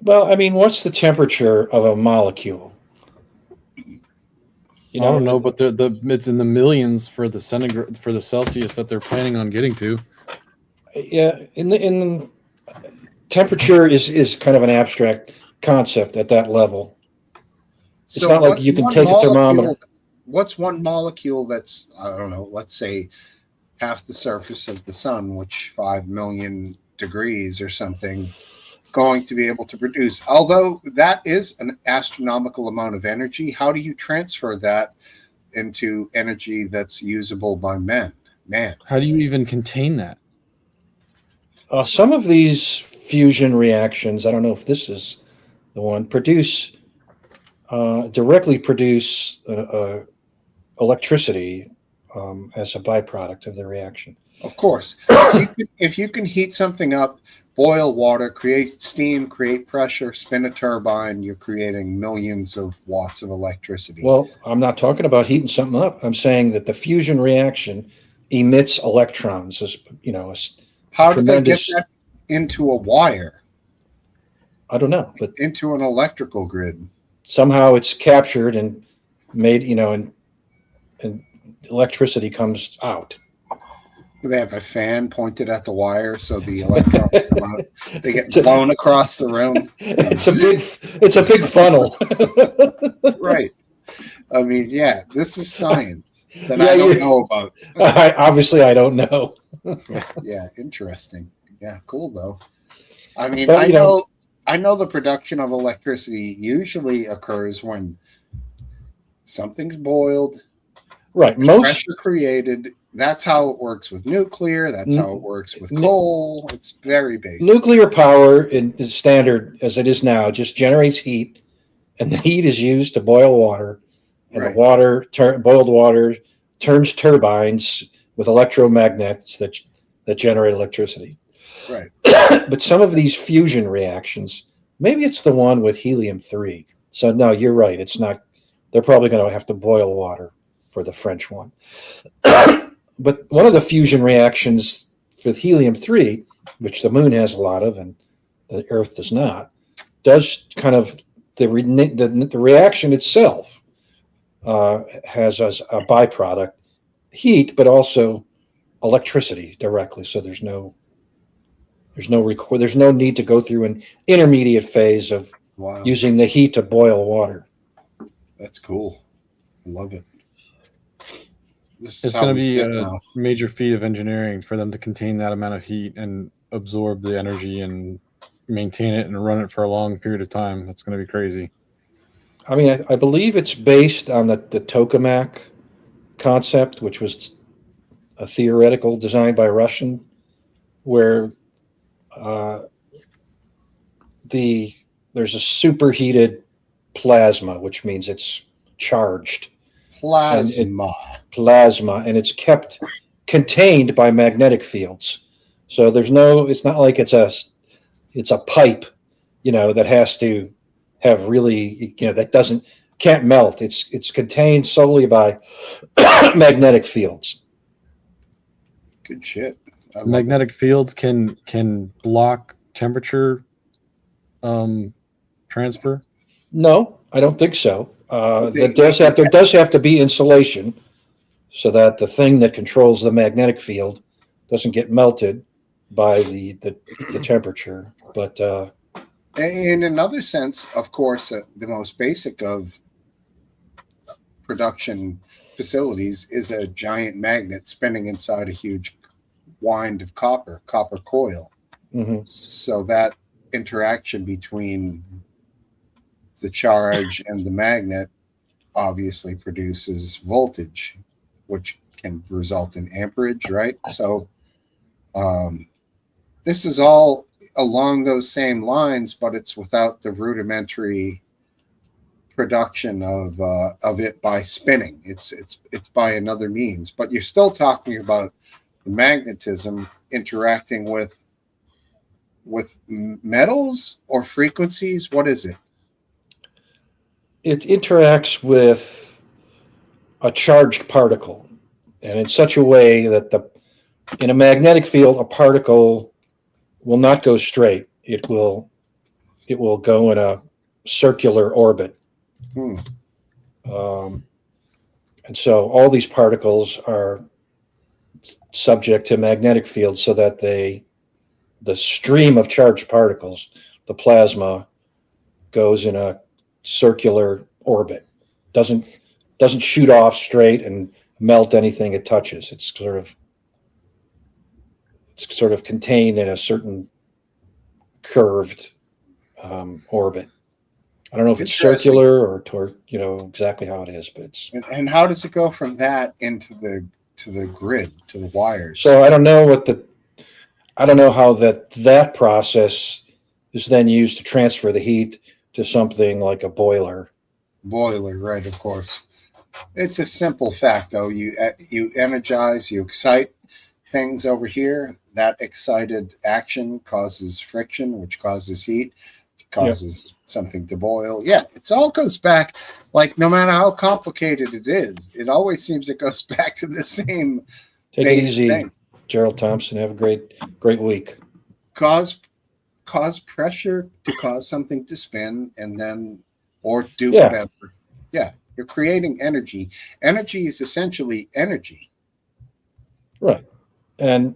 Speaker 2: Well, I mean, what's the temperature of a molecule?
Speaker 14: I don't know, but it's in the millions for the centigrade, for the Celsius that they're planning on getting to.
Speaker 2: Yeah, in the temperature is kind of an abstract concept at that level. It's
Speaker 1: So
Speaker 2: not like
Speaker 1: what's
Speaker 2: you can
Speaker 1: one
Speaker 2: take a thermometer.
Speaker 1: molecule- What's one molecule that's, I don't know, let's say half the surface of the sun, which 5 million degrees or something, going to be able to produce? Although that is an astronomical amount of energy, how do you transfer that into energy that's usable by man?
Speaker 14: How do you even contain that?
Speaker 2: Some of these fusion reactions, I don't know if this is the one, directly produce electricity as a byproduct of the reaction.
Speaker 1: Of course. If you can heat something up, boil water, create steam, create pressure, spin a turbine, you're creating millions of watts of electricity.
Speaker 2: Well, I'm not talking about heating something up. I'm saying that the fusion reaction emits electrons,
Speaker 1: How do they get that into a wire?
Speaker 2: I don't know, but
Speaker 1: into an electrical grid.
Speaker 2: Somehow it's captured and made, and electricity comes out.
Speaker 1: Do they have a fan pointed at the wire so the electrons come out? They get blown across the room.
Speaker 2: It's a big funnel.
Speaker 1: Right. I mean, yeah, this is science that I don't know about.
Speaker 2: Obviously, I don't know.
Speaker 1: Yeah, interesting. Yeah, cool though. I mean,
Speaker 2: But,
Speaker 1: I know the production of electricity usually occurs when something's boiled,
Speaker 2: right?
Speaker 1: Pressure created. That's how it works with nuclear. That's how it works with coal. It's very basic.
Speaker 2: Nuclear power, in the standard as it is now, just generates heat, and the heat is used to boil water, and the water, boiled water, turns turbines with electromagnets that generate electricity.
Speaker 1: Right.
Speaker 2: But some of these fusion reactions, maybe it's the one with helium-3. So no, you're right. It's not. They're probably going to have to boil water for the French one. But one of the fusion reactions with helium-3, which the moon has a lot of and the Earth does not, does kind of the reaction itself has as a byproduct heat, but also electricity directly. So there's no need to go through an intermediate phase of using the heat to boil water.
Speaker 1: That's cool. I love it. This is
Speaker 14: It's
Speaker 1: how
Speaker 14: going to
Speaker 1: we
Speaker 14: be
Speaker 1: sit
Speaker 14: a
Speaker 1: now.
Speaker 14: major feat of engineering for them to contain that amount of heat and absorb the energy and maintain it and run it for a long period of time. That's going to be crazy.
Speaker 2: I mean, I believe it's based on the tokamak concept, which was a theoretical designed by Russian, where there's a superheated plasma, which means it's charged. Plasma, and it's kept contained by magnetic fields. So it's not like it's a pipe, that has to have really, that can't melt. It's contained solely by magnetic fields.
Speaker 1: Good shit.
Speaker 14: Magnetic fields can block temperature transfer.
Speaker 2: No, I don't think so. There does have to be insulation, so that the thing that controls the magnetic field doesn't get melted by the temperature. But
Speaker 1: In another sense, of course, the most basic of production facilities is a giant magnet spinning inside a huge wind of copper coil. So that interaction between the charge and the magnet obviously produces voltage, which can result in amperage, right? So this is all along those same lines, but it's without the rudimentary production of it by spinning. It's by another means, but you're still talking about the magnetism interacting with metals or frequencies. What is it?
Speaker 2: it interacts with a charged particle, and in such a way that in a magnetic field, a particle will not go straight. It will go in a circular orbit. And so all these particles are subject to magnetic fields, so that the stream of charged particles, the plasma, goes in a circular orbit. Doesn't shoot off straight and melt anything it touches. It's sort of contained in a certain curved orbit. I don't know if it's circular or exactly how it is, but it's.
Speaker 1: And how does it go from that into the grid, to the wires?
Speaker 2: So I don't know how that process is then used to transfer the heat to something like a boiler.
Speaker 1: Boiler, right? Of course. It's a simple fact, though. You energize, you excite things over here. That excited action causes friction, which causes heat, causes something to boil. Yeah, it all goes back. Like, no matter how complicated it is, it always seems it goes back to the same.
Speaker 2: Take it easy, thing. Gerald Thompson. Have a great week.
Speaker 1: Cause pressure to cause something to spin, and then or do
Speaker 2: Yeah.
Speaker 1: whatever. Yeah, you're creating energy. Energy is essentially energy.
Speaker 2: Right. And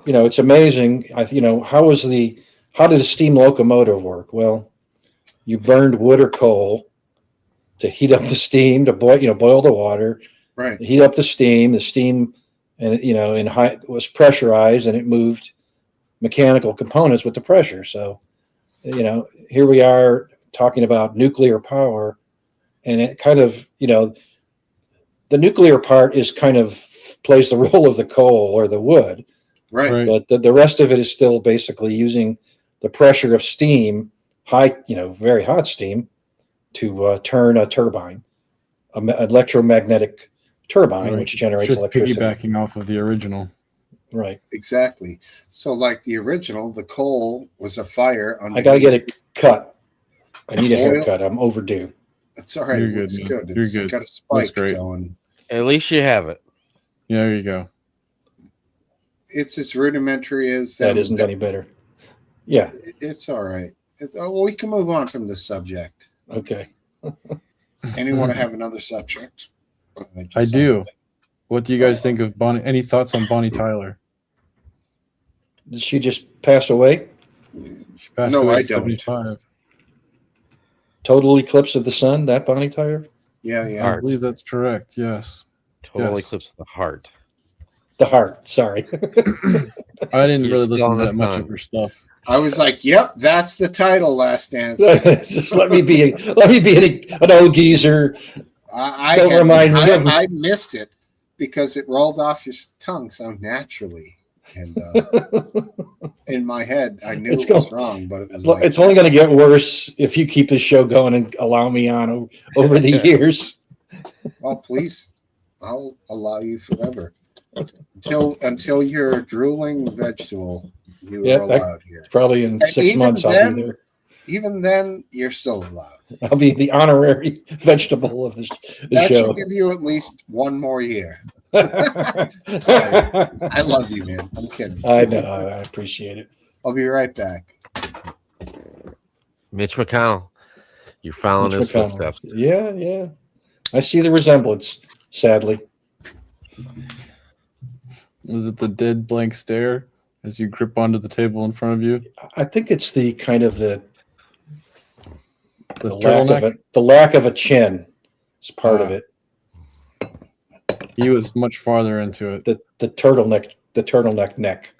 Speaker 2: it's amazing. How did a steam locomotive work? Well, you burned wood or coal to heat up the steam, to boil the water,
Speaker 1: right?
Speaker 2: Heat up the steam, and was pressurized, and it moved mechanical components with the pressure. So, here we are talking about nuclear power, and it kind of, the nuclear part is kind of plays the role of the coal or the wood.
Speaker 1: Right.
Speaker 2: But the rest of it is still basically using the pressure of steam, very hot steam, to turn a turbine, an electromagnetic turbine, which generates
Speaker 14: Just
Speaker 2: electricity.
Speaker 14: piggybacking off of the original.
Speaker 2: Right.
Speaker 1: Exactly. So, like the original, the coal was a fire.
Speaker 2: I got to get it cut. I need a
Speaker 1: Oil?
Speaker 2: haircut. I'm overdue.
Speaker 1: It's all right.
Speaker 14: You're
Speaker 1: It
Speaker 14: good,
Speaker 1: looks
Speaker 14: man.
Speaker 1: good.
Speaker 14: You're
Speaker 1: It's
Speaker 14: good.
Speaker 1: got a
Speaker 14: Looks
Speaker 1: spike
Speaker 14: great.
Speaker 1: going.
Speaker 13: At least you have it.
Speaker 14: Yeah, there you go.
Speaker 1: It's as rudimentary as
Speaker 2: That isn't any better. Yeah.
Speaker 1: It's all right. Well, we can move on from this subject.
Speaker 2: Okay.
Speaker 1: Anyone have another subject?
Speaker 14: I do. What do you guys think of Bonnie? Any thoughts on Bonnie Tyler?
Speaker 2: Did she just pass away?
Speaker 14: She passed
Speaker 1: No,
Speaker 14: away
Speaker 1: I
Speaker 14: at
Speaker 1: don't.
Speaker 14: 75.
Speaker 2: Total eclipse of the sun, that Bonnie Tyler?
Speaker 1: Yeah, yeah.
Speaker 14: I believe that's correct. Yes.
Speaker 13: Total
Speaker 14: Yes.
Speaker 13: eclipse of the heart.
Speaker 2: The heart, sorry.
Speaker 14: I didn't
Speaker 13: You're
Speaker 14: really
Speaker 13: still
Speaker 14: listen
Speaker 13: in
Speaker 14: to
Speaker 13: the
Speaker 14: that much
Speaker 13: sun.
Speaker 14: of her stuff.
Speaker 1: I was like, "Yep, that's the title." Last Dance.
Speaker 2: Just let me be an old geezer. Don't remind me of-
Speaker 1: I missed it because it rolled off your tongue so naturally, and in my head, I knew it was wrong, but it was like,
Speaker 2: It's only going to get worse if you keep this show going and allow me on over the years.
Speaker 1: "Oh, please, I'll allow you forever until you're a drooling vegetable. You
Speaker 2: Yeah,
Speaker 1: are allowed here.
Speaker 2: probably in
Speaker 1: And
Speaker 2: 6
Speaker 1: even
Speaker 2: months I'll
Speaker 1: then-
Speaker 2: be there.
Speaker 1: Even then, you're still allowed.
Speaker 2: I'll be the honorary vegetable of the
Speaker 1: That
Speaker 2: show.
Speaker 1: should give you at least one more year. Sorry. I love you, man. I'm kidding.
Speaker 2: I know. I appreciate it.
Speaker 1: I'll be right back.
Speaker 13: Mitch McConnell. You're following
Speaker 2: Mitch
Speaker 13: his
Speaker 2: McConnell.
Speaker 13: footsteps.
Speaker 2: Yeah. I see the resemblance. sadly.
Speaker 14: Was it the dead blank stare as you grip onto the table in front of you?
Speaker 2: I think it's the kind of the
Speaker 14: The
Speaker 2: lack of a chin is part of
Speaker 14: Ah.
Speaker 2: it.
Speaker 14: He was much farther into it.
Speaker 2: The turtleneck neck.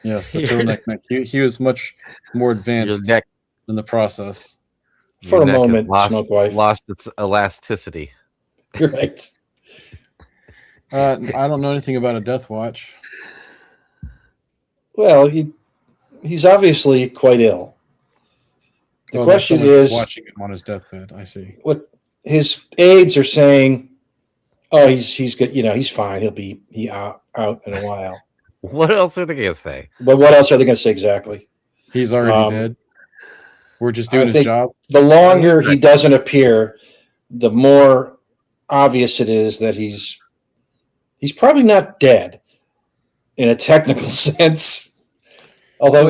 Speaker 14: Yes, the turtleneck neck. He was much more
Speaker 13: Your
Speaker 14: advanced
Speaker 13: neck,
Speaker 14: in the process.
Speaker 2: For
Speaker 13: your
Speaker 2: a
Speaker 13: neck has
Speaker 2: moment, Smoke Wife.
Speaker 13: lost its elasticity.
Speaker 2: You're right.
Speaker 14: I don't know anything about a death watch.
Speaker 2: Well, he's obviously quite ill. The
Speaker 14: Oh, there's
Speaker 2: question
Speaker 14: someone
Speaker 2: is,
Speaker 14: watching him on his deathbed. I see.
Speaker 2: what his aides are saying. Oh, he's good. You know, he's fine. He'll be out in a while.
Speaker 13: What else are they gonna say?
Speaker 2: But what else are they going to say exactly?
Speaker 14: He's already dead. We're just doing
Speaker 2: I
Speaker 14: his
Speaker 2: think
Speaker 14: job.
Speaker 2: The longer he doesn't appear, the more obvious it is that he's probably not dead in a technical sense. Although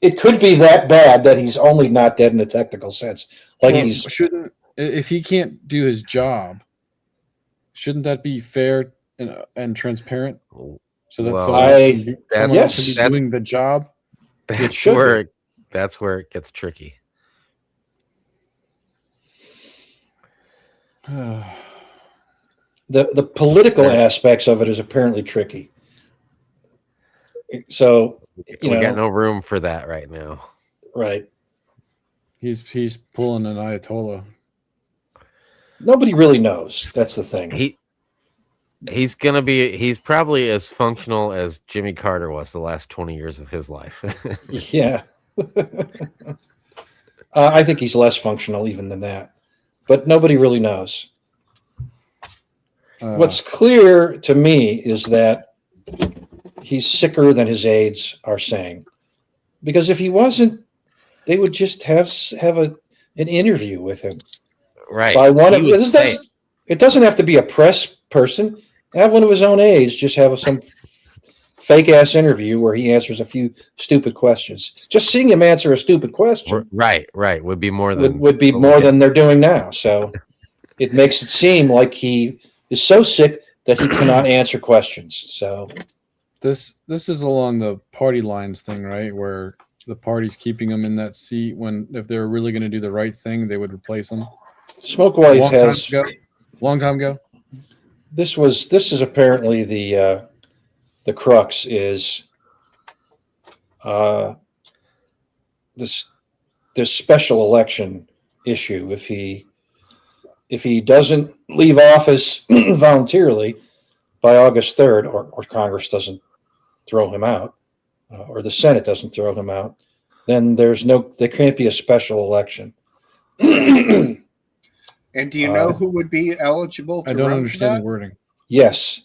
Speaker 2: it could be that bad that he's only not dead in a technical sense. Like
Speaker 14: Well,
Speaker 2: he's
Speaker 14: shouldn't, if he can't do his job, shouldn't that be fair and transparent? So that
Speaker 13: Well,
Speaker 14: someone else can be
Speaker 13: that's-
Speaker 14: doing the job.
Speaker 13: That's
Speaker 14: should
Speaker 13: where
Speaker 14: be.
Speaker 13: that's where it gets tricky.
Speaker 2: the political aspects of it is apparently tricky. So
Speaker 13: We got no room for that right now.
Speaker 2: right.
Speaker 14: He's pulling an Ayatollah.
Speaker 2: Nobody really knows. That's the thing.
Speaker 13: He's probably as functional as Jimmy Carter was the last 20 years of his life.
Speaker 2: Yeah. I think he's less functional even than that, but nobody really knows. What's clear to me is that he's sicker than his aides are saying, because if he wasn't, they would just have an interview with him.
Speaker 13: Right.
Speaker 2: By one of
Speaker 13: He was
Speaker 2: it doesn't have to be a press person. Have one of his own aides just have some fake ass interview where he answers a few stupid questions. Just seeing him answer a stupid question
Speaker 13: right would be more than
Speaker 2: would be more than they're doing now. So it makes it seem like he is so sick that he cannot answer questions. So
Speaker 14: This is along the party lines thing, right? Where the party's keeping him in that seat when if they're really going to do the right thing, they would replace him.
Speaker 2: Smoke Wife
Speaker 14: Long time ago.
Speaker 2: This is apparently the crux is this special election issue. If he doesn't leave office voluntarily by August 3rd, or Congress doesn't throw him out, or the Senate doesn't throw him out, then there can't be a special election.
Speaker 1: And do you know who would be eligible to
Speaker 14: I don't
Speaker 1: run for
Speaker 14: understand
Speaker 1: that?
Speaker 14: the wording.
Speaker 2: Yes,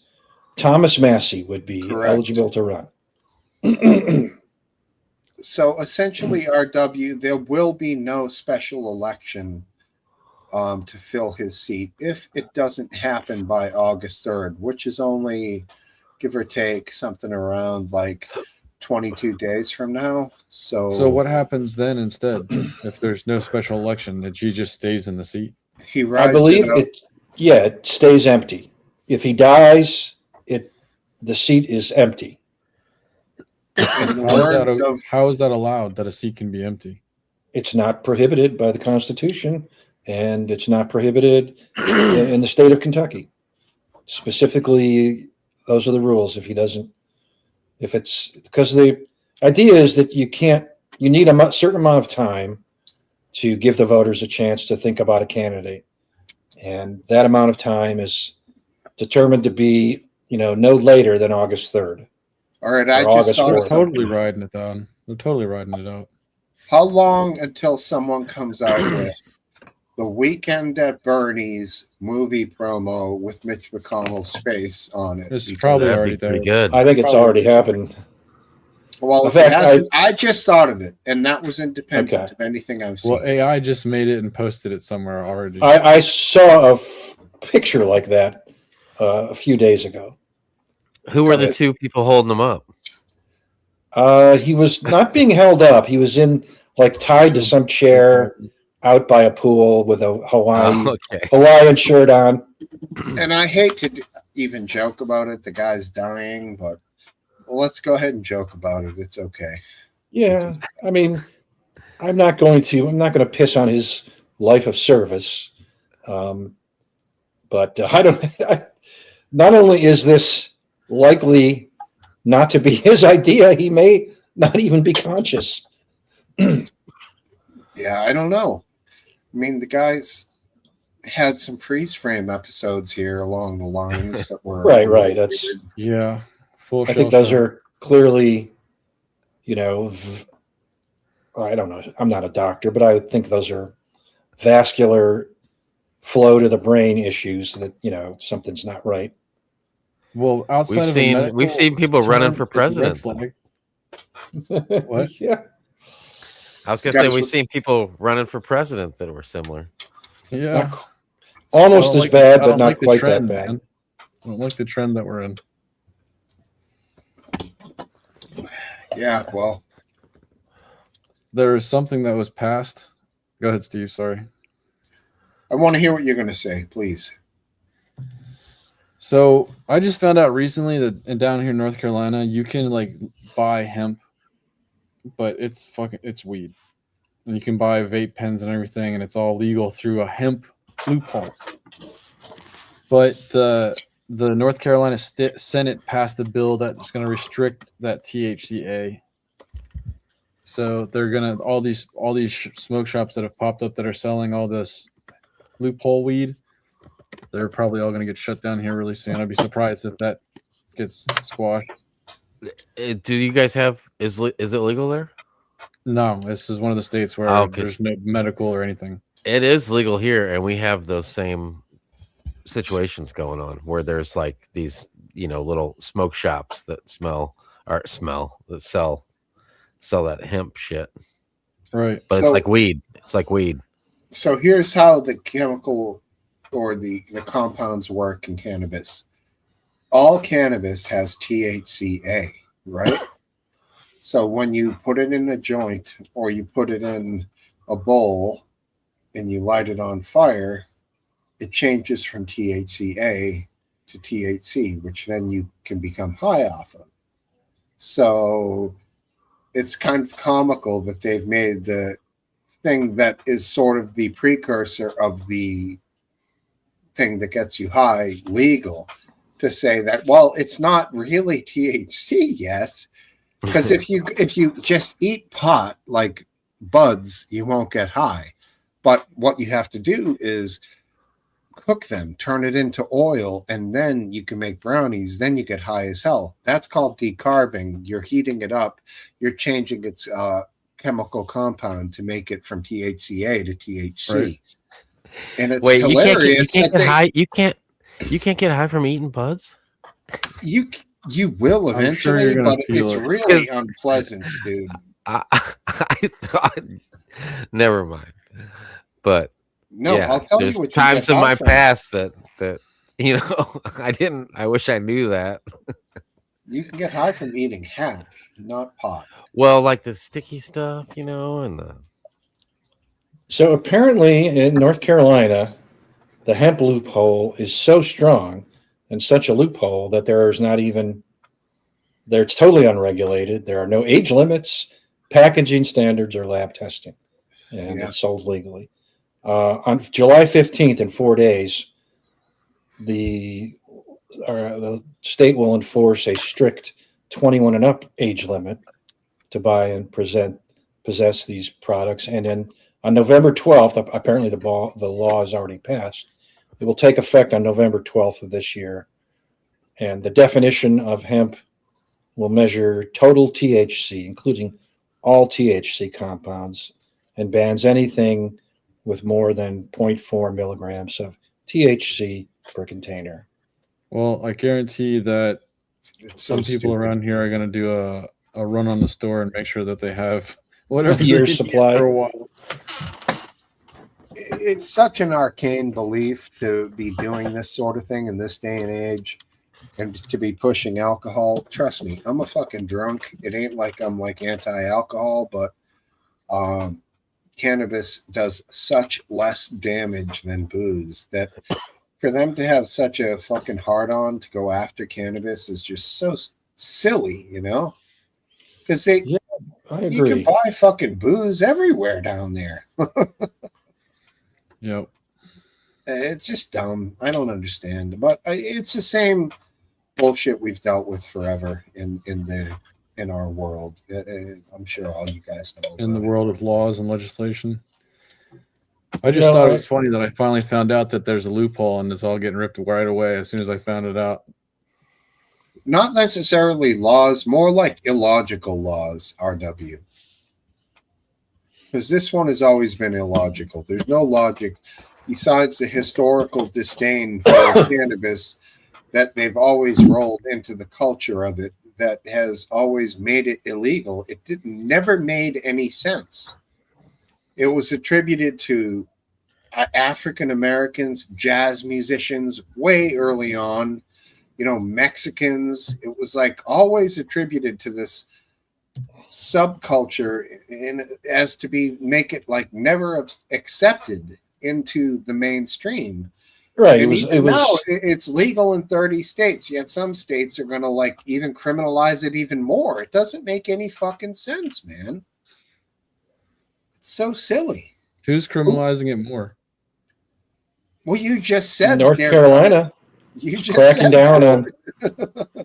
Speaker 2: Thomas Massey would be
Speaker 1: Correct.
Speaker 2: eligible to run.
Speaker 1: So essentially, RW, there will be no special election to fill his seat if it doesn't happen by August 3rd, which is only, give or take, something around like 22 days from now.
Speaker 14: So what happens then instead if there's no special election that he just stays in the seat?
Speaker 1: He rides
Speaker 2: I believe
Speaker 1: out.
Speaker 2: it stays empty. If he dies, the seat is empty.
Speaker 1: In the
Speaker 14: How is,
Speaker 1: words
Speaker 14: that,
Speaker 1: of
Speaker 14: how is that allowed that a seat can be empty?
Speaker 2: It's not prohibited by the Constitution, and it's not prohibited in the state of Kentucky. Specifically, those are the rules. If it's because the idea is that you need a certain amount of time to give the voters a chance to think about a candidate. And that amount of time is determined to be, no later than August 3rd.
Speaker 1: all right, I
Speaker 2: or
Speaker 1: just
Speaker 2: August
Speaker 1: saw
Speaker 2: 4th.
Speaker 14: Totally riding it down. They're totally riding it out.
Speaker 1: How long until someone comes out with the Weekend at Bernie's movie promo with Mitch McConnell's face on it?
Speaker 14: It's
Speaker 1: Because-
Speaker 14: probably
Speaker 13: That'd
Speaker 14: already
Speaker 13: be pretty
Speaker 14: there.
Speaker 13: good.
Speaker 2: I think it's already happened.
Speaker 1: Well,
Speaker 2: In
Speaker 1: if
Speaker 2: fact,
Speaker 1: it hasn't, I just thought of it, and that was independent
Speaker 2: Okay.
Speaker 1: of anything I've seen.
Speaker 14: Well, AI just made it and posted it somewhere already.
Speaker 2: I saw a picture like that a few days ago.
Speaker 13: Who were the two people holding them up?
Speaker 2: He was not being held up. He was tied to some chair out by a pool with a Hawaiian shirt on.
Speaker 1: And I hate to even joke about it. The guy's dying, but let's go ahead and joke about it. It's okay.
Speaker 2: Yeah, I mean, I'm not going to piss on his life of service. But I don't. Not only is this likely not to be his idea, he may not even be conscious.
Speaker 1: Yeah, I don't know. I mean, the guy's had some freeze frame episodes here along the lines that were
Speaker 2: Right. That's
Speaker 14: Yeah, full.
Speaker 2: I think those are clearly, I don't know. I'm not a doctor, but I would think those are vascular flow to the brain issues that, something's not right.
Speaker 14: Well, outside
Speaker 13: We've seen people running for president.
Speaker 14: What?
Speaker 2: Yeah.
Speaker 13: I was gonna say we've seen people running for president that were similar.
Speaker 14: Yeah.
Speaker 2: Almost
Speaker 14: I don't
Speaker 2: as
Speaker 14: like-
Speaker 2: bad,
Speaker 14: I
Speaker 2: but
Speaker 14: don't
Speaker 2: not
Speaker 14: like the
Speaker 2: quite
Speaker 14: trend,
Speaker 2: that bad.
Speaker 14: man. I don't like the trend that we're in.
Speaker 1: Yeah, well,
Speaker 14: There is something that was passed. Go ahead, Steve. Sorry.
Speaker 1: I want to hear what you're going to say, please.
Speaker 14: So I just found out recently that down here in North Carolina, you can buy hemp, but it's weed, and you can buy vape pens and everything, and it's all legal through a hemp loophole. But the North Carolina Senate passed a bill that's going to restrict that THCA. So they're gonna all these smoke shops that have popped up that are selling all this loophole weed. They're probably all gonna get shut down here really soon. I'd be surprised if that gets squashed.
Speaker 13: Do you guys have is it legal there?
Speaker 14: No, this is one of the states where
Speaker 13: Oh, 'cause
Speaker 14: there's no medical or anything.
Speaker 13: It is legal here, and we have those same situations going on where there's these little smoke shops that that sell that hemp shit.
Speaker 14: Right.
Speaker 13: But it's like weed. It's like weed.
Speaker 1: So here's how the chemical or the compounds work in cannabis. All cannabis has THCA, right? So when you put it in a joint or you put it in a bowl and you light it on fire, it changes from THCA to THC, which then you can become high off of. So it's kind of comical that they've made the thing that is sort of the precursor of the thing that gets you high legal to say that, well, it's not really THC yet, because if you just eat pot like buds, you won't get high. But what you have to do is cook them, turn it into oil, and then you can make brownies. Then you get high as hell. That's called decarbing. You're heating it up. You're changing its chemical compound to make it from THCA to THC.
Speaker 14: Right.
Speaker 1: And it's
Speaker 13: Wait,
Speaker 1: hilarious.
Speaker 13: you can't get high. You can't get high from eating buds.
Speaker 1: You will
Speaker 14: I'm sure
Speaker 1: eventually,
Speaker 14: you're gonna
Speaker 1: but
Speaker 14: feel
Speaker 1: it's
Speaker 14: it.
Speaker 1: really unpleasant, dude.
Speaker 13: I thought. Never mind. But
Speaker 1: No,
Speaker 13: yeah,
Speaker 1: I'll tell you
Speaker 13: there's
Speaker 1: what.
Speaker 13: times
Speaker 1: you
Speaker 13: in
Speaker 1: get
Speaker 13: my
Speaker 1: high from.
Speaker 13: past that I didn't. I wish I knew that.
Speaker 1: You can get high from eating hash, not pot.
Speaker 13: Well, like the sticky stuff, and the.
Speaker 2: So apparently in North Carolina, the hemp loophole is so strong and such a loophole that it's totally unregulated. There are no age limits, packaging standards, or lab testing, and it's sold legally. On July 15th, in 4 days, the state will enforce a strict 21 and up age limit to buy and possess these products. And then on November 12th, apparently the law is already passed. It will take effect on November 12th of this year. And the definition of hemp will measure total THC, including all THC compounds, and bans anything with more than 0.4 milligrams of THC per container.
Speaker 14: Well, I guarantee that
Speaker 1: so
Speaker 14: some people
Speaker 1: stupid.
Speaker 14: around here are going to do a run on the store and make sure that they have whatever
Speaker 2: year's
Speaker 14: they need
Speaker 2: supply.
Speaker 14: for a while.
Speaker 1: It's such an arcane belief to be doing this sort of thing in this day and age, and to be pushing alcohol. Trust me, I'm a fucking drunk. It ain't like I'm anti-alcohol, but cannabis does such less damage than booze that for them to have such a fucking hard on to go after cannabis is just so silly, you know? Because
Speaker 2: I
Speaker 1: you can
Speaker 2: agree.
Speaker 1: buy fucking booze everywhere down there.
Speaker 14: Yep.
Speaker 1: It's just dumb. I don't understand, but it's the same bullshit we've dealt with forever in our world. I'm sure all you guys know.
Speaker 14: In the
Speaker 1: about it.
Speaker 14: world of laws and legislation. I just thought it was funny that I finally found out that there's a loophole and it's all getting ripped right away as soon as I found it out.
Speaker 1: Not necessarily laws, more like illogical laws, RW. Because this one has always been illogical. There's no logic besides the historical disdain for cannabis that they've always rolled into the culture of it that has always made it illegal. It never made any sense. It was attributed to African Americans, jazz musicians way early on, Mexicans. It was like always attributed to this subculture as to make it like never accepted into the mainstream.
Speaker 2: Right.
Speaker 1: And
Speaker 2: It was
Speaker 1: now it's legal in 30 states, yet some states are going to like even criminalize it even more. It doesn't make any fucking sense, man. It's so silly.
Speaker 14: Who's criminalizing it more?
Speaker 1: Well, you just said
Speaker 2: North Carolina.
Speaker 1: You just
Speaker 2: cracking
Speaker 1: said
Speaker 2: down
Speaker 1: that.
Speaker 2: on.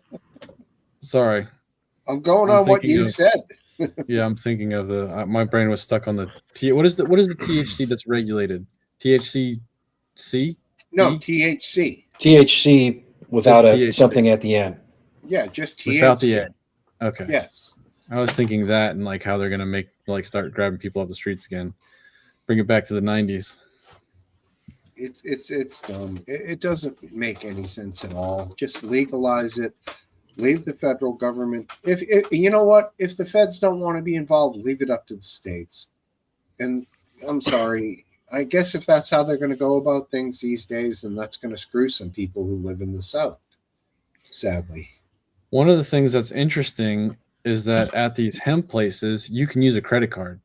Speaker 14: Sorry.
Speaker 1: I'm going on what you said.
Speaker 14: Yeah, I'm thinking of the. My brain was stuck on the What is the THC that's regulated? THC-C?
Speaker 1: No, THC.
Speaker 2: THC without
Speaker 14: Just
Speaker 2: a
Speaker 14: THC.
Speaker 2: something at the end.
Speaker 1: Yeah, just THC.
Speaker 14: Without the A. Okay.
Speaker 1: Yes.
Speaker 14: I was thinking that and like how they're gonna start grabbing people off the streets again, bring it back to the 90s.
Speaker 1: It's dumb. It doesn't make any sense at all. Just legalize it. Leave the federal government. If you know what, if the feds don't want to be involved, leave it up to the states. And I'm sorry, I guess if that's how they're going to go about things these days, then that's going to screw some people who live in the South. Sadly.
Speaker 14: One of the things that's interesting is that at these hemp places, you can use a credit card.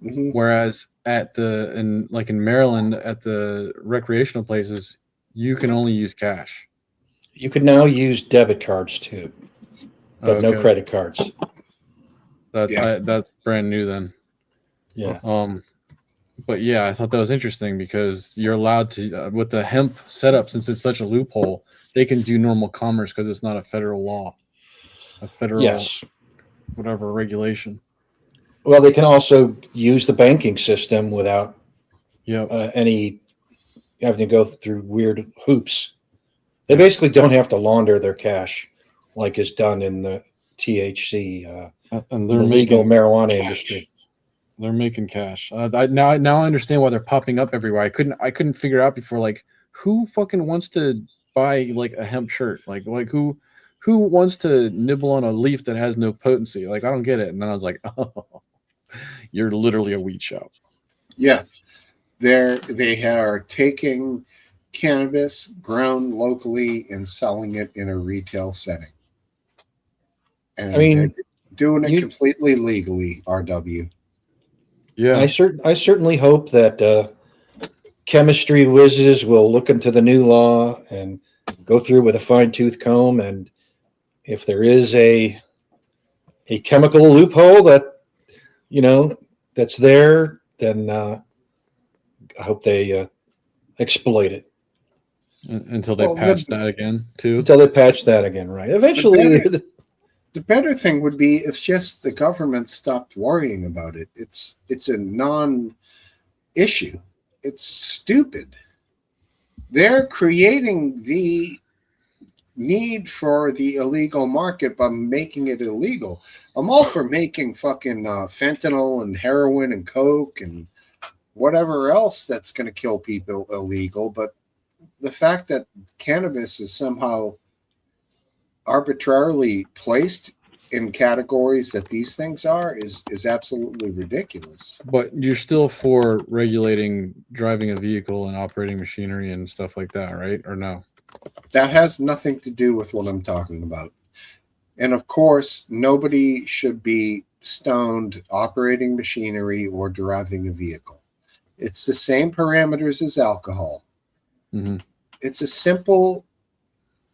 Speaker 1: Mm-hmm.
Speaker 14: Whereas in Maryland, at the recreational places, you can only use cash.
Speaker 2: You can now use debit cards too, but no
Speaker 14: Okay.
Speaker 2: credit cards.
Speaker 14: That's brand new then.
Speaker 2: Yeah.
Speaker 14: But yeah, I thought that was interesting because you're allowed to, with the hemp setup, since it's such a loophole, they can do normal commerce because it's not a federal law, a federal
Speaker 2: Yes.
Speaker 14: whatever regulation.
Speaker 2: Well, they can also use the banking system without any having to go through weird hoops. They basically don't have to launder their cash like is done in the THC,
Speaker 14: And
Speaker 2: the
Speaker 14: they're
Speaker 2: legal
Speaker 14: making
Speaker 2: marijuana
Speaker 14: cash.
Speaker 2: industry.
Speaker 14: They're making cash. Now I understand why they're popping up everywhere. I couldn't figure out before, like, who fucking wants to buy like a hemp shirt? Like who wants to nibble on a leaf that has no potency? Like, I don't get it. And then I was like, oh, you're literally a weed shop.
Speaker 1: Yeah. They are taking cannabis grown locally and selling it in a retail setting. And
Speaker 2: I mean,
Speaker 1: they're doing it completely legally, RW.
Speaker 14: Yeah.
Speaker 2: I certainly hope that chemistry whizzes will look into the new law and go through with a fine-tooth comb. And if there is a chemical loophole that that's there, then I hope they exploit it.
Speaker 14: Until they
Speaker 1: Well,
Speaker 14: patch that again too.
Speaker 2: Until they patch that again, right? Eventually,
Speaker 1: The better thing would be if just the government stopped worrying about it. It's a non-issue. It's stupid. They're creating the need for the illegal market by making it illegal. I'm all for making fucking fentanyl and heroin and coke and whatever else that's going to kill people illegal, but the fact that cannabis is somehow arbitrarily placed in categories that these things are is absolutely ridiculous.
Speaker 14: But you're still for regulating driving a vehicle and operating machinery and stuff like that, right? Or no?
Speaker 1: That has nothing to do with what I'm talking about. And of course, nobody should be stoned operating machinery or driving a vehicle. It's the same parameters as alcohol.
Speaker 14: Mm-hmm.
Speaker 1: It's a simple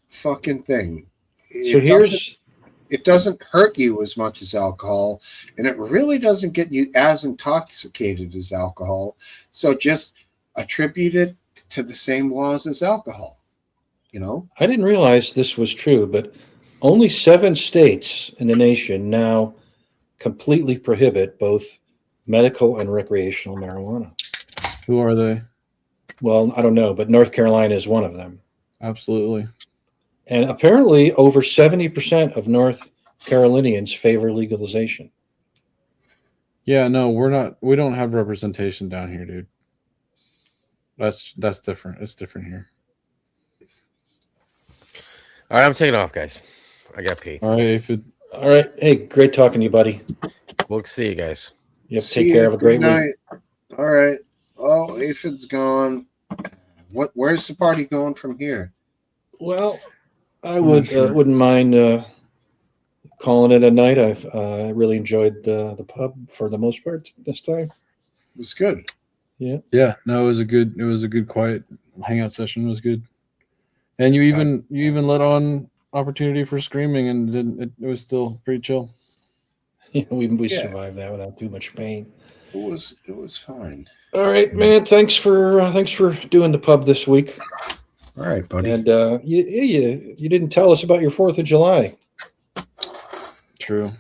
Speaker 1: fucking thing.
Speaker 2: So
Speaker 1: It doesn't hurt you as much as alcohol, and it really doesn't get you as intoxicated as alcohol. So just attribute it to the same laws as alcohol. You know,
Speaker 2: I didn't realize this was true, but only 7 states in the nation now completely prohibit both medical and recreational marijuana.
Speaker 14: Who are they?
Speaker 2: Well, I don't know, but North Carolina is one of them.
Speaker 14: Absolutely.
Speaker 2: And apparently over 70% of North Carolinians favor legalization.
Speaker 14: Yeah, no, we don't have representation down here, dude. That's different. It's different here.
Speaker 13: All right, I'm taking off, guys. I got pee.
Speaker 14: All right,
Speaker 2: All right. Hey, great talking to you, buddy.
Speaker 13: We'll see you guys.
Speaker 2: Yep, take care. Have a great week.
Speaker 1: All right. Oh, Aphid's gone. Where's the party going from here?
Speaker 2: Well, I wouldn't mind calling it a night. I really enjoyed the pub for the most part this time.
Speaker 1: It was good.
Speaker 2: Yeah.
Speaker 14: Yeah. No, it was a good quiet hangout session. It was good. And you even let on opportunity for screaming, and it was still pretty chill.
Speaker 2: Yeah, we survived that without too much pain.
Speaker 1: It was fine.
Speaker 2: All right, man. Thanks for doing the pub this week.
Speaker 1: All right, buddy.
Speaker 2: And you didn't tell us about your 4th of July.
Speaker 14: True.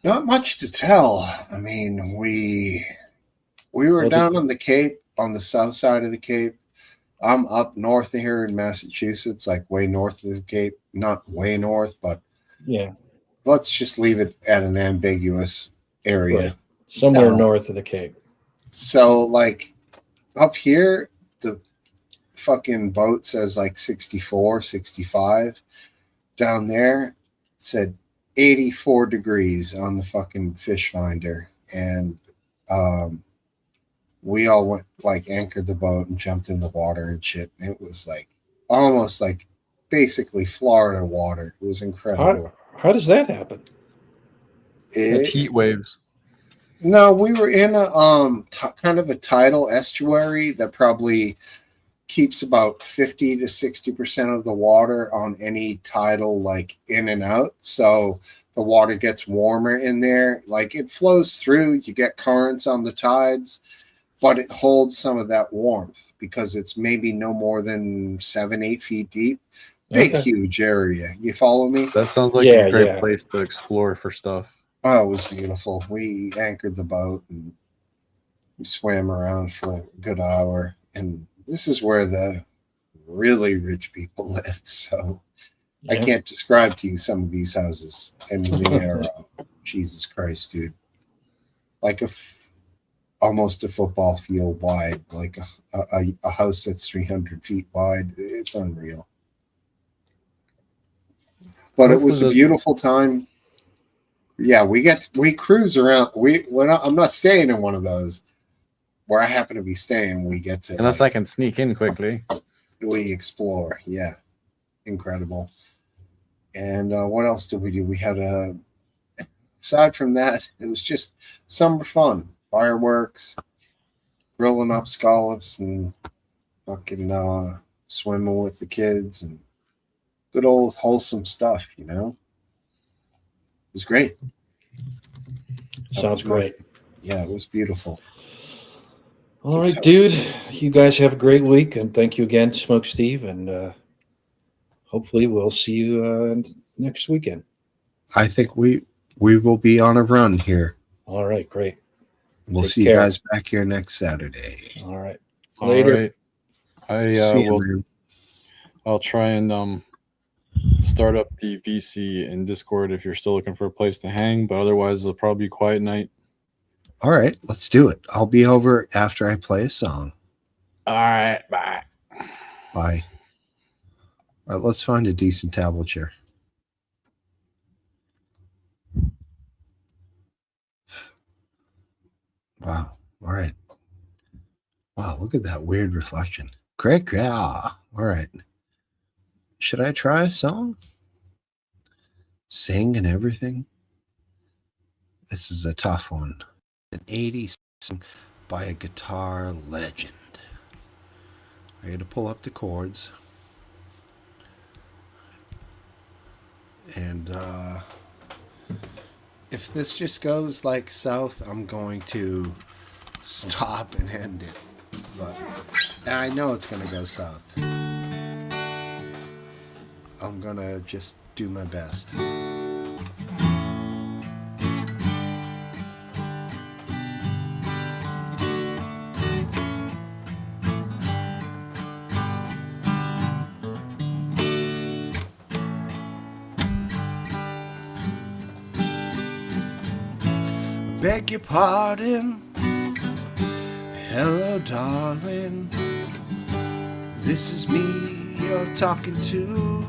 Speaker 1: Not much to tell. I mean, we were down on the Cape, on the south side of the Cape. I'm up north of here in Massachusetts, like way north of the Cape. Not way north, but
Speaker 2: yeah.
Speaker 1: Let's just leave it at an ambiguous area.
Speaker 2: Right. Somewhere north of the Cape.
Speaker 1: So, like, up here, the fucking boat says like 64, 65. Down there, it said 84 degrees on the fucking fish finder. And we all went, like, anchored the boat and jumped in the water and shit. It was like almost like basically Florida water. It was incredible.
Speaker 2: How does that happen?
Speaker 14: Like heat waves.
Speaker 1: No, we were in a kind of a tidal estuary that probably keeps about 50 to 60% of the water on any tidal, like, in and out. So the water gets warmer in there. Like, it flows through, you get currents on the tides, but it holds some of that warmth because it's maybe no more than 7-8 feet deep. Big, huge area. You follow me?
Speaker 14: That sounds like a great place to explore for stuff.
Speaker 1: Oh, it was beautiful. We anchored the boat and we swam around for a good hour. And this is where the really rich people live. So I can't describe to you some of these houses. I mean, they are, Jesus Christ, dude. Like almost a football field wide, like a house that's 300 feet wide. It's unreal. But it was a beautiful time. Yeah, we cruise around. I'm not staying in one of those where I happen to be staying. We get to,
Speaker 14: unless I can sneak in quickly.
Speaker 1: We explore. Yeah, incredible. And what else did we do? We had aside from that, it was just summer fun, fireworks, grilling up scallops, and fucking swimming with the kids, and good old wholesome stuff. You know. It was great.
Speaker 2: Sounds great.
Speaker 1: Yeah, it was beautiful.
Speaker 2: All right, dude. You guys have a great week, and thank you again, Smoke Steve, and hopefully we'll see you next weekend.
Speaker 1: I think we will be on a run here.
Speaker 2: All right, great.
Speaker 1: We'll
Speaker 2: Take
Speaker 1: see
Speaker 2: care.
Speaker 1: you guys back here next Saturday.
Speaker 2: All right.
Speaker 14: Later. I
Speaker 1: See you,
Speaker 14: will.
Speaker 1: man.
Speaker 14: I'll try and start up the VC in Discord if you're still looking for a place to hang, but otherwise it'll probably be quiet night.
Speaker 1: All right, let's do it. I'll be over after I play a song.
Speaker 14: All right, bye.
Speaker 1: Bye. All right, let's find a decent tablature. Wow. All right. Wow, look at that weird reflection. Great. Yeah. All right. Should I try a song? Sing and everything? This is a tough one. An 80s song by a guitar legend. I got to pull up the chords. And if this just goes like south, I'm going to stop and end it. But and I know it's going to go south. I'm going to just do my best. Beg your pardon. Hello, darling. This is me you're talking to.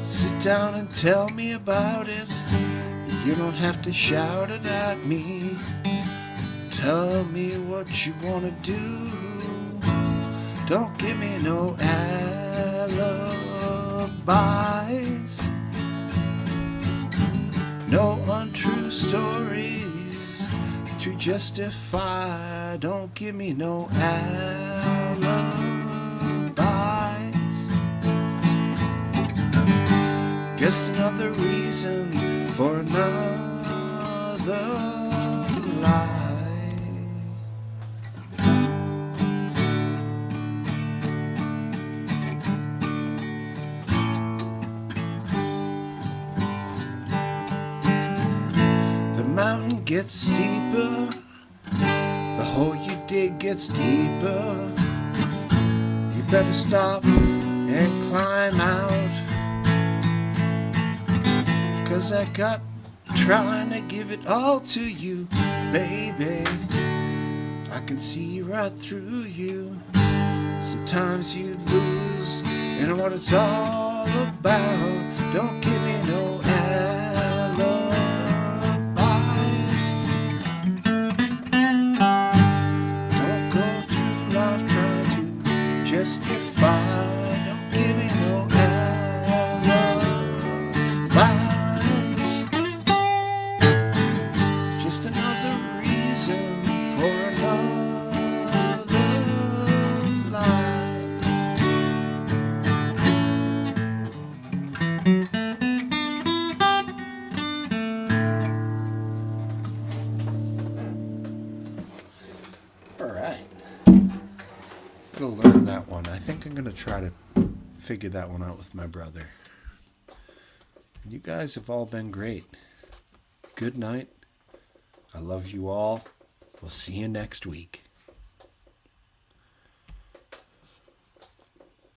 Speaker 1: Sit down and tell me about it. You don't have to shout it at me. Tell me what you want to do. Don't give me no alibis. No untrue stories to justify. Don't give me no alibis. Just another reason for another lie. Mountain gets steeper, the hole you dig gets deeper. You better stop and climb out, 'cause I got trying to give it all to you, baby. I can see right through you. Sometimes you lose in what it's all about. Don't give me no justify. Don't give me no alibis. Just another reason for another lie. All right. I'm gonna learn that one. I think I'm gonna try to figure that one out with my brother. You guys have all been great. Good night. I love you all. We'll see you next week.